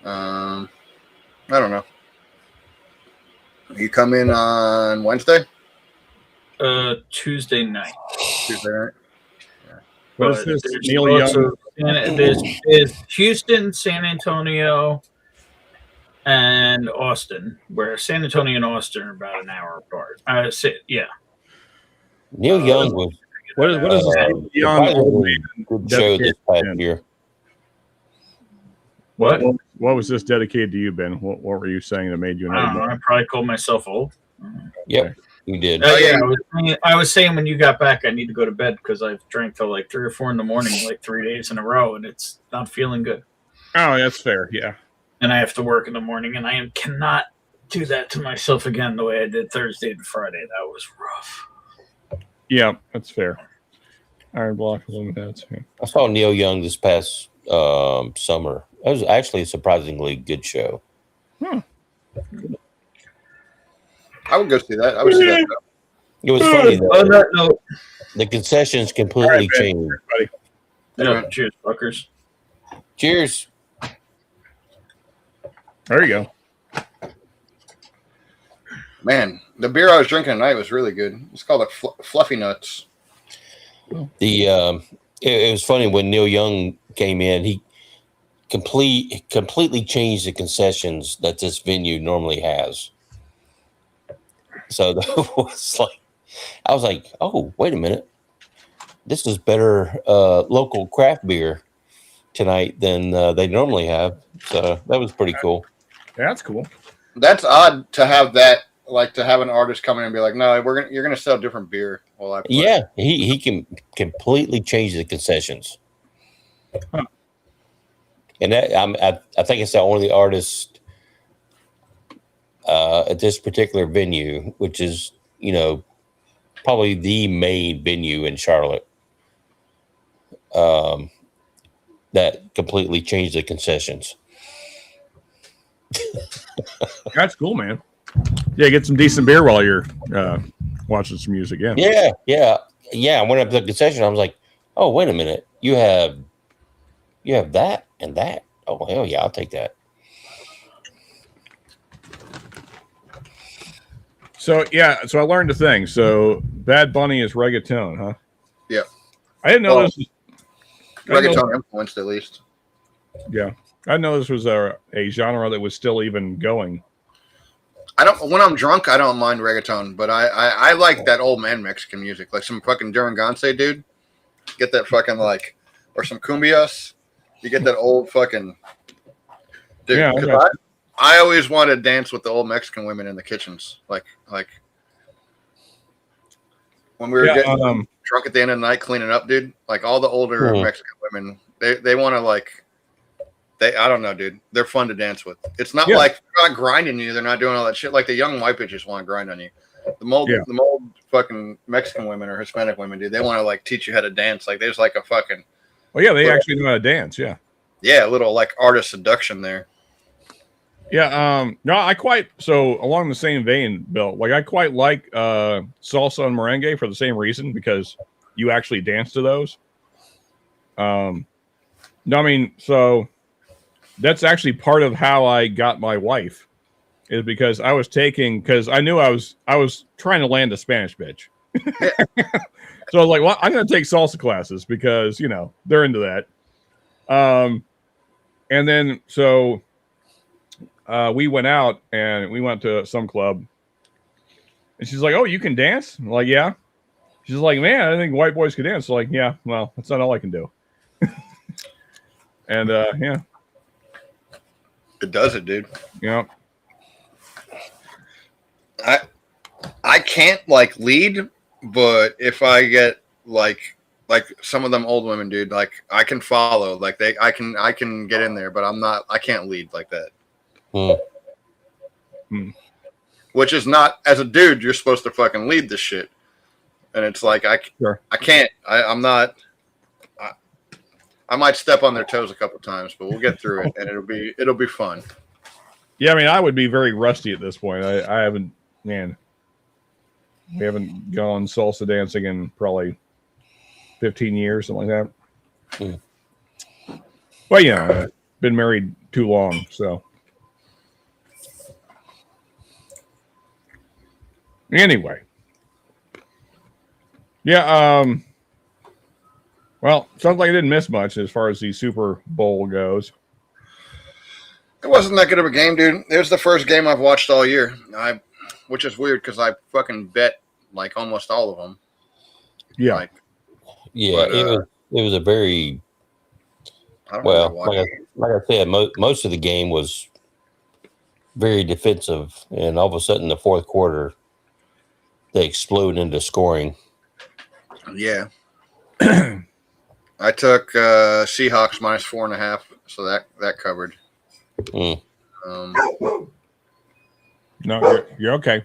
I don't know. You come in on Wednesday? Tuesday night. Tuesday night. Yeah. What is this? Neil Young. There's Houston, San Antonio, and Austin, where San Antonio and Austin are about an hour apart. Yeah. Neil Young was. What is Neil Young? Good show this past year. What? What was this dedicated to you, Ben? What were you saying that made you I don't know. I probably called myself old. Yep, you did. I was saying when you got back, I need to go to bed because I've drank till like 3 or 4 in the morning, like 3 days in a row, and it's not feeling good. Oh, that's fair. Yeah. And I have to work in the morning, and I cannot do that to myself again the way I did Thursday to Friday. That was rough. Yeah, that's fair. Iron Block Illuminati. Yeah. I saw Neil Young this past summer. It was actually a surprisingly good show. I would go see that. I would see that. It was funny though. On that note, the concessions completely changed. Yeah, cheers, fuckers. Cheers. There you go. Man, the beer I was drinking tonight was really good. It's called a Fluffy Nuts. It was funny when Neil Young came in. He completely changed the concessions that this venue normally has. So that was like, I was like, oh, wait a minute, this is better local craft beer tonight than they normally have. So that was pretty cool. Yeah, that's cool. That's odd to have that. Like to have an artist come in and be like, "No, you're gonna sell different beer." While I play. Yeah, he can completely change the concessions, and that I think it's the only artist at this particular venue, which is probably the main venue in Charlotte, that completely changed the concessions. That's cool, man. Yeah, get some decent beer while you're watching some music. Yeah. Yeah. I went up to the concession. I was like, "Oh, wait a minute! You have that and that. Oh, hell yeah, I'll take that." So I learned a thing. So Bad Bunny is reggaeton, huh? Yeah. I didn't know this was reggaeton influenced at least. Yeah, I didn't know this was a genre that was still even going. When I'm drunk, I don't mind reggaeton, but I like that old man Mexican music, like some fucking Duranganse dude. Get that fucking or some cumbias. You get that old fucking dude. Yeah, I always wanted to dance with the old Mexican women in the kitchens, like when we were getting drunk at the end of the night cleaning up, dude. Like all the older Mexican women, they want to I don't know, dude. They're fun to dance with. It's not like they're not grinding you. They're not doing all that shit. Like the young white bitches want to grind on you. The mold fucking Mexican women or Hispanic women, dude. They want to teach you how to dance. Like there's a fucking. Well, yeah, they actually know how to dance. Yeah. Yeah, a little artist seduction there. Yeah. No, along the same vein, Bill. I quite like salsa and merengue for the same reason, because you actually dance to those. No, I mean, so. That's actually part of how I got my wife, is because I knew I was trying to land a Spanish bitch. So I was like, well, I'm going to take salsa classes because, they're into that. And then, so we went out and we went to some club and she's like, oh, you can dance? I'm like, yeah. She's like, man, I think white boys can dance. So like, yeah, well, that's not all I can do. And yeah. It does it, dude. Yeah. I can't lead, but if I get like some of them old women, dude, I can follow. I can get in there, but I can't lead like that. Which is not, as a dude, you're supposed to fucking lead this shit. And it's I can't. I'm not. I might step on their toes a couple times, but we'll get through it, and it'll be fun. Yeah, I mean, I would be very rusty at this point. I haven't, man. We haven't gone salsa dancing in probably 15 years, something like that. Well, yeah, I've been married too long, so. Anyway. Yeah, well, sounds like I didn't miss much as far as the Super Bowl goes. It wasn't that good of a game, dude. It was the first game I've watched all year. Which is weird because I fucking bet almost all of them. Yeah. It was a very Well, like I said, most of the game was very defensive, and all of a sudden, the fourth quarter, they explode into scoring. Yeah. I took Seahawks -4.5, so that covered. No, you're okay.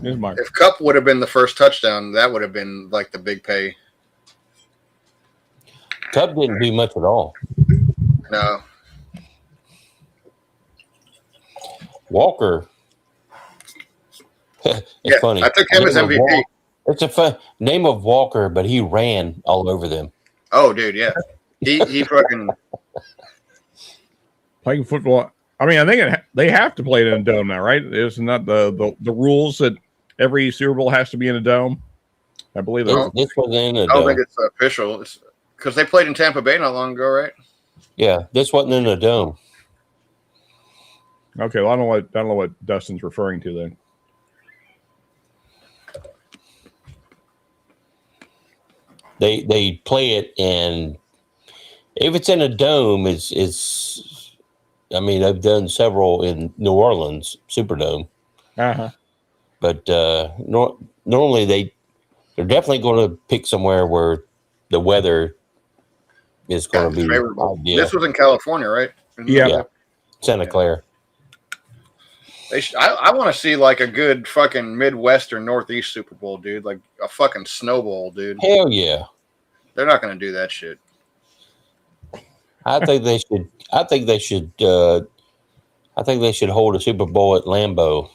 If Cup would have been the first touchdown, that would have been like the big pay. Cup didn't do much at all. No. Walker. It's funny. I took him as MVP. It's a fun name of Walker, but he ran all over them. Oh, dude, yeah. He fucking playing football. I mean, I think they have to play it in a dome now, right? Isn't that the rules that every Super Bowl has to be in a dome? I believe this was in a dome. I don't think it's official. It's because they played in Tampa Bay not long ago, right? Yeah, this wasn't in a dome. Okay, well, I don't know what Dustin's referring to then. They play it, and if it's in a dome, it's. I mean, I've done several in New Orleans Superdome. But normally they're definitely going to pick somewhere where the weather is going to be favorable. ideal. This was in California, right? Yeah. Santa Clara. I want to see like a good fucking Midwest or Northeast Super Bowl, dude. Like a fucking Snow Bowl, dude. Hell yeah. They're not going to do that shit. I think they should. I think they should hold a Super Bowl at Lambeau.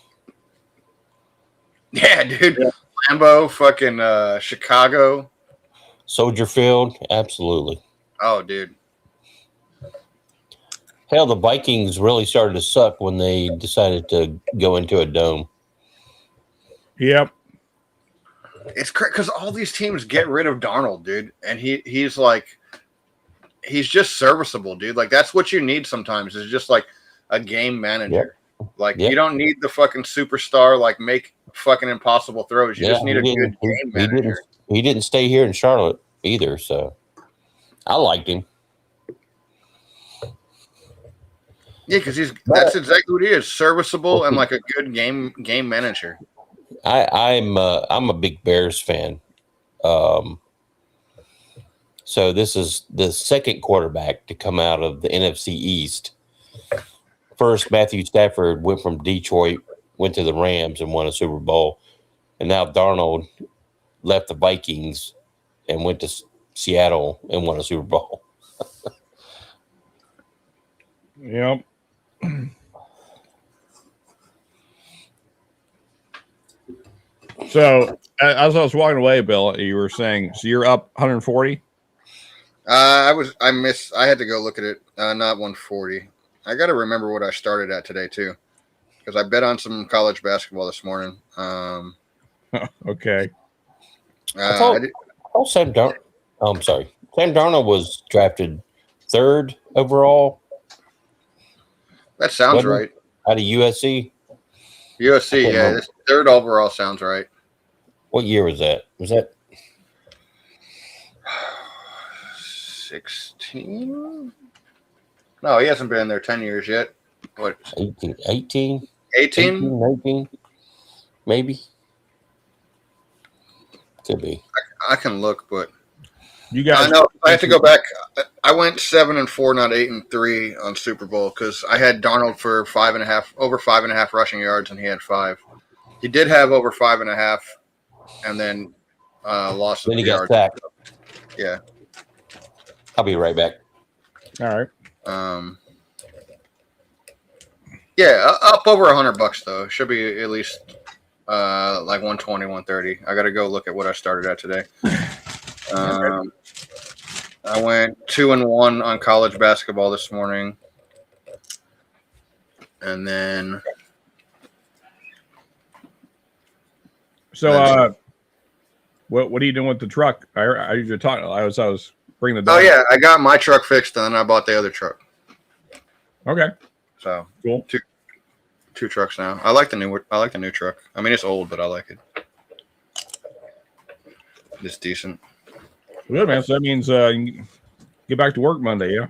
Yeah, dude. Yeah. Lambeau, fucking Chicago, Soldier Field, absolutely. Oh, dude. Hell, the Vikings really started to suck when they decided to go into a dome. Yep. It's because all these teams get rid of Darnold, dude, and he's like, he's just serviceable, dude. Like that's what you need sometimes is just like a game manager. Yep. Like you don't need the fucking superstar, like make fucking impossible throws. You just need a good game manager. He didn't stay here in Charlotte either, so I liked him. Yeah, because that's exactly what he is. Serviceable and like a good game manager. I'm a big Bears fan. So this is the second quarterback to come out of the NFC East. First, Matthew Stafford went from Detroit, went to the Rams and won a Super Bowl. And now Darnold left the Vikings and went to Seattle and won a Super Bowl. Yep. So as I was walking away, Bill, you were saying, so you're up 140? I had to go look at it. Not 140. I got to remember what I started at today too, because I bet on some college basketball this morning. Okay. Sam Darnold was drafted 3rd overall. That sounds right. Out of USC. USC, yeah. This 3rd overall sounds right. What year was that? Was that 16? No, he hasn't been there 10 years yet. What? 18? 18? Maybe. Could be. I can look, but you guys. I know. I have to go back. I went 7-4, not 8-3 on Super Bowl because I had Darnold for over 5.5 rushing yards, and he had 5. He did have over 5.5, and then lost. Then he got sacked. Yeah. I'll be right back. All right. Yeah, up over $100 though. Should be at least like 120, 130. I got to go look at what I started at today. I went 2-1 on college basketball this morning, and then. So, what are you doing with the truck? I usually talk. I was bringing the. Oh yeah, I got my truck fixed, and then I bought the other truck. Okay. So cool. Two trucks now. I like the new truck. I mean, it's old, but I like it. It's decent. Good, man. So that means you get back to work Monday, yeah?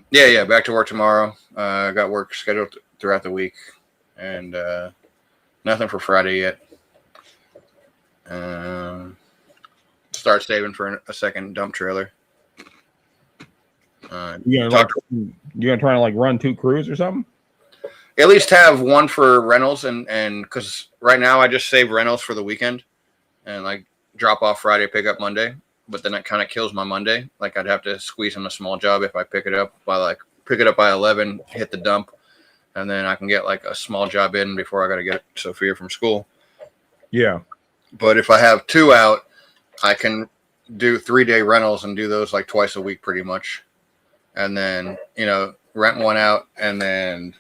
Yeah. Back to work tomorrow. I got work scheduled throughout the week, and nothing for Friday yet. Start saving for a second dump trailer. You gonna try to like run 2 crews or something? At least have one for rentals, and because right now I just save rentals for the weekend, and like drop off Friday, pick up Monday. But then it kind of kills my Monday. Like I'd have to squeeze in a small job if I pick it up by 11, hit the dump, and then I can get like a small job in before I got to get Sophia from school. Yeah. But if I have 2 out, I can do 3-day rentals and do those like twice a week pretty much. And then, rent one out, and then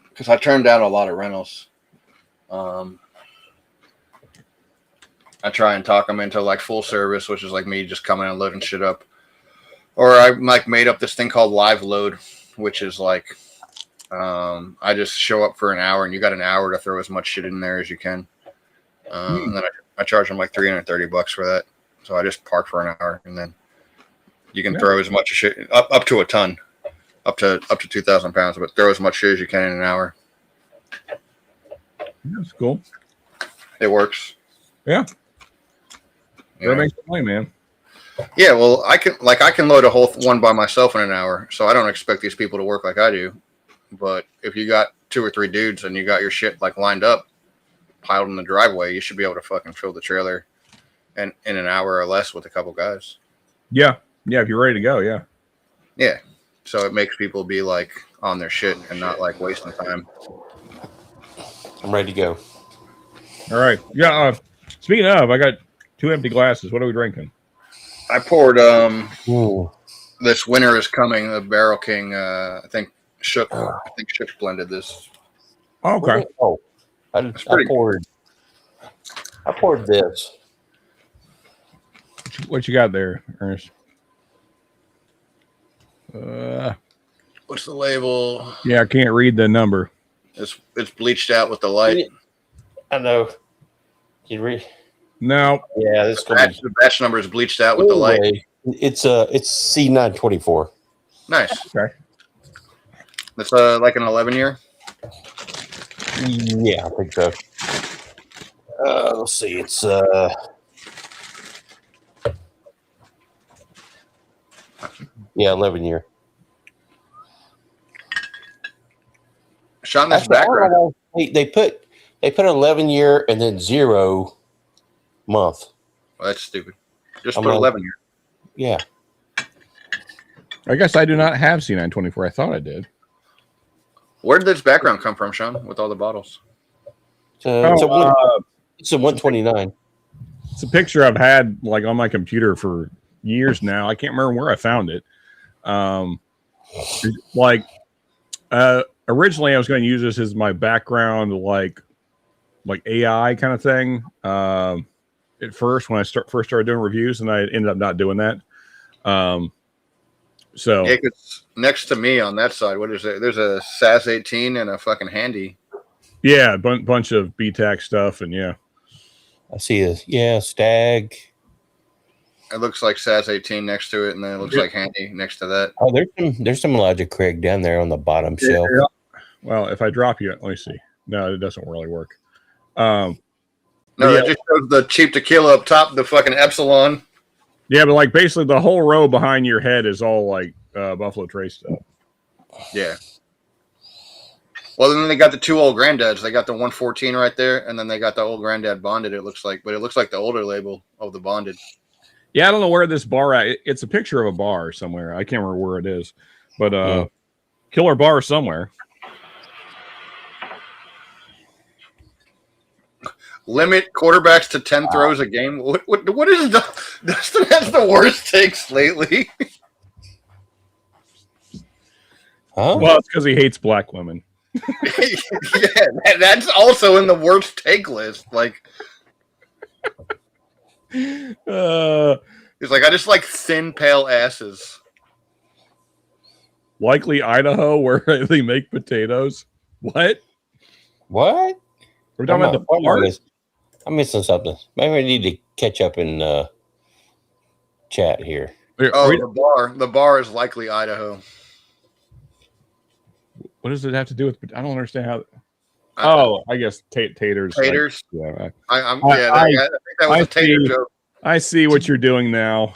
because I turned down a lot of rentals. I try and talk them into like full service, which is like me just coming and loading shit up. Or I like made up this thing called live load, which is like I just show up for an hour, and you got an hour to throw as much shit in there as you can. And then I charge them like $330 for that. So I just park for an hour, and then you can throw as much shit up to a ton, up to 2,000 pounds, but throw as much shit as you can in an hour. That's cool. It works. Yeah. That makes the money, man. Yeah, well, I can load a whole one by myself in an hour, so I don't expect these people to work like I do. But if you got 2 or 3 dudes and you got your shit like lined up, piled in the driveway, you should be able to fucking fill the trailer in an hour or less with a couple guys. Yeah. If you're ready to go, yeah. Yeah. So it makes people be like on their shit and not like wasting time. I'm ready to go. All right. Yeah. Speaking of, I got 2 empty glasses. What are we drinking? I poured This Winter Is Coming, the Barrel King. I think Shook blended this. Oh, okay. Oh, I poured this. What you got there, Ernest? What's the label? Yeah, I can't read the number. It's bleached out with the light. I know. Can you read? No. Yeah, this the batch number is bleached out with the light. It's C924. Nice. Okay. It's like an 11-year. Yeah, I think so. Let's see. It's yeah, 11-year. Sean, this background. They put 11-year and then 0 month. Well, that's stupid. Just put 11-year. Yeah. I guess I do not have C924. I thought I did. Where did this background come from, Sean, with all the bottles? It's a 129. It's a picture I've had like on my computer for years now. I can't remember where I found it. Originally I was going to use this as my background, like AI kind of thing. At first, when I first started doing reviews, and I ended up not doing that. So yeah, 'cause next to me on that side, what is it? There's a SAS 18 and a fucking Handy. Yeah, bunch of BTAC stuff, and yeah. I see Stag. It looks like SAS 18 next to it, and then it looks like Handy next to that. Oh, there's some Elijah Craig down there on the bottom shelf. Yeah. Well, if I drop you, let me see. No, it doesn't really work. No, it just shows the cheap tequila up top, the fucking Epsilon. Yeah, but like basically the whole row behind your head is all like Buffalo Trace stuff. Yeah. Well, then they got the 2 old granddads. They got the 114 right there, and then they got the old granddad bonded. It looks like the older label of the bonded. Yeah, I don't know where this bar at. It's a picture of a bar somewhere. I can't remember where it is, but killer bar somewhere. Limit quarterbacks to 10 throws a game. What is Dustin has the worst takes lately. Huh? Well, it's because he hates black women. Yeah, that's also in the worst take list. Like, he's like, I just like thin, pale asses. Likely Idaho, where they make potatoes. What? What? We're talking about the bar. I'm missing something. Maybe I need to catch up in chat here. The bar is likely Idaho. What does it have to do with? I don't understand how. Oh, I guess taters. Taters. Like, I think that was a tater joke. I see what you're doing now.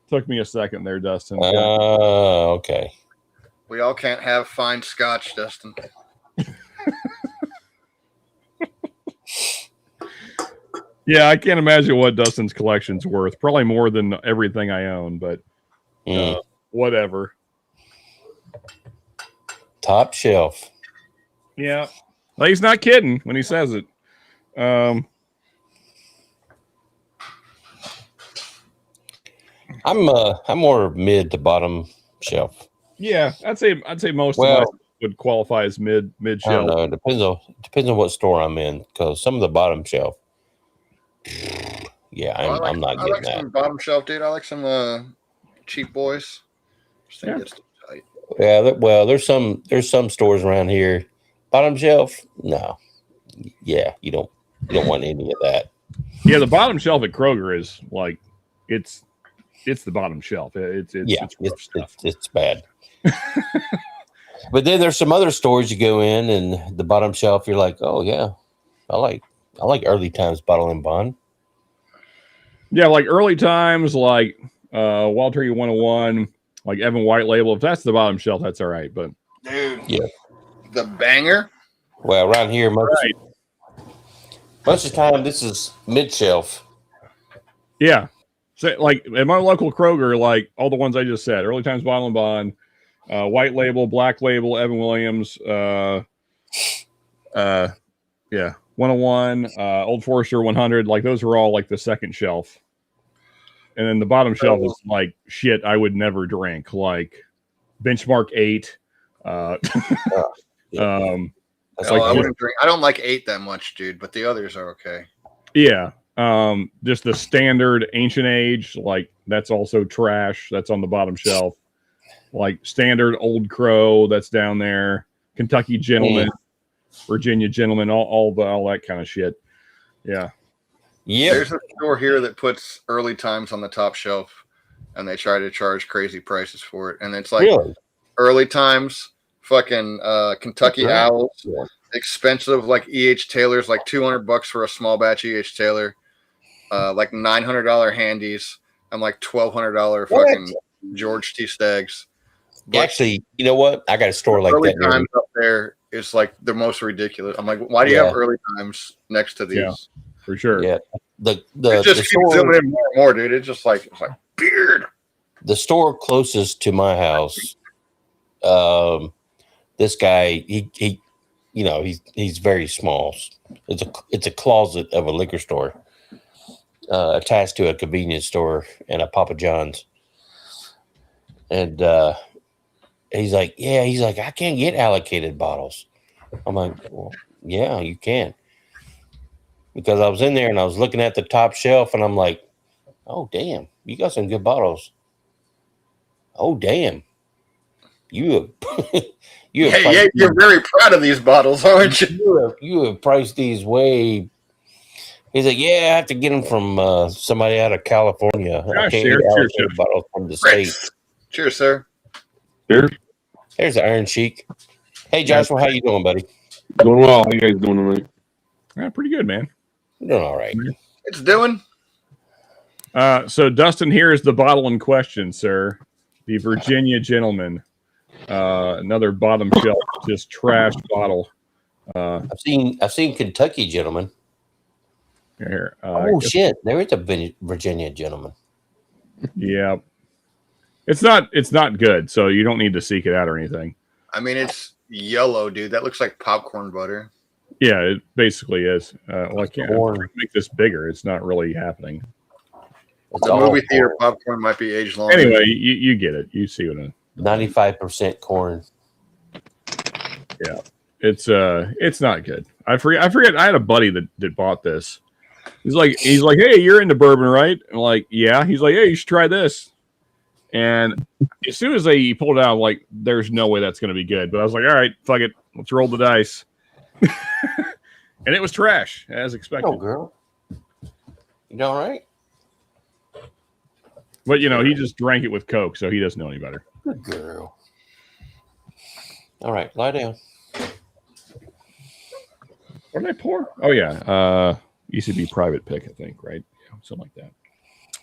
Took me a second there, Dustin. Okay. We all can't have fine scotch, Dustin. Yeah, I can't imagine what Dustin's collection's worth. Probably more than everything I own, but whatever. Top shelf. Yeah. Well, he's not kidding when he says it. I'm more mid to bottom shelf. Yeah, I'd say most of my would qualify as mid shelf. I don't know. It depends on what store I'm in, because some of the bottom shelf. Yeah, I'm not getting that. Some bottom shelf, dude. I like some cheap boys. Yeah, there's some stores around here. Bottom shelf, no. Yeah, you don't want any of that. Yeah, the bottom shelf at Kroger is like it's the bottom shelf. It's bad. But then there's some other stores you go in, and the bottom shelf, you're like, oh yeah, I like Early Times Bottle and Bond. Yeah, like Early Times, like Wild Turkey 101, like Evan White Label. If that's the bottom shelf, that's all right. But dude, yeah, the banger. Well, around here, most of the time, this is mid shelf. Yeah, so like at my local Kroger, like all the ones I just said, Early Times Bottle and Bond, White Label, Black Label, Evan Williams, 101, Old Forester 100, like those are all like the second shelf. And then the bottom shelf is like shit I would never drink, like Benchmark 8. I wouldn't drink. I don't like 8 that much, dude, but the others are okay. Yeah. Just the standard Ancient Age, like that's also trash. That's on the bottom shelf. Like standard Old Crow, that's down there. Kentucky Gentleman, Virginia Gentleman, all that kind of shit. Yeah. Yeah. There's a store here that puts Early Times on the top shelf, and they try to charge crazy prices for it. And it's like Early Times, fucking Kentucky Owls, expensive like E.H. Taylor's, like $200 for a small batch E.H. Taylor, like $900 handies, and like $1,200 fucking George T. Staggs. But actually, you know what? I got a store like Early that. Times up there is like the most ridiculous. I'm like, why do you have Early Times next to these? Yeah, for sure. Yeah. It just keeps zooming in more and more, dude. It's just like beard. The store closest to my house, this guy, he he's very small. It's a closet of a liquor store, attached to a convenience store and a Papa John's. And he's like, I can't get allocated bottles. I'm like, well, yeah, you can. Because I was in there and I was looking at the top shelf and I'm like, oh, damn, you got some good bottles. Oh, damn. You're very proud of these bottles, aren't you? You have priced these way. He's like, yeah, I have to get them from somebody out of California. I can't get allocated bottles from the state. Cheers, sir. Cheers. There's the Iron Sheik. Hey, Joshua, how you doing, buddy? Doing well. How you guys doing tonight? Yeah, pretty good, man. Doing all right. It's doing. So Dustin, here is the bottle in question, sir. The Virginia Gentleman. Another bottom shelf, just trash bottle. I've seen Kentucky Gentleman. Here. Shit, there is a Virginia Gentleman. Yeah. It's not good, so you don't need to seek it out or anything. I mean, it's yellow, dude. That looks like popcorn butter. Yeah, it basically is. I can't make this bigger. It's not really happening. The movie theater popcorn might be aged long. Anyway, you get it. You see what I 95% corn. Yeah, it's not good. I forget. I had a buddy that bought this. He's like, hey, you're into bourbon, right? I'm like, yeah. He's like, hey, you should try this. And as soon as he pulled it out, I'm like, there's no way that's going to be good. But I was like, all right, fuck it. Let's roll the dice. And it was trash, as expected. Oh, girl. You all right? But he just drank it with Coke, so he doesn't know any better. Good girl. All right, lie down. What did I pour? Oh yeah, used to be private pick, I think, right? Yeah, something like that.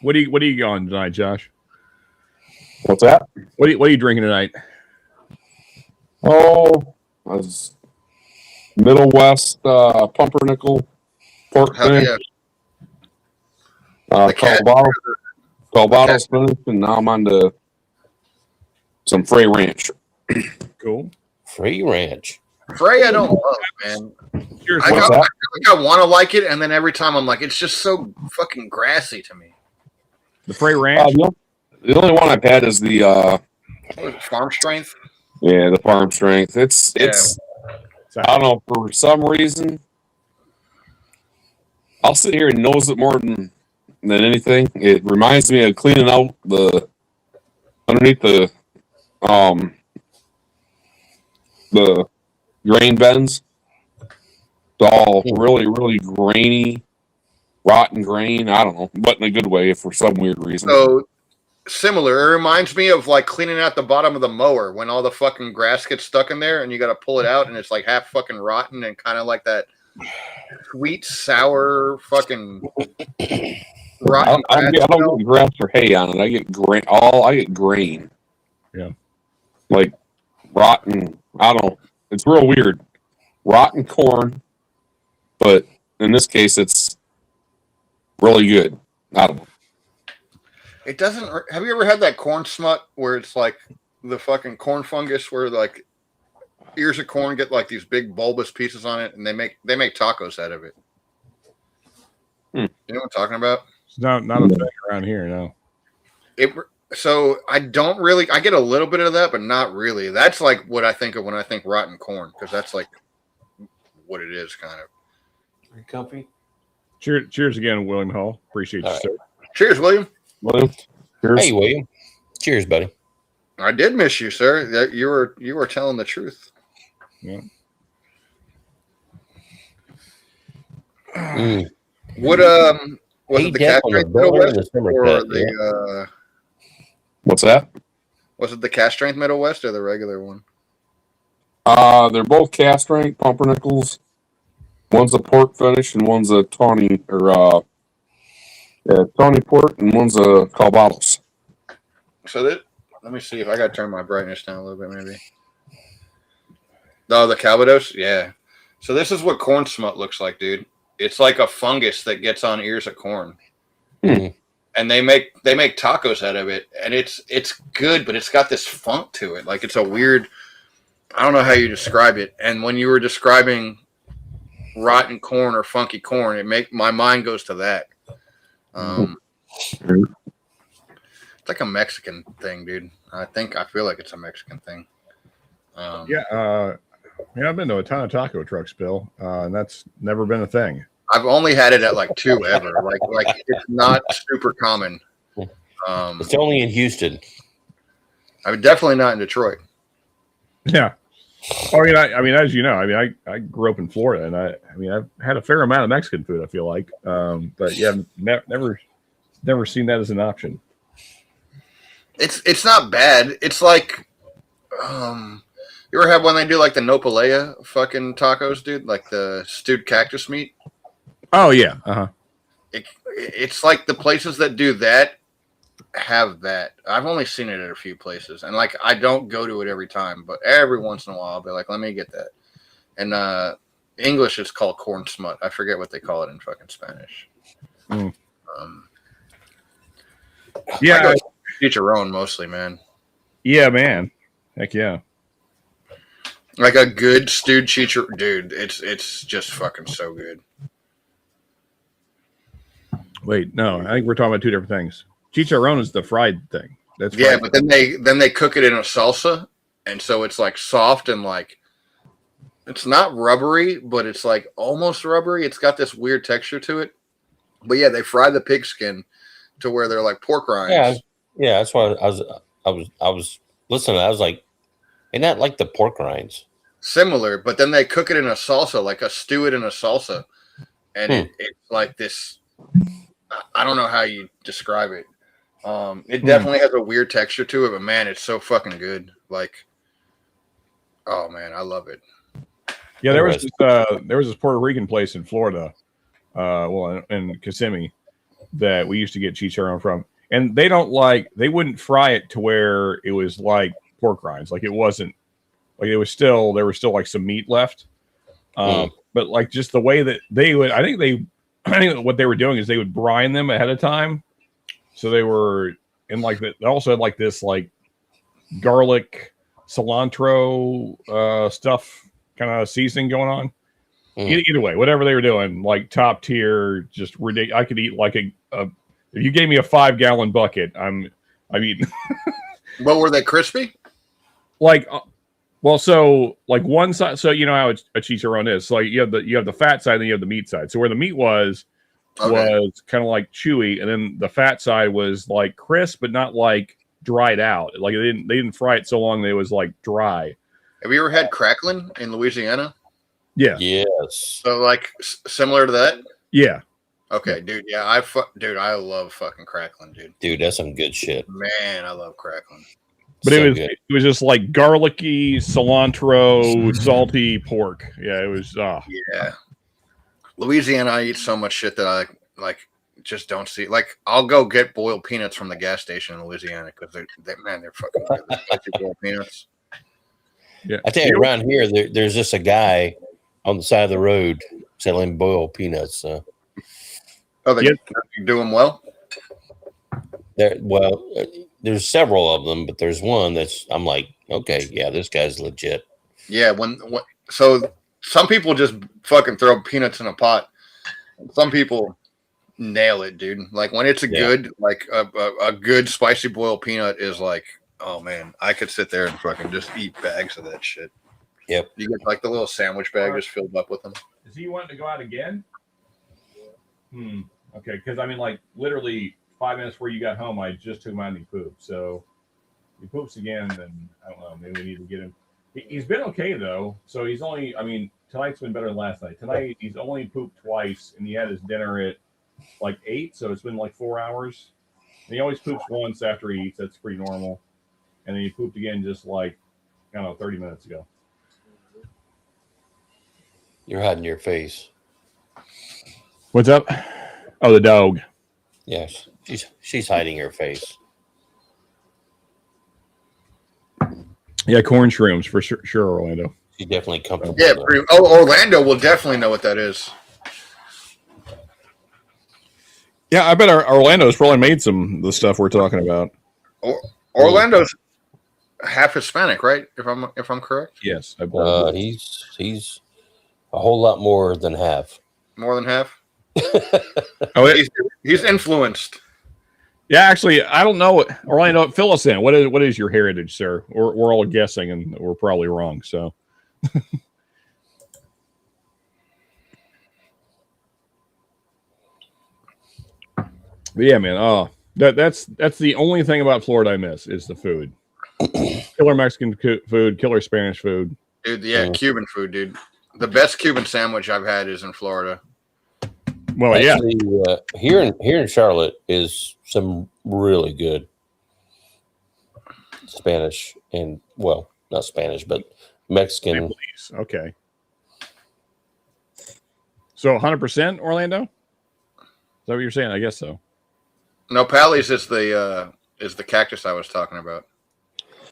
What are you on tonight, Josh? What's that? What are you drinking tonight? Oh, I was Middle West pumpernickel pork finish. Colbottle spinach, and now I'm on to some Frey Ranch. Cool. Frey Ranch. Frey, I don't love, man. I want to like it, and then every time I'm like, it's just so fucking grassy to me. The Frey Ranch? The only one I've had is the Farm Strength. Yeah, the Farm Strength. It's I don't know, for some reason I'll sit here and nose it more than anything. It reminds me of cleaning out the underneath the grain bins. It's all really, really grainy, rotten grain. I don't know, but in a good way for some weird reason. So similar. It reminds me of like cleaning out the bottom of the mower when all the fucking grass gets stuck in there and you got to pull it out and it's like half fucking rotten and kind of like that sweet, sour fucking rotten. I don't get grass or hay on it. I get grain. I get grain. Yeah. Like rotten. I don't know. It's real weird. Rotten corn, but in this case, it's really good. I don't know. It doesn't. Have you ever had that corn smut where it's like the fucking corn fungus where like ears of corn get like these big bulbous pieces on it and they make tacos out of it? You know what I'm talking about? It's not a thing around here, no. So I don't really. I get a little bit of that, but not really. That's like what I think of when I think rotten corn, because that's like what it is, kind of. Are you comfy? Cheers again, William Hall. Appreciate you, sir. Cheers, William. Cheers. Hey, William. Cheers, buddy. I did miss you, sir. You were telling the truth. Yeah. What was it the castrate Middle West or the What's that? Was it the cast strength Middle West or the regular one? They're both cast strength pumpernickels. One's a pork finish and one's a tawny tawny port, and one's a Colbottle. So let me see if I got to turn my brightness down a little bit, maybe. Oh, the Calvados? Yeah. So this is what corn smut looks like, dude. It's like a fungus that gets on ears of corn. And they make tacos out of it, and it's good, but it's got this funk to it. Like it's a weird, I don't know how you describe it. And when you were describing rotten corn or funky corn, my mind goes to that. It's like a Mexican thing, dude. I feel like it's a Mexican thing. I've been to a ton of taco trucks, Bill, and that's never been a thing. I've only had it at like 2 ever. Like it's not super common. It's only in Houston. I'm definitely not in Detroit. Yeah. I mean, as you know, I grew up in Florida, and I've had a fair amount of Mexican food. I feel like, but yeah, never seen that as an option. It's not bad. It's like, you ever have when they do like the nopalea fucking tacos, dude? Like the stewed cactus meat. Oh yeah, It's like the places that do that have that. I've only seen it at a few places, and like I don't go to it every time, but every once in a while I'll be like, let me get that. And English is called corn smut. I forget what they call it in fucking Spanish. Yeah, chicharron mostly, man. Yeah, man. Heck yeah. Like a good stewed chicharron, dude. It's just fucking so good. Wait, no, I think we're talking about two different things. Chicharron is the fried thing. That's yeah, but then they cook it in a salsa, and so it's like soft and like it's not rubbery, but it's like almost rubbery. It's got this weird texture to it. But yeah, they fry the pig skin to where they're like pork rinds. Yeah, that's why I was listening. I was like, isn't that like the pork rinds? Similar, but then they cook it in a salsa, like a stew it in a salsa, and it's like this. I don't know how you describe it. It definitely has a weird texture to it, but man, it's so fucking good. Like, oh man, I love it. Yeah, there was this Puerto Rican place in Florida, in Kissimmee, that we used to get chicharron from, and they wouldn't fry it to where it was like pork rinds, like it wasn't, like there was still like some meat left, but like just the way that they would, I think what they were doing is they would brine them ahead of time, so they were in like that. They also had like this like garlic cilantro stuff kind of seasoning going on. Either way, whatever they were doing, like top tier, just ridiculous. I could eat like a if you gave me a 5-gallon bucket, I'm eating. Well, were they crispy? Like, well, so like one side, so you know how a chicharron is. So like you have the fat side, and then you have the meat side. So where the meat was kind of like chewy, and then the fat side was like crisp, but not like dried out. Like they didn't fry it so long that it was like dry. Have you ever had crackling in Louisiana? Yeah. Yes. So like similar to that? Yeah. Okay, dude. Yeah, I love fucking crackling, dude. Dude, that's some good shit. Man, I love crackling. But it was just like garlicky, cilantro, salty pork. Yeah, it was. Yeah. Louisiana, I eat so much shit that I like just don't see. Like, I'll go get boiled peanuts from the gas station in Louisiana because they're fucking good. The boiled peanuts. Yeah. I tell you, around here, there's just a guy on the side of the road selling boiled peanuts. Oh, they do them well? There's several of them, but there's one that's, I'm like, okay, yeah, this guy's legit. Yeah, so some people just fucking throw peanuts in a pot. Some people nail it, dude. Like when it's a good spicy boiled peanut is like, oh man, I could sit there and fucking just eat bags of that shit. Yep. You get like the little sandwich bag just filled up with them. Is he wanting to go out again? Okay, because I mean, like literally 5 minutes before you got home, I just took him out and he pooped. So if he poops again, then I don't know. Maybe we need to get him. He's been okay though. So he's only, I mean, tonight's been better than last night. Tonight he's only pooped twice, and he had his dinner at like 8, so it's been like 4 hours. And he always poops once after he eats. That's pretty normal. And then he pooped again just like, I don't know, 30 minutes ago. You're hiding your face. What's up? Oh, the dog. Yes, she's hiding her face. Yeah, corn shrooms for sure, Orlando. She's definitely comfortable. Yeah, Orlando will definitely know what that is. Yeah, I bet Orlando's probably made the stuff we're talking about. Orlando's half Hispanic, right? If I'm correct. Yes, I believe. He's a whole lot more than half. More than half. Oh, he's influenced. Yeah, actually, I don't know. Orlando, fill us in. What is your heritage, sir? We're all guessing, and we're probably wrong. So, but yeah, man. That's the only thing about Florida I miss is the food. Killer Mexican food, killer Spanish food. Dude, yeah, Cuban food, dude. The best Cuban sandwich I've had is in Florida. Well, actually, here in Charlotte is some really good Spanish and not Spanish, but Mexican. Okay. So 100% Orlando? Is that what you're saying? I guess so. No, Pally's is the cactus I was talking about.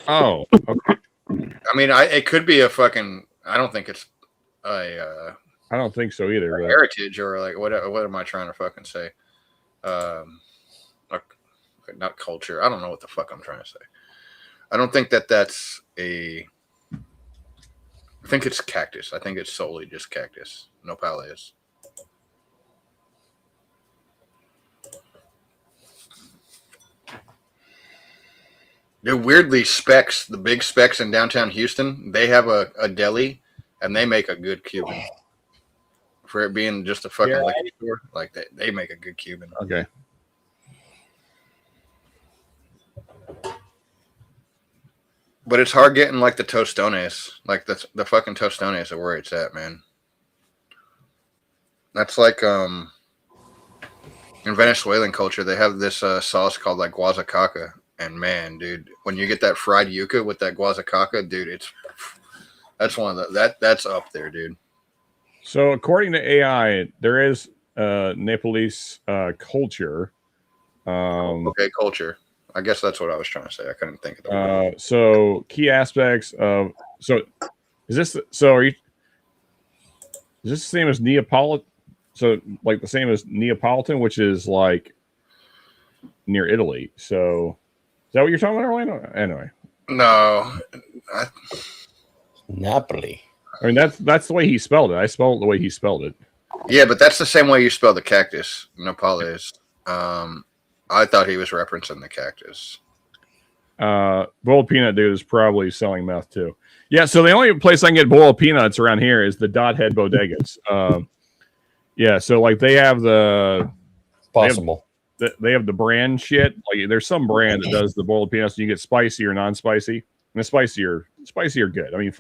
Oh, okay. I mean, it could be a fucking. I don't think it's I don't think so either. Heritage or like what am I trying to fucking say? Not culture. I don't know what the fuck I'm trying to say. I don't think that's a. I think it's cactus. I think it's solely just cactus. Nopales. Dude, weirdly, Specs, the big Specs in downtown Houston, they have a deli, and they make a good Cuban. For it being just a fucking liquor store, like they make a good Cuban. Okay. But it's hard getting like the tostones, like the fucking tostones are where it's at, man. That's like In Venezuelan culture, they have this sauce called like guazacaca, and man, dude, when you get that fried yuca with that guazacaca, dude, that's one of that's up there, dude. So according to AI, there is Nepalese culture. Okay, culture. I guess that's what I was trying to say. I couldn't think of the word. So key aspects of is this are you? Is this the same as Neapolitan? So like the same as Neapolitan, which is like near Italy. So is that what you're talking about, Orlando? Anyway, no, Napoli. I mean that's the way he spelled it. I spelled it the way he spelled it. Yeah, but that's the same way you spell the cactus. Nepalese. I thought he was referencing the cactus. Boiled peanut dude is probably selling meth too. Yeah, so the only place I can get boiled peanuts around here is the Dot Head Bodegas. Yeah, so like they have the possible. They have the brand shit. Like there's some brand that does the boiled peanuts. And you get spicy or non-spicy, and the spicier good. I mean,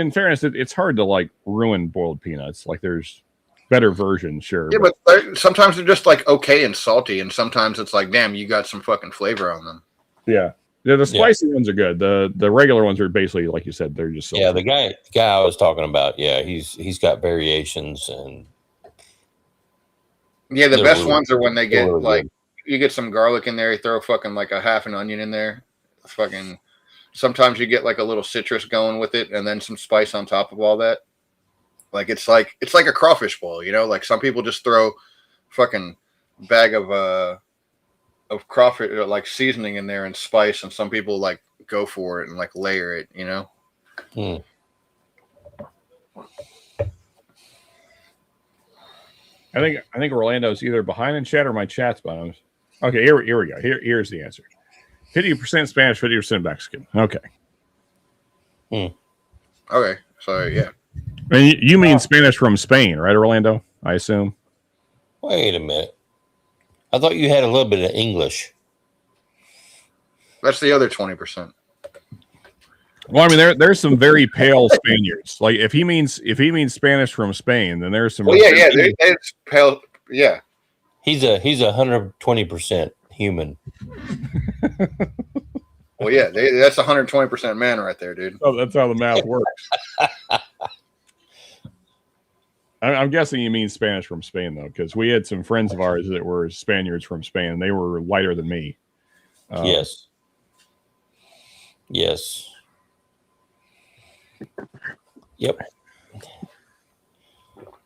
in fairness, it's hard to like ruin boiled peanuts. Like there's better versions, sure. Yeah, but sometimes they're just like okay and salty, and sometimes it's like, damn, you got some fucking flavor on them. Yeah. The spicy ones are good. The regular ones are basically like you said, they're just the guy I was talking about. Yeah, he's got variations, and yeah, the best ones are when they get like you get some garlic in there, you throw fucking like a half an onion in there, fucking. Sometimes you get like a little citrus going with it, and then some spice on top of all that. Like it's like a crawfish boil, you know. Like some people just throw fucking bag of crawfish like seasoning in there and spice, and some people like go for it and like layer it, you know. I think Orlando's either behind in chat or my chat's behind. Okay, here we go. Here's the answer. 50% Spanish, 50% Mexican. Okay. Okay, so yeah. And you mean Spanish from Spain, right, Orlando? I assume. Wait a minute. I thought you had a little bit of English. That's the other 20%. Well, I mean, there's some very pale Spaniards. Like if he means Spanish from Spain, then there's some. Well, yeah, it's pale. Yeah, he's 120% human. Well, yeah, that's 120% man right there, dude. Oh, that's how the math works. I'm guessing you mean Spanish from Spain, though, because we had some friends of ours that were Spaniards from Spain, and they were lighter than me. Yes. Yep.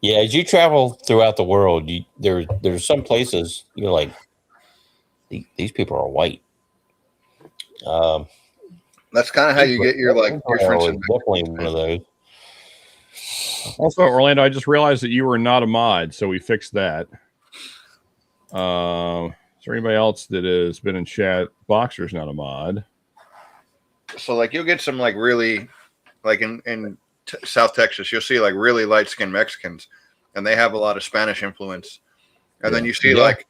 Yeah, as you travel throughout the world, there's some places you're like, these people are white. That's kind of how you get your like difference. Definitely one of those. Also, Orlando, I just realized that you were not a mod, so we fixed that. Is there anybody else that has been in chat? Boxer's not a mod. So like you'll get some like really like in South Texas, you'll see like really light-skinned Mexicans, and they have a lot of Spanish influence. And then you see like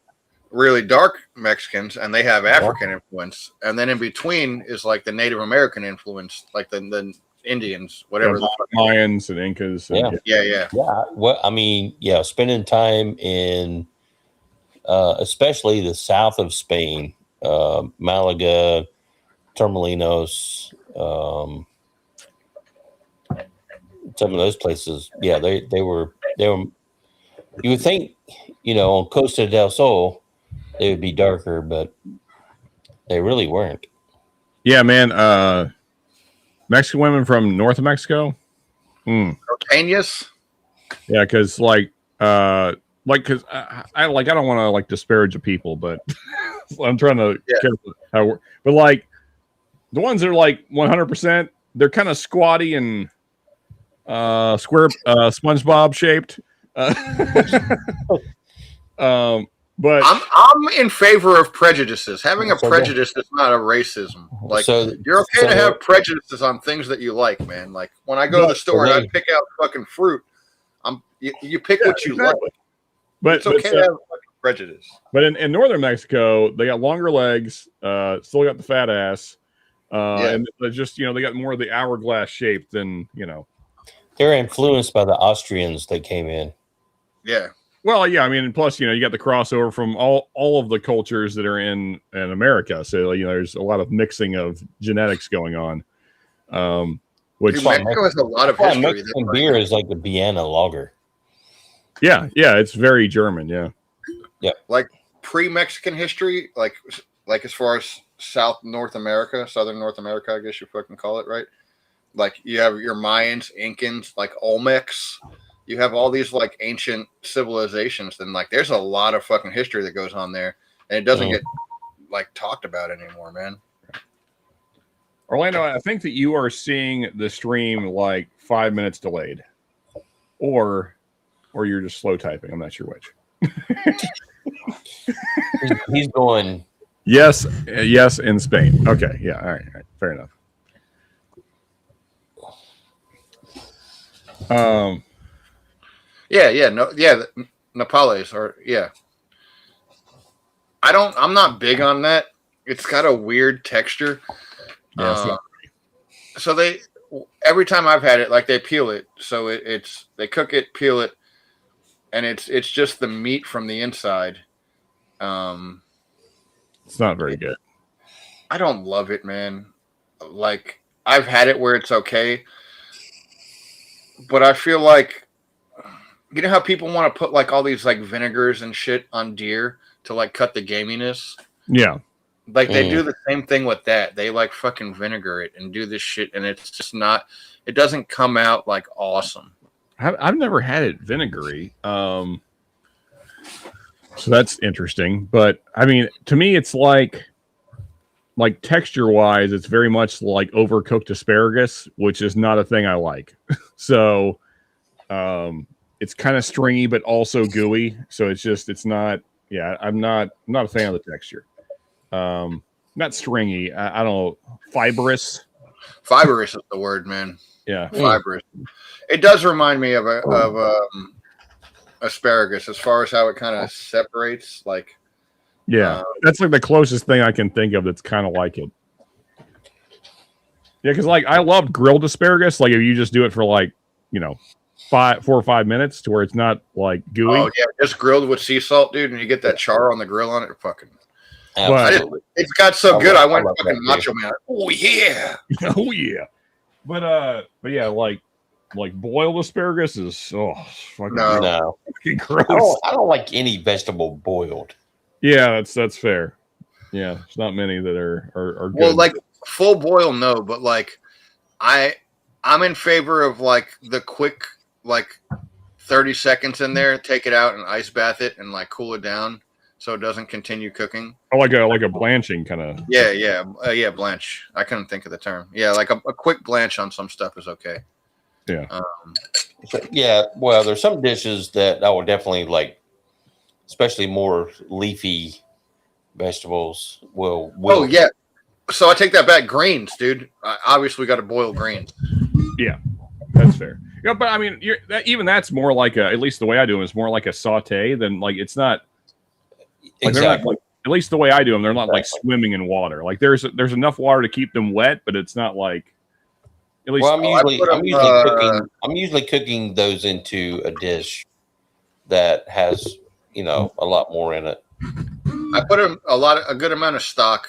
really dark Mexicans, and they have African influence. And then in between is like the Native American influence, like the Indians, whatever. The Mayans and Incas. And Yeah. Well, I mean, spending time in especially the south of Spain, Malaga, Torremolinos, some of those places. Yeah, they were. You would think, on Costa del Sol, they would be darker, but they really weren't. Yeah, man. Mexican women from north of Mexico. Norteñas? Yeah, because because I don't want to like disparage the people, but I'm trying to careful how. But like the ones that are like 100%, they're kind of squatty and square, SpongeBob shaped. But I'm in favor of prejudices. Having a prejudice is not a racism. Like you're okay to have prejudices on things that you like, man. Like when I go to the store and I pick out fucking fruit, you pick what you like. But it's okay to have fucking prejudice. But in northern Mexico, they got longer legs, still got the fat ass, and they just they got more of the hourglass shape than They're influenced by the Austrians that came in. Yeah. Well, yeah, I mean, and plus, you got the crossover from all of the cultures that are in America. So, there's a lot of mixing of genetics going on. Which Dude, Mexico has a lot of history. Mexican beer is like the Vienna lager. Yeah, it's very German. Yeah. Like pre-Mexican history, like as far as Southern North America, I guess you fucking call it, right? Like you have your Mayans, Incans, like Olmecs. You have all these like ancient civilizations, and like there's a lot of fucking history that goes on there, and it doesn't get like talked about anymore, man. Orlando, I think that you are seeing the stream like 5 minutes delayed, or you're just slow typing. I'm not sure which. He's going. Yes, in Spain. Okay, yeah, all right, fair enough. Napales I'm not big on that. It's got a weird texture. Yeah, so every time I've had it, like they peel it, so they cook it, peel it, and it's just the meat from the inside. It's not very good. I don't love it, man. Like I've had it where it's okay, but I feel like, you know how people want to put like all these like vinegars and shit on deer to like cut the gaminess? Yeah. Like they do the same thing with that. They like fucking vinegar it and do this shit, and it's just not. It doesn't come out like awesome. I've never had it vinegary, so that's interesting. But I mean, to me, it's like texture wise, it's very much like overcooked asparagus, which is not a thing I like. So, it's kind of stringy, but also gooey. So it's not. Yeah, I'm not a fan of the texture. Not stringy. I don't know. Fibrous. Fibrous is the word, man. Yeah, fibrous. It does remind me of asparagus as far as how it kind of separates. Like, yeah, that's like the closest thing I can think of that's kind of like it. Yeah, because like I love grilled asparagus. Like if you just do it for like 4 or 5 minutes to where it's not like gooey. Oh yeah, just grilled with sea salt, dude, and you get that char on the grill on it. Fucking. It's got so good. I went fucking Macho Man. Oh yeah. Oh yeah. But yeah, like boiled asparagus is fucking fucking gross. I don't like any vegetable boiled. Yeah, that's fair. Yeah, there's not many that are good. Well, like full boil, no, but like I'm in favor of like the quick 30 seconds in there, take it out and ice bath it and like cool it down so it doesn't continue cooking. Oh, like a blanching kind of. Yeah, blanch. I couldn't think of the term. Yeah, like a quick blanch on some stuff is okay. Yeah. Well, there's some dishes that I would definitely like, especially more leafy vegetables. Will. Oh yeah. So I take that back. Greens, dude. Obviously, got to boil greens. Yeah, that's fair. Yeah, but I mean, that's more like at least the way I do them is more like a saute than like it's not. Like Exactly. Not, at least the way I do them, they're not like swimming in water. Like there's enough water to keep them wet, but it's not like. At least I'm usually cooking those into a dish that has a lot more in it. I put a good amount of stock,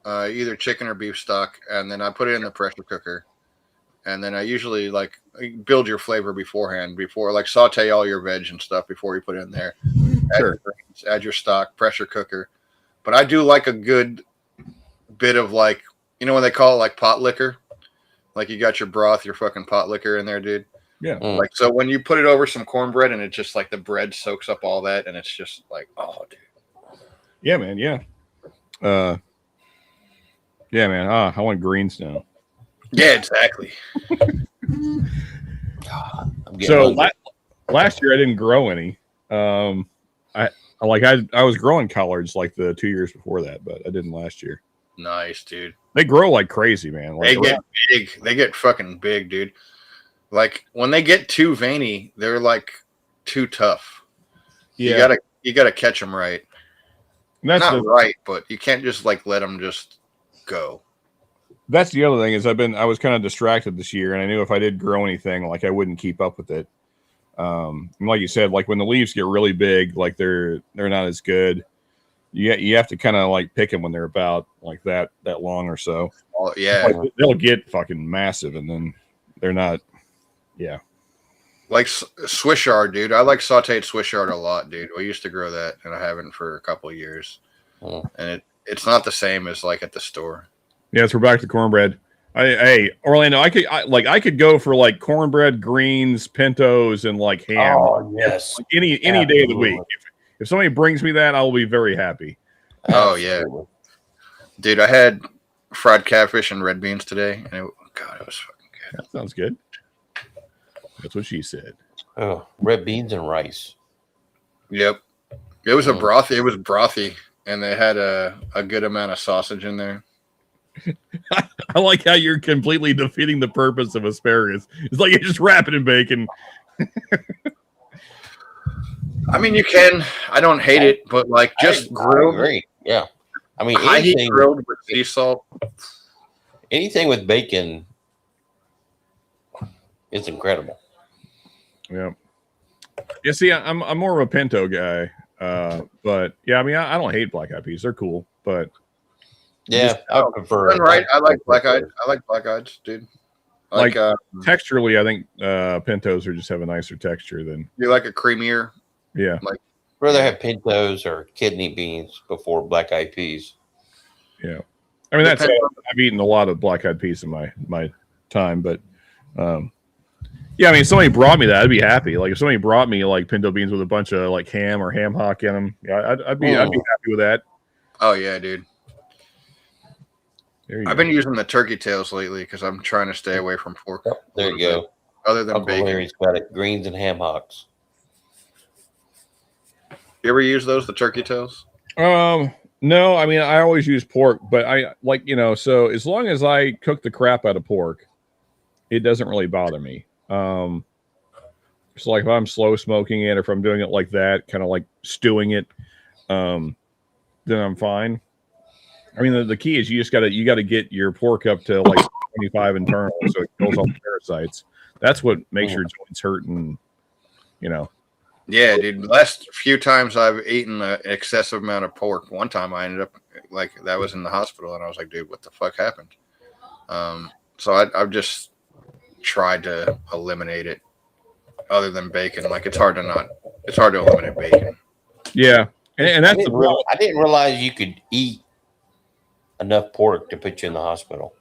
either chicken or beef stock, and then I put it in the pressure cooker, and then I usually like build your flavor beforehand, before saute all your veg and stuff before you put it in there. Sure. Add your stock, pressure cooker. But I do like a good bit of when they call it like pot liquor. Like you got your broth, your fucking pot liquor in there, dude. Yeah. Like so when you put it over some cornbread and it just like the bread soaks up all that and it's just like, oh dude. Yeah, man. Yeah. Yeah, man. I want greens now. Yeah, exactly. So last year I didn't grow any. I was growing collards like the 2 years before that, but I didn't last year. Nice, dude. They grow like crazy, man. They get big. They get fucking big, dude. Like when they get too veiny, they're like too tough. Yeah. You gotta catch them right. That's not right, but you can't just let them just go. That's the other thing is I was kind of distracted this year, and I knew if I did grow anything, I wouldn't keep up with it. And like you said, like when the leaves get really big, like they're not as good. You have to kind of like pick them when they're about like that long or so. Oh yeah, like, they'll get fucking massive, and then they're not. Yeah, like Swiss chard, dude. I like sautéed Swiss chard a lot, dude. We used to grow that, and I haven't for a couple of years. And it's not the same as like at the store. Yeah, so we're back to cornbread. Hey, Orlando, I could go for like cornbread, greens, pintos, and like ham. Oh yes, like any day of the week. If somebody brings me that, I will be very happy. Oh yeah, dude. I had fried catfish and red beans today, and God, it was fucking good. That sounds good. That's what she said. Oh, red beans and rice. Yep, it was a broth. It was brothy, and they had a good amount of sausage in there. I like how you're completely defeating the purpose of asparagus. It's like you just wrap it in bacon. I mean, you can. I don't hate it, but like just grilled. Great. Yeah. I mean, high heat anything grilled with sea salt. Anything with bacon is incredible. Yeah. Yeah. See, I'm more of a pinto guy, but yeah, I mean, I don't hate black eyed peas. They're cool, but yeah, I prefer. Right. I like black eyed. I like black eyes, dude. Like texturally, I think pintos are just have a nicer texture than. You like a creamier. Yeah. Like rather have pintos or kidney beans before black eyed peas. Yeah. I mean, that's I've eaten a lot of black eyed peas in my time, but yeah, I mean, if somebody brought me that, I'd be happy. Like if somebody brought me like pinto beans with a bunch of like ham or ham hock in them, yeah, I'd be happy with that. Oh yeah, dude. I've been using the turkey tails lately because I'm trying to stay away from pork. There you go. Other than Uncle bacon. Larry's got it. Greens and ham hocks. You ever use those, the turkey tails? No, I mean, I always use pork, but I like, so as long as I cook the crap out of pork, it doesn't really bother me. So like if I'm slow smoking it, or if I'm doing it like that, kind of like stewing it, then I'm fine. I mean, the key is you gotta get your pork up to like 25 internal, so it kills all the parasites. That's what makes your joints hurt, and Yeah, dude. The last few times I've eaten an excessive amount of pork. One time I ended up like that was in the hospital, and I was like, dude, what the fuck happened? So I've just tried to eliminate it. Other than bacon, like it's hard to eliminate bacon. Yeah, and that's I didn't realize you could eat enough pork to put you in the hospital.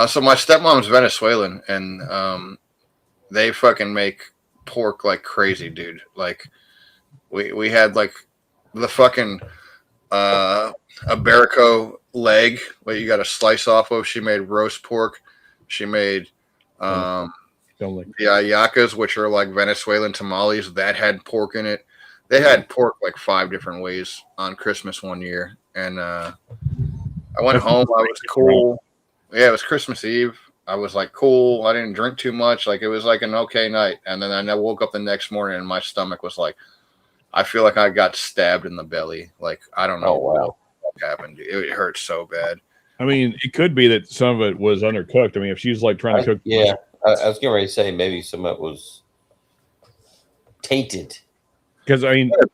So my stepmom's Venezuelan, and they fucking make pork like crazy, dude. Like we had like the fucking Iberico leg where you got to slice off of. She made roast pork. She made the ayacas, which are like Venezuelan tamales that had pork in it. They had pork like 5 different ways on Christmas one year, and I went home. I was cool. Yeah, it was Christmas Eve. I was like cool. I didn't drink too much. Like it was like an okay night. And then I woke up the next morning and my stomach was like, I feel like I got stabbed in the belly. Like I don't know what happened. It hurt so bad. I mean, it could be that some of it was undercooked. I mean, if she's like trying to cook, yeah, I was getting ready to say maybe some of it was tainted. Because I mean, it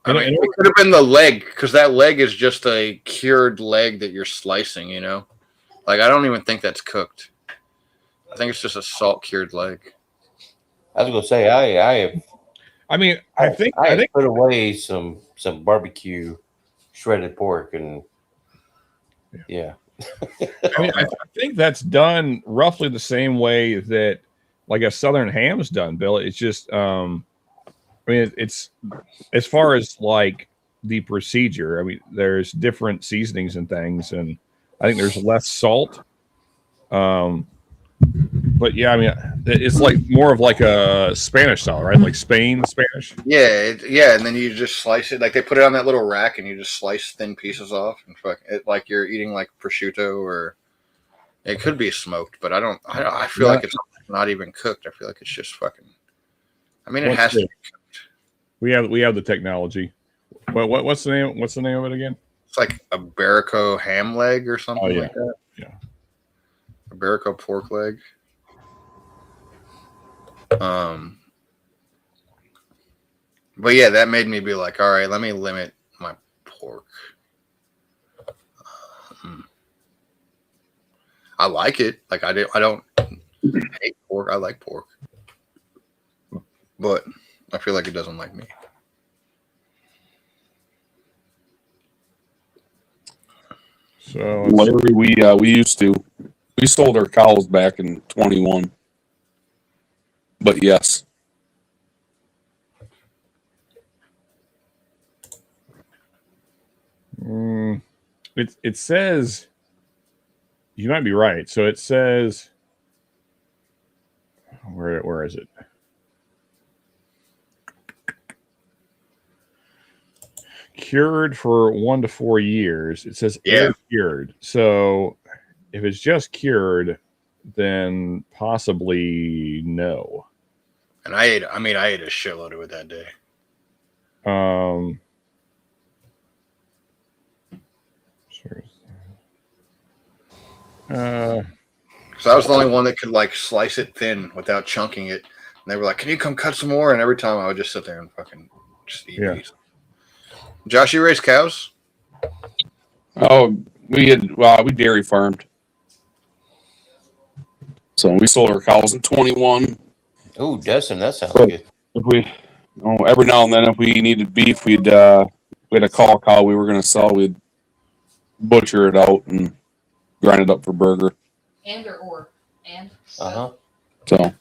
could have been the leg, because that leg is just a cured leg that you're slicing. Like I don't even think that's cooked. I think it's just a salt cured leg. I was gonna say I think put away some barbecue shredded pork, and yeah. I mean, I think that's done roughly the same way that like a Southern ham's done, Bill. It's just I mean, it's as far as like the procedure. I mean, there's different seasonings and things, and I think there's less salt. But yeah, I mean, it's like more of like a Spanish style, right? Like Spanish. Yeah, and then you just slice it. Like they put it on that little rack, and you just slice thin pieces off, and fuck it, like you're eating like prosciutto, or it could be smoked, but I feel like it's not even cooked. I feel like it's just fucking. I mean, it has to be cooked. We have the technology. What's the name? What's the name of it again? It's like a Iberico ham leg or something like that. Yeah, Iberico pork leg. But yeah, that made me be like, all right, let me limit my pork. I like it. Like I don't hate pork. I like pork, but I feel like it doesn't like me. So Larry, we sold our cows back in 21, but yes. It says you might be right. So it says where is it? Cured for 1 to 4 years. It says air cured. So if it's just cured, then possibly no. And I ate a shitload of it that day. So I was the only one that could like slice it thin without chunking it. And they were like, "Can you come cut some more?" And every time I would just sit there and fucking just eat these. Josh, you raise cows? Oh, we dairy farmed. So we sold our cows in 21. Oh, Dustin, that sounds good. If every now and then, if we needed beef, we had a call cow we were going to sell. We'd butcher it out and grind it up for burger. So.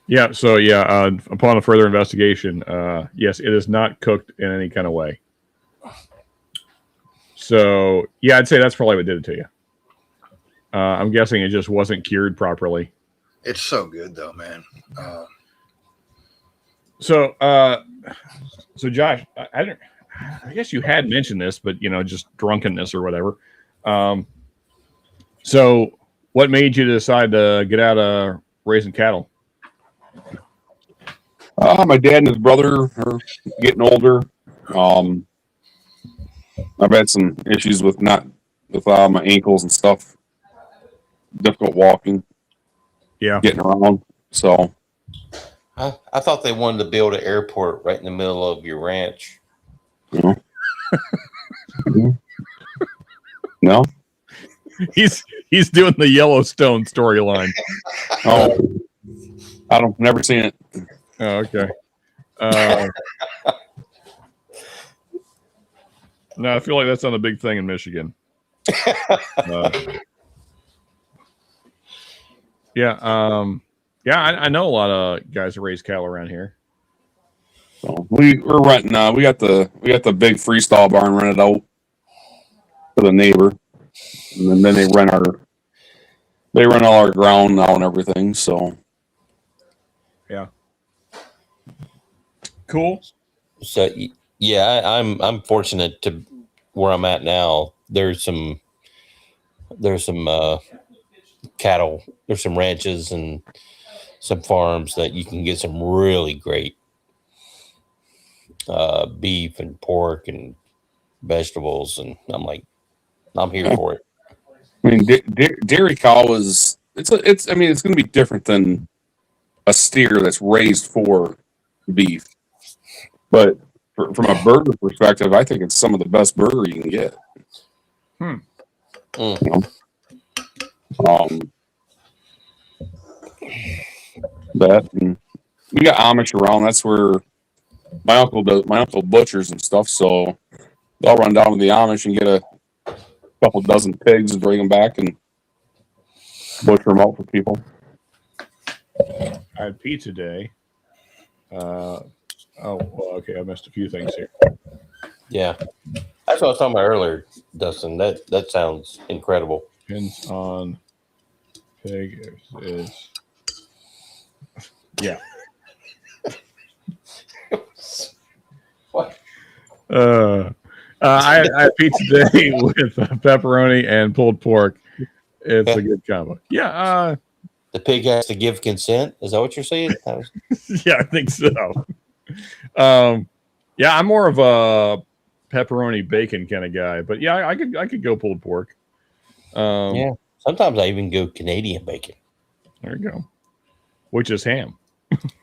Yeah. So upon a further investigation, yes, it is not cooked in any kind of way. So yeah, I'd say that's probably what did it to you. I'm guessing it just wasn't cured properly. It's so good though, man. So Josh, I guess you had mentioned this, but just drunkenness or whatever. So what made you decide to get out of raising cattle? My dad and his brother are getting older. I've had some issues with my ankles and stuff. Difficult walking. Yeah. Getting around. So I thought they wanted to build an airport right in the middle of your ranch. No. He's doing the Yellowstone storyline. Oh, never seen it. Oh, okay. No, I feel like that's not a big thing in Michigan. I know a lot of guys that raise cattle around here. So we're renting. We got the big freestall barn rented out for the neighbor, and then they rent all our ground now and everything. So yeah, cool. So yeah, I'm fortunate to where I'm at now. There's some cattle. There's some ranches and some farms that you can get some really great beef and pork and vegetables, and I'm here for it. I mean, dairy cow it's going to be different than a steer that's raised for beef, but from a burger perspective, I think it's some of the best burger you can get. That, and we got Amish around. That's where my uncle butchers and stuff. So they'll run down to the Amish and get a couple dozen pigs and bring them back and butcher them out for people. I had pizza day. Okay. I missed a few things here. Yeah, that's what I was talking about earlier, Dustin. That sounds incredible. Depends on pig is yeah. What? I had pizza day with pepperoni and pulled pork. It's a good combo. Yeah. The pig has to give consent. Is that what you're saying? Yeah, I think so. Yeah, I'm more of a pepperoni bacon kind of guy, but yeah, I could go pulled pork. Yeah, sounds Sometimes I even go Canadian bacon. There you go. Which is ham.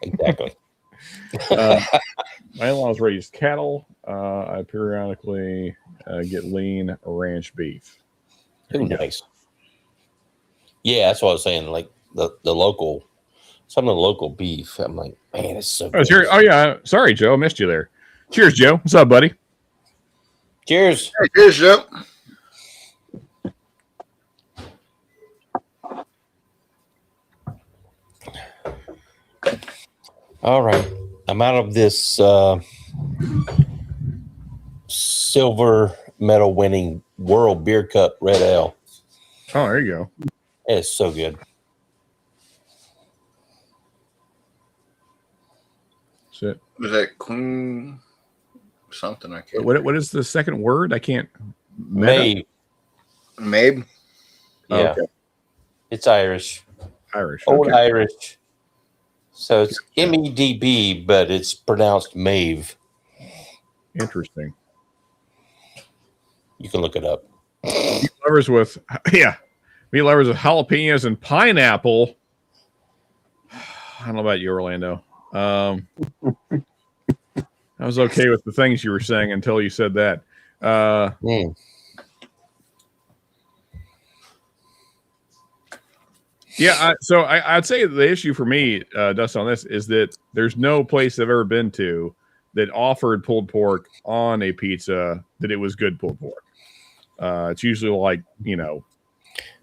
Exactly. My in-laws raised cattle. I periodically get lean ranch beef. Ooh, nice. Yeah, that's what I was saying. Like the local, some of the local beef. I'm like, man, it's so good. Oh yeah. Sorry, Joe. I missed you there. Cheers, Joe. What's up, buddy? Cheers. Hey, cheers, Joe. All right. I'm out of this silver medal winning World Beer Cup Red Ale. Oh, there you go. It's so good. That's it. Was that Queen something? I can't. What is the second word? I can't. Mabe. Mabe? Yeah. Okay. It's Irish. Old Okay. Irish. So it's MEDB, but it's pronounced Mave. Interesting. You can look it up. Meat lovers with jalapenos and pineapple. I don't know about you, Orlando. I was okay with the things you were saying until you said that. Yeah, so I'd say the issue for me, Dust, on this is that there's no place I've ever been to that offered pulled pork on a pizza that it was good pulled pork. It's usually like,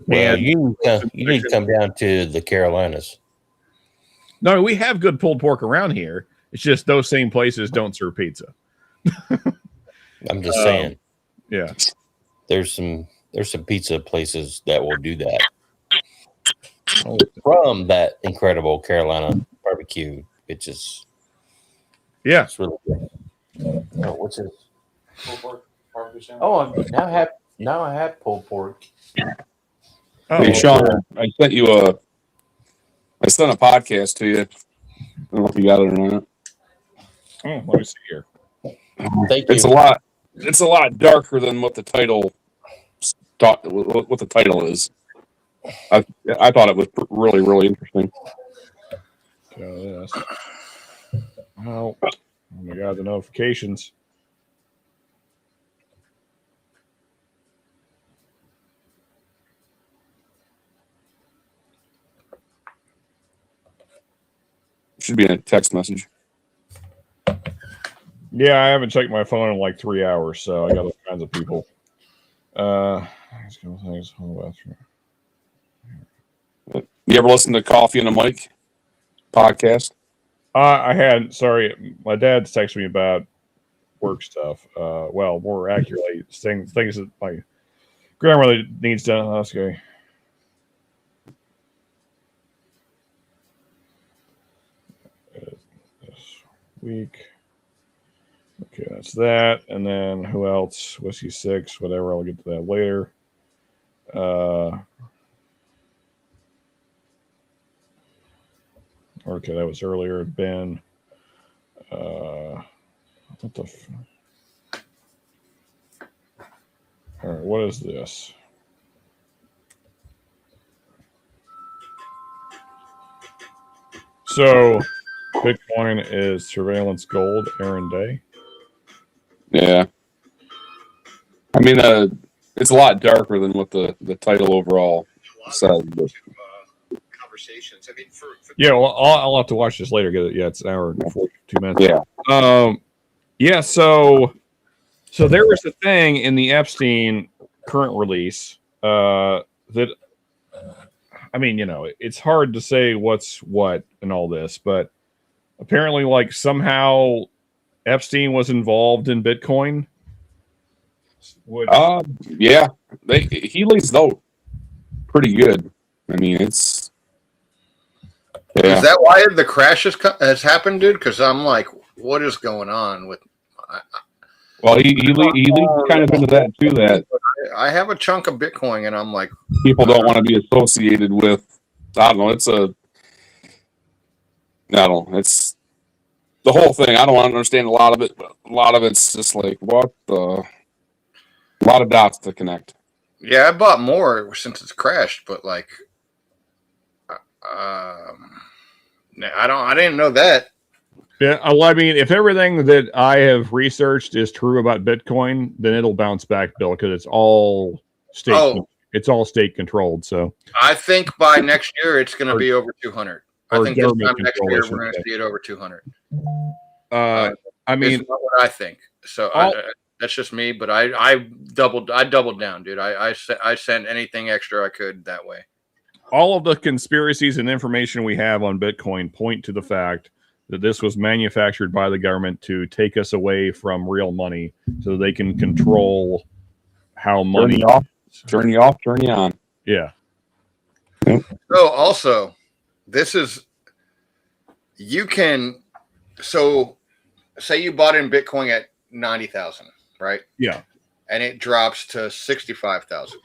Well, you need to come down to the Carolinas. No, we have good pulled pork around here. It's just those same places don't serve pizza. I'm just saying. Yeah. There's some pizza places that will do that. From that incredible Carolina barbecue. It's just it's really good. Oh, what's this? Pulled pork barbecue. Oh, now I have pulled pork. Hey, Sean, I sent a podcast to you. I don't know if you got it or not. Oh, let me see here. Thank you. It's a lot darker than what the title is. I thought it was really, really interesting. Oh my God, the notifications. Should be in a text message. Yeah, I haven't checked my phone in like 3 hours, so I got all kinds of people. You ever listen to Coffee and a Mic podcast? I had. Sorry, my dad texted me about work stuff. Well, more accurately, things that my grandmother needs done. Oh, that's okay. This week. Okay, that's that. And then who else? Whiskey 6, whatever. I'll get to that later. Okay, that was earlier. Ben. What the? All right, what is this? So, Bitcoin is surveillance gold. Aaron Day. Yeah. I mean, it's a lot darker than what the title overall says. But... Conversations. I mean, Yeah, well, I'll have to watch this later. Get it? Yeah, it's an hour and 42 minutes. Yeah. Yeah. So there was a thing in the Epstein current release that, I mean, it's hard to say what's what and all this, but apparently, like somehow Epstein was involved in Bitcoin. Yeah, he lays it out pretty good. I mean, it's. Yeah. Is that why the crash has happened, dude? Because I'm like, what is going on with? Well, he leads kind of into that too. That I have a chunk of Bitcoin, and I'm like, people don't want to be associated with. I don't know. It's the whole thing. I don't understand a lot of it, but a lot of it's just like a lot of dots to connect. Yeah, I bought more since it's crashed, but like, I didn't know that. Yeah, well, I mean, if everything that I have researched is true about Bitcoin, then it'll bounce back, Bill, because it's all state. Oh. It's all state controlled. So I think by next year it's going to be over 200. I think this time next year we're going to see it over 200. I mean, what I think. So that's just me, but I doubled down, dude. I sent anything extra I could that way. All of the conspiracies and information we have on Bitcoin point to the fact that this was manufactured by the government to take us away from real money so they can control how money turn you off, turn you on. Yeah. So also, so say you bought in Bitcoin at 90,000, right? Yeah. And it drops to 65,000.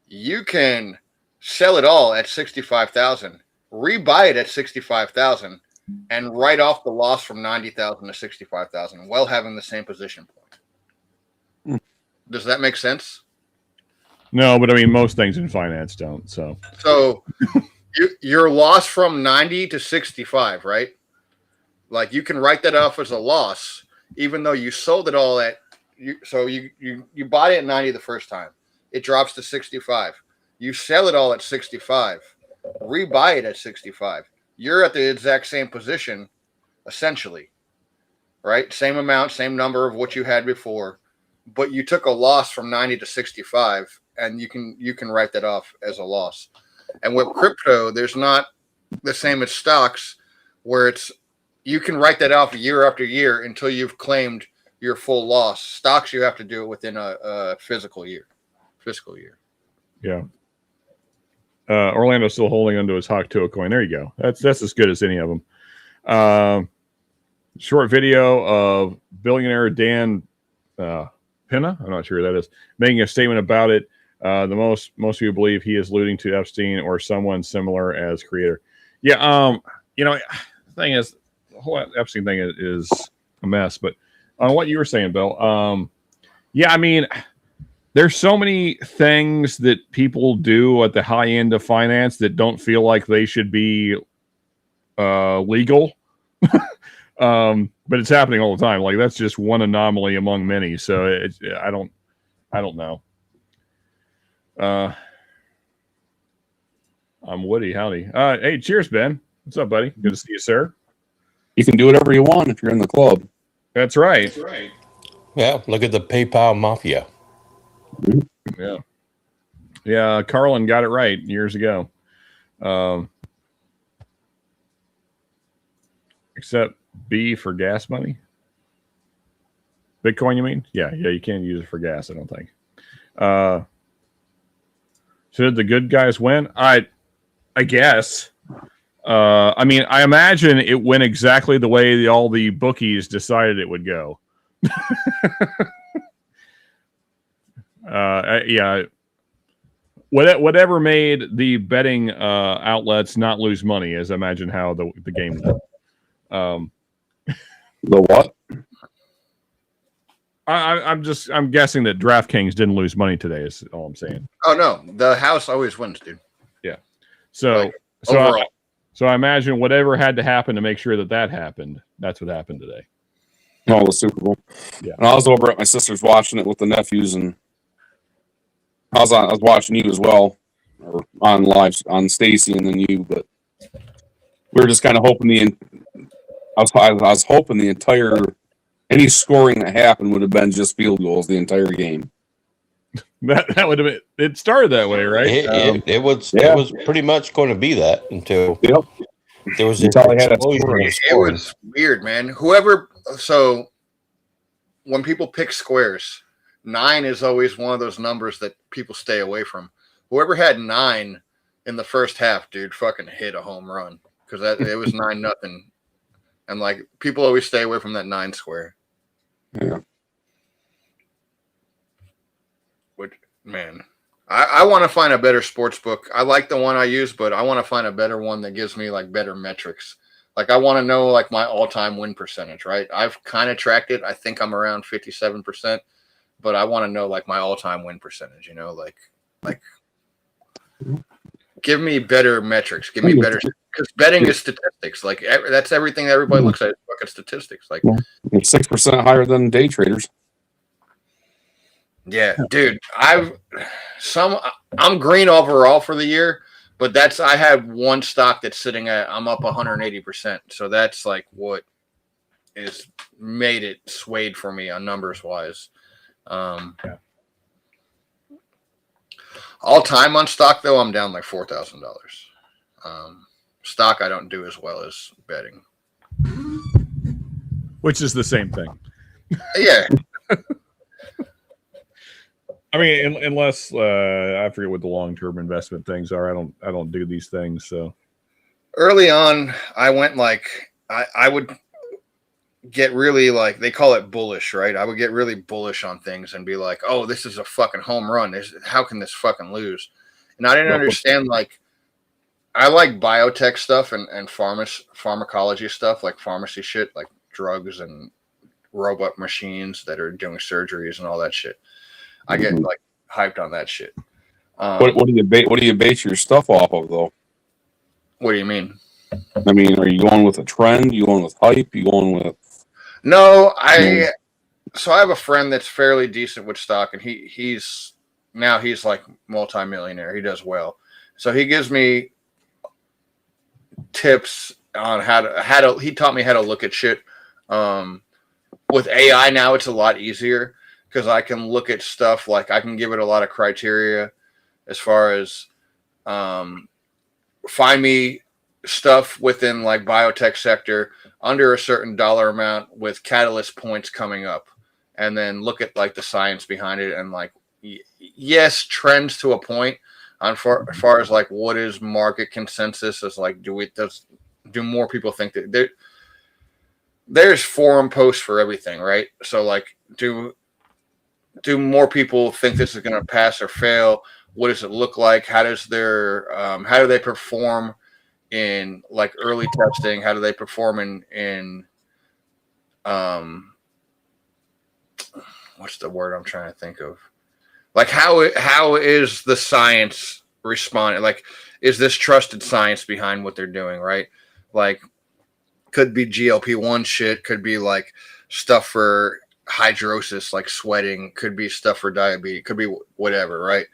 You can sell it all at 65,000, rebuy it at 65,000, and write off the loss from 90,000 to 65,000 while having the same position point. Does that make sense? No, but I mean, most things in finance don't. So your loss from 90 to 65, right? Like you can write that off as a loss, even though you sold it all at. So you bought it at 90 the first time. It drops to 65. You sell it all at 65. Rebuy it at 65. You're at the exact same position, essentially, right? Same amount, same number of what you had before, but you took a loss from 90 to 65, and you can write that off as a loss. And with crypto, there's not the same as stocks, where you can write that off year after year until you've claimed your full loss. Stocks, you have to do it within a fiscal year. Yeah. Orlando's still holding onto his Haktua coin. There you go. That's as good as any of them. Short video of billionaire Dan Pinna, I'm not sure who that is, making a statement about it. Most people believe he is alluding to Epstein or someone similar as creator. Yeah. The thing is, the whole Epstein thing is a mess. But on what you were saying, Bill, yeah, I mean, there's so many things that people do at the high end of finance that don't feel like they should be legal. But it's happening all the time. Like that's just one anomaly among many. So I don't know. I'm Woody. Howdy. Hey, cheers, Ben. What's up, buddy? Good to see you, sir. You can do whatever you want if you're in the club. That's right. Yeah, look at the PayPal mafia. Yeah. Yeah, Carlin got it right years ago. Except B for gas money. Bitcoin, you mean? Yeah, you can't use it for gas, I don't think. So did the good guys win? I guess. I mean, I imagine it went exactly the way all the bookies decided it would go. Yeah. Whatever made the betting outlets not lose money is, I imagine, how the game went. The what? I'm guessing that DraftKings didn't lose money today. Is all I'm saying. Oh no, the house always wins, dude. Yeah. So I imagine whatever had to happen to make sure that happened, that's what happened today. Oh, the Super Bowl. Yeah. And I was over at my sister's watching it with the nephews, and I was watching you as well, or on live on Stacy and then you, but we were just kind of hoping I was hoping the entire any scoring that happened would have been just field goals the entire game. That would have been. It started that way, right? It was pretty much going to be that until there was it was weird, man. So when people pick squares, 9 is always one of those numbers that people stay away from. Whoever had 9 in the first half, dude, fucking hit a home run because it was 9-0, and like people always stay away from that 9 square. Yeah. Man, I want to find a better sports book. I like the one I use, but I want to find a better one that gives me like better metrics. Like I want to know like my all-time win percentage, right? I've kind of tracked it. I think I'm around 57%, but I want to know like my all-time win percentage. You know, like give me better metrics. Give me better because betting is statistics. Like that's everything everybody looks at is fucking statistics. Like 6% higher than day traders. yeah, dude. I'm green overall for the year, but I have one stock that's sitting at I'm up 180%. So that's like what is made it swayed for me on numbers wise. All time on stock though, I'm down like $4,000. Stock I don't do as well as betting, which is the same thing. Yeah. I mean, unless I forget what the long-term investment things are. I don't do these things. So early on, I went like I would get really like they call it bullish, right? I would get really bullish on things and be like, "Oh, this is a fucking home run. How can this fucking lose?" And I didn't understand like I like biotech stuff and pharmacology stuff, like pharmacy shit, like drugs and robot machines that are doing surgeries and all that shit. I get like hyped on that shit. What do you base your stuff off of though? What do you mean? I mean, are you going with a trend? You going with hype? You going with? No, so I have a friend that's fairly decent with stock, and he's like multimillionaire. He does well, so he gives me tips on how to. He taught me how to look at shit. With AI now, it's a lot easier because I can look at stuff like I can give it a lot of criteria as far as find me stuff within like biotech sector under a certain dollar amount with catalyst points coming up, and then look at like the science behind it and like yes, trends to a point on as far as like what is market consensus is like do more people think that there's forum posts for everything, right? So like do more people think this is going to pass or fail? What does it look like? How do they perform in like early testing? How do they perform in what's the word I'm trying to think of? Like how is the science responding? Like, is this trusted science behind what they're doing? Right? Like, could be GLP-1 shit. Could be like stuff for hydrosis, like sweating. Could be stuff for diabetes. Could be whatever. Right?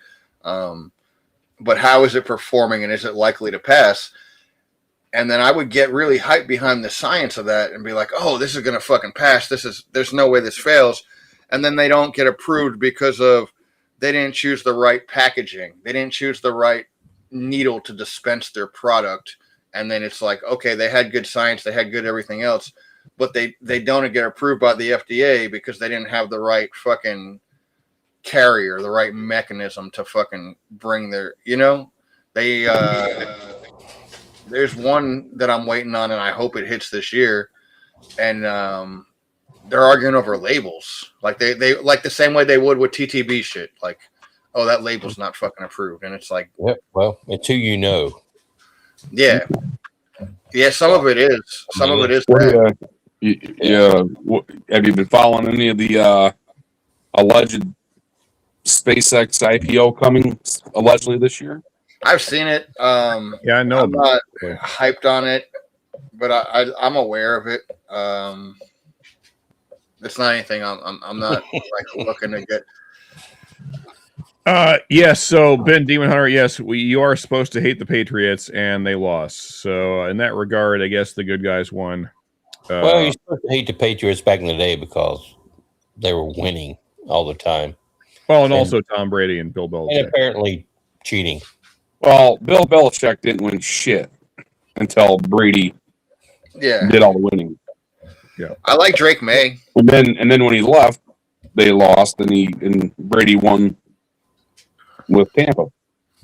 But how is it performing, and is it likely to pass? And then I would get really hyped behind the science of that and be like, oh, this is going to fucking pass. There's no way this fails. And then they don't get approved because they didn't choose the right packaging. They didn't choose the right needle to dispense their product. And then it's like, okay, they had good science. They had good everything else. But they don't get approved by the FDA because they didn't have the right fucking carrier, the right mechanism to fucking bring their, there's one that I'm waiting on, and I hope it hits this year. And they're arguing over labels, like they like the same way they would with TTB shit. Like, oh, that label's not fucking approved, and it's like, well, it's who you know. Yeah, some of it is. Some of it is. Have you been following any of the alleged SpaceX IPO coming allegedly this year? I've seen it. Yeah, I know. I'm not hyped on it, but I'm aware of it. It's not anything I'm not like looking to get. Yes. So Ben Demon Hunter, yes, you are supposed to hate the Patriots, and they lost. So in that regard, I guess the good guys won. Well, you're supposed to hate the Patriots back in the day because they were winning all the time. Well, and also Tom Brady and Bill Belichick. And apparently cheating. Well, Bill Belichick didn't win shit until Brady did all the winning. Yeah, I like Drake May. And then when he left, they lost, and Brady won with Tampa.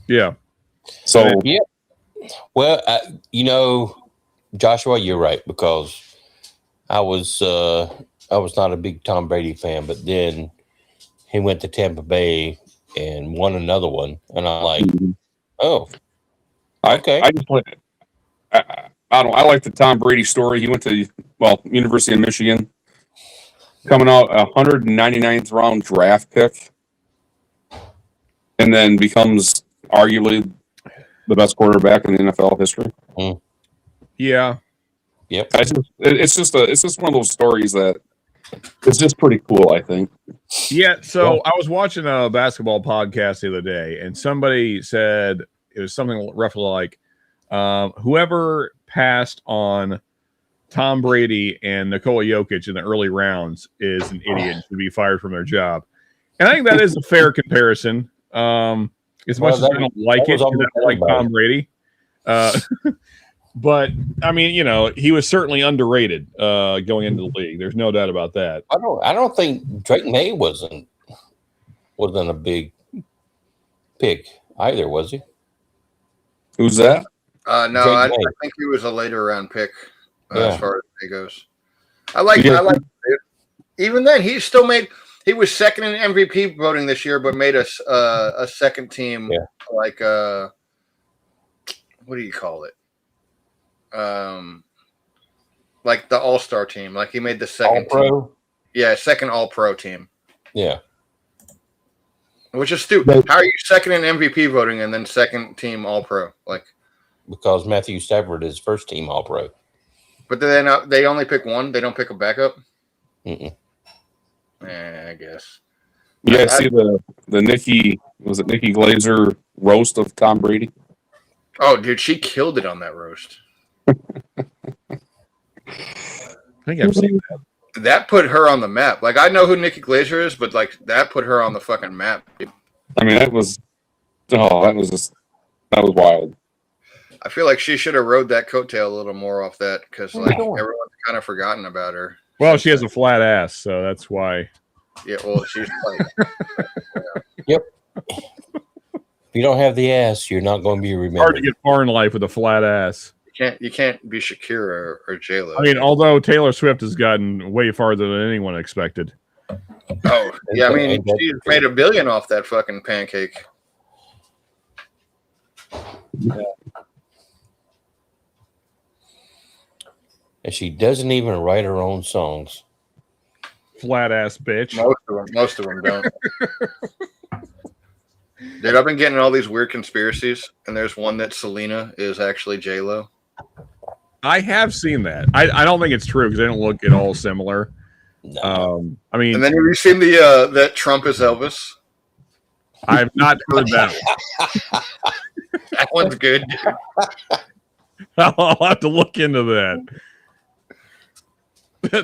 Yeah. So yeah. Well, Joshua, you're right, because I was not a big Tom Brady fan, but then he went to Tampa Bay and won another one, and I'm like, oh, okay. I like the Tom Brady story. He went to University of Michigan, coming out 199th round draft pick, and then becomes arguably the best quarterback in the NFL history. Yeah. Yep. It's just one of those stories that it's just pretty cool, I think. Yeah. So I was watching a basketball podcast the other day, and somebody said it was something roughly like, whoever passed on Tom Brady and Nikola Jokic in the early rounds is an idiot and should be fired from their job. And I think that is a fair comparison. As much as I don't like it, 'cause I don't like Tom Brady. But I mean, you know, he was certainly underrated going into the league. There's no doubt about that. I don't think Drake May wasn't a big pick either, was he? Who's that? No, I think he was a later round pick as far as it goes. I like it. Even then, he still made. He was second in MVP voting this year, but made a second team like what do you call it? Like the All-Star team. Like he made the second All-Pro? team. Yeah, second All-Pro team. Yeah. Which is stupid. How are you second in MVP voting and then second team All-Pro? Like because Matthew Stafford is first team All-Pro. But then they only pick one. They don't pick a backup. I guess. You guys see the Nikki Glaser roast of Tom Brady? Oh, dude, she killed it on that roast. I think I've seen that. That put her on the map. Like I know who Nikki Glaser is, but like that put her on the fucking map. Dude. I mean, that was wild. I feel like she should have rode that coattail a little more off that because like everyone's kind of forgotten about her. Well, she has a flat ass, so that's why. Yeah, well, she's like, Yep. If you don't have the ass, you're not going to be remembered. Hard to get far in life with a flat ass. You can't be Shakira or J-Lo. I mean, although Taylor Swift has gotten way farther than anyone expected. Oh, yeah, I mean, she's made $1 billion off that fucking pancake. Yeah. And she doesn't even write her own songs. Flat ass bitch. Most of them don't. Dude, I've been getting all these weird conspiracies, and there's one that Selena is actually J-Lo. I have seen that. I don't think it's true because they don't look at all similar. No. I mean, and then have you seen the that Trump is Elvis? I've not heard that one. That one's good. I'll have to look into that.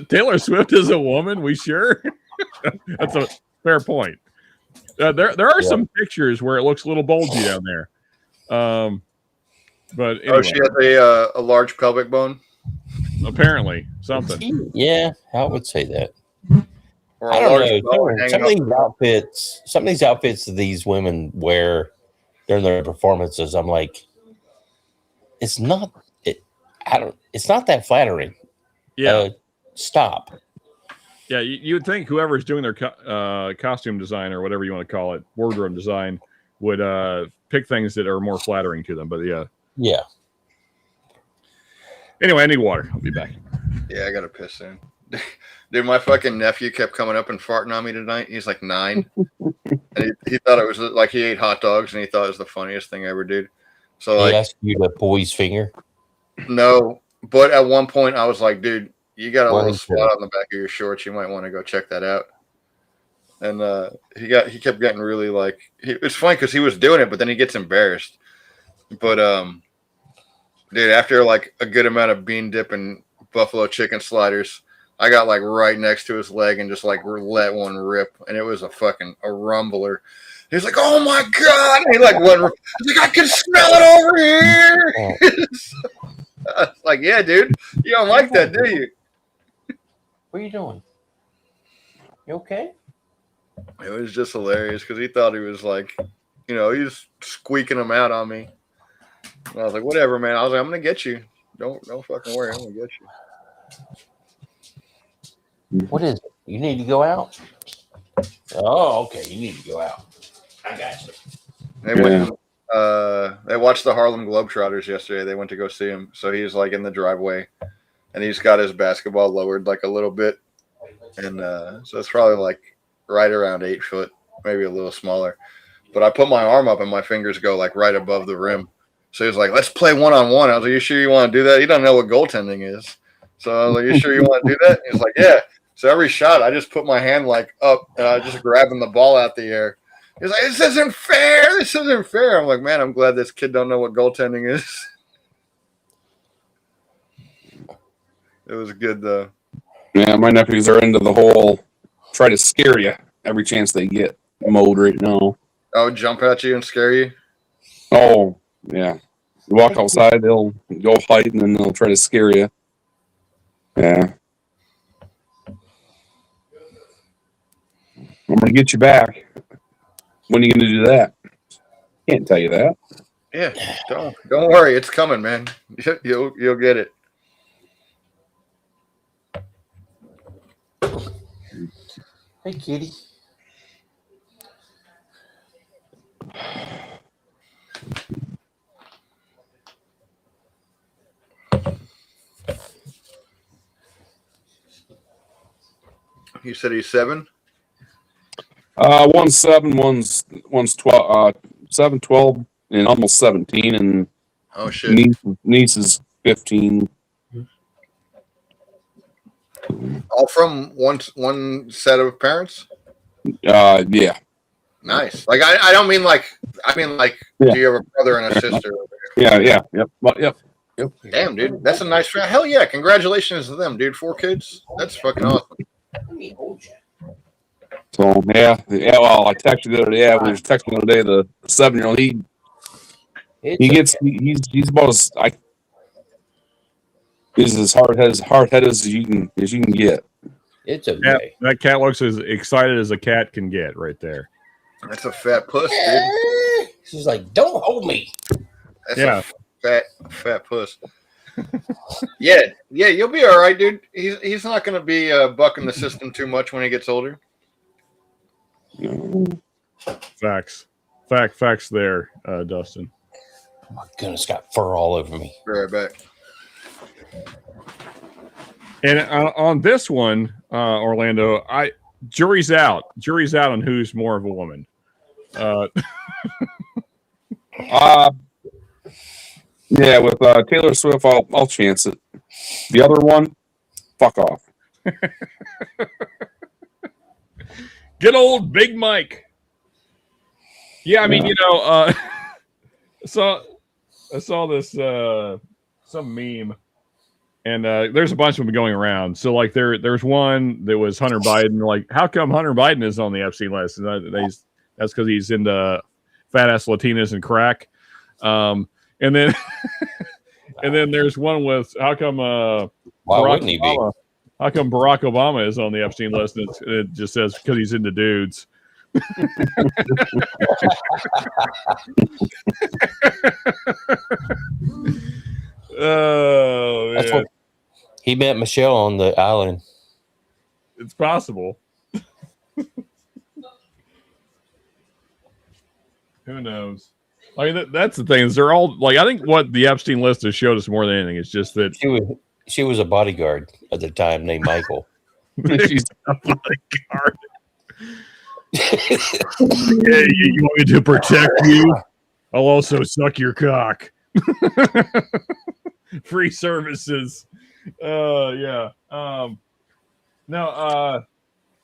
Taylor Swift is a woman. We sure? That's a fair point. There are some pictures where it looks a little bulgy down there. But anyway. Oh, she has a large pelvic bone. Apparently, something. Yeah, I would say that. Or I don't know. Some of these outfits that these women wear during their performances, I'm like, it's not that flattering. Yeah. Stop. Yeah, you would think whoever's doing their costume design or whatever you want to call it, wardrobe design, would pick things that are more flattering to them. But yeah. Yeah. Anyway, I need water. I'll be back. Yeah, I got to piss in. Dude, my fucking nephew kept coming up and farting on me tonight. He's like 9. And he thought it was like he ate hot dogs and he thought it was the funniest thing ever, dude. So he like, asked you to pull his finger? No, but at one point I was like, dude, you got a little spot on the back of your shorts. You might want to go check that out. And he kept getting really like, it's funny because he was doing it, but then he gets embarrassed. But dude, after like a good amount of bean dip and buffalo chicken sliders, I got like right next to his leg and just like let one rip, and it was a rumbler. He's like, "Oh my god!" And he like went. He's like, "I can smell it over here." Like, yeah, dude, you don't like that, do you? What are you doing? You okay? It was just hilarious because he thought he was like, he was squeaking them out on me. And I was like, "Whatever, man." I was like, "I'm gonna get you. Don't fucking worry. I'm gonna get you." What is it? You need to go out? Oh, okay. You need to go out. I got you. They watched the Harlem Globetrotters yesterday. They went to go see him. So he's like in the driveway and he's got his basketball lowered like a little bit. and so it's probably like right around 8 foot, maybe a little smaller. But I put my arm up and my fingers go like right above the rim. So he was like, "Let's play 1-on-1." I was like, "You sure you want to do that?" He doesn't know what goaltending is. So I was like, "You sure you want to do that?" He was like, "Yeah." So every shot, I just put my hand like up and I was just grabbing the ball out the air. He's like, "This isn't fair. This isn't fair." I'm like, "Man, I'm glad this kid don't know what goaltending is." It was good though. Yeah, my nephews are into the whole try to scare you every chance they get mode right now. Oh, jump at you and scare you? Oh, yeah. You walk outside, they'll go hide, and then they'll try to scare you. Yeah. I'm going to get you back. When are you going to do that? Can't tell you that. Yeah, don't worry. It's coming, man. You'll get it. Hey, kitty. You said he's 7? One's 7, one's 12, 7, 12, and almost 17, and oh shit, niece is 15. All from one set of parents? Yeah. Nice. Like I don't mean like Yeah. Do you have a brother and a sister? Yeah. Yep. Damn, dude, that's a nice friend. Hell yeah! Congratulations to them, dude. 4 kids. That's fucking awesome. So yeah. Well, I texted the other day. I was texting the other day. The 7-year-old, he's about he's as hard headed as you can get. It's okay. Yeah, that cat looks as excited as a cat can get right there. That's a fat puss, dude. She's like, "Don't hold me." That's a fat puss. Yeah, you'll be all right, dude. He's not going to be bucking the system too much when he gets older. Facts there, Dustin. Oh my goodness, got fur all over me. Be right back. And on this one, Orlando, jury's out on who's more of a woman. Yeah, with Taylor Swift, I'll chance it. The other one, fuck off. Good old Big Mike. Yeah, I mean, I saw this some meme, and there's a bunch of them going around. So like there's one that was Hunter Biden. Like, how come Hunter Biden is on the Epstein list? And that's because he's into fat ass Latinas and crack. And then and then there's one with how come How come Barack Obama is on the Epstein list? And it just says because he's into dudes. Oh, That's man. what he met Michelle on the island. It's possible. Who knows? I mean, that's the thing. Is they're all like, I think what the Epstein list has showed us more than anything is just that she was a bodyguard at the time named Michael. She's a bodyguard. Yeah, you want me to protect you? I'll also suck your cock. Free services. Yeah. No,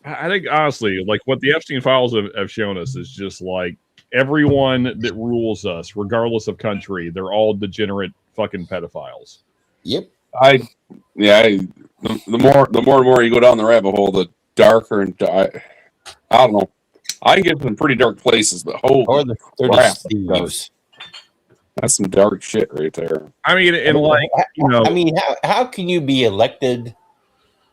I think honestly, like what the Epstein files have shown us is just like everyone that rules us, regardless of country, they're all degenerate fucking pedophiles. Yep. The more and more you go down the rabbit hole, the darker and I don't know. I get some pretty dark places, but they're just thieves. That's some dark shit right there. I mean, and like, how can you be elected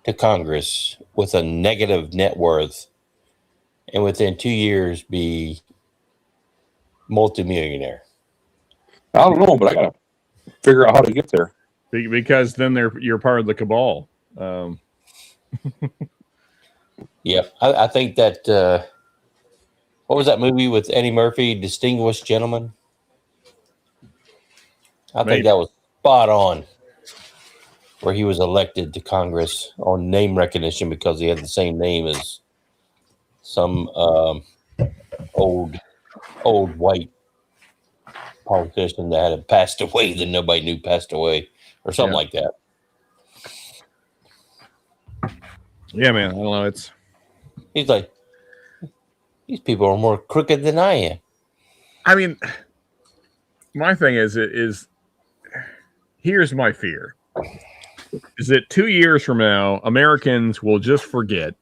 to Congress with a negative net worth and within 2 years be multimillionaire? I don't know, but I gotta figure out how to get there. Because then you're part of the cabal. Yeah, I think that. What was that movie with Eddie Murphy, Distinguished Gentleman? I think that was spot on. where he was elected to Congress on name recognition because he had the same name as some old white politician that had passed away that nobody knew passed away or something like that. Yeah, man. I don't know. He's like, these people are more crooked than I am. I mean, my thing is here's my fear. Is that 2 years from now, Americans will just forget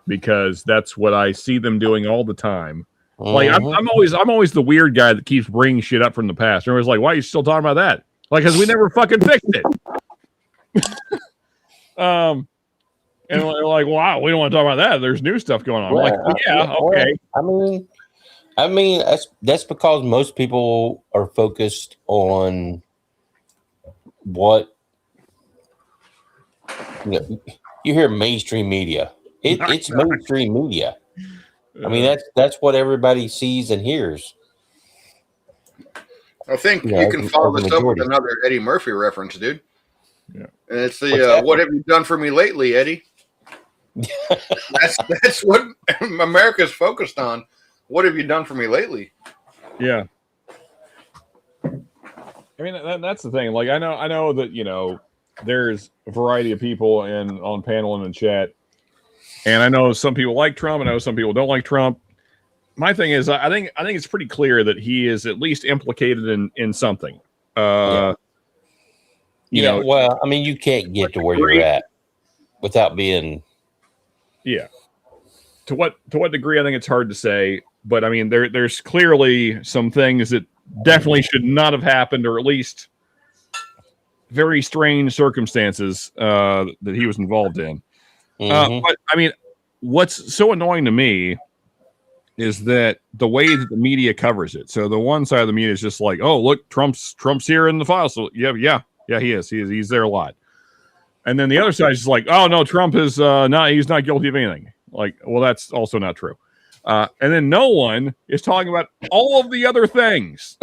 because that's what I see them doing all the time. Like I'm always the weird guy that keeps bringing shit up from the past. Everyone's like, "Why are you still talking about that?" Like, because we never fucking fixed it. And they're like, "Wow, we don't want to talk about that. There's new stuff going on." I'm like, "Yeah, okay." I mean, that's because most people are focused on what you hear mainstream media. It's mainstream media. I mean, that's what everybody sees and hears. I think you can follow this up with another Eddie Murphy reference, dude. Yeah, and it's the "What have you done for me lately, Eddie?" that's what America's focused on. What have you done for me lately? Yeah. I mean, that's the thing. Like, I know that, there's a variety of people on panel and in chat. And I know some people like Trump. I know some people don't like Trump. My thing is, I think it's pretty clear that he is at least implicated in something. Well, I mean, you can't get to where you're at without being. Yeah. To what degree, I think it's hard to say. But I mean, there's clearly some things that definitely should not have happened, or at least very strange circumstances that he was involved in. But I mean, what's so annoying to me is that the way that the media covers it. So the one side of the media is just like, "Oh, look, Trump's here in the file." So yeah, he is. He's there a lot. And then the other side is just like, "Oh no, Trump is he's not guilty of anything." Like, well, that's also not true. And then no one is talking about all of the other things.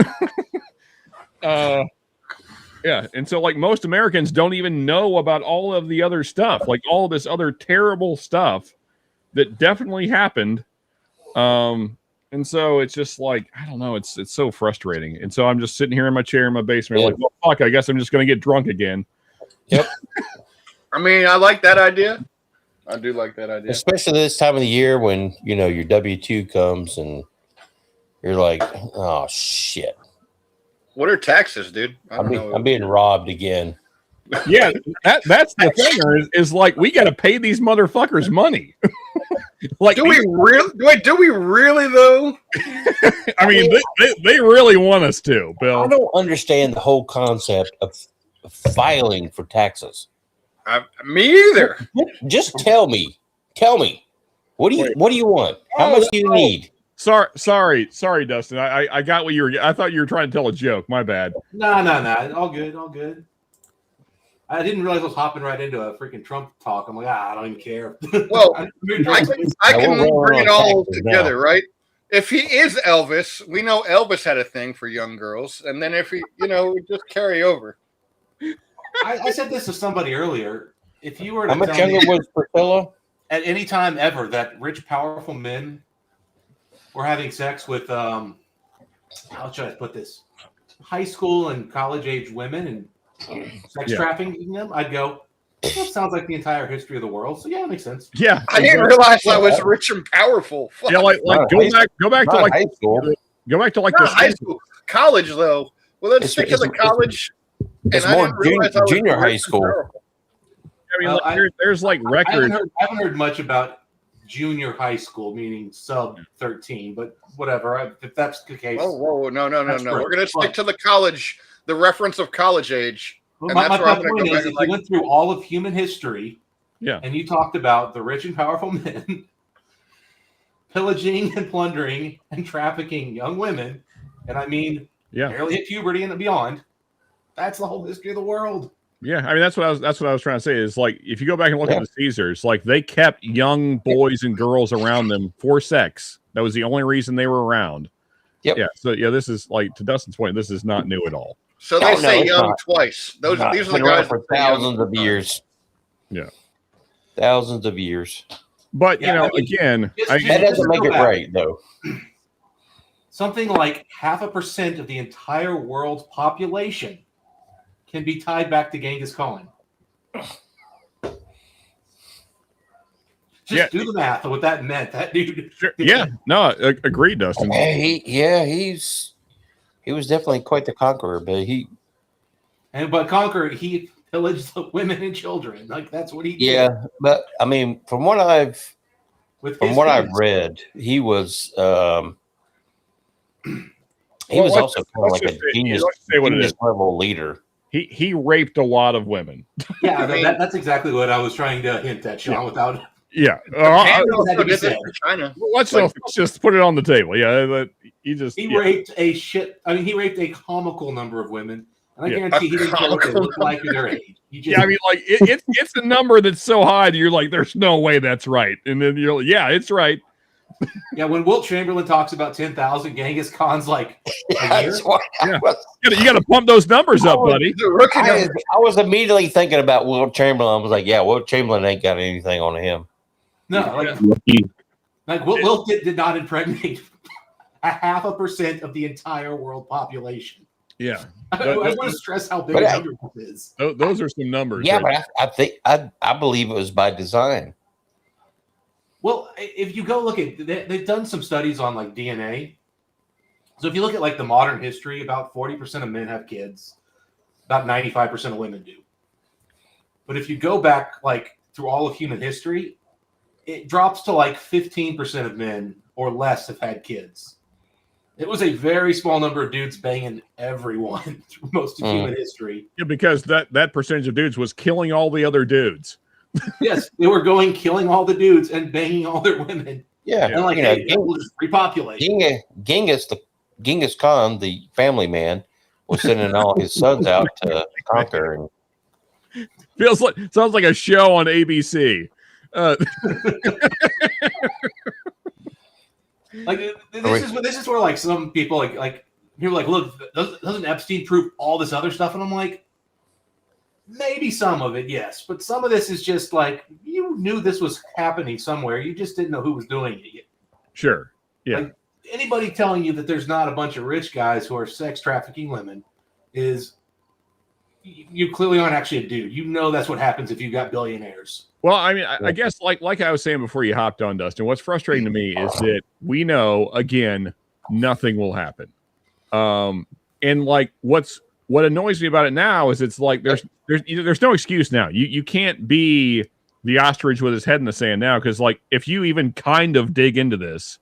Yeah, and so like most Americans don't even know about all of the other stuff, like all this other terrible stuff that definitely happened. And so it's just like, I don't know, it's so frustrating. And so I'm just sitting here in my chair in my basement, like, well, fuck, I guess I'm just gonna get drunk again. Yep. I mean, I like that idea. I do like that idea, especially this time of the year when your W-2 comes and you're like, "Oh shit." What are taxes, dude? I'm being robbed again. Yeah, that's the thing. Is like, we got to pay these motherfuckers money. Like, do we really though? I mean, they really want us to, Bill. I don't understand the whole concept of filing for taxes. Me either. Just tell me. What do you want? How much do you need? Sorry, Dustin. I got what you were. I thought you were trying to tell a joke. My bad. No. All good. I didn't realize I was hopping right into a freaking Trump talk. I'm like, I don't even care. Well, I can bring it all together, right? If he is Elvis, we know Elvis had a thing for young girls, and then if he, just carry over. I said this to somebody earlier. If you were to how much younger was Priscilla? At any time ever that rich, powerful men were having sex with, how should I put this? High school and college age women and sex trafficking them, I'd go, that sounds like the entire history of the world. So yeah, it makes sense. Yeah. I didn't realize I was rich and powerful. Fuck. Yeah, like go back to like high school. Go back to like the high school. College though. Well, let's stick to the college. It's more junior high school. I mean, there's like records. I haven't heard much about junior high school, meaning sub 13, but whatever. If that's the case. Whoa, no. We're gonna stick to the college, the reference of college age. Well, my point is, if you went through all of human history, and you talked about the rich and powerful men pillaging and plundering and trafficking young women, and I mean, barely hit puberty and beyond. That's the whole history of the world. Yeah, I mean that's what I was trying to say is like if you go back and look at the Caesars, like they kept young boys and girls around them for sex. That was the only reason they were around. Yep. Yeah. So this is like to Dustin's point, this is not new at all. So they No, say it's young not. twice. These are It's the been around guys for that say young thousands of years. Yeah. Thousands of years. But you Yeah, know, I mean, again, That doesn't make it right, though. Something like 0.5% of the entire world's population can be tied back to Genghis Khan. Just do the math of what that meant. That dude. Yeah, no, agreed, Dustin. He was definitely quite the conqueror, but conqueror, he pillaged the women and children. Like that's what he did. yeah, but I mean, from what I've read, he was also kind of like a genius level leader. He raped a lot of women. Yeah, that's exactly what I was trying to hint at, Sean. Without let's just put it on the table. Yeah, he raped he raped a comical number of women, and I guarantee he didn't care what they looked like or their age. I mean, like it's a number that's so high that you're like, there's no way that's right, and then you're like, yeah, it's right. Yeah, when Wilt Chamberlain talks about 10,000, Genghis Khan's like, you got to pump those numbers up, buddy. I was immediately thinking about Wilt Chamberlain. I was like, yeah, Wilt Chamberlain ain't got anything on him. No, like Wilt did not impregnate 0.5% of the entire world population. Yeah, I want to stress how big a number this is. Those are some numbers. Yeah, but I believe it was by design. Well, if you go look at, they've done some studies on like DNA. So if you look at like the modern history, about 40% of men have kids, about 95% of women do. But if you go back like through all of human history, it drops to like 15% of men or less have had kids. It was a very small number of dudes banging everyone through most of human history. Yeah, because that percentage of dudes was killing all the other dudes. Yes, they were killing all the dudes and banging all their women. Yeah, and like, we'll just repopulate. Genghis Khan, the family man, was sending all his sons out to conquer. And sounds like a show on ABC. Like this is where like some people like people like, look, doesn't Epstein prove all this other stuff? And I'm like, maybe some of it, yes, but some of this is just like you knew this was happening somewhere, you just didn't know who was doing it yet. Sure, yeah. Like, anybody telling you that there's not a bunch of rich guys who are sex trafficking women is you clearly aren't actually a dude. You know that's what happens if you've got billionaires. Well, I mean, I guess like I was saying before you hopped on, Dustin, what's frustrating to me is that we know, again, nothing will happen. And like what annoys me about it now is it's like there's no excuse now. You can't be the ostrich with his head in the sand now, because like if you even kind of dig into this,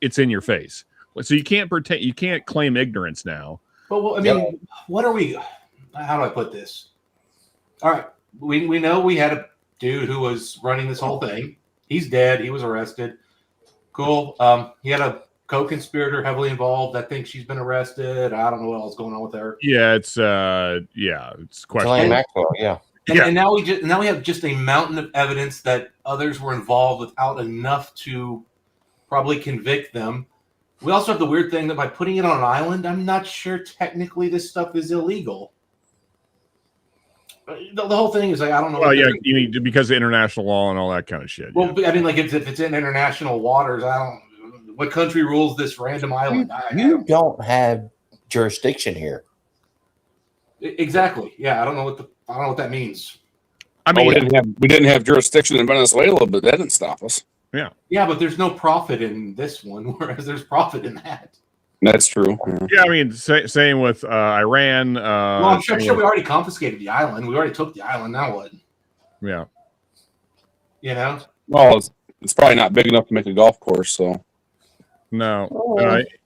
it's in your face. So you can't pretend, you can't claim ignorance now. But well, I mean, what are we? How do I put this? All right, we know we had a dude who was running this whole thing. He's dead. He was arrested. Cool. He had a co-conspirator heavily involved. I think she's been arrested. I don't know what else is going on with her. Yeah, it's questionable. Maxwell, yeah. And now we have just a mountain of evidence that others were involved without enough to probably convict them. We also have the weird thing that by putting it on an island, I'm not sure technically this stuff is illegal. The whole thing is like, I don't know. Well, yeah, you mean because of international law and all that kind of shit. Well, yeah. I mean, like if it's in international waters, what country rules this random island? You don't have jurisdiction here. Exactly. Yeah, I don't know what that means. I mean, we didn't have jurisdiction in Venezuela, but that didn't stop us. Yeah. Yeah, but there's no profit in this one, whereas there's profit in that. That's true. Yeah, I mean, same with Iran. Well, I'm sure we already confiscated the island. We already took the island. Now what? Yeah. You know? Well, it's probably not big enough to make a golf course, so. No.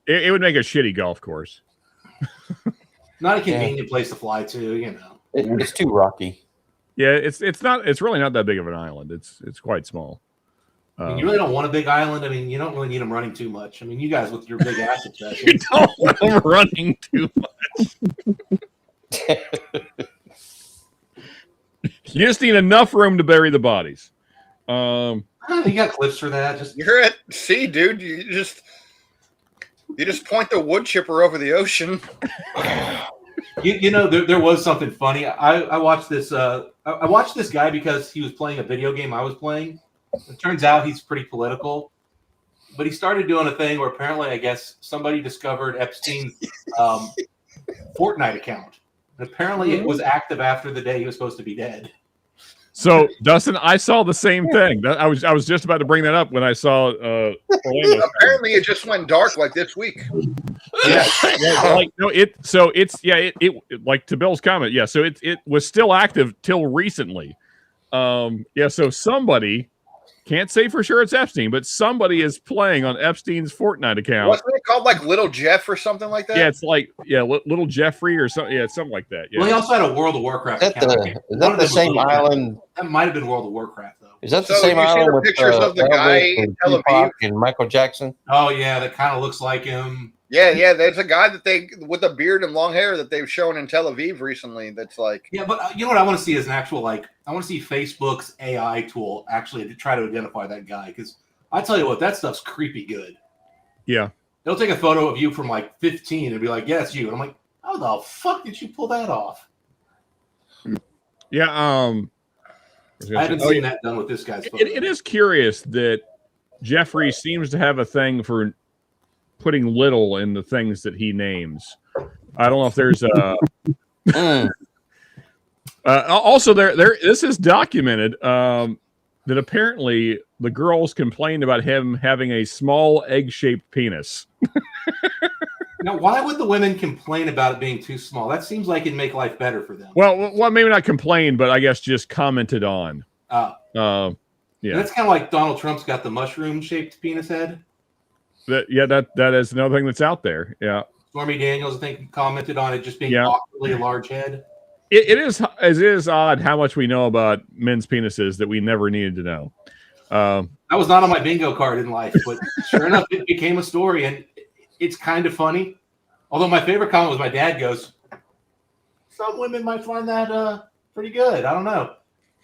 It would make a shitty golf course. Not a convenient place to fly to, you know. It's too rocky. Yeah, it's really not that big of an island. It's quite small. I mean, you really don't want a big island. I mean, you don't really need them running too much. I mean, you guys with your big ass obsession. You don't want them running too much. You just need enough room to bury the bodies. You got clips for that. You're at sea, dude. You just point the wood chipper over the ocean. You know, there was something funny. I watched this. I watched this guy because he was playing a video game I was playing. It turns out he's pretty political, but he started doing a thing where apparently, I guess, somebody discovered Epstein's Fortnite account. And apparently, it was active after the day he was supposed to be dead. So, Dustin, I saw the same thing. I was just about to bring that up when I saw Orlando. Apparently, it just went dark like this week. Yeah, like no, it's like to Bill's comment. Yeah, so it was still active till recently. Yeah, so somebody can't say for sure it's Epstein, but somebody is playing on Epstein's Fortnite account. Wasn't it called like Little Jeff or something like that? Yeah, it's like Little Jeffrey or something. Yeah, something like that. Yeah. Well, he also had a World of Warcraft account. Is that the same island? That might have been World of Warcraft, though. Is that the same island with pictures of the guy in Tel Aviv and Michael Jackson? Oh yeah, that kind of looks like him. Yeah. There's a guy that they with a beard and long hair that they've shown in Tel Aviv recently. That's like but you know what I want to see is an actual I want to see Facebook's AI tool actually to try to identify that guy because I tell you what, that stuff's creepy good. Yeah, they'll take a photo of you from like 15 and be like, "Yeah, it's you," and I'm like, "How the fuck did you pull that off?" Yeah, I haven't seen that done with this guy's photo. It is curious that Jeffrey seems to have a thing for putting little in the things that he names. I don't know if there's also there this is documented that apparently the girls complained about him having a small egg-shaped penis. Now, why would the women complain about it being too small? That seems like it'd make life better for them. Well, maybe not complain, but I guess just commented on. Yeah, that's kind of like Donald Trump's got the mushroom-shaped penis head. That is another thing that's out there. Yeah, Stormy Daniels, I think, commented on it just being awkwardly a large head. It is odd how much we know about men's penises that we never needed to know. That was not on my bingo card in life, but sure enough, it became a story, and it's kind of funny. Although my favorite comment was my dad goes, "Some women might find that pretty good. I don't know."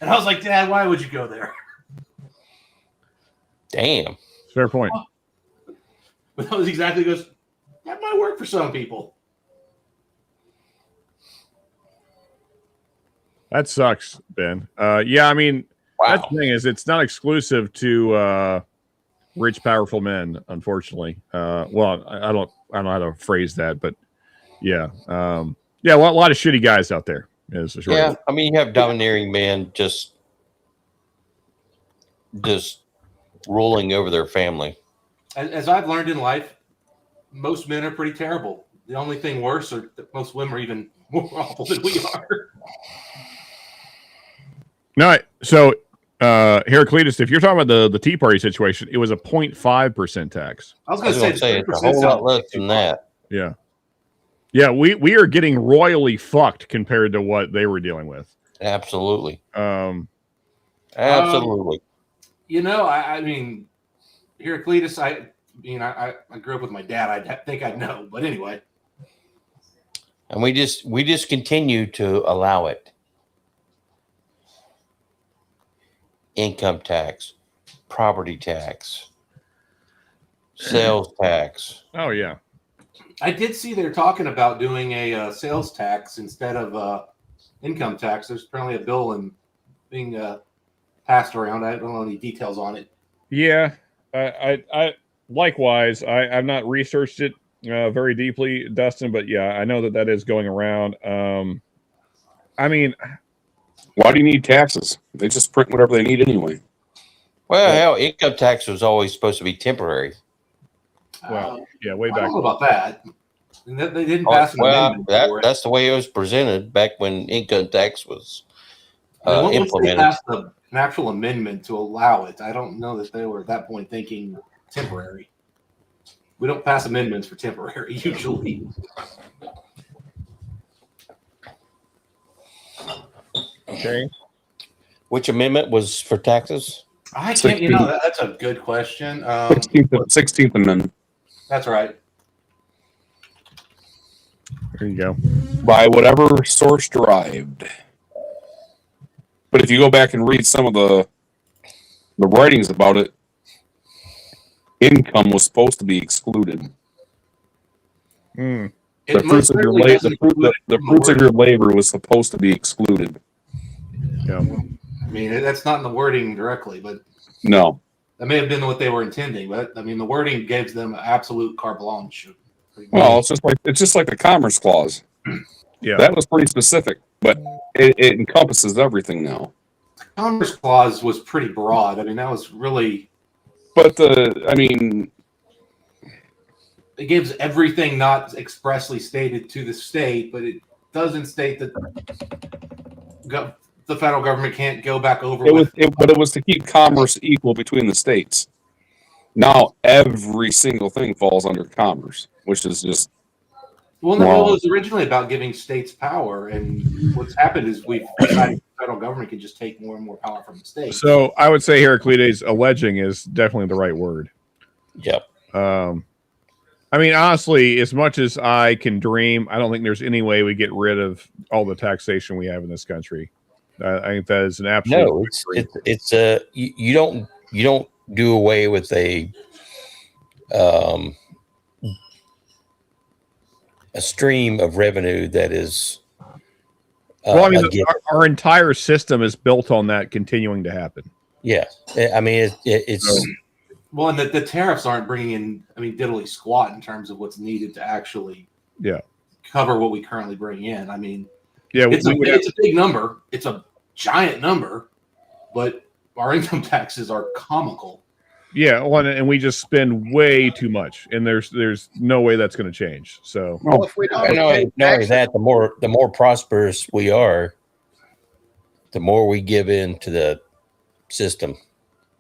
And I was like, "Dad, why would you go there?" Damn. Fair point. But that was exactly goes, that might work for some people. That sucks, Ben. Yeah, I mean, wow. That's the thing is it's not exclusive to rich, powerful men, unfortunately. Well, I don't know how to phrase that, but yeah. A lot of shitty guys out there. Is the short yeah, I mean, you have domineering men just ruling over their family. As I've learned in life, most men are pretty terrible. The only thing worse are that most women are even more awful than we are. No, so Heraclitus, if you're talking about the Tea Party situation, it was a 0.5% tax. I was going to say it's a whole lot less than that. Yeah. Yeah, we are getting royally fucked compared to what they were dealing with. Absolutely. Absolutely. I mean, Heraclitus, I grew up with my dad. I think I'd know, but anyway. And we just continue to allow it. Income tax, property tax, sales tax. Oh yeah. I did see they're talking about doing a sales tax instead of income tax. There's apparently a bill being passed around. I don't know any details on it. Yeah, I likewise. I've not researched it very deeply, Dustin, but yeah, I know that is going around. I mean, why do you need taxes? They just print whatever they need anyway. Well, hell, income tax was always supposed to be temporary. Well, yeah, way back. I don't know about that. They didn't pass an amendment for it. That's the way it was presented back when income tax was implemented. They passed an actual amendment to allow it. I don't know that they were at that point thinking temporary. We don't pass amendments for temporary usually. Okay. Which amendment was for taxes? I can't. That's a good question. 16th Amendment. That's right. There you go. By whatever source derived. But if you go back and read some of the writings about it, income was supposed to be excluded. The fruits of your labor, the fruits of your labor was supposed to be excluded. Yeah. I mean, that's not in the wording directly, but no, that may have been what they were intending. But I mean, the wording gives them absolute carte blanche. Well, it's just like the Commerce Clause. Yeah, that was pretty specific, but it encompasses everything now. The Commerce Clause was pretty broad. I mean, that was really. But I mean, it gives everything not expressly stated to the state, but it doesn't state that the federal government can't go back over. But it was to keep commerce equal between the states. Now every single thing falls under commerce, which is just. Well, no, it was originally about giving states power, and what's happened is we've decided the federal government can just take more and more power from the states. So I would say Heraclides alleging is definitely the right word. Yep. I mean, honestly, as much as I can dream, I don't think there's any way we get rid of all the taxation we have in this country. I think that is an absolute. No, it's you don't do away with a stream of revenue that is. Well, I mean, our entire system is built on that continuing to happen. Yeah, I mean, it's. Well, and the tariffs aren't bringing in, I mean, diddly squat in terms of what's needed to actually cover what we currently bring in. I mean, it's a big number. It's a giant number, but our income taxes are comical. Yeah, well, and we just spend way too much, and there's no way that's going to change. So, well, if we don't, not only that, the more prosperous we are, the more we give in to the system.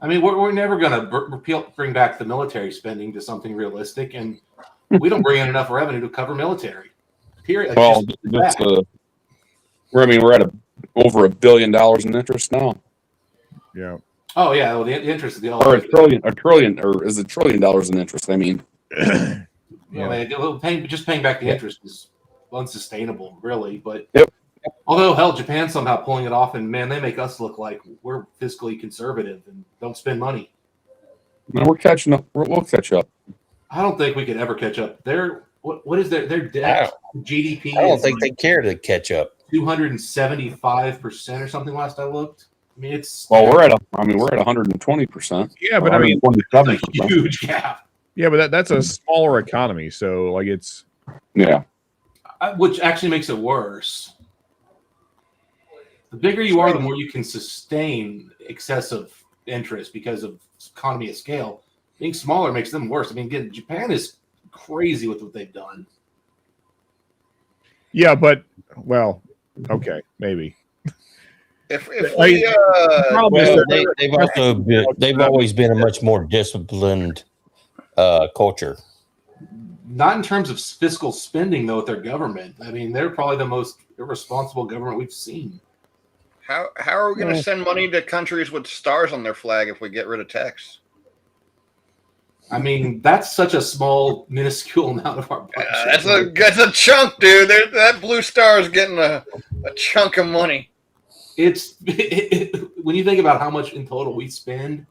I mean, we're never going to bring back the military spending to something realistic, and we don't bring in enough revenue to cover military. Period. Well, we're at over $1 billion in interest now. Yeah. Oh yeah, well, the interest is the or a trillion, or is it $1 trillion in interest? I mean, just paying back the interest is unsustainable, really. But yep. Although, hell, Japan's somehow pulling it off, and man, they make us look like we're fiscally conservative and don't spend money. No, we're catching up. We'll catch up. I don't think we could ever catch up. What is their debt GDP? I don't think they care to catch up. 275% or something. Last I looked. I mean, we're at 120%. Yeah, but I mean, it's a huge gap. Yeah, but that's a smaller economy, so like it's which actually makes it worse. The bigger you are, the more you can sustain excessive interest because of economy of scale. Being smaller makes them worse. I mean, again, Japan is crazy with what they've done. Yeah, but okay, maybe. They've always been a much more disciplined culture. Not in terms of fiscal spending, though, with their government. I mean, they're probably the most irresponsible government we've seen. How are we going to send money to countries with stars on their flag if we get rid of tax? I mean, that's such a small, minuscule amount of our budget. That's a chunk, dude. That blue star is getting a chunk of money. When you think about how much in total we spend,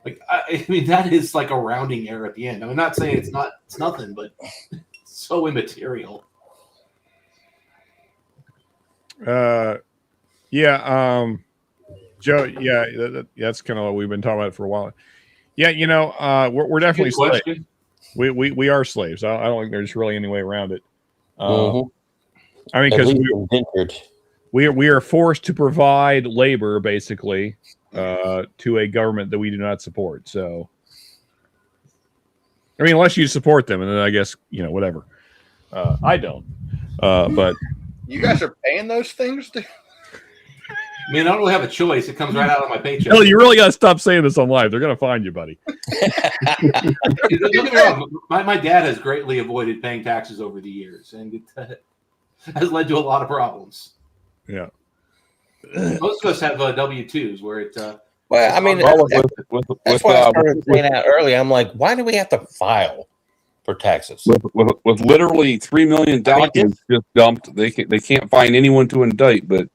like I mean, that is like a rounding error at the end. I'm not saying it's nothing, but it's so immaterial. Joe, that's kind of what we've been talking about for a while. Yeah, we're definitely slaves. We are slaves. I don't think there's really any way around it. I mean, because we are forced to provide labor basically to a government that we do not support. So, I mean, unless you support them, and then I guess whatever. I don't, but you guys are paying those things. I mean, I don't really have a choice. It comes right out of my paycheck. Hell, you really got to stop saying this on live. They're going to find you, buddy. Don't get me wrong. My dad has greatly avoided paying taxes over the years, and it has led to a lot of problems. Yeah. Most of us have W-2s where it. Well, I mean, that's why I started saying out earlier. I'm like, why do we have to file for taxes? With literally 3 million documents just dumped, they can't find anyone to indict, but.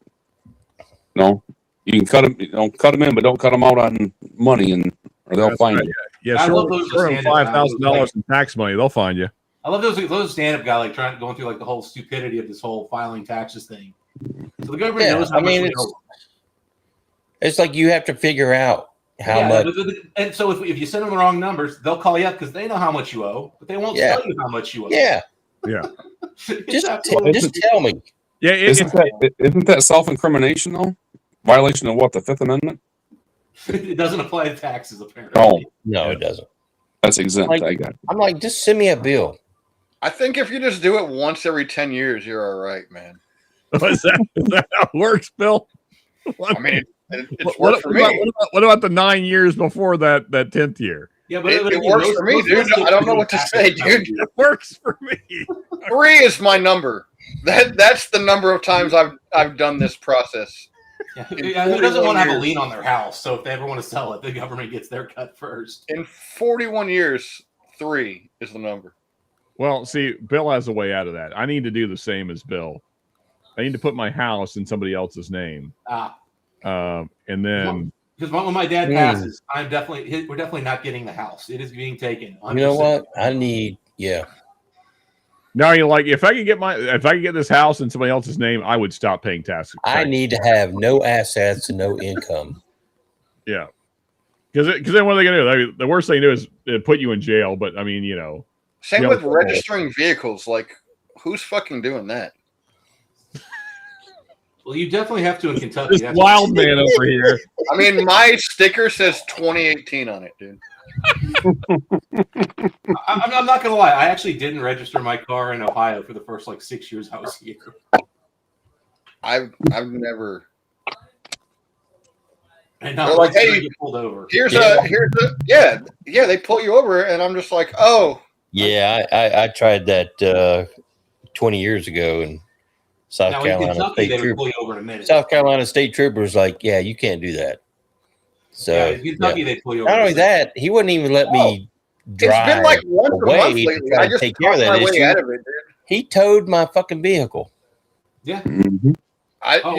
No, you can cut them in, but don't cut them out on money, or they'll find you. Yeah, sure. $5,000 in tax money, they'll find you. I love those stand-up guy like going through like the whole stupidity of this whole filing taxes thing. So the government knows how much we owe. It's like you have to figure out how much. And so if you send them the wrong numbers, they'll call you up because they know how much you owe, but they won't tell you how much you owe. Yeah. just tell me. Yeah. Isn't that self-incrimination though? Violation of what? The Fifth Amendment? It doesn't apply to taxes apparently. Oh no, it doesn't. That's exempt. I'm like, just send me a bill. I think if you just do it once every 10 years, you're all right, man. Is that how it works, Bill? I mean, it's worked for me. What about the 9 years before that 10th year? Yeah, but it works for me, dude. I don't know what to say, dude. It works for me. 3 is my number. That's the number of times I've done this process. Yeah, who doesn't want to have a lien on their house? So if they ever want to sell it, the government gets their cut first. In 41 years, 3 is the number. Well, see, Bill has a way out of that. I need to do the same as Bill. I need to put my house in somebody else's name. And then because when my dad passes, we're definitely not getting the house. It is being taken. 100%. You know what? I need Now you're like, if I could get this house in somebody else's name, I would stop paying taxes. I need to have no assets and no income. Yeah, because then what are they gonna do? The worst thing to do is put you in jail. But I mean, same with registering vehicles. Like, who's fucking doing that? Well, you definitely have to in Kentucky. This wild man over here. I mean, my sticker says 2018 on it, dude. I'm not gonna lie. I actually didn't register my car in Ohio for the first 6 years I was here. I've never. And they're like, hey, get pulled over. Here's a they pull you over, and I'm just like, oh. Yeah, I tried that 20 years ago in South Carolina. South Carolina State Troopers like, yeah, you can't do that. So in Kentucky, they pull you over. Not only that, he wouldn't even let me drive. It's been like once a month lately. I just take care of that my way issue. out of it, dude. He towed my fucking vehicle. Yeah. You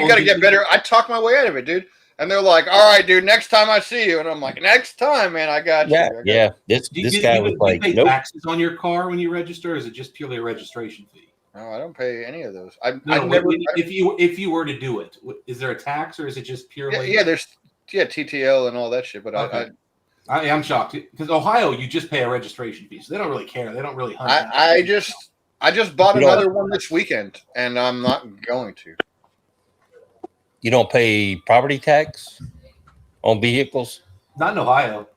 got to get better. I talk my way out of it, dude. And they're like, all right, dude, next time I see you. And I'm like, next time, man, I got you. Yeah. This guy was like, do you pay nope. taxes on your car when you register, or is it just purely a registration fee? No, I don't pay any of those. If you were to do it, is there a tax, or is it just purely? Yeah, there's TTL and all that shit. But okay. I am shocked because Ohio, you just pay a registration fee, so they don't really care. They don't really hunt. I just bought another one this weekend, and I'm not going to. You don't pay property tax on vehicles? Not in Ohio.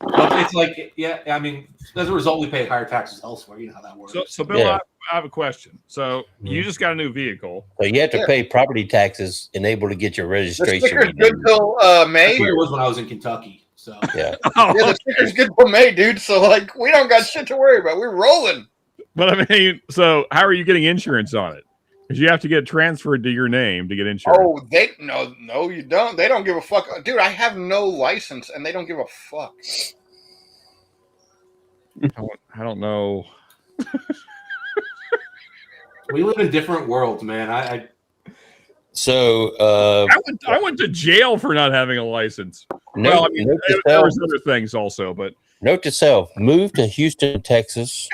But it's like, I mean, as a result, we pay higher taxes elsewhere. You know how that works. So Bill, I have a question. So you just got a new vehicle. So you have to pay property taxes and able to get your registration. The sticker's good till May. That's what it was when I was in Kentucky. So yeah, the sticker's good till May, dude. So we don't got shit to worry about. We're rolling. But I mean, so how are you getting insurance on it? Because you have to get transferred to your name to get insurance. Oh, no, you don't. They don't give a fuck, dude. I have no license, and they don't give a fuck. I don't know. We live in different worlds, man. So I went to jail for not having a license. There was other things also, but note to self: move to Houston, Texas.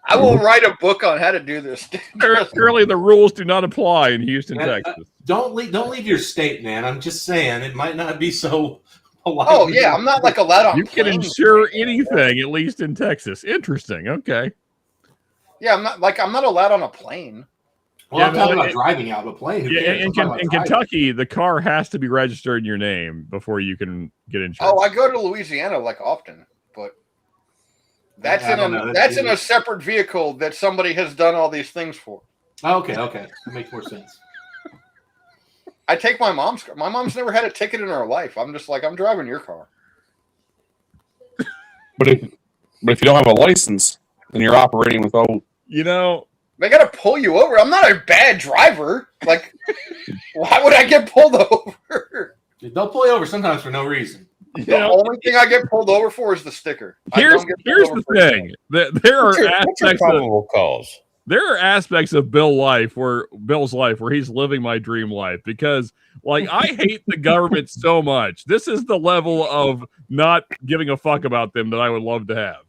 I will write a book on how to do this. Currently, the rules do not apply in Houston, Texas. Don't leave your state, man. I'm just saying it might not be so polite. Oh yeah, I'm not allowed on. You can insure anything, at least in Texas. Interesting. Okay. Yeah, I'm not allowed on a plane. Well, I'm talking about driving out of a plane. In Kentucky, the car has to be registered in your name before you can get insurance. Oh, I go to Louisiana often, but that's in a separate vehicle that somebody has done all these things for. Okay, that makes more sense. I take my mom's car. My mom's never had a ticket in her life. I'm just like, I'm driving your car. But if you don't have a license, then you're operating without. They got to pull you over. I'm not a bad driver. Like, why would I get pulled over? They'll pull you over sometimes for no reason. The only thing I get pulled over for is the sticker. Here's the thing. There are aspects of Bill's life where he's living my dream life because, I hate the government so much. This is the level of not giving a fuck about them that I would love to have.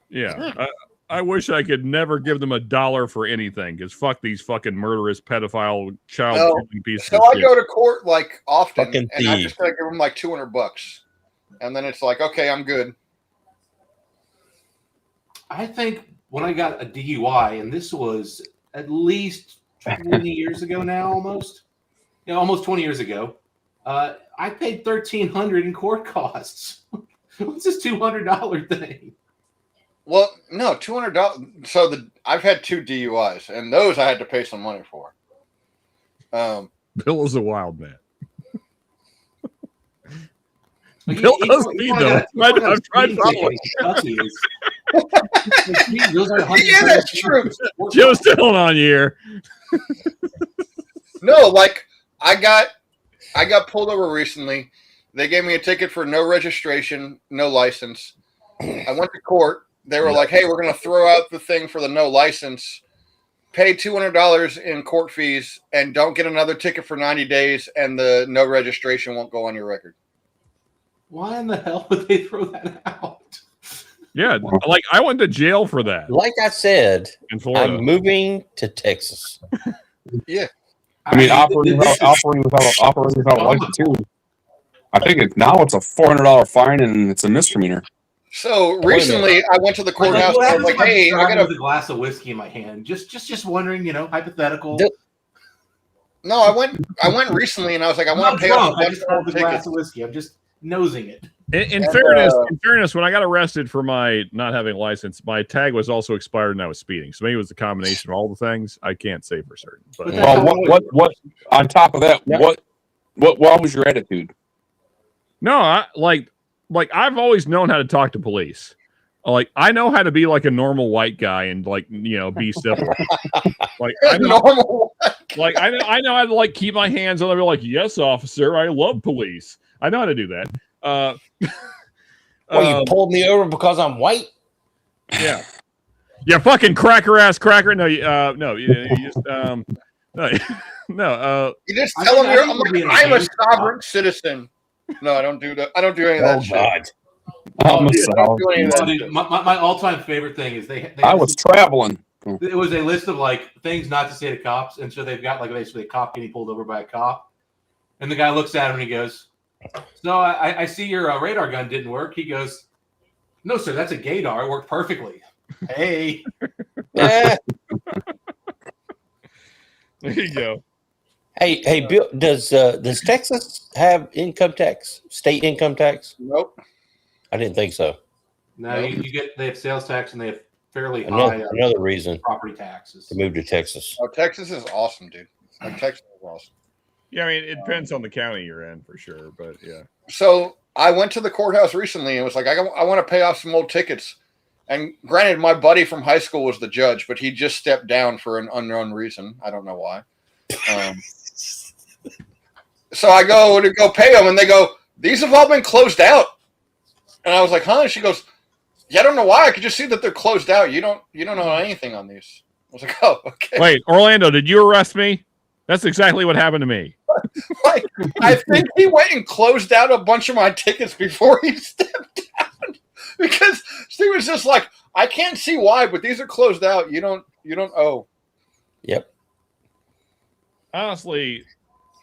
Yeah, I wish I could never give them $1 for anything because fuck these fucking murderous pedophile child killing pieces. So of I shit. go to court like often, Fucking and I thief. just gotta give them like $200, and then it's like, okay, I'm good. I think when I got a DUI, and this was at least 20 years ago now, almost 20 years ago, I paid $1,300 in court costs. What's this $200 thing? Well, no, $200. So I've had 2 DUIs, and those I had to pay some money for. Bill is a wild man. Like, Bill does me though. I've tried following. Yeah, that's true. Joe's telling on you here. No, like I got pulled over recently. They gave me a ticket for no registration, no license. I went to court. They were like, "Hey, we're going to throw out the thing for the no license. Pay $200 in court fees, and don't get another ticket for 90 days, and the no registration won't go on your record." Why in the hell would they throw that out? Yeah, like I went to jail for that. Like I said, in Florida. I'm moving to Texas. Yeah. I mean, operating without a license too. I think it's a $400 fine and it's a misdemeanor. So recently, I went to the courthouse. And I was like, "Hey, I got a glass of whiskey in my hand." Just wondering, hypothetical. No, I went recently, and I was like, "I want to pay off I just have a glass of whiskey. I'm just nosing it. In fairness, when I got arrested for my not having a license, my tag was also expired and I was speeding. So maybe it was a combination of all the things. I can't say for certain. But what on top of that, what was your attitude? No, I've always known how to talk to police. Like I know how to be like a normal white guy and be civil. Like I know, I know how to keep my hands on them. Be like, "Yes, officer, I love police." I know how to do that. You pulled me over because I'm white? Yeah. Yeah, fucking cracker ass cracker. No, no, you just no, no. You just tell them I'm a sovereign citizen. No, I don't do that. I don't do any of that shit. My all-time favorite thing is I was traveling. It was a list of things not to say to cops, and so they've got basically a cop getting pulled over by a cop, and the guy looks at him and he goes, "So I see your radar gun didn't work." He goes, "No, sir, that's a gaydar. It worked perfectly." Hey. There you go. Hey, Bill, does Texas have income tax? State income tax? Nope. I didn't think so. No, they have sales tax and they have fairly another high reason property taxes to move to Texas. Oh, Texas is awesome, dude. Texas is awesome. Yeah, I mean, it depends on the county you're in for sure, but yeah. So I went to the courthouse recently and was like, I want to pay off some old tickets. And granted, my buddy from high school was the judge, but he just stepped down for an unknown reason. I don't know why. So I go to pay them, and they go, "These have all been closed out." And I was like, "Huh?" And she goes, "Yeah, I don't know why. I could just see that they're closed out. You don't know anything on these." I was like, "Oh, okay." Wait, Orlando, did you arrest me? That's exactly what happened to me. I think he went and closed out a bunch of my tickets before he stepped down because she was just like, "I can't see why, but these are closed out. You don't owe." Yep. Honestly,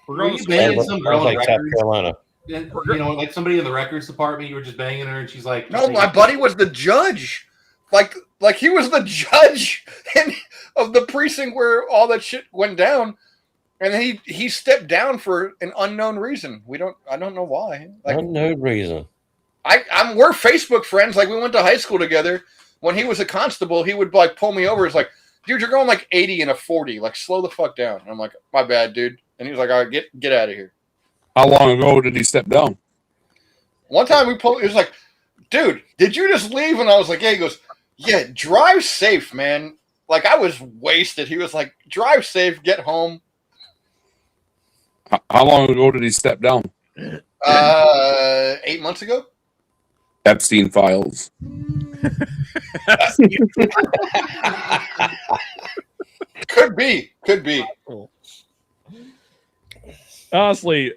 were you banging some girl in South records? Carolina. And, like somebody in the records department, you were just banging her, and she's like, "No, my buddy was the judge. Like he was the judge of the precinct where all that shit went down, and then he stepped down for an unknown reason. I don't know why. Unknown reason. We're Facebook friends. Like we went to high school together. When he was a constable, he would pull me over. It's like, "Dude, you're going 80 in a 40. Slow the fuck down." And I'm like, "My bad, dude." And he was like, "All right, get out of here." How long ago did he step down? One time he was like, "Dude, did you just leave?" And I was like, "Yeah." He goes, "Yeah, drive safe, man." I was wasted. He was like, "Drive safe, get home." How long ago did he step down? 8 months ago. Epstein files. Could be. Honestly,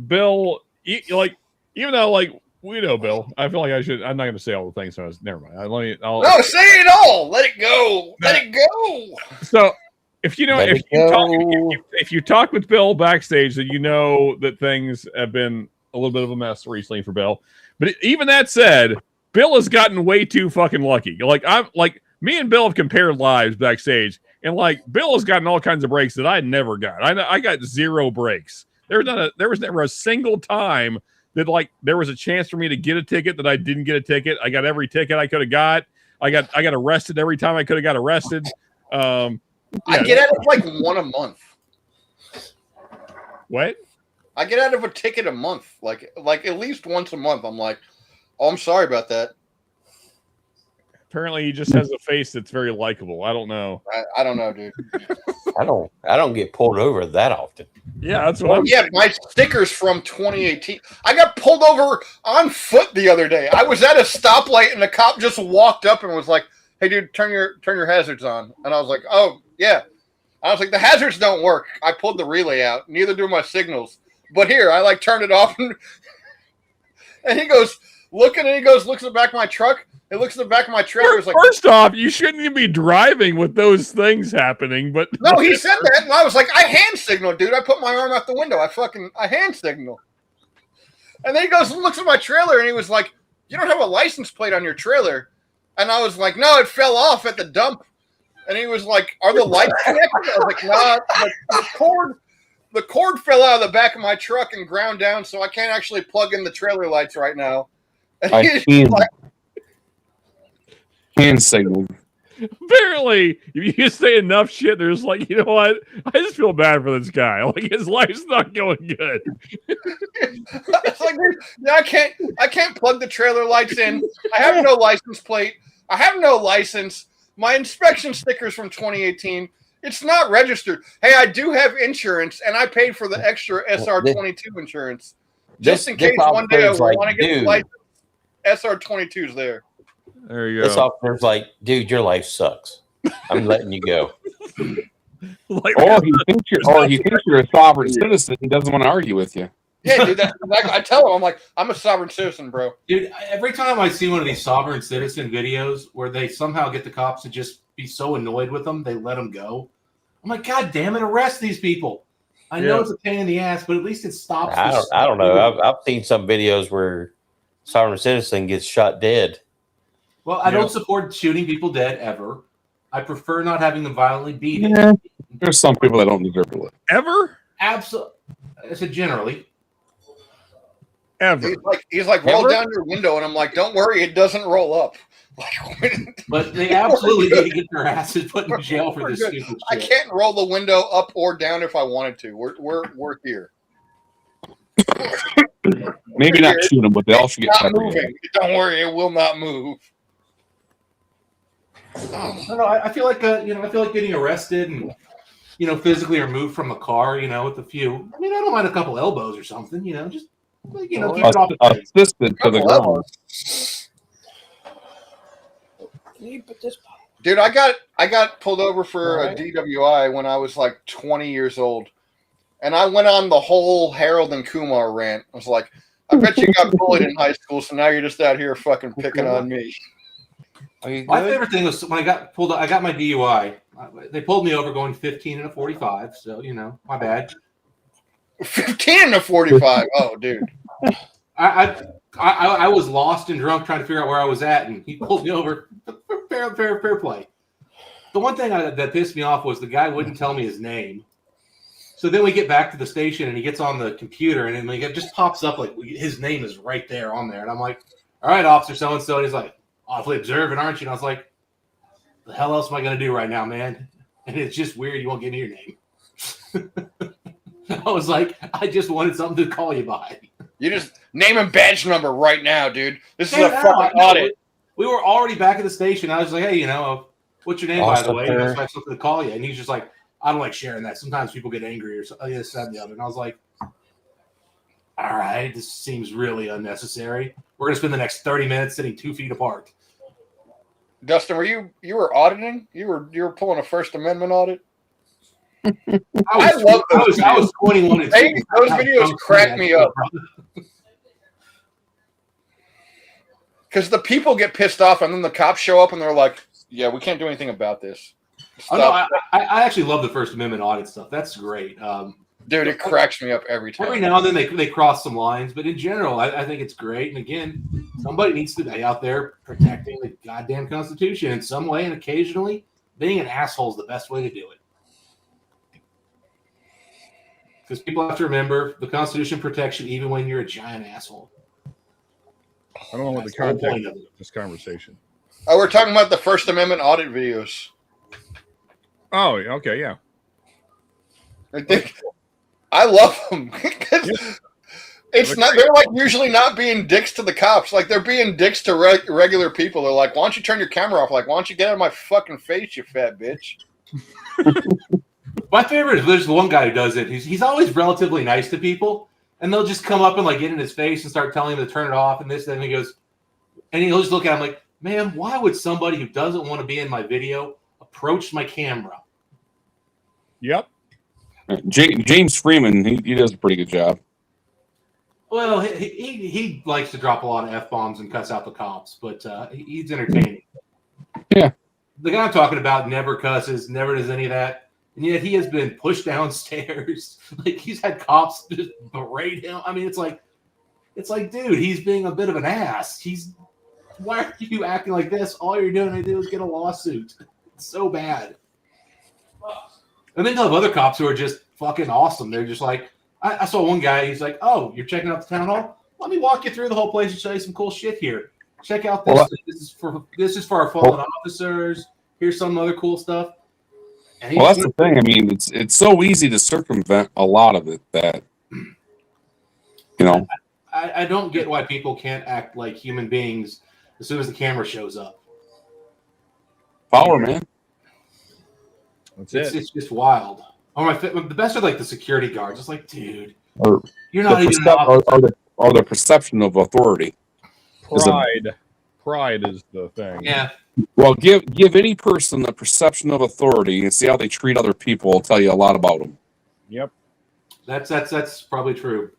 Bill, Even though, like, we know, Bill, I feel like I should. I'm not going to say all the things. So never mind. No, say it all. Let it go. Let it go. So, if you know, if you talk with Bill backstage, then you know that things have been a little bit of a mess recently for Bill. But even that said, Bill has gotten way too fucking lucky. Me and Bill have compared lives backstage, and like Bill has gotten all kinds of breaks that I never got. I got 0 breaks. There was never a single time that like there was a chance for me to get a ticket that I didn't get a ticket. I got every ticket I could have got. I got arrested every time I could have got arrested. I get out of like one a month. What? I get out of a ticket a month, like at least once a month. I'm like, oh, I'm sorry about that. Apparently, he just has a face that's very likable. I don't know. I don't know, dude. I don't get pulled over that often. Yeah, that's what I'm saying. My stickers from 2018. I got pulled over on foot the other day. I was at a stoplight and the cop just walked up and was like, "Hey, dude, turn your hazards on." And I was like, "Oh, yeah." I was like, "The hazards don't work. I pulled the relay out. Neither do my signals. But here, I like turned it off." And he goes, looks in the back of my truck. It looks in the back of my trailer. It's like, first off, you shouldn't even be driving with those things happening. But no, he said that, and I was like, I hand signal, dude. I put my arm out the window. I hand signal. And then he goes and looks at my trailer, and he was like, "You don't have a license plate on your trailer." And I was like, "No, it fell off at the dump." And he was like, "Are the lights connected?" I was like, "Nah, the cord fell out of the back of my truck and ground down, so I can't actually plug in the trailer lights right now." And he's like, hand signal. Apparently, if you say enough shit, there's like, you know what? I just feel bad for this guy. Like his life's not going good. It's like, yeah, I can't plug the trailer lights in. I have no license plate. I have no license. My inspection sticker's from 2018. It's not registered. Hey, I do have insurance, and I paid for the extra SR22 insurance just in case one day I want to get the license. SR22's there. There you go. This officer's like, "Dude, your life sucks. I'm letting you go." Or he thinks you're a sovereign citizen. He doesn't want to argue with you. Yeah, dude. I tell him, I'm like, "I'm a sovereign citizen, bro." Dude, every time I see one of these sovereign citizen videos where they somehow get the cops to just be so annoyed with them, they let them go. I'm like, God damn it, arrest these people. I know it's a pain in the ass, but at least it stops. I don't know. I've seen some videos where sovereign citizen gets shot dead. Well, I don't support shooting people dead ever. I prefer not having them violently beaten. Yeah. There's some people that don't deserve to live. Ever? Absolutely. I said generally. Ever. He's like, roll down your window, and I'm like, don't worry, it doesn't roll up. But they absolutely need to get their asses put in jail for this stupid shit. I can't roll the window up or down if I wanted to. We're here. Maybe not shoot them, but they all should get not moving. Don't worry, it will not move. I don't know. I feel like I feel like getting arrested and physically removed from a car. With a few. I mean, I don't mind a couple elbows or something. Just keep it off. Assisted to the ground. Dude, I got pulled over for a DWI when I was like 20 years old, and I went on the whole Harold and Kumar rant. I was like, I bet you got bullied in high school, so now you're just out here fucking picking on me. My favorite thing was when I got pulled. I got my DUI. They pulled me over going 15 and a 45. So my bad. 15 and a 45. Oh, dude. I was lost and drunk trying to figure out where I was at, and he pulled me over. Fair play. The one thing that pissed me off was the guy wouldn't tell me his name. So then we get back to the station, and he gets on the computer, and it just pops up like his name is right there on there. And I'm like, all right, officer so-and-so. And he's like, awfully observant, aren't you? And I was like, the hell else am I going to do right now, man? And it's just weird you won't give me your name. I was like, I just wanted something to call you by. You just name and badge number right now, dude. This is a fucking audit. We were already back at the station. I was like, hey, what's your name, by the way? I have something to call you. And he's just like, I don't like sharing that. Sometimes people get angry or something. This, that, and the other. And I was like, all right, this seems really unnecessary. We're going to spend the next 30 minutes sitting 2 feet apart. Dustin, you were auditing? You were pulling a First Amendment audit? I was 21 and those videos crack me up. because the people get pissed off, and then the cops show up, and they're like, "Yeah, we can't do anything about this." Oh, no, I actually love the First Amendment audit stuff. That's great. Dude, it cracks me up every time. Every now and then they cross some lines, but in general, I think it's great. And again, somebody needs to be out there protecting the goddamn Constitution in some way, and occasionally being an asshole is the best way to do it. Because people have to remember the Constitution protects you even when you're a giant asshole. I don't know what the context of this conversation. Oh, we're talking about the First Amendment audit videos. Oh, okay, yeah. I love them because it's not. They're like usually not being dicks to the cops. Like they're being dicks to regular people. They're like, "Why don't you turn your camera off? Like, why don't you get out of my fucking face, you fat bitch?" My favorite is there's one guy who does it. He's always relatively nice to people, and they'll just come up and like get in his face and start telling him to turn it off and this. And he goes, and he'll just look at him like, "Man, why would somebody who doesn't want to be in my video approach my camera?" Yep. James Freeman, he does a pretty good job. Well, he likes to drop a lot of F-bombs and cuss out the cops, but he's entertaining. Yeah. The guy I'm talking about never cusses, never does any of that, and yet he has been pushed downstairs. Like he's had cops just berate him. I mean, it's like, dude, he's being a bit of an ass. Why are you acting like this? All you're doing to do is get a lawsuit. It's so bad. And then you'll have other cops who are just fucking awesome. They're just like, I saw one guy, he's like, "Oh, you're checking out the town hall? Let me walk you through the whole place and show you some cool shit here. Check out this. This is for our fallen officers. Here's some other cool stuff." And well, that's the thing. I mean, it's so easy to circumvent a lot of it that, you know. I don't get why people can't act like human beings as soon as the camera shows up. Power, man. It's just wild. Oh, the best are like the security guards. It's like, dude, or you're not even or the perception of authority. Pride is the thing. Yeah. Well, give any person the perception of authority and see how they treat other people. Will tell you a lot about them. Yep. That's probably true.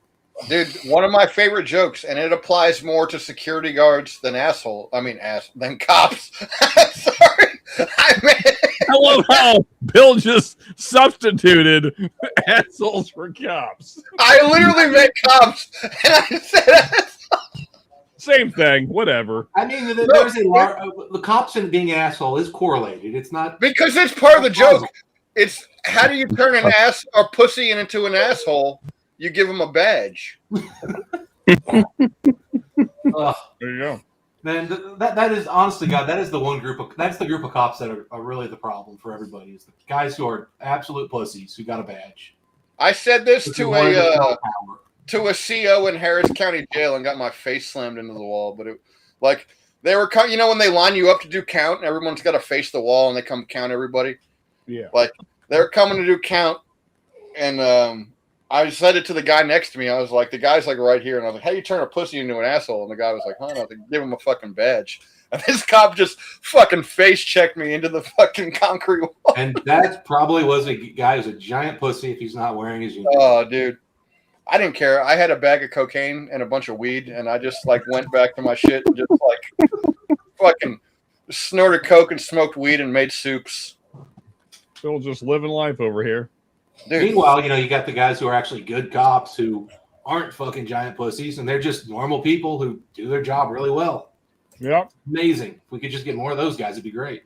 Dude, one of my favorite jokes, and it applies more to security guards than than cops. Sorry. I love how Bill just substituted assholes for cops. I literally meant cops, and I said assholes. Same thing, whatever. I mean, there's the cops and being an asshole is correlated. It's not because it's part of the joke. It's how do you turn an ass or pussy into an asshole? You give them a badge. There you go. Man, that is honestly, God, that is the group of cops that are really the problem for everybody. Is the guys who are absolute pussies who got a badge. I said this to a CO in Harris County Jail and got my face slammed into the wall. But they were, when they line you up to do count, and everyone's got to face the wall and they come count everybody. Yeah. Like they're coming to do count, and I said it to the guy next to me. I was like, the guy's like right here. And I was like, how do you turn a pussy into an asshole? And the guy was like, I don't know, give him a fucking badge. And this cop just fucking face checked me into the fucking concrete wall. And that probably was a guy who's a giant pussy if he's not wearing his uniform. Oh, dude. I didn't care. I had a bag of cocaine and a bunch of weed. And I just went back to my shit and just fucking snorted coke and smoked weed and made soups. Still just living life over here. Dude. Meanwhile, you got the guys who are actually good cops who aren't fucking giant pussies, and they're just normal people who do their job really well. Yep. Amazing. If we could just get more of those guys, it'd be great.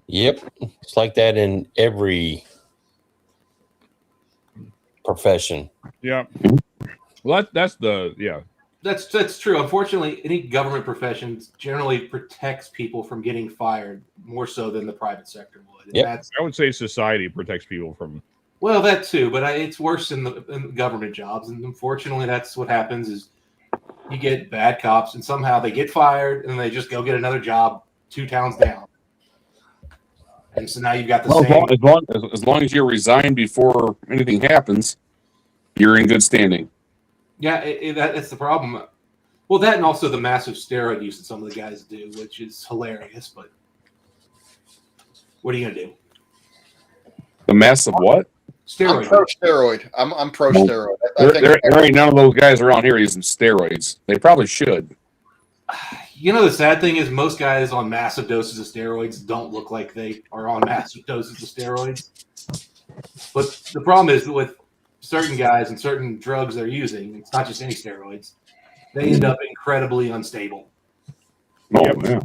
Yep. It's like that in every profession. Yeah. Well, that's That's true. Unfortunately, any government profession generally protects people from getting fired more so than the private sector would. Yep. I would say society protects people from. Well, that too, but it's worse in the government jobs, and unfortunately, that's what happens. Is you get bad cops, and somehow they get fired, and they just go get another job 2 towns down. And so now you've got the same. As long as you resign before anything happens, you're in good standing. Yeah, that's the problem. Well, that and also the massive steroid use that some of the guys do, which is hilarious. But what are you gonna do? The massive what? Steroid. I'm pro steroid. I'm pro steroid. There ain't none of those guys around here using steroids. They probably should. You know, the sad thing is most guys on massive doses of steroids don't look like they are on massive doses of steroids. But the problem is with certain guys and certain drugs they're using, it's not just any steroids, they end up incredibly unstable. Oh, yeah.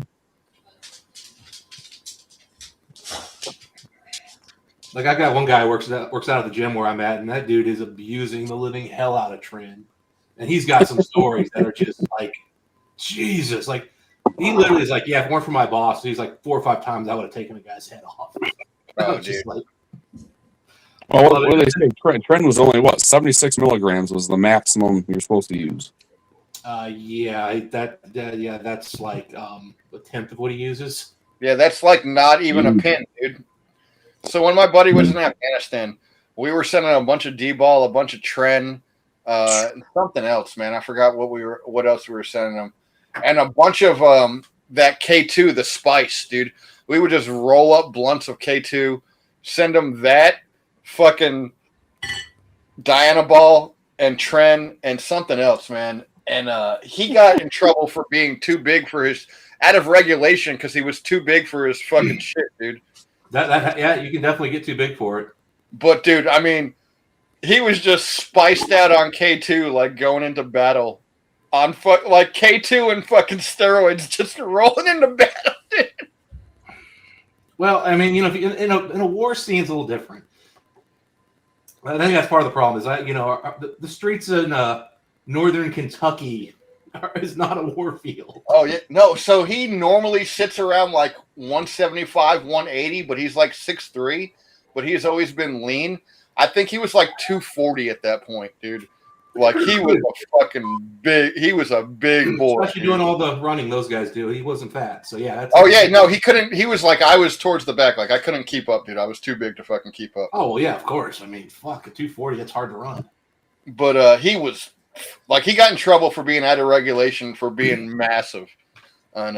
Like I got one guy who works out of the gym where I'm at, and that dude is abusing the living hell out of Tren. And he's got some stories that are just like, Jesus. Like, he literally is like, yeah, if it weren't for my boss, he's like 4 or 5 times I would have taken a guy's head off. Oh, just like, well, what do they say? Trend was only, 76 milligrams was the maximum you're supposed to use. yeah, that's like a tenth of what he uses. Yeah, that's like not even a pin, dude. So when my buddy was in Afghanistan, we were sending a bunch of D-ball, a bunch of Tren, something else, man. I forgot what else we were sending them, and a bunch of that K2, the spice, dude. We would just roll up blunts of K2, send them that fucking Dianabol and Tren and something else, man. And he got in trouble for being too big for his out of regulation because he was too big for his fucking shit, dude. Yeah, you can definitely get too big for it. But dude, I mean, he was just spiced out on K2, like going into battle on like K2 and fucking steroids, just rolling into battle. Dude. Well, I mean, you know, if you, in a war scene, it's a little different. I think that's part of the problem. Is the streets in northern Kentucky is not a war field. Oh yeah, no. So he normally sits around like 175, 180, but he's like 6'3", but he's always been lean. I think he was like 240 at that point, dude. Like he was a fucking big. He was a big boy. Especially doing all the running those guys do. He wasn't fat, so yeah. Oh yeah, no, he couldn't. He was like I was towards the back. Like I couldn't keep up, dude. I was too big to fucking keep up. Oh well, yeah, of course. I mean, fuck, at 240, it's hard to run. But he was like he got in trouble for being out of regulation for being massive, and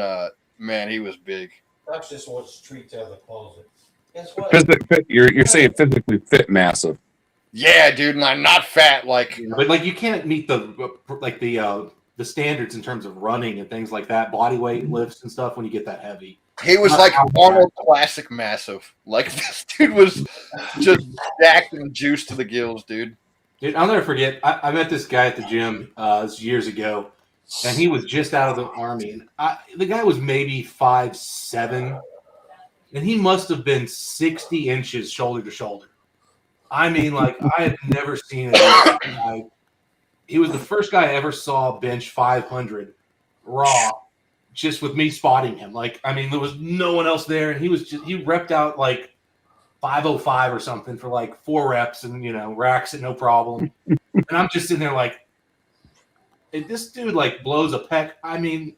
man, he was big. That's just what's treats out of the closet. Guess what? You're saying physically fit, massive. Yeah, dude, and I'm not fat. Like, but like you can't meet the standards in terms of running and things like that, body weight lifts and stuff when you get that heavy. He was like Arnold Classic massive. Like this dude was just stacked and juiced to the gills, dude. Dude, I'll never forget. I met this guy at the gym years ago, and he was just out of the army. And the guy was maybe 5'7", and he must have been 60 inches shoulder to shoulder. I mean, like I had never seen it. He was the first guy I ever saw bench 500 raw, just with me spotting him. Like, I mean, there was no one else there, and he repped out like 505 or something for like 4 reps, and racks it no problem. And I'm just sitting there like, if this dude like blows a pec, I mean,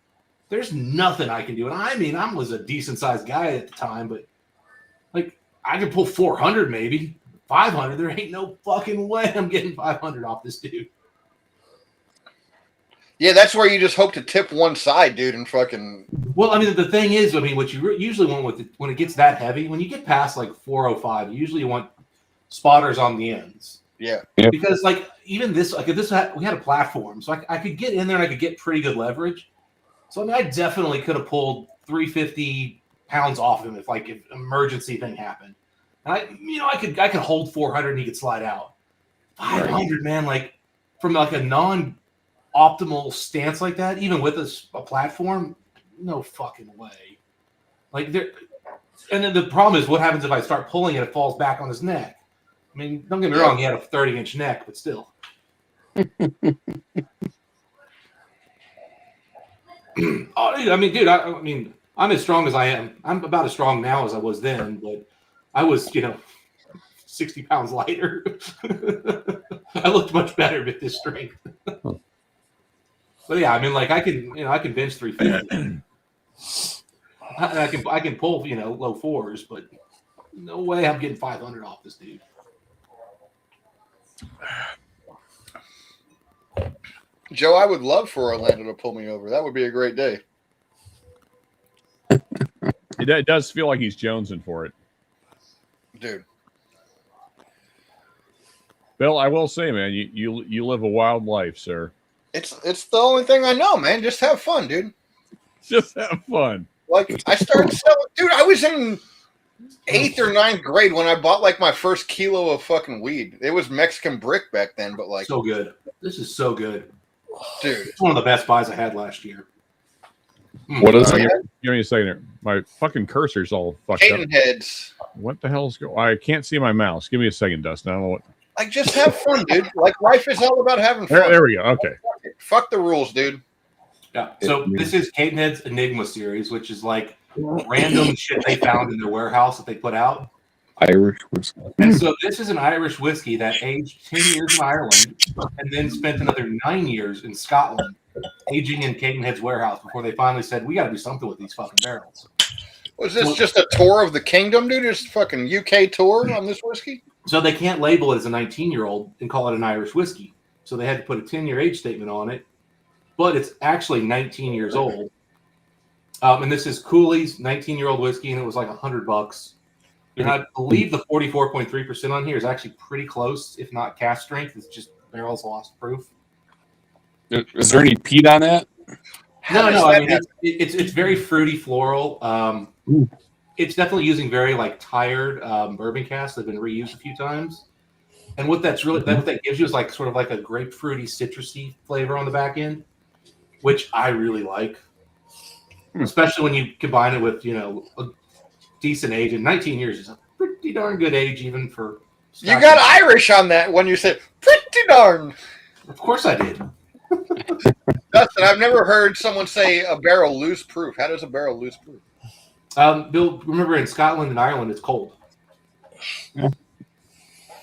there's nothing I can do. And I mean, I was a decent sized guy at the time, but like I could pull 400 maybe. 500, there ain't no fucking way I'm getting 500 off this dude. Yeah, that's where you just hope to tip one side, dude, and fucking. Well, I mean, the thing is, I mean, what you usually want with when it gets that heavy, when you get past like 405, you usually want spotters on the ends. Yeah. Because like even this, like if we had a platform, so I could get in there and I could get pretty good leverage. So I mean, I definitely could have pulled 350 pounds off him if emergency thing happened. And I could hold 400 and he could slide out. 500, man, like from like a non-optimal stance like that, even with a platform, no fucking way. Like there, and then the problem is, what happens if I start pulling it? It falls back on his neck. I mean, don't get me wrong, he had a 30-inch neck, but still. I mean, I'm as strong as I am. I'm about as strong now as I was then, but I was, 60 pounds lighter. I looked much better with this strength. But yeah, I mean, like I can bench 350. I can pull, low 4s, but no way I'm getting 500 off this dude. Joe, I would love for Orlando to pull me over. That would be a great day. It does feel like he's jonesing for it. Dude. Bill, I will say, man, you live a wild life, sir. It's the only thing I know, man. Just have fun, dude. Just have fun. Like I started selling, dude. I was in 8th or 9th grade when I bought like my first kilo of fucking weed. It was Mexican brick back then, but like so good. This is so good, dude. It's one of the best buys I had last year. What is it? Give me a second here. My fucking cursor's all fucked up. Caden heads. What the hell's going? I can't see my mouse. Give me a second, Dustin. I don't know what. Like just have fun, dude. Like life is all about having fun. There we go. Okay. Fuck the rules, dude. Yeah. So this is Cadenhead's Enigma series, which is like random shit they found in their warehouse that they put out. Irish whiskey. And so this is an Irish whiskey that aged 10 years in Ireland and then spent another 9 years in Scotland aging in Cadenhead's warehouse before they finally said, we got to do something with these fucking barrels. Was this just a tour of the kingdom, dude? Just fucking UK tour on this whiskey? So they can't label it as a 19-year-old and call it an Irish whiskey. So they had to put a 10-year age statement on it. But it's actually 19 years old. And this is Cooley's 19-year-old whiskey, and it was like $100. And I believe the 44.3% on here is actually pretty close, if not cask strength. It's just barrels lost proof. Is there any peat on that? No. I mean, it's very fruity, floral. It's definitely using very like tired bourbon casks that have been reused a few times. And what that's really what that gives you is like sort of like a grapefruity, citrusy flavor on the back end, which I really like, especially when you combine it with a decent age. And 19 years is a pretty darn good age, even for. You got Irish on that when you said pretty darn. Of course I did. Dustin, I've never heard someone say a barrel lose proof. How does a barrel lose proof? Bill, remember in Scotland and Ireland, it's cold. Yeah,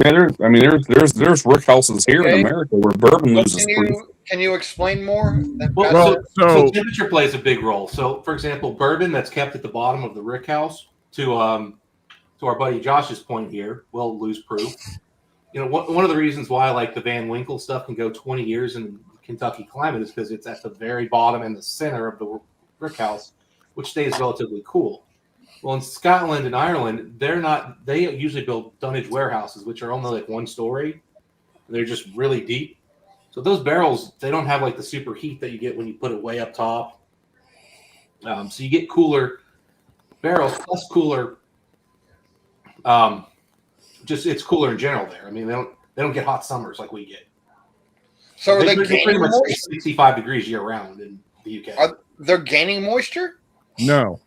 there's rick houses here in America where bourbon loses proof. Can you explain more? So temperature plays a big role. So, for example, bourbon that's kept at the bottom of the rick house, to our buddy Josh's point here, will lose proof. One of the reasons why like the Van Winkle stuff can go 20 years in Kentucky climate is because it's at the very bottom and the center of the brick house, which stays relatively cool. Well, in Scotland and Ireland, they usually build dunnage warehouses, which are only like one story. They're just really deep. So those barrels, they don't have like the super heat that you get when you put it way up top. So you get cooler barrels plus cooler. It's cooler in general there. I mean, they don't get hot summers like we get. So are they pretty much 65 degrees year round in the UK. They're gaining moisture? No.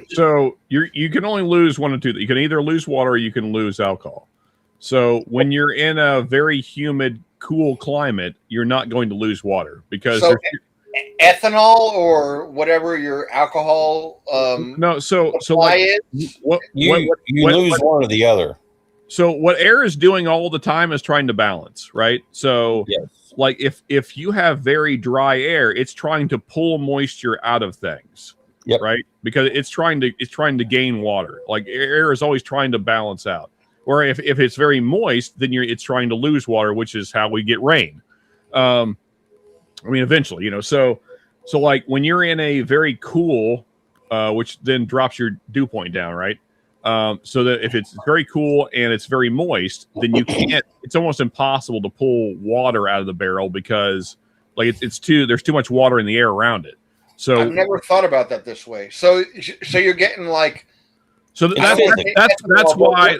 So you can only lose one of two. You can either lose water or you can lose alcohol. So when you're in a very humid, cool climate, you're not going to lose water because ethanol or whatever your alcohol. No. So you lose one or the other. So what air is doing all the time is trying to balance, right? So like if you have very dry air, it's trying to pull moisture out of things. Yep. Right? Because it's trying to gain water. Like air is always trying to balance out. Or if it's very moist, then it's trying to lose water, which is how we get rain. Eventually, So like when you're in a very cool, which then drops your dew point down, right? So that if it's very cool and it's very moist, then you can't. It's almost impossible to pull water out of the barrel because like there's too much water in the air around it. So I've never thought about that this way. So you're getting like. So that's why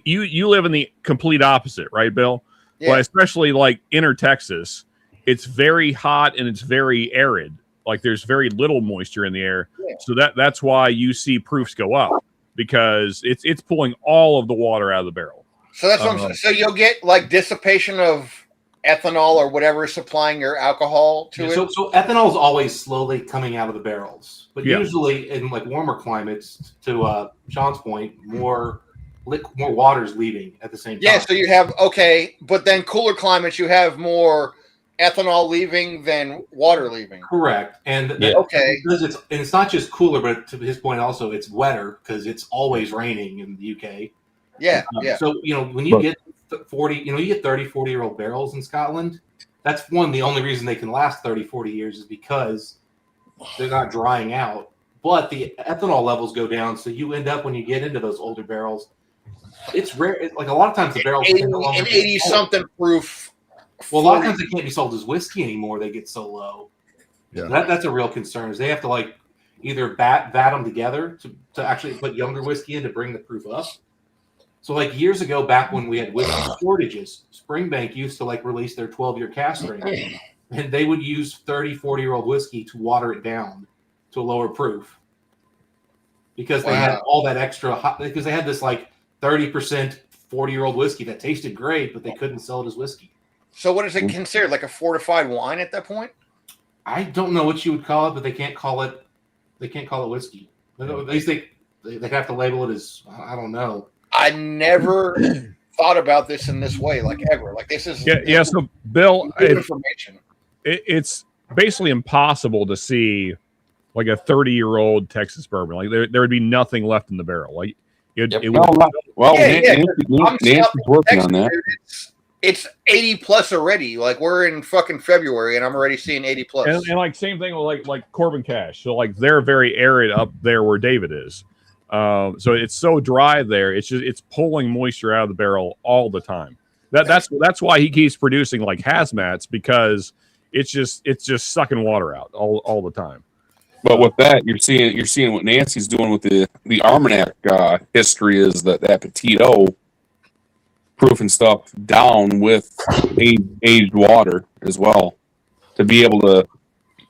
you live in the complete opposite, right, Bill? Yeah. Well, especially like inner Texas, it's very hot and it's very arid. Like there's very little moisture in the air. Yeah. So that's why you see proofs go up because it's pulling all of the water out of the barrel. So that's what I'm saying. So you'll get like dissipation of ethanol or whatever is supplying your alcohol to it. So ethanol is always slowly coming out of the barrels, but usually in like warmer climates, to Sean's point, more water is leaving at the same time. Yeah, so you have but then cooler climates you have more ethanol leaving than water leaving. Correct, and because it's not just cooler, but to his point also it's wetter because it's always raining in the UK. Yeah. So when you get 40, you get 30, 40-year-old barrels in Scotland. That's the only reason they can last 30, 40 years is because they're not drying out. But the ethanol levels go down, so you end up when you get into those older barrels, it's rare. Like a lot of times the barrels an 80-something proof. Well, a lot of times they can't be sold as whiskey anymore. They get so low. Yeah. That's a real concern. Is they have to like either vat them together to actually put younger whiskey in to bring the proof up. So like years ago, back when we had whiskey shortages, Springbank used to like release their 12-year cask strength, and they would use 30, 40-year-old whiskey to water it down to a lower proof because they had all that extra because they had this like 30% 40-year-old whiskey that tasted great, but they couldn't sell it as whiskey. So what is it considered? Like a fortified wine at that point? I don't know what you would call it, but they can't call it whiskey. They think they'd have to label it as I don't know. I never thought about this in this way, like ever. Like this is So Bill, information. It's basically impossible to see like a 30-year-old Texas bourbon. Like there would be nothing left in the barrel. Like Nancy's working on that. It's 80 plus already. Like we're in fucking February, and I'm already seeing 80 plus. And like same thing with like Corbin Cash. So like they're very arid up there where David is. So it's so dry there. It's pulling moisture out of the barrel all the time. That's why he keeps producing like hazmats, because it's just sucking water out all the time. But with that, you're seeing what Nancy's doing with the Armagnac history is that Petito proofing stuff down with aged water as well to be able to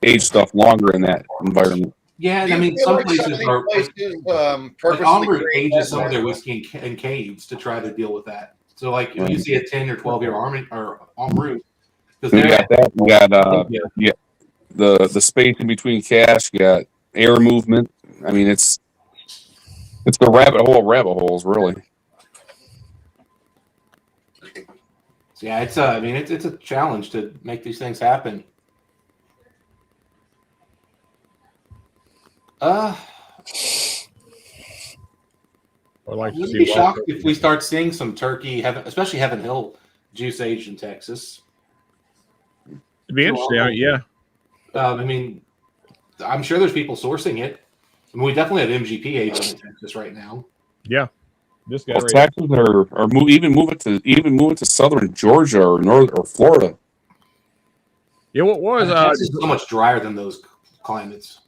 age stuff longer in that environment. Yeah, and I mean some places are like Amber ages some of their whiskey in caves to try to deal with that. So like if you see a 10 or 12-year Amber, we got that. We got the space in between cash. You got air movement. I mean, it's the rabbit holes, really. Yeah, it's a challenge to make these things happen. I wouldn't be shocked if we start seeing some turkey, especially Heaven Hill juice aged in Texas. It'd be interesting, yeah. I mean, I'm sure there's people sourcing it. I mean, we definitely have MGP aged in Texas right now. Yeah, this guy. Texas or even move it to southern Georgia or Florida. Yeah, what was Texas is so much drier than those climates.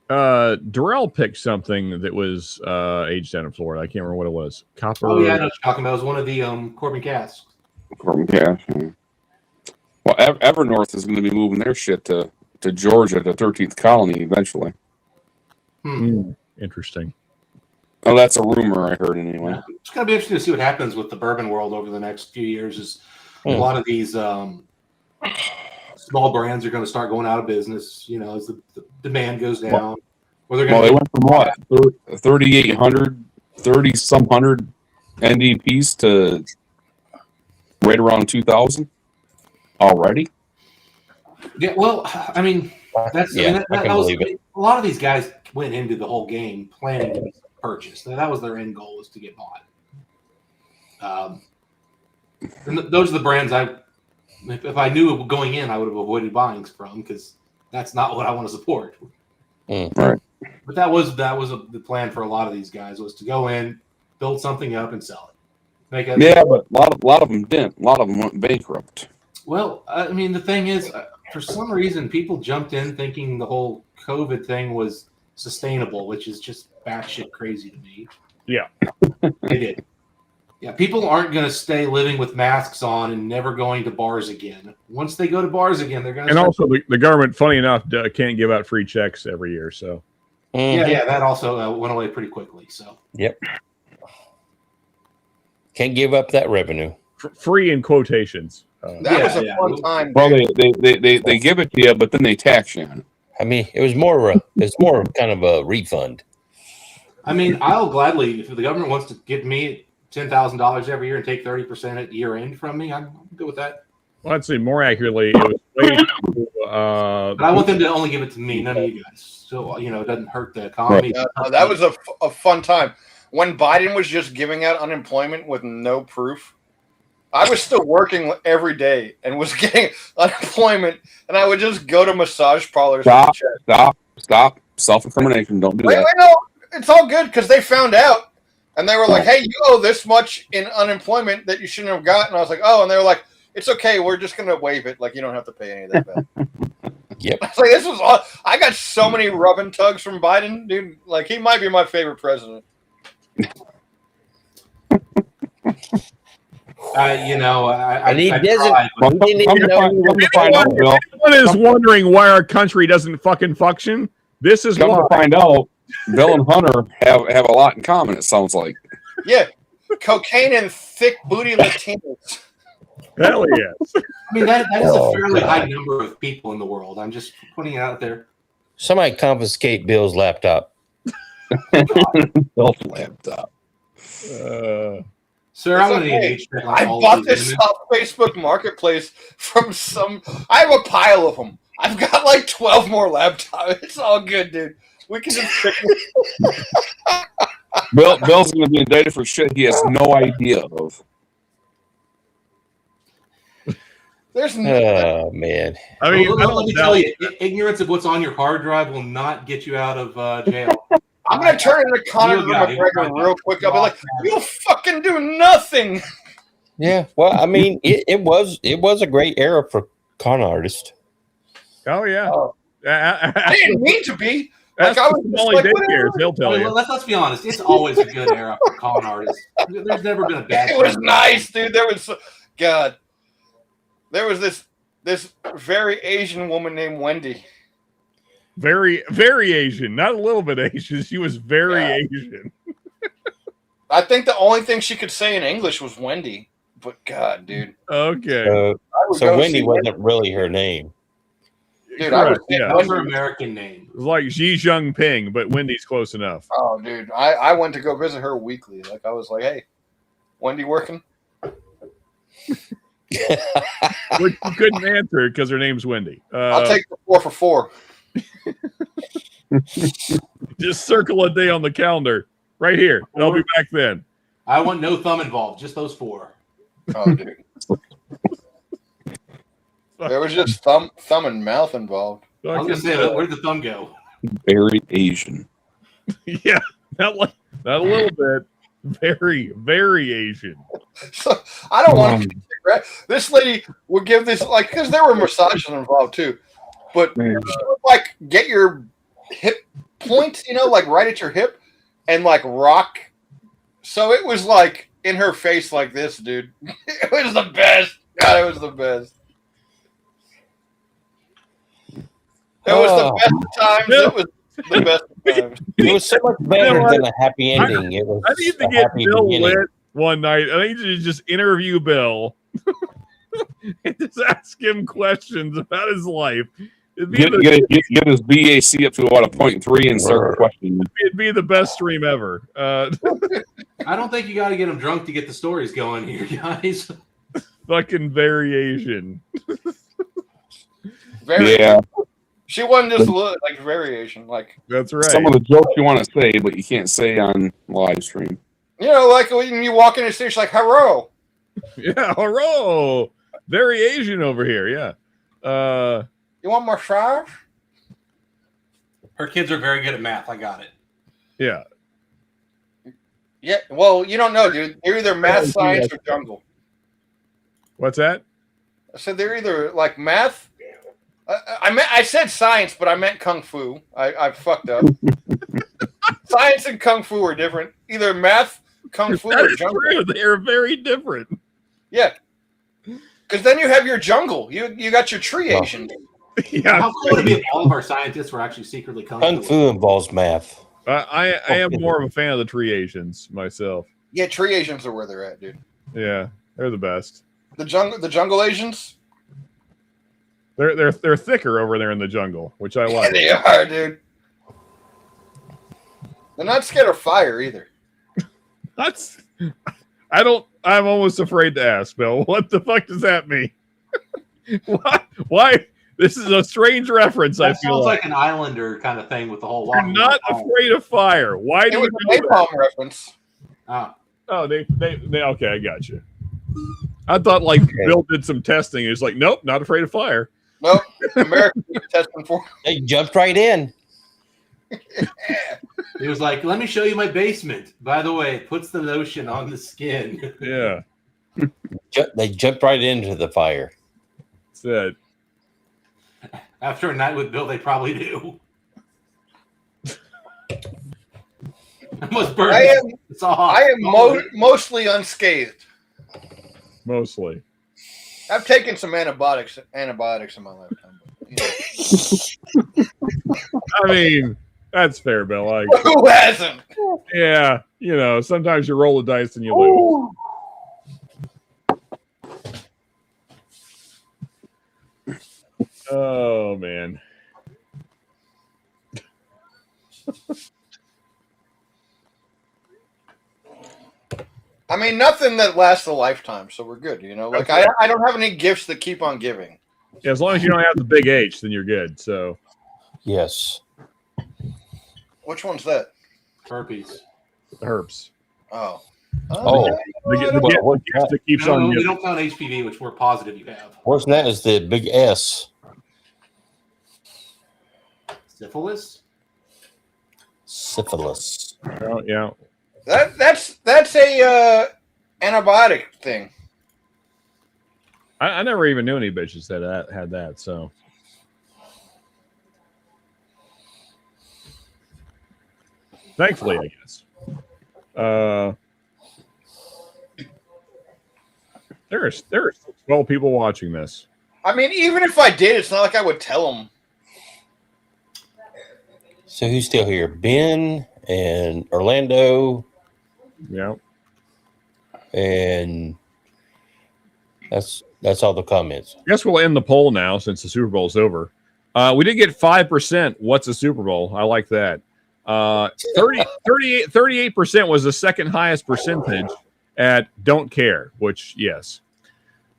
Darrell picked something that was aged down in Florida. I can't remember what it was. Copper. Oh yeah, I know what you're talking about. It was one of the Corbin casks. Corbin cask. Well, Evernorth is going to be moving their shit to Georgia, the 13th colony, eventually. Interesting. Oh, that's a rumor I heard anyway. Yeah. It's going to be interesting to see what happens with the bourbon world over the next few years. Is a lot of these small brands are going to start going out of business. You know, as the demand goes down. They went from what 3,800, 30-some hundred NDPs to right around 2,000 already. Yeah, well, I mean, that was a lot of these guys went into the whole game planning to purchase. That was their end goal, was to get bought. And those are the brands if I knew going in, I would have avoided buying from, because that's not what I want to support. Right. But that was the plan for a lot of these guys, was to go in, build something up, and sell it. But a lot of them didn't. A lot of them went bankrupt. Well, I mean, the thing is, for some reason, people jumped in thinking the whole COVID thing was sustainable, which is just batshit crazy to me. Yeah. They did. Yeah, people aren't going to stay living with masks on and never going to bars again. Once they go to bars again, they're going to. And also, the government, funny enough, can't give out free checks every year. So. Yeah, that also went away pretty quickly. So. Yep. Can't give up that revenue. Free in quotations. That was a fun time. Well, they give it to you, but then they tax you on it. I mean, it's more kind of a refund. I mean, I'll gladly, if the government wants to give me $10,000 every year and take 30% at year end from me, I'm good with that. Well, I'd say more accurately, it was way but I want them to only give it to me, none of you guys. So, it doesn't hurt the economy. That was a fun time. When Biden was just giving out unemployment with no proof, I was still working every day and was getting unemployment, and I would just go to massage parlors. Stop. Self-incrimination. Don't do that. Wait, no. It's all good, because they found out, and they were like, hey, you owe this much in unemployment that you shouldn't have gotten. I was like, oh, and they were like, it's okay. We're just going to waive it. Like, you don't have to pay any of that back. Yep. I was like, this was all. I got so many rub and tugs from Biden, dude. Like, he might be my favorite president. And he I doesn't. tried, but- He didn't even know. Anyone is wondering why our country doesn't fucking function, this is Come why. to find out, Bill and Hunter have a lot in common. It sounds like. Yeah, cocaine and thick booty Latinos. Hell yes. I mean, that is Oh, a fairly God. high number of people in the world. I'm just putting it out there. Somebody confiscate Bill's laptop. Bill's laptop. Sir, I'm going to need Okay. age check on I all bought these this women. off Facebook Marketplace from some. I have a pile of them. I've got like 12 more laptops. It's all good, dude. We can just pick Bill's going to be indicted for shit he has no idea of. There's Oh man. I mean, let me tell you, ignorance of what's on your hard drive will not get you out of jail. I'm gonna turn into Conor You got it. McGregor real quick. I'll be like, "You'll fucking do nothing." Yeah. Well, I mean, it was a great era for con artists. Oh yeah. I didn't mean to be. Like, That's I was just Molly like, daycares, he'll I tell mean, you. let's be honest. It's always a good era for con artists. There's never been a bad. It was time. nice, dude. There was God. There was this very Asian woman named Wendy. Very, very Asian. Not a little bit Asian. She was very Asian. I think the only thing she could say in English was Wendy. But God, dude. Okay. I would So go Wendy see wasn't really her name. Dude, I would Correct, say yeah. That was her Wendy. American name. It was like Xi Jinping, but Wendy's close enough. Oh, dude. I went to go visit her weekly. Like, I was like, hey, Wendy working? Which you couldn't answer because her name's Wendy. I'll take the 4 for 4. Just circle a day on the calendar. Right here. I'll be back then. I want no thumb involved. Just those 4. Oh, dude. There was just thumb and mouth involved. I was gonna say, where'd the thumb go? Very Asian. Yeah, not a little bit. Very, very Asian. So, I don't want to get this lady would give this, like, because there were massages involved too, but she would, like, get your hip point, like right at your hip, and like rock. So it was like in her face like this, dude. It was the best. God, it was the best. It was the best times. It was the best times. It was so much better than a happy ending. It was I need to a get happy Bill beginning. lit one night. I need to just interview Bill and just ask him questions about his life. Get his BAC up to about a 0.3 and start questioning. It'd be the best stream ever. I don't think you got to get them drunk to get the stories going here, guys. Fucking variation. Yeah. She wasn't just like variation, like that's right. Some of the jokes you want to say, but you can't say on live stream. like when you walk in the stage, like hello. Yeah, hello. Very Asian over here. Yeah. You want more fries? Her kids are very good at math. I got it. Yeah. Yeah. Well, you don't know, dude. They're either math, science, or jungle. What's that? I said they're either like math. I said science, but I meant kung fu. I fucked up. Science and kung fu are different. Either math, kung fu, That or is jungle. true. They are very different. Yeah. Because then you have your jungle. You got your tree Asian. Yeah. How cool would it be if all of our scientists were actually secretly Kung fu involves math. I am more of a fan of the tree Asians myself. Yeah, tree Asians are where they're at, dude. Yeah, they're the best. The jungle Asians. They're thicker over there in the jungle, which I like. They are, dude. They're not scared of fire either. I'm almost afraid to ask, Bill. What the fuck does that mean? Why? This is a strange reference. That I feel sounds like an Islander kind of thing with the whole. You're not afraid of fire. Why do It you was do a napalm reference. Oh, they okay, I got you. I thought like Bill did some testing. He's like, nope, not afraid of fire. Nope, Americans are testing for. They jumped right in. He was like, "Let me show you my basement." By the way, it puts the lotion on the skin. Yeah, They jumped right into the fire. that's it. After a night with Bill, they probably do. Almost burned. I am mostly unscathed. Mostly. I've taken some antibiotics in my lifetime. I mean, that's fair, Bill. Who hasn't? Yeah, sometimes you roll the dice and you lose. Oh man. I mean, nothing that lasts a lifetime, so we're good. Like I don't have any gifts that keep on giving. Yeah, as long as you don't have the big H, then you're good. So, yes. Which one's that? Herpes. The herpes. Oh. The gift that keeps on we giving. don't count HPV, which we're positive you have. Wasn't that is the big S? Syphilis. Oh, yeah. That's a antibiotic thing. I never even knew any bitches that had that. So. Thankfully, I guess. There are 12 people watching this. I mean, even if I did, it's not like I would tell them. So who's still here? Ben and Orlando. Yeah. And that's all the comments. I guess we'll end the poll now since the Super Bowl's over. We did get 5%. What's a Super Bowl? I like that. 38% was the second highest percentage at don't care, which yes.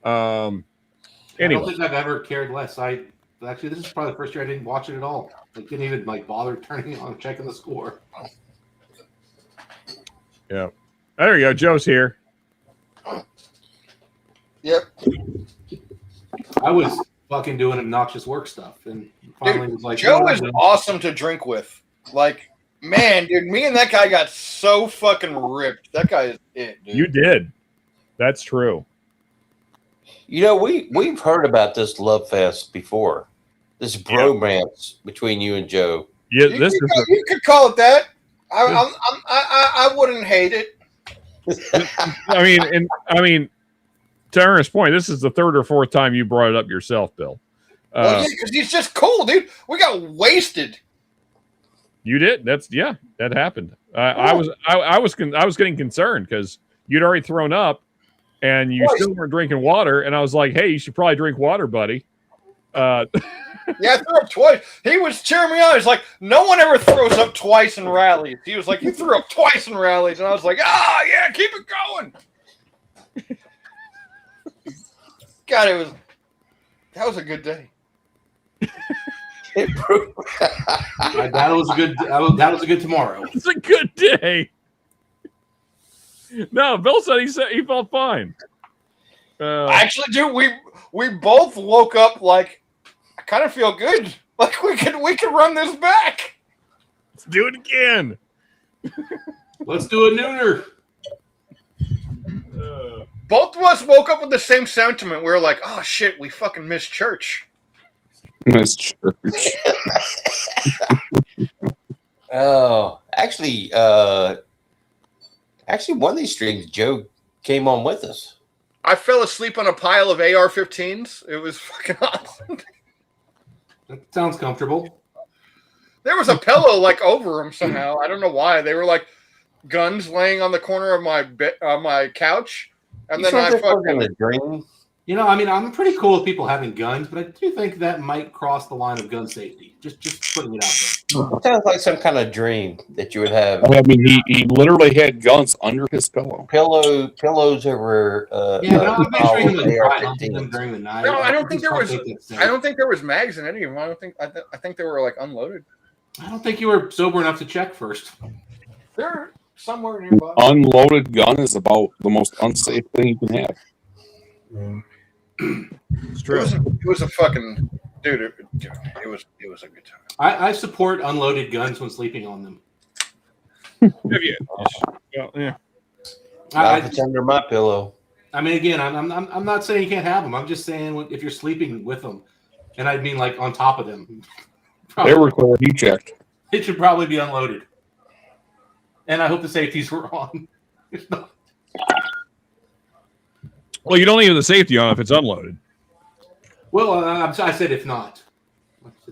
Anyway. I don't think I've ever cared less. Actually, this is probably the first year I didn't watch it at all. I didn't even bother turning on checking the score. Yeah. There you go. Joe's here. Yep. I was fucking doing obnoxious work stuff, and finally Dude, was like, Joe is awesome to drink with. Like, man, dude, me and that guy got so fucking ripped. That guy is it, dude. You did. That's true. We've heard about this love fest before. This bromance between you and Joe. Yeah, you could call it that. I wouldn't hate it. I mean, to Ernest's point, this is the third or fourth time you brought it up yourself, Bill. Well, yeah, because he's just cool, dude. We got wasted. You did. That happened. I was getting concerned because you'd already thrown up, and you still weren't drinking water. And I was like, "Hey, you should probably drink water, buddy." Yeah, I threw up twice. He was cheering me on. He's like, "No one ever throws up twice in rallies." He was like, "You threw up twice in rallies," and I was like, yeah, keep it going." God, that was a good day. That was a good tomorrow. It's a good day. No, Bill said he felt fine. Actually, dude, we both woke up like, I kind of feel good. Like we could run this back. Let's do it again. Let's do a nooner. Both of us woke up with the same sentiment. We were like, "Oh shit, we fucking missed church." Missed church. Oh, actually, one of these streams, Joe came on with us. I fell asleep on a pile of AR-15s. It was fucking awesome. That sounds comfortable. There was a pillow like over them somehow. I don't know why. They were like guns laying on the corner of my my couch, and then I fucking. I'm pretty cool with people having guns, but I do think that might cross the line of gun safety. Just putting it out there. It sounds like some kind of dream that you would have. I mean, he literally had guns under his pillow. Pillows over. I'm picturing them during the night. No, I don't think there was. I don't think there was mags in any of them. I think they were like unloaded. I don't think you were sober enough to check first. They're somewhere nearby. Unloaded gun is about the most unsafe thing you can have. It's true. It was a fucking dude. It was a good time. I support unloaded guns when sleeping on them. Yeah. It's under my pillow. I mean, again, I'm not saying you can't have them. I'm just saying if you're sleeping with them, And I mean like on top of them. They were clear. He checked. It should probably be unloaded. And I hope the safeties were on. If not, Well, you don't leave the safety on if it's unloaded. well, I said if not.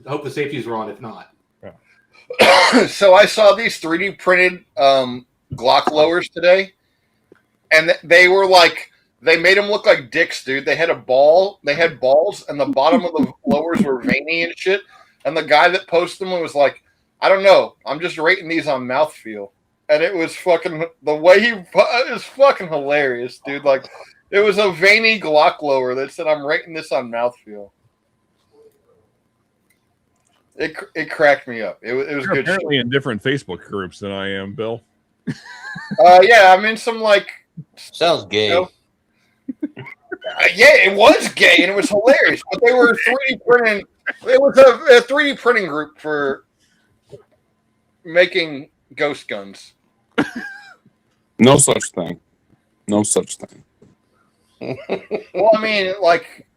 I hope the safeties were on if not. So I saw these 3D printed Glock lowers today, and they were like, they made them look like dicks, dude. They had a ball, they had balls, and the bottom of the lowers were veiny and shit. And the guy that posted them was like, I don't know, I'm just rating these on mouthfeel. And it was fucking, the way it was fucking hilarious, dude. Like, it was a veiny Glock lower that said, I'm rating this on mouthfeel. It cracked me up. It was You're good. apparently in different Facebook groups than I am, Bill. Yeah, I'm in some like. Sounds gay. You know, yeah, it was gay and it was hilarious. But they were 3D printing. It was a 3D printing group for making ghost guns. No such thing. No such thing. Well, I mean, like,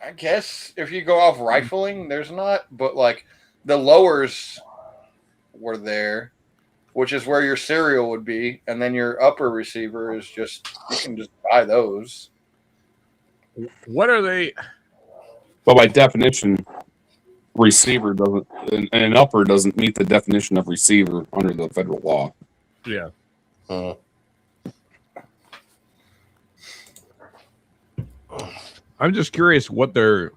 I guess if you go off rifling, there's not, but like the lowers were there, which is where your serial would be, and then your upper receiver is just, you can just buy those. What are they? But by definition, receiver doesn't, and an upper doesn't meet the definition of receiver under the federal law. Yeah. I'm just curious what they're.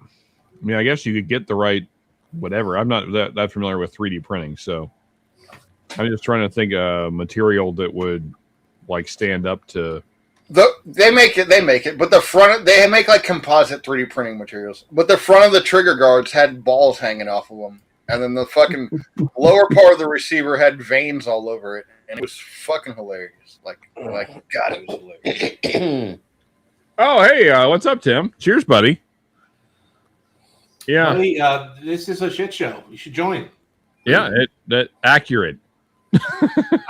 I mean, I guess you could get the right whatever. I'm not that familiar with 3D printing, so I'm just trying to think of material that would like stand up to. They make it, but the front, they make like composite 3D printing materials. But the front of the trigger guards had balls hanging off of them, and then the fucking lower part of the receiver had veins all over it, and it was fucking hilarious. Like God, it was hilarious. Oh, hey, what's up, Tim? Cheers, buddy. Yeah. Buddy, this is a shit show. You should join. Yeah, that accurate.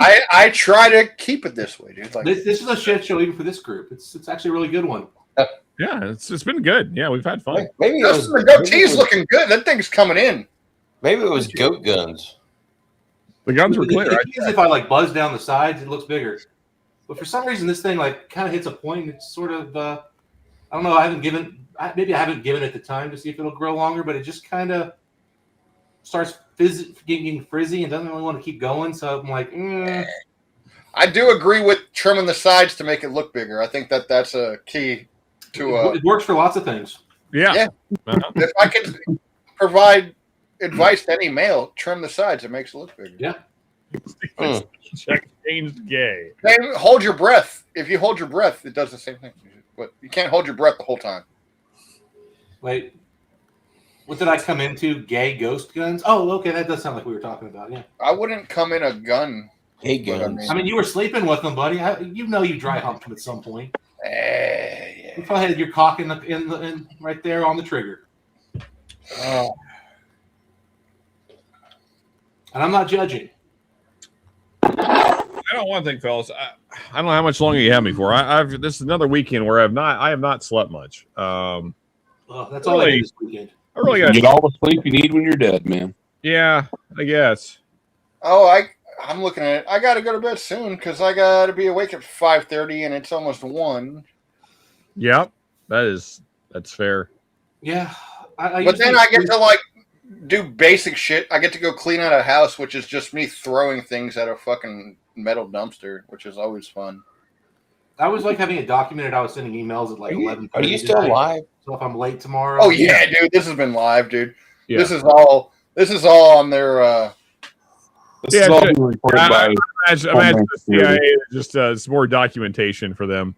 I try to keep it this way, dude. Like This is a shit show even for this group. It's actually a really good one. Yeah, it's been good. Yeah, we've had fun. Maybe the goatee's looking good. That thing's coming in. Maybe it was goat guns. The guns were clear. If I like buzz down the sides, it looks bigger. But for some reason, this thing like kind of hits a point. It's sort of I don't know. Maybe I haven't given it the time to see if it'll grow longer, but it just kind of starts getting frizzy and doesn't really want to keep going. So I'm like, I do agree with trimming the sides to make it look bigger. I think that's a key to. It works for lots of things. Yeah. If I can provide advice to any male, trim the sides. It makes it look bigger. Yeah. Changed gay. Then hold your breath. If you hold your breath, it does the same thing. But you can't hold your breath the whole time. Wait, what did I come into? Gay ghost guns? Oh, okay, that does sound like we were talking about. Yeah. I wouldn't come in a gun. Gay guns. I mean, you were sleeping with them, buddy. You dry humped them at some point. Yeah. You probably had your cock in right there on the trigger. Oh. And I'm not judging. I don't want to think, fellas. I don't know how much longer you have me for. This is another weekend where I have not slept much. That's all I did this weekend. I really You get all the sleep you need when you're dead, man. Yeah, I guess. Oh, I'm looking at it. I got to go to bed soon because I got to be awake at 5:30 and it's almost 1. Yep, that's fair. Yeah, but then I get to like do basic shit. I get to go clean out a house, which is just me throwing things at a fucking metal dumpster, which is always fun. I was like having it documented. I was sending emails at like 11. Are you still live? So if I'm late tomorrow. Oh yeah, dude, this has been live, dude. Yeah. This is all on their. This is all being recorded by. Imagine the CIA just it's more documentation for them.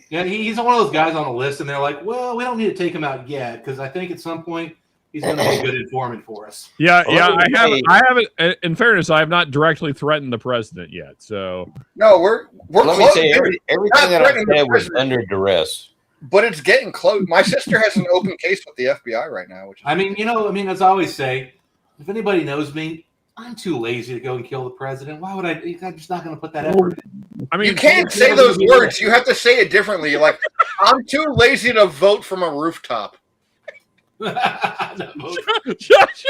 Yeah, he's one of those guys on the list, and they're like, "Well, we don't need to take him out yet because I think at some point he's going to be a good informant for us." Yeah, I haven't. In fairness, I have not directly threatened the president yet. So no, we're Let me say everything that I said was under duress. But it's getting close. My sister has an open case with the FBI right now. Which is as I always say, if anybody knows me, I'm too lazy to go and kill the president. Why would I? I'm just not going to put that effort in. I mean, you can't say those words. You have to say it differently. Like, I'm too lazy to vote from a rooftop. Josh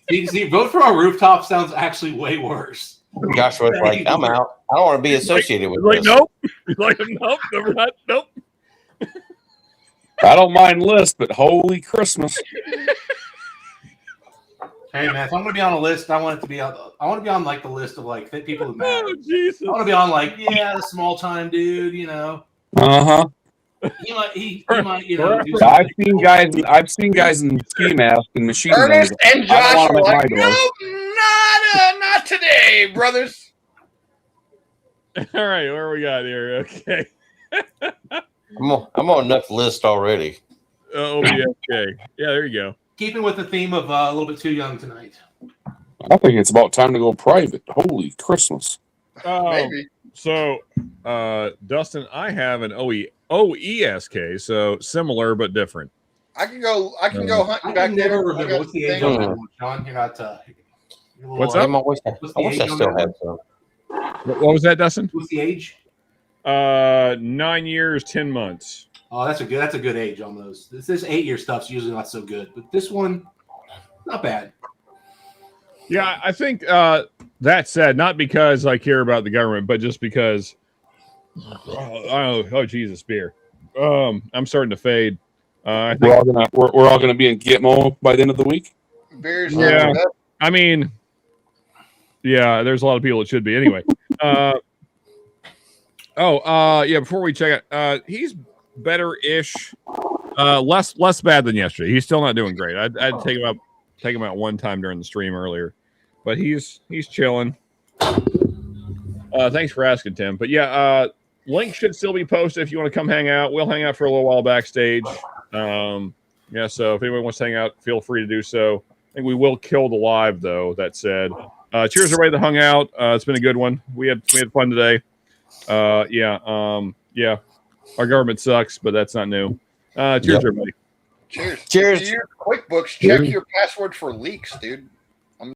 immediately see, vote for a rooftop sounds actually way worse. Joshua's like, I'm out. I don't want to be associated with like this. nope. He's like nope, never not, nope. I don't mind list, but holy Christmas. Hey man, if I'm gonna be on a list, I want it to be on. I want to be on like the list of like people who matter. Oh Jesus! I want to be on like the small time dude. You know. Uh-huh. He might. You know. Do I've seen guys in ski masks and machine guns. Ernest and I Josh don't are want like, them at my door. not today, brothers. All right, where we got here? Okay. I'm on enough list already. OBSK. Yeah, there you go. Keeping with the theme of a little bit too young tonight. I think it's about time to go private. Holy Christmas. Maybe. So, Dustin, I have an OESK, so similar but different. I can go hunting back there. Never remember what's the age on that one, John. You're not. What's up? I wish I still had some. What was that, Dustin? What's the age? 9 years, 10 months. Oh, that's a good age on those. This 8-year stuff's usually not so good, but this one, not bad. Yeah, I think that said, not because I care about the government, but just because oh Jesus, beer. I'm starting to fade. I think we're all gonna be in Gitmo by the end of the week. Beers. Yeah, I mean, yeah, there's a lot of people that should be anyway. Yeah. Before we check it, he's better-ish, less bad than yesterday. He's still not doing great. I'd take him out one time during the stream earlier, but he's chilling. Thanks for asking, Tim. But yeah, link should still be posted if you want to come hang out. We'll hang out for a little while backstage. Yeah, so if anyone wants to hang out, feel free to do so. I think we will kill the live though. That said, cheers everybody that hung out. It's been a good one. We had fun today. Yeah. Our government sucks, but that's not new. Cheers, everybody. Cheers. Cheers. To your QuickBooks, check your password for leaks, dude.